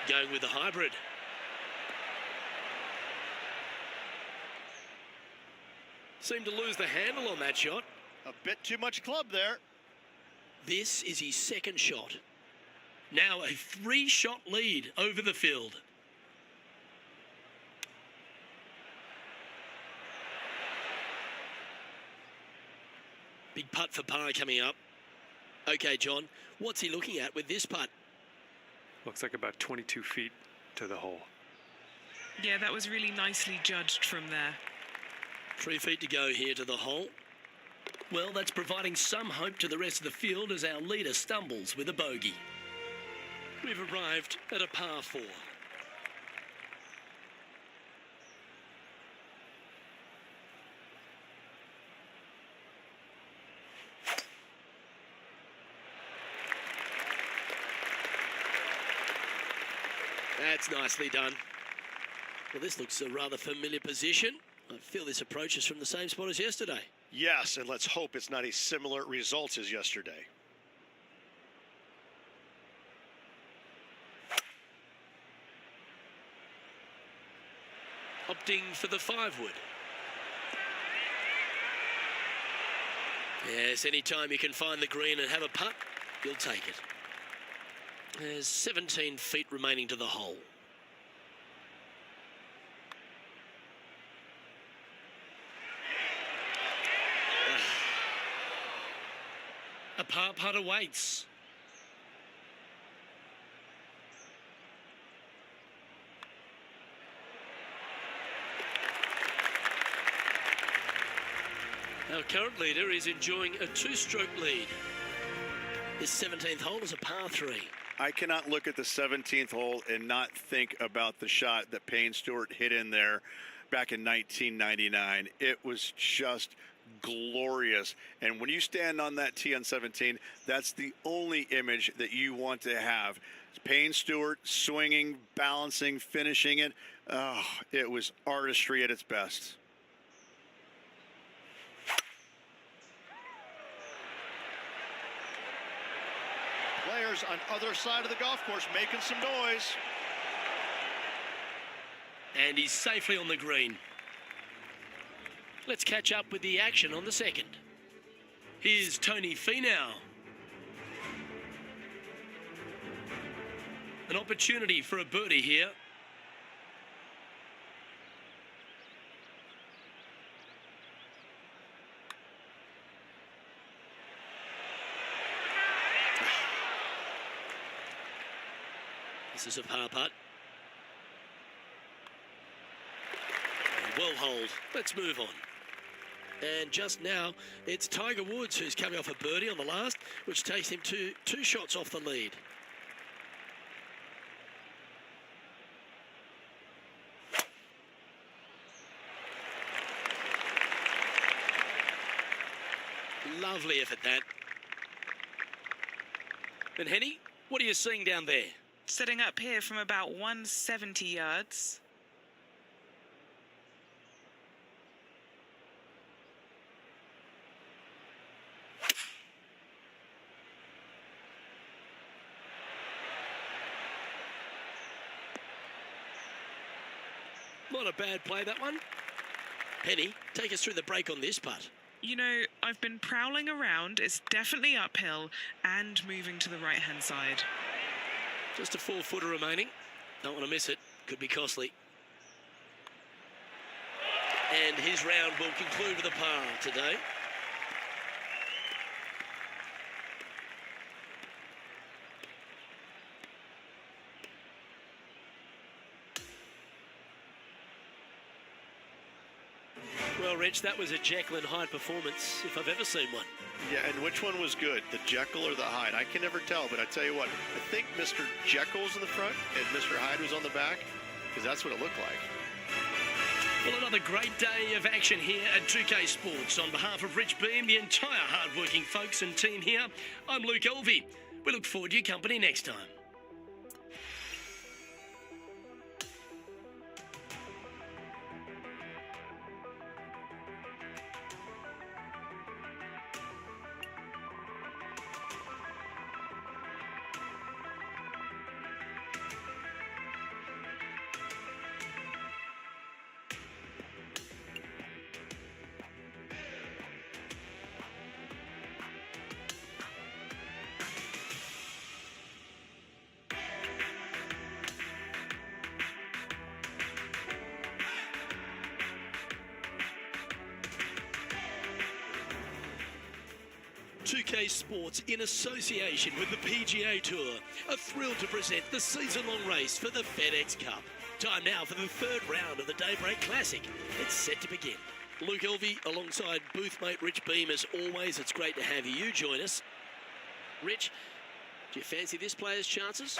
B: Going with the hybrid. Seemed to lose the handle on that shot.
C: A bit too much club there.
B: This is his second shot. Now a 3-shot lead over the field. Big putt for par coming up. Okay, John, what's he looking at with this putt?
H: Looks like about 22 feet to the hole.
D: Yeah, that was really nicely judged from there.
B: 3 feet to go here to the hole. Well, that's providing some hope to the rest of the field as our leader stumbles with a bogey. We've arrived at a par 4. That's nicely done. Well, this looks a rather familiar position. I feel this approach is from the same spot as yesterday.
F: Yes, and let's hope it's not a similar result as yesterday.
B: Opting for the 5-wood. Yes, anytime you can find the green and have a putt, you'll take it. There's 17 feet remaining to the hole. A par putt awaits. Our current leader is enjoying a 2-stroke lead. This 17th hole is a par 3.
G: I cannot look at the 17th hole and not think about the shot that Payne Stewart hit in there back in 1999. It was just glorious. And when you stand on that tee on 17, that's the only image that you want to have. Payne Stewart swinging, balancing, finishing it. Oh, it was artistry at its best.
C: Players on other side of the golf course making some noise.
B: And he's safely on the green. Let's catch up with the action on the second. Here's Tony Finau. An opportunity for a birdie here. This is a par putt. Well hold. Let's move on. And just now, it's Tiger Woods who's coming off a birdie on the last, which takes him to 2 shots off the lead. Lovely effort, that. And Henny, what are you seeing down there?
D: Setting up here from about 170 yards.
B: Not a bad play, that one. Penny, take us through the break on this putt.
D: You know, I've been prowling around. It's definitely uphill and moving to the right-hand side.
B: Just a 4-footer remaining. Don't want to miss it. Could be costly. And his round will conclude with a par today. Well, Rich, that was a Jekyll and Hyde performance, if I've ever seen one.
F: Yeah, and which one was good, the Jekyll or the Hyde? I can never tell, but I tell you what, I think Mr. Jekyll was in the front and Mr. Hyde was on the back, because that's what it looked like.
B: Well, another great day of action here at 2K Sports. On behalf of Rich Beam, the entire hard-working folks and team here, I'm Luke Elvey. We look forward to your company next time. 2K Sports, in association with the PGA Tour, are thrilled to present the season-long race for the FedEx Cup. Time now for the third round of the Daybreak Classic. It's set to begin. Luke Elvey alongside boothmate Rich Beam. As always, it's great to have you join us. Rich, do you fancy this player's chances?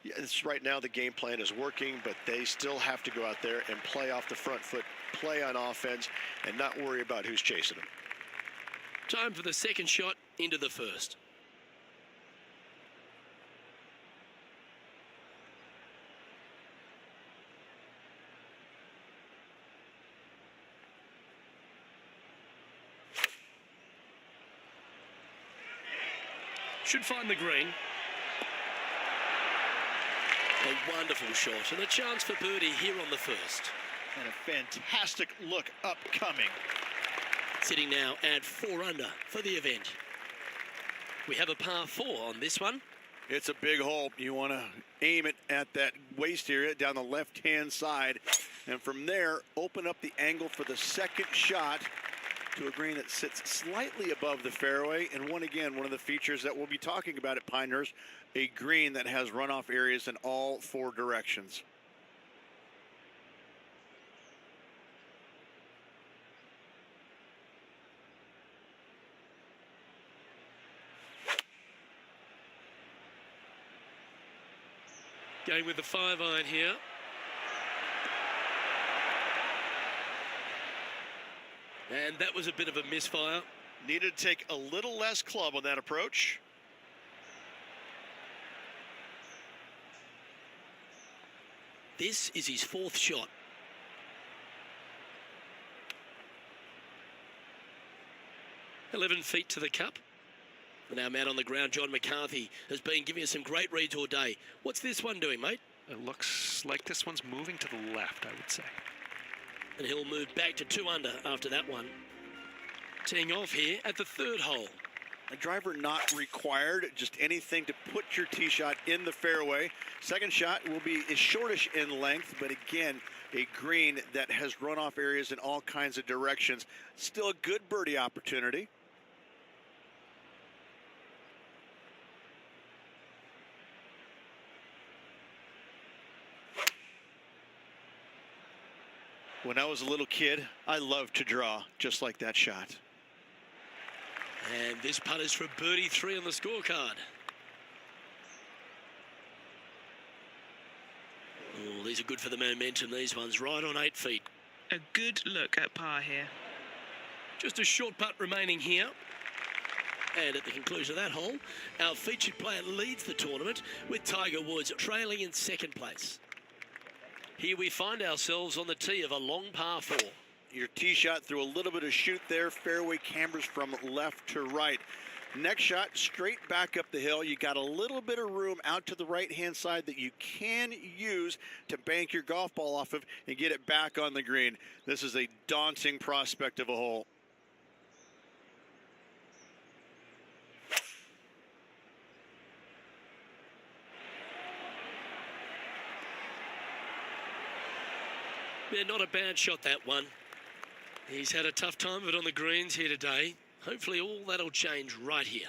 F: Yeah, it's right now the game plan is working, but they still have to go out there and play off the front foot, play on offense, and not worry about who's chasing them.
B: Time for the second shot into the first. Should find the green. A wonderful shot and a chance for birdie here on the first.
C: And a fantastic look upcoming.
B: Sitting now at 4 under for the event. We have a par 4 on this one.
G: It's a big hole. You want to aim it at that waist area down the left-hand side. And from there, open up the angle for the second shot to a green that sits slightly above the fairway. And one of the features that we'll be talking about at Pinehurst, a green that has runoff areas in all 4 directions.
B: Going with the 5-iron here. And that was a bit of a misfire.
F: Needed to take a little less club on that approach.
B: This is his 4th shot. "11 feet to the cup. And our man on the ground, John McCarthy, has been giving us some great reads all day. What's this one doing, mate?
H: It looks like this one's moving to the left, I would say.
B: And he'll move back to 2 under after that one. Teeing off here at the 3rd hole.
G: A driver not required, just anything to put your tee shot in the fairway. Second shot will be shortish in length, but again, a green that has runoff areas in all kinds of directions. Still a good birdie opportunity.
C: When I was a little kid, I loved to draw just like that shot.
B: And this putt is for birdie 3 on the scorecard. Oh, these are good for the momentum, these ones, right on 8 feet.
D: A good look at par here.
B: Just a short putt remaining here. And at the conclusion of that hole, our featured player leads the tournament with Tiger Woods trailing in 2nd place. Here we find ourselves on the tee of a long par 4.
G: Your tee shot through a little bit of shoot there. Fairway cambers from left to right. Next shot, straight back up the hill. You got a little bit of room out to the right-hand side that you can use to bank your golf ball off of and get it back on the green. This is a daunting prospect of a hole.
B: Yeah, not a bad shot, that one. He's had a tough time of it on the greens here today. Hopefully all that'll change right here.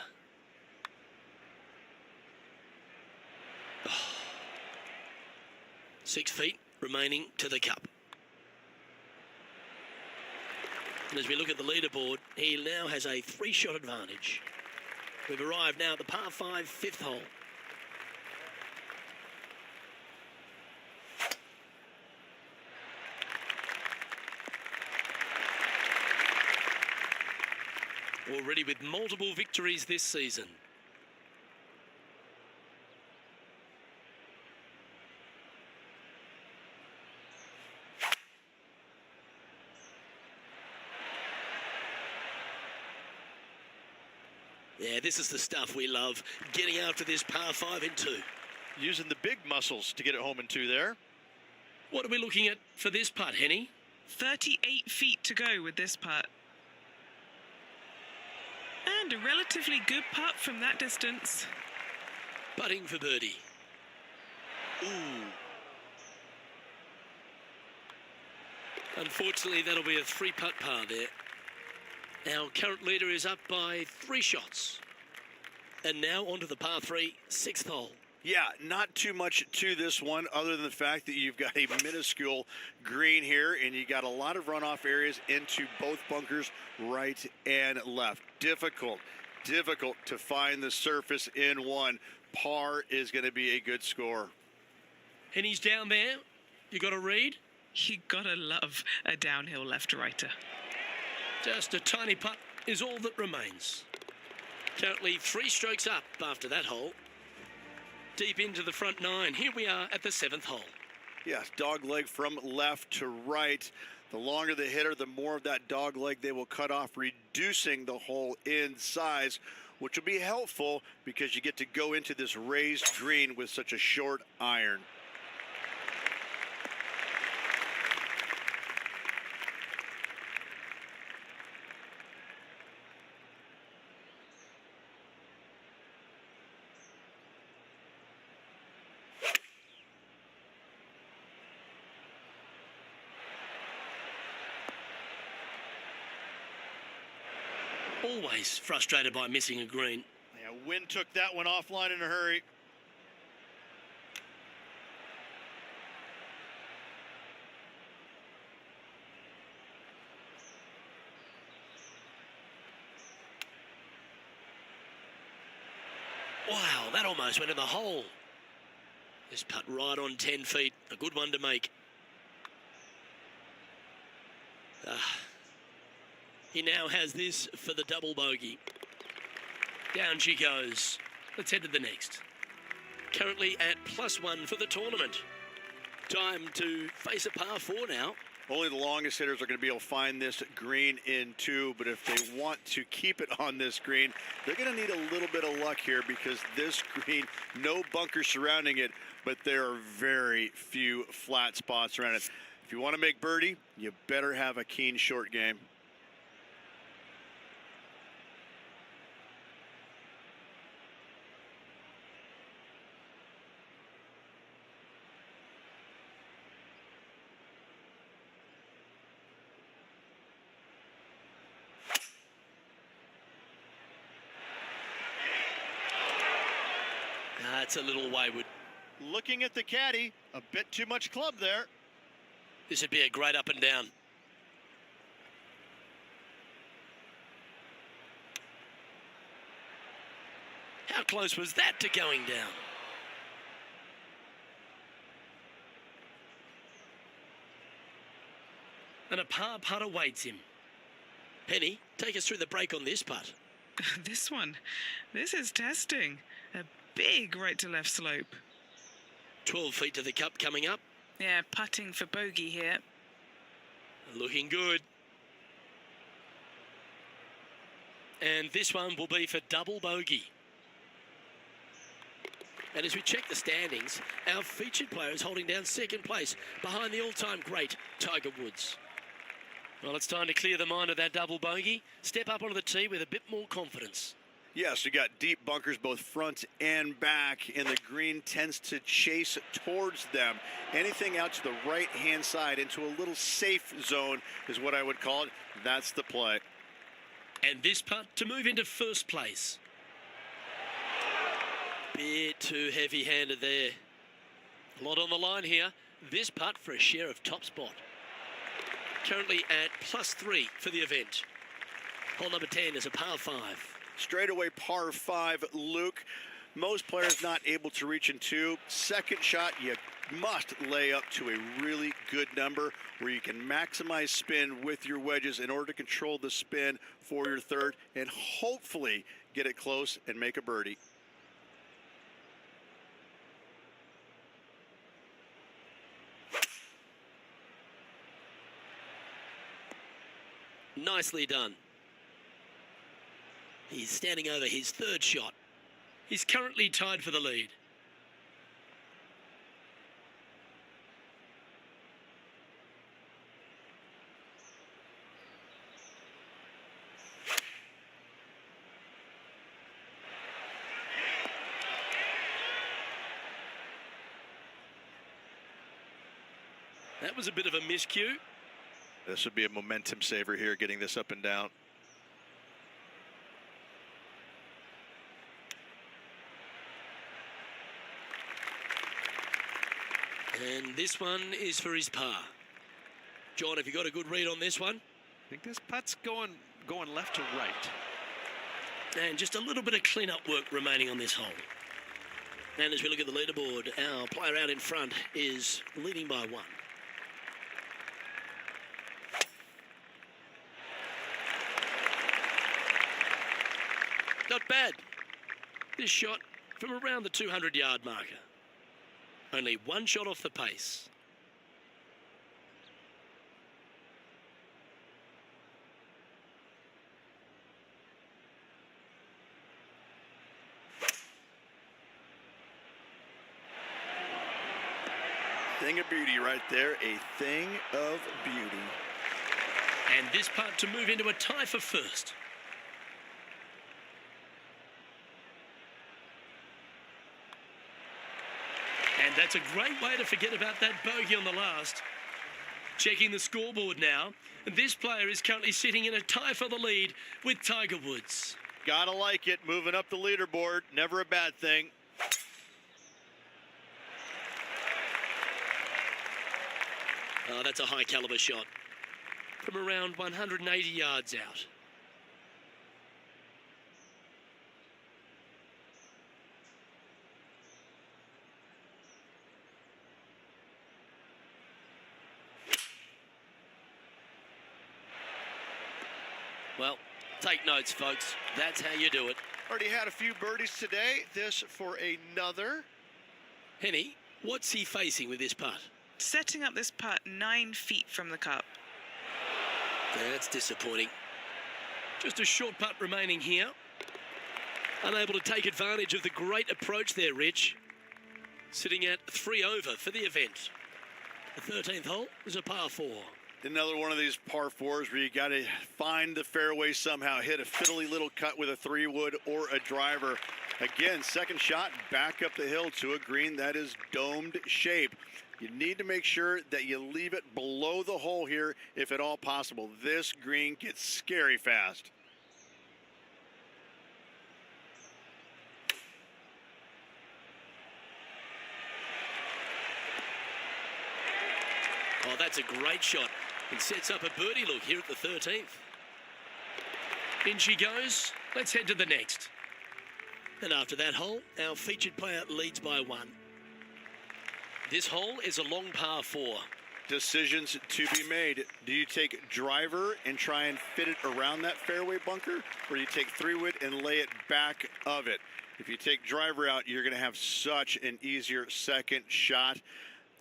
B: Oh. 6 feet remaining to the cup. And as we look at the leaderboard, he now has a 3-shot advantage. We've arrived now at the par 5 5th hole. Already with multiple victories this season. Yeah, this is the stuff we love, getting after this par 5 in 2.
C: Using the big muscles to get it home in 2 there.
B: What are we looking at for this putt, Henny?
D: 38 feet to go with this putt. And a relatively good putt from that distance.
B: Putting for birdie. Ooh. Unfortunately, that'll be a 3-putt par there. Our current leader is up by 3 shots. And now onto the par 3, 6th hole.
G: Yeah, not too much to this one other than the fact that you've got a minuscule green here and you got a lot of runoff areas into both bunkers, right and left. Difficult to find the surface in one. Par is going to be a good score.
B: And he's down there. You got to read.
D: You gotta love a downhill left-righter.
B: Just a tiny putt is all that remains. Currently 3 strokes up after that hole. Deep into the front 9. Here we are at the 7th hole.
G: Yes, dog leg from left to right. The longer the hitter, the more of that dog leg they will cut off, reducing the hole in size, which will be helpful because you get to go into this raised green with such a short iron.
B: Always frustrated by missing a green.
C: Yeah, wind took that one offline in a hurry.
B: Wow, that almost went in the hole. This putt right on 10 feet. A good one to make. He now has this for the double bogey. Down she goes. Let's head to the next. Currently at +1 for the tournament. Time to face a par 4 now.
G: Only the longest hitters are going to be able to find this green in 2, but if they want to keep it on this green, they're going to need a little bit of luck here because this green, no bunker surrounding it, but there are very few flat spots around it. If you want to make birdie, you better have a keen short game.
B: That's a little wayward.
C: Looking at the caddy, a bit too much club there.
B: This would be a great up and down. How close was that to going down? And a par putt awaits him. Penny, take us through the break on this putt.
D: This is testing. A big right to left slope.
B: 12 feet to the cup coming up.
D: Yeah, putting for bogey here.
B: Looking good. And this one will be for double bogey. And as we check the standings, our featured player is holding down 2nd place behind the all-time great Tiger Woods. Well, it's time to clear the mind of that double bogey. Step up onto the tee with a bit more confidence.
G: Yes, you got deep bunkers both front and back, and the green tends to chase towards them. Anything out to the right-hand side into a little safe zone is what I would call it. That's the play.
B: And this putt to move into 1st place. Bit too heavy-handed there. A lot on the line here. This putt for a share of top spot. Currently at +3 for the event. Hole number 10 is a par 5.
G: Straightaway par 5, Luke. Most players not able to reach in 2. Second shot, you must lay up to a really good number where you can maximize spin with your wedges in order to control the spin for your 3rd and hopefully get it close and make a birdie.
B: Nicely done. He's standing over his 3rd shot. He's currently tied for the lead. That was a bit of a miscue.
C: This would be a momentum saver here, getting this up and down.
B: And this one is for his par. John, have you got a good read on this one?
H: I think this putt's going left to right.
B: And just a little bit of clean-up work remaining on this hole. And as we look at the leaderboard, our player out in front is leading by 1. Not bad. This shot from around the 200-yard marker. Only 1 shot off the pace.
G: Thing of beauty right there, a thing of beauty.
B: And this putt to move into a tie for first. And that's a great way to forget about that bogey on the last. Checking the scoreboard now. This player is currently sitting in a tie for the lead with Tiger Woods.
C: Gotta like it. Moving up the leaderboard. Never a bad thing.
B: Oh, that's a high caliber shot. From around 180 yards out. Well, take notes, folks. That's how you do it.
C: Already had a few birdies today. This for another.
B: Henny, what's he facing with this putt?
D: Setting up this putt 9 feet from the cup.
B: That's disappointing. Just a short putt remaining here. Unable to take advantage of the great approach there, Rich. Sitting at 3 over for the event. The 13th hole is a par 4.
G: Another one of these par 4s where you got to find the fairway somehow, hit a fiddly little cut with a 3-wood or a driver. Again, second shot back up the hill to a green that is domed shape. You need to make sure that you leave it below the hole here if at all possible. This green gets scary fast.
B: Oh, that's a great shot. It sets up a birdie look here at the 13th. In she goes. Let's head to the next. And after that hole, our featured player leads by 1. This hole is a long par 4.
G: Decisions to be made. Do you take driver and try and fit it around that fairway bunker, or do you take 3-wood and lay it back of it? If you take driver out, you're going to have such an easier second shot.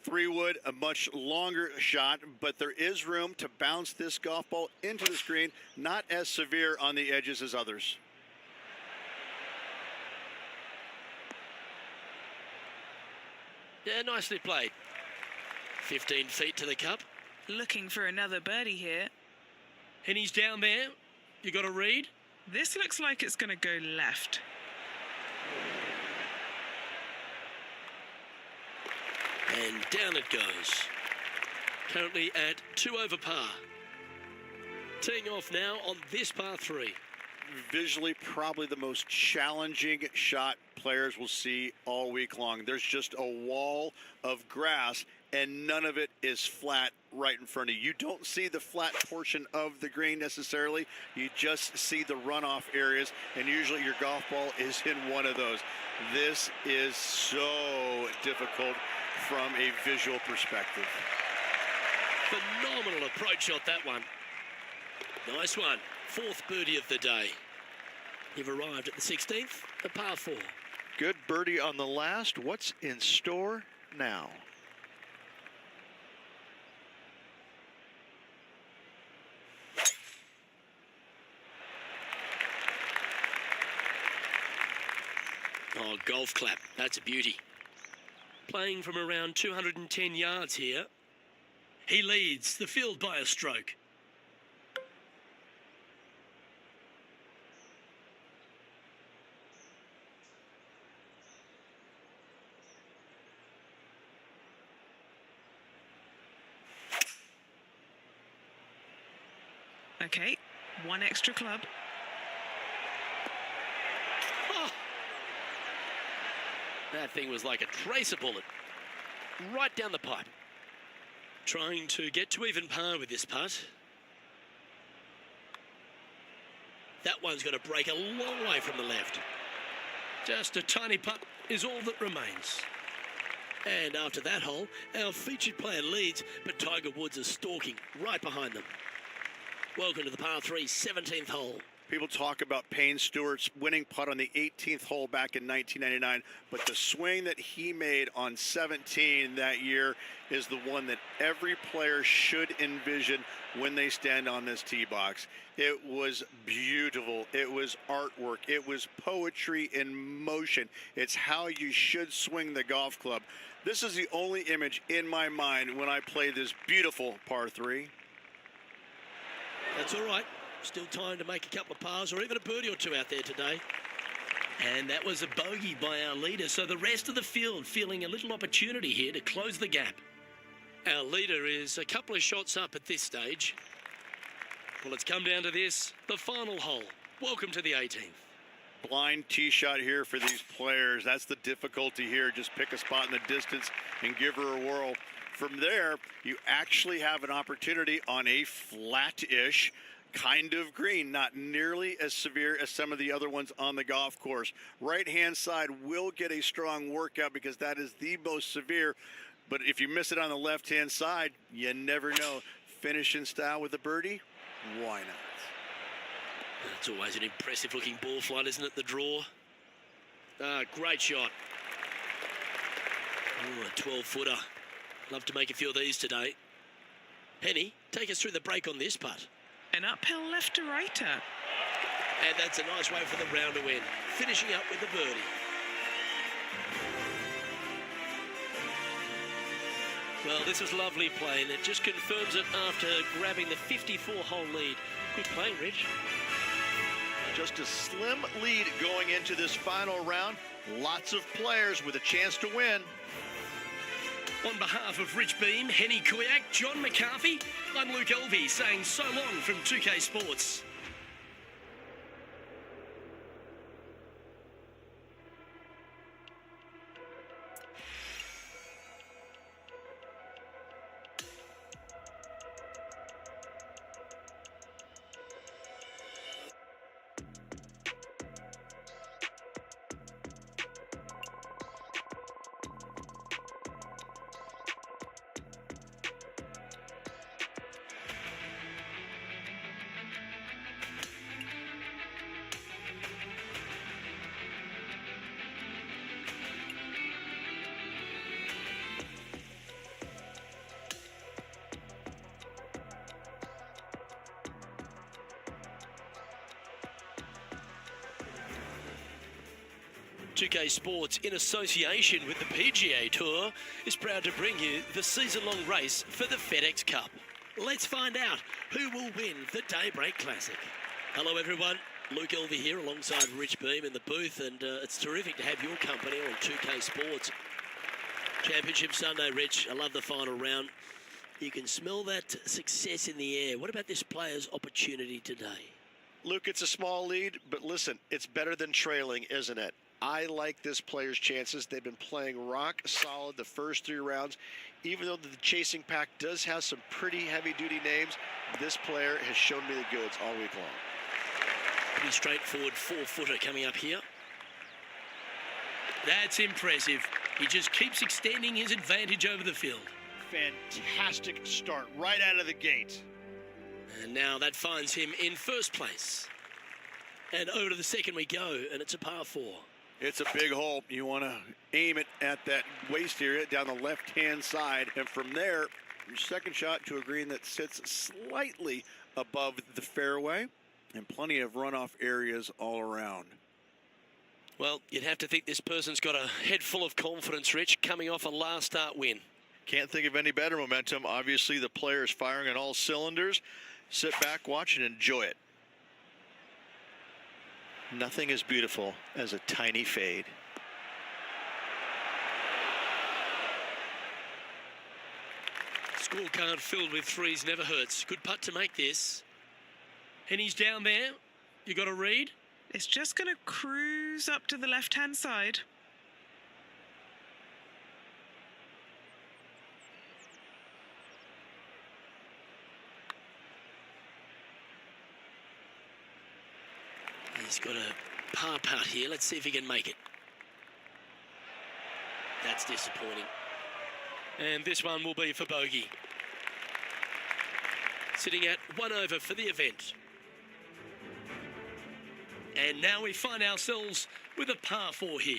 G: 3-wood, a much longer shot, but there is room to bounce this golf ball into the screen, not as severe on the edges as others.
B: Yeah, nicely played. 15 feet to the cup.
D: Looking for another birdie here.
B: And he's down there. You got a read?
D: This looks like it's going to go left.
B: And down it goes. Currently at 2 over par. Teeing off now on this par 3.
G: Visually, probably the most challenging shot players will see all week long. There's just a wall of grass, and none of it is flat right in front of you. You don't see the flat portion of the green necessarily. You just see the runoff areas, and usually your golf ball is in one of those. This is so difficult from a visual perspective.
B: Phenomenal approach shot, that one. Nice one. 4th birdie of the day. You've arrived at the 16th, a par 4.
C: Good birdie on the last. What's in store now?
B: Oh, golf clap. That's a beauty. Playing from around 210 yards here. He leads the field by a stroke.
D: Okay, 1 extra club.
B: Oh. That thing was like a tracer bullet. right down the pipe. Trying to get to even par with this putt. That one's going to break a long way from the left. Just a tiny putt is all that remains. And after that hole, our featured player leads, but Tiger Woods is stalking right behind them. Welcome to the par 3 17th hole.
G: People talk about Payne Stewart's winning putt on the 18th hole back in 1999, but the swing that he made on 17 that year is the one that every player should envision when they stand on this tee box. It was beautiful. It was artwork. It was poetry in motion. It's how you should swing the golf club. This is the only image in my mind when I play this beautiful par 3.
B: That's all right. Still time to make a couple of pars or even a birdie or two out there today. And that was a bogey by our leader. So the rest of the field feeling a little opportunity here to close the gap. Our leader is a couple of shots up at this stage. Well, it's come down to this, the final hole. Welcome to the 18th.
G: Blind tee shot here for these players. That's the difficulty here. Just pick a spot in the distance and give her a whirl. From there, you actually have an opportunity on a flat-ish kind of green, not nearly as severe as some of the other ones on the golf course. Right-hand side will get a strong workout because that is the most severe. But if you miss it on the left-hand side, you never know. Finish in style with a birdie, why not?
B: It's always an impressive-looking ball flight, isn't it, the draw? Great shot. Oh, a 12-footer. Love to make a few of these today. Henny, take us through the break on this putt.
D: An uphill left to righter.
B: And that's a nice way for the round to end. Finishing up with the birdie. Well, this is lovely play, and it just confirms it after grabbing the 54-hole lead. Good playing, Rich.
C: Just a slim lead going into this final round. Lots of players with a chance to win.
B: On behalf of Rich Beam, Henny Kuyak, John McCarthy, I'm Luke Elvey saying so long from 2K Sports. .2K Sports, in association with the PGA Tour, is proud to bring you the season-long race for the FedEx Cup. Let's find out who will win the Daybreak Classic. Hello, everyone. Luke Elvey here alongside Rich Beam in the booth, and it's terrific to have your company on 2K Sports. Championship Sunday, Rich. I love the final round. You can smell that success in the air. What about this player's opportunity today?
F: Luke, it's a small lead, but listen, it's better than trailing, isn't it? I like this player's chances. They've been playing rock solid the first 3 rounds. Even though the chasing pack does have some pretty heavy-duty names, this player has shown me the goods all week long.
B: Pretty straightforward 4-footer coming up here. That's impressive. He just keeps extending his advantage over the field.
C: Fantastic start right out of the gate.
B: And now that finds him in first place. And over to the second we go, and it's a par 4.
G: It's a big hole. You want to aim it at that waist area down the left-hand side. And from there, your second shot to a green that sits slightly above the fairway and plenty of runoff areas all around.
B: Well, you'd have to think this person's got a head full of confidence, Rich, coming off a last start win.
C: Can't think of any better momentum. Obviously, the player is firing on all cylinders. Sit back, watch, and enjoy it. Nothing as beautiful as a tiny fade.
B: Scorecard filled with threes never hurts. Good putt to make this. And he's down there. You got a read?
D: It's just going to cruise up to the left-hand side.
B: He's got a par putt here. Let's see if he can make it. That's disappointing. And this one will be for bogey. Sitting at 1 over for the event. And now we find ourselves with a par 4 here.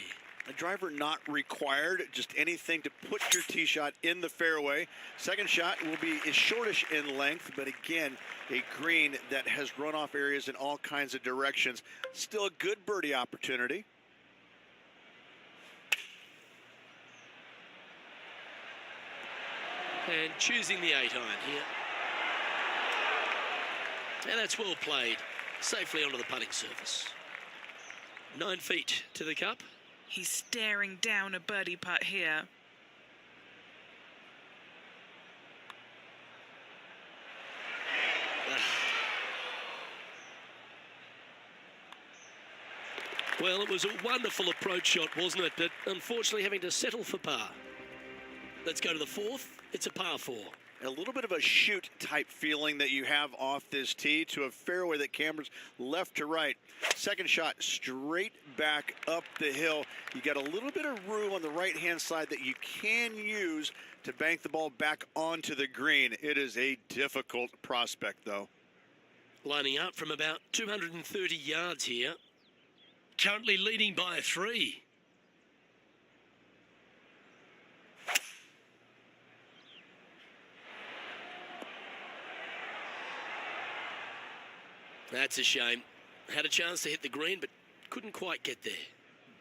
G: A driver not required, just anything to put your tee shot in the fairway. Second shot will be shortish in length, but again, a green that has runoff areas in all kinds of directions. Still a good birdie opportunity.
B: And choosing the 8-iron here. And that's well played. Safely onto the putting surface. 9 feet to the cup.
D: He's staring down a birdie putt here.
B: Well, it was a wonderful approach shot, wasn't it? But unfortunately having to settle for par. Let's go to the 4th. It's a par 4.
G: A little bit of a shoot type feeling that you have off this tee to a fairway that cambers left to right. Second shot straight back up the hill. You got a little bit of room on the right-hand side that you can use to bank the ball back onto the green. It is a difficult prospect, though.
B: Lining up from about 230 yards here. Currently leading by 3. That's a shame. Had a chance to hit the green, but couldn't quite get there.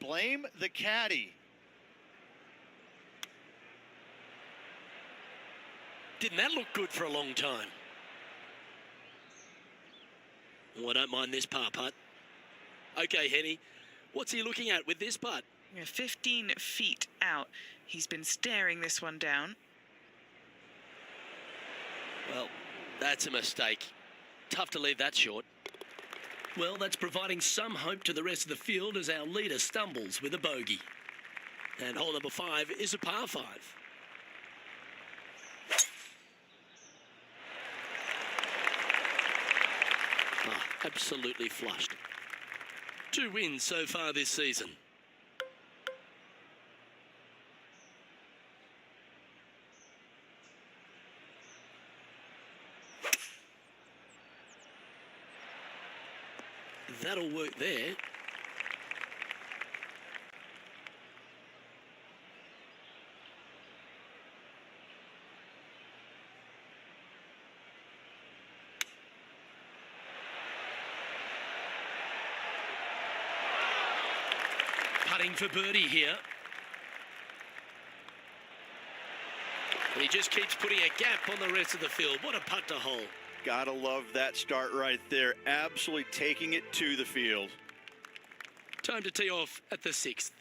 C: Blame the caddy.
B: Didn't that look good for a long time? Oh, I don't mind this par putt. Okay, Henny, what's he looking at with this putt?
D: 15 feet out. He's been staring this one down.
B: Well, that's a mistake. Tough to leave that short. Well, that's providing some hope to the rest of the field as our leader stumbles with a bogey. And hole number 5 is a par 5. Absolutely flushed. 2 wins so far this season. That'll work there. Putting for birdie here. And he just keeps putting a gap on the rest of the field. What a putt to hole.
G: Gotta love that start right there. Absolutely taking it to the field.
B: Time to tee off at the 6th.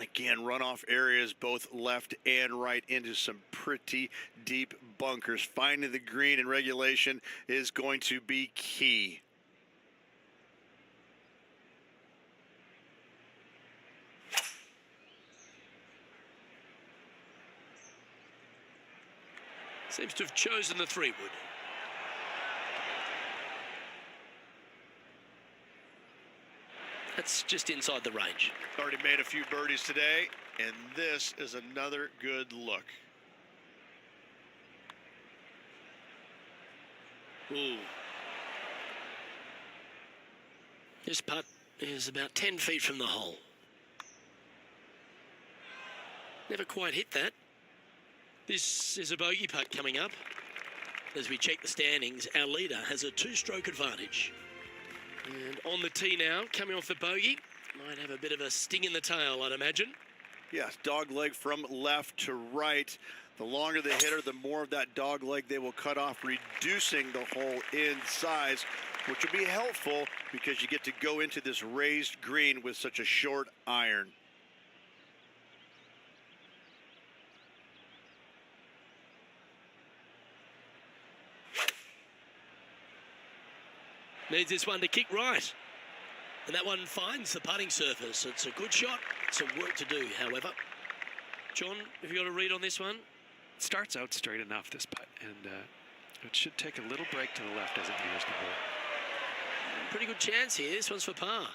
G: Again, runoff areas both left and right into some pretty deep bunkers. Finding the green in regulation is going to be key.
B: Seems to have chosen the 3-wood. That's just inside the range.
F: Already made a few birdies today, and this is another good look.
B: Ooh. This putt is about 10 feet from the hole. Never quite hit that. This is a bogey putt coming up. As we check the standings, our leader has a 2-stroke advantage. And on the tee now, coming off the bogey. Might have a bit of a sting in the tail, I'd imagine.
G: Yes, dog leg from left to right. The longer the hitter, the more of that dog leg they will cut off, reducing the hole in size, which will be helpful because you get to go into this raised green with such a short iron.
B: Needs this one to kick right. And that one finds the putting surface. It's a good shot. Some work to do, however. John, have you got a read on this one?
H: It starts out straight enough, this putt, and it should take a little break to the left as it nears the hole.
B: Pretty good chance here. This one's for par.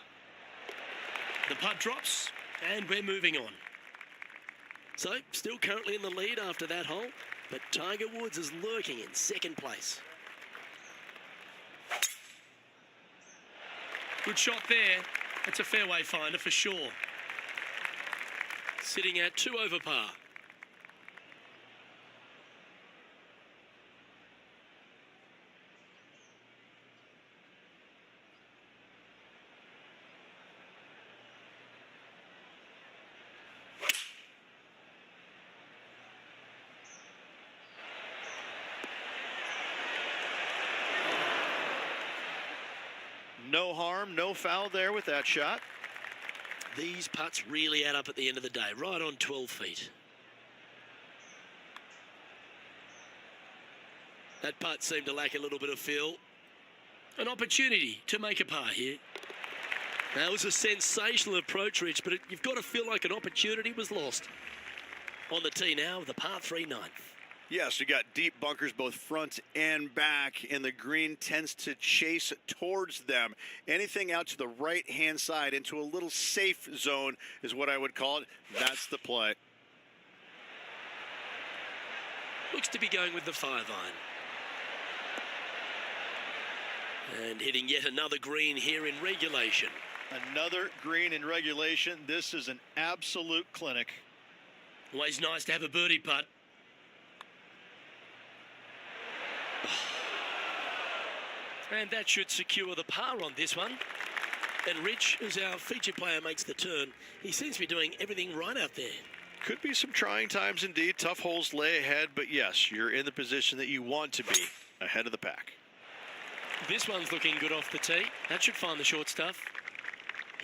B: The putt drops, and we're moving on. So, still currently in the lead after that hole, but Tiger Woods is lurking in second place. Good shot there. That's a fairway finder for sure. Sitting at 2 over par.
C: No harm, no foul there with that shot.
B: These putts really add up at the end of the day, right on 12 feet. That putt seemed to lack a little bit of feel. An opportunity to make a par here. That was a sensational approach, Rich, but you've got to feel like an opportunity was lost. On the tee now, the par 3 ninth.
G: Yes, you got deep bunkers both front and back, and the green tends to chase towards them. Anything out to the right-hand side into a little safe zone is what I would call it. That's the play.
B: Looks to be going with the 5-iron. And hitting yet another green here in regulation.
C: Another green in regulation. This is an absolute clinic.
B: Always nice to have a birdie putt. And that should secure the par on this one. And Rich, as our featured player makes the turn, he seems to be doing everything right out there.
C: Could be some trying times indeed. Tough holes lay ahead, but yes, you're in the position that you want to be, ahead of the pack.
B: This one's looking good off the tee. That should find the short stuff.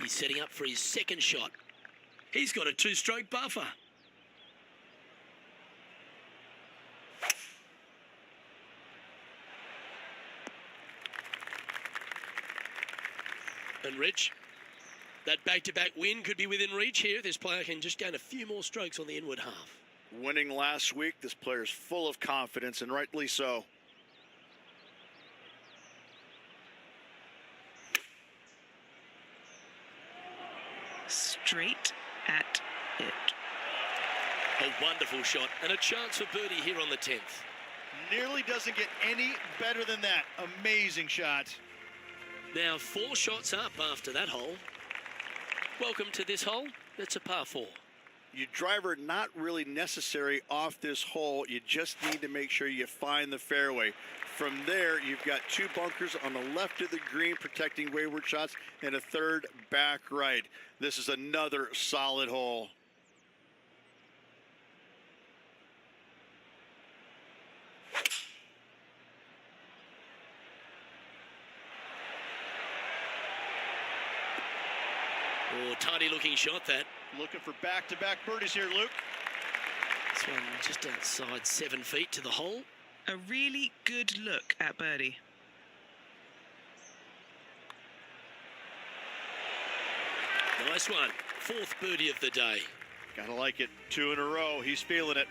B: He's setting up for his second shot. He's got a 2-stroke buffer. And Rich, that back-to-back win could be within reach here. This player can just gain a few more strokes on the inward half.
G: Winning last week, this player's full of confidence, and rightly so.
D: Straight at it.
B: A wonderful shot and a chance for birdie here on the 10th.
C: Nearly doesn't get any better than that. Amazing shot.
B: Now 4 shots up after that hole. Welcome to this hole. It's a par 4.
G: Your driver not really necessary off this hole. You just need to make sure you find the fairway. From there, you've got 2 bunkers on the left of the green protecting wayward shots and a 3rd back right. This is another solid hole.
B: Oh, tidy looking shot that.
C: Looking for back-to-back birdies here, Luke.
B: This one just outside 7 feet to the hole.
D: A really good look at birdie.
B: Nice one. 4th birdie of the day.
C: Gotta like it. 2 in a row. He's feeling it.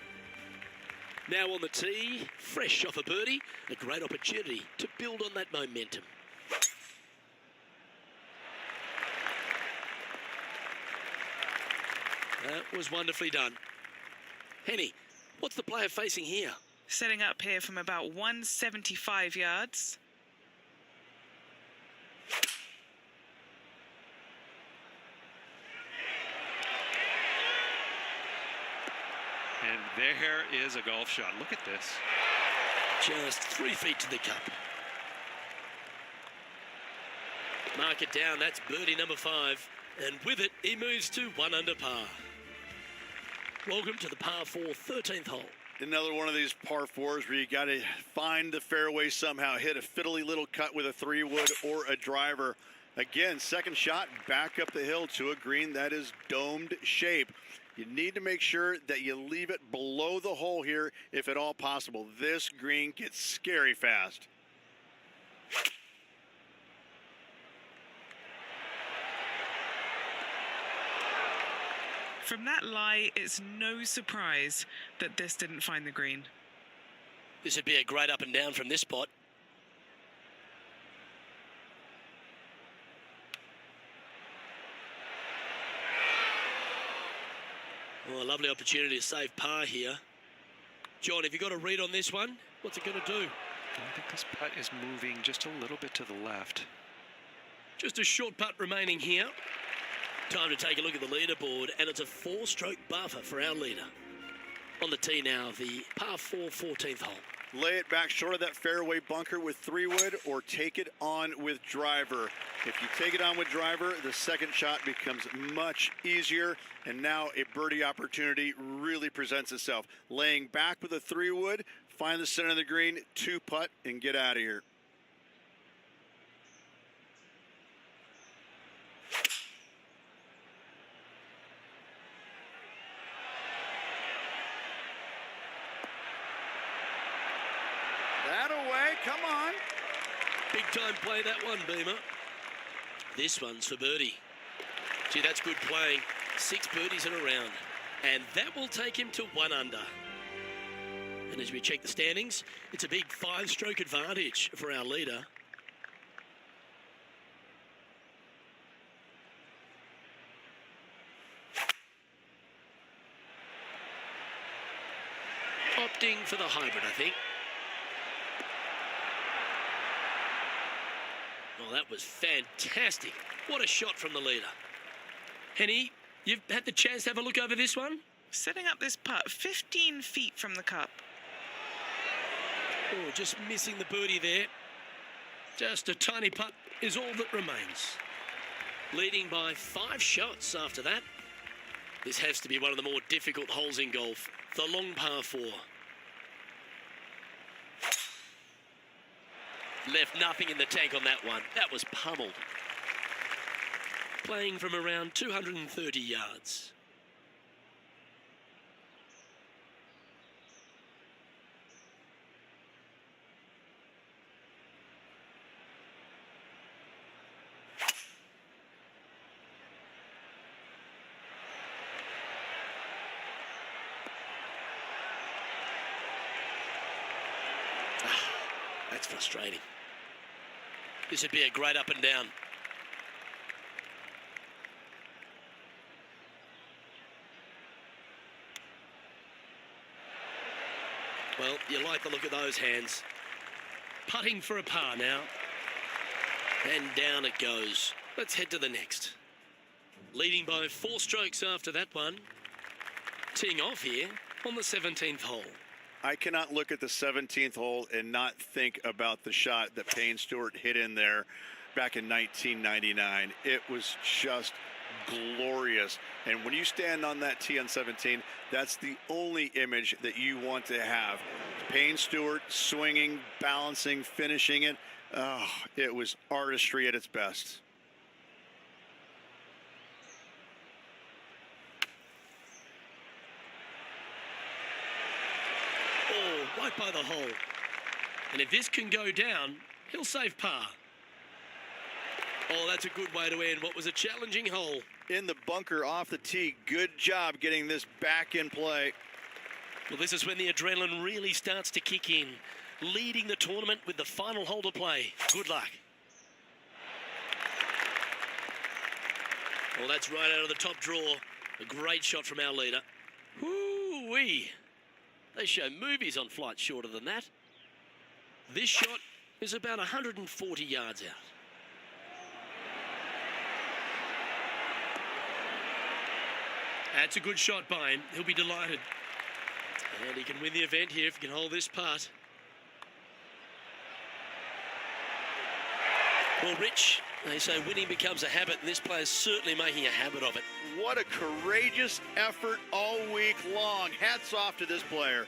B: Now on the tee, fresh off a birdie. A great opportunity to build on that momentum. That was wonderfully done. Henny, what's the player facing here?
D: Setting up here from about 175 yards.
A: And there is a golf shot. Look at this.
B: Just 3 feet to the cup. Mark it down. That's birdie number 5. And with it, he moves to 1 under par. Welcome to the par 4 13th hole.
G: Another one of these par 4s where you got to find the fairway somehow, hit a fiddly little cut with a 3-wood or a driver. Again, second shot back up the hill to a green that is domed shape. You need to make sure that you leave it below the hole here if at all possible. This green gets scary fast.
D: From that lie, it's no surprise that this didn't find the green.
B: This would be a great up and down from this spot. Oh, a lovely opportunity to save par here. John, have you got a read on this one? What's it going to do?
H: I think this putt is moving just a little bit to the left.
B: Just a short putt remaining here. Time to take a look at the leaderboard, and it's a 4-stroke buffer for our leader. On the tee now, the par 4 14th hole.
G: Lay it back short of that fairway bunker with 3-wood or take it on with driver. If you take it on with driver, the second shot becomes much easier, and now a birdie opportunity really presents itself. Laying back with a 3-wood, find the center of the green, 2-putt, and get out of here. That away, come on.
B: Big time play, that one, Beamer. This one's for birdie. Gee, that's good playing. 6 birdies in a round. And that will take him to 1 under. And as we check the standings, it's a big 5-stroke advantage for our leader. Opting for the hybrid, I think. Well, that was fantastic. What a shot from the leader. Henny, you've had the chance to have a look over this one?
D: Setting up this putt 15 feet from the cup.
B: Oh, just missing the birdie there. Just a tiny putt is all that remains. Leading by 5 shots after that. This has to be one of the more difficult holes in golf. The long par 4. Left nothing in the tank on that one. That was pummeled. Playing from around 230 yards. That's frustrating. This would be a great up and down. Well, you like the look of those hands. Putting for a par now. And down it goes. Let's head to the next. Leading by 4 strokes after that one. Teeing off here on the 17th hole.
G: I cannot look at the 17th hole and not think about the shot that Payne Stewart hit in there back in 1999. It was just glorious. And when you stand on that tee on 17, that's the only image that you want to have. Payne Stewart swinging, balancing, finishing it. Oh, it was artistry at its best.
B: Right by the hole. And if this can go down, he'll save par. Oh, that's a good way to end what was a challenging hole.
G: In the bunker off the tee. Good job getting this back in play.
B: Well, this is when the adrenaline really starts to kick in. Leading the tournament with the final hole to play. Good luck. Well, that's right out of the top draw. A great shot from our leader. Whoo-wee. They show movies on flights shorter than that. This shot is about 140 yards out. That's a good shot by him. He'll be delighted. And he can win the event here if he can hold this putt. Well, Rich, they say winning becomes a habit, and this player's certainly making a habit of it.
G: What a courageous effort all week long. Hats off to this player.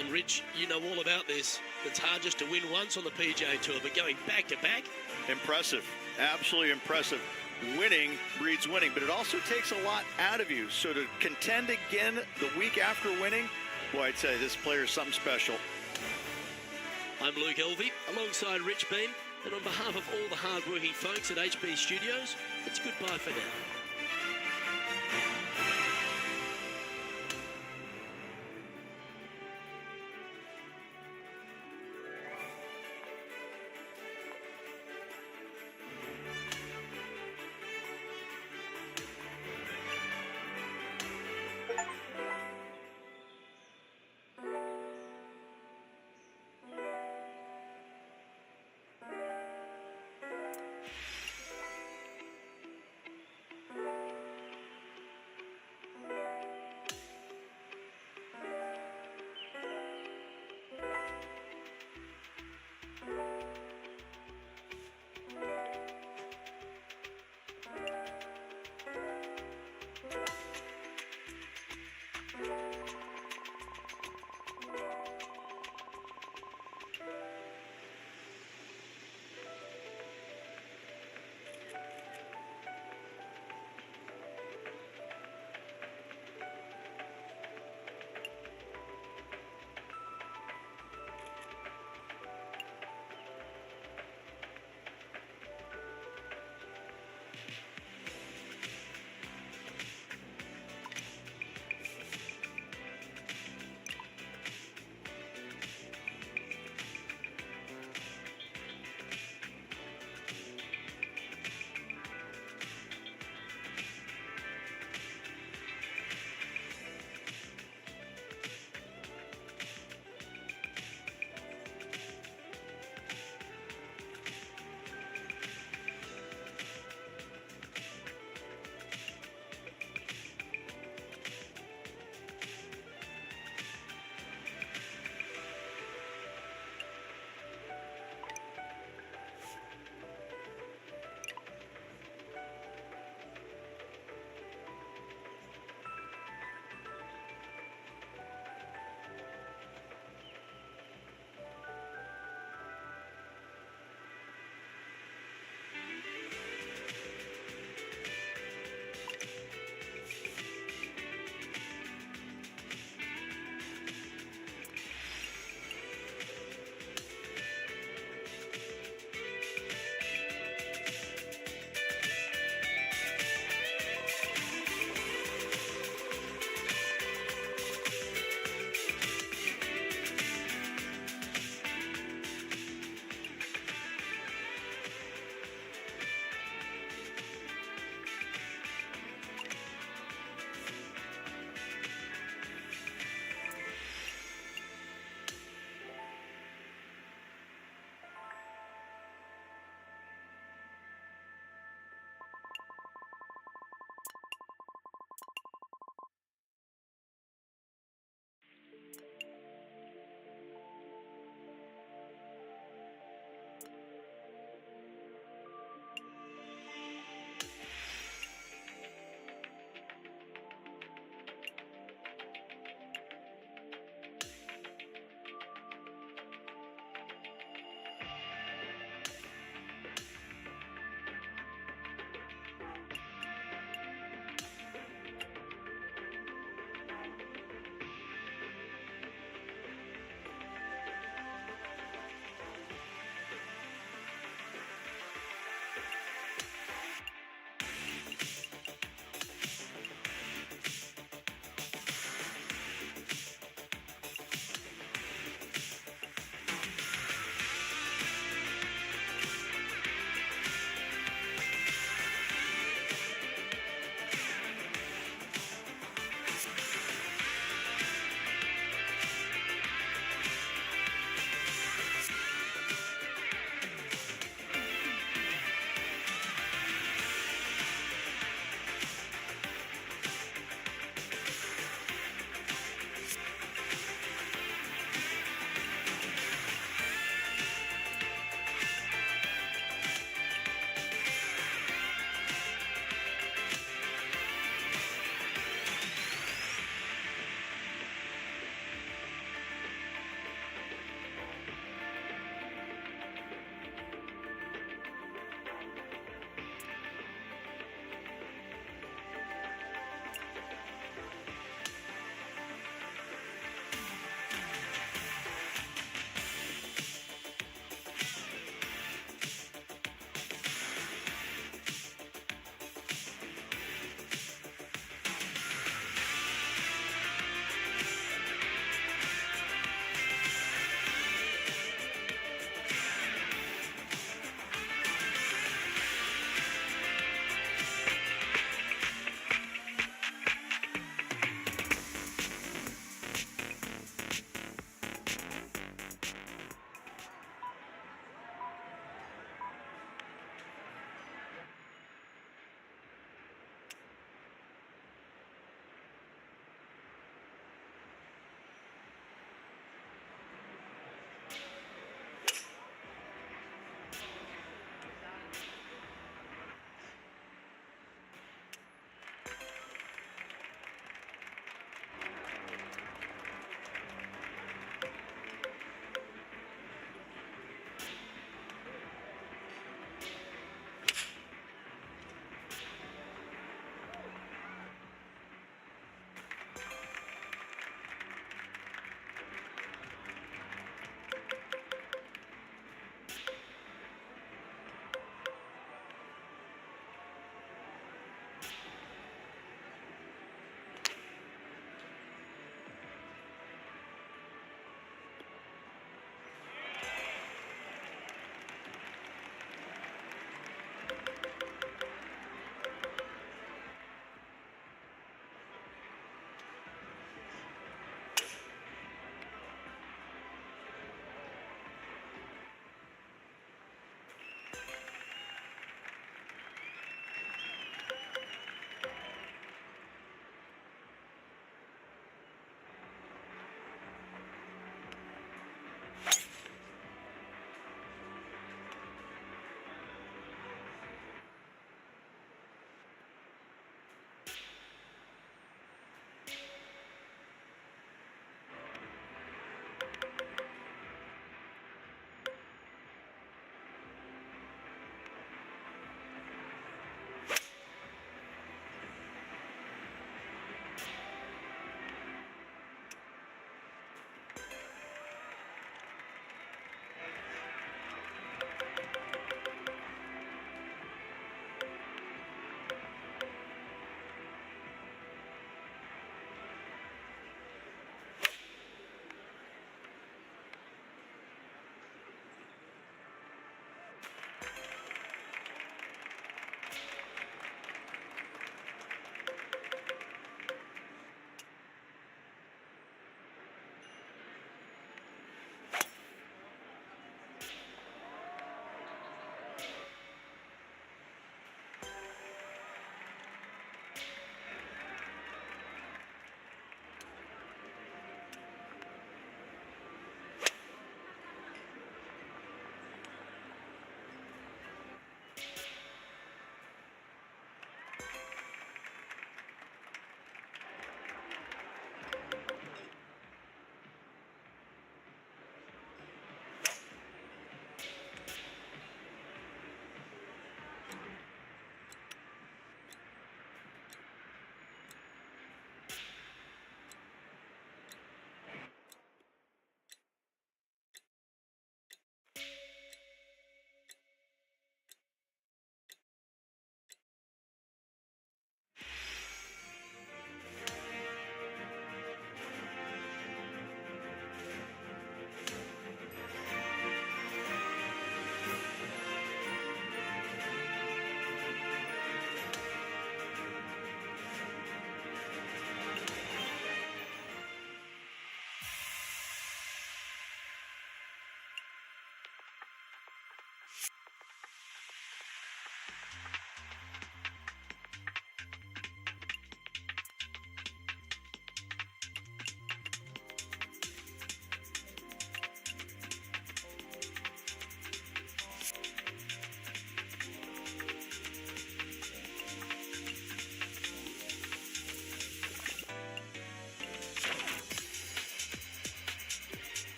B: And Rich, you know all about this. It's hard just to win once on the PGA Tour, but going back to back.
G: Impressive. Absolutely impressive. Winning breeds winning, but it also takes a lot out of you. So to contend again the week after winning, boy, I'd say this player is something special.
B: I'm Luke Elvey, alongside Rich Beam, and on behalf of all the hard-working folks at HB Studios, it's goodbye for now.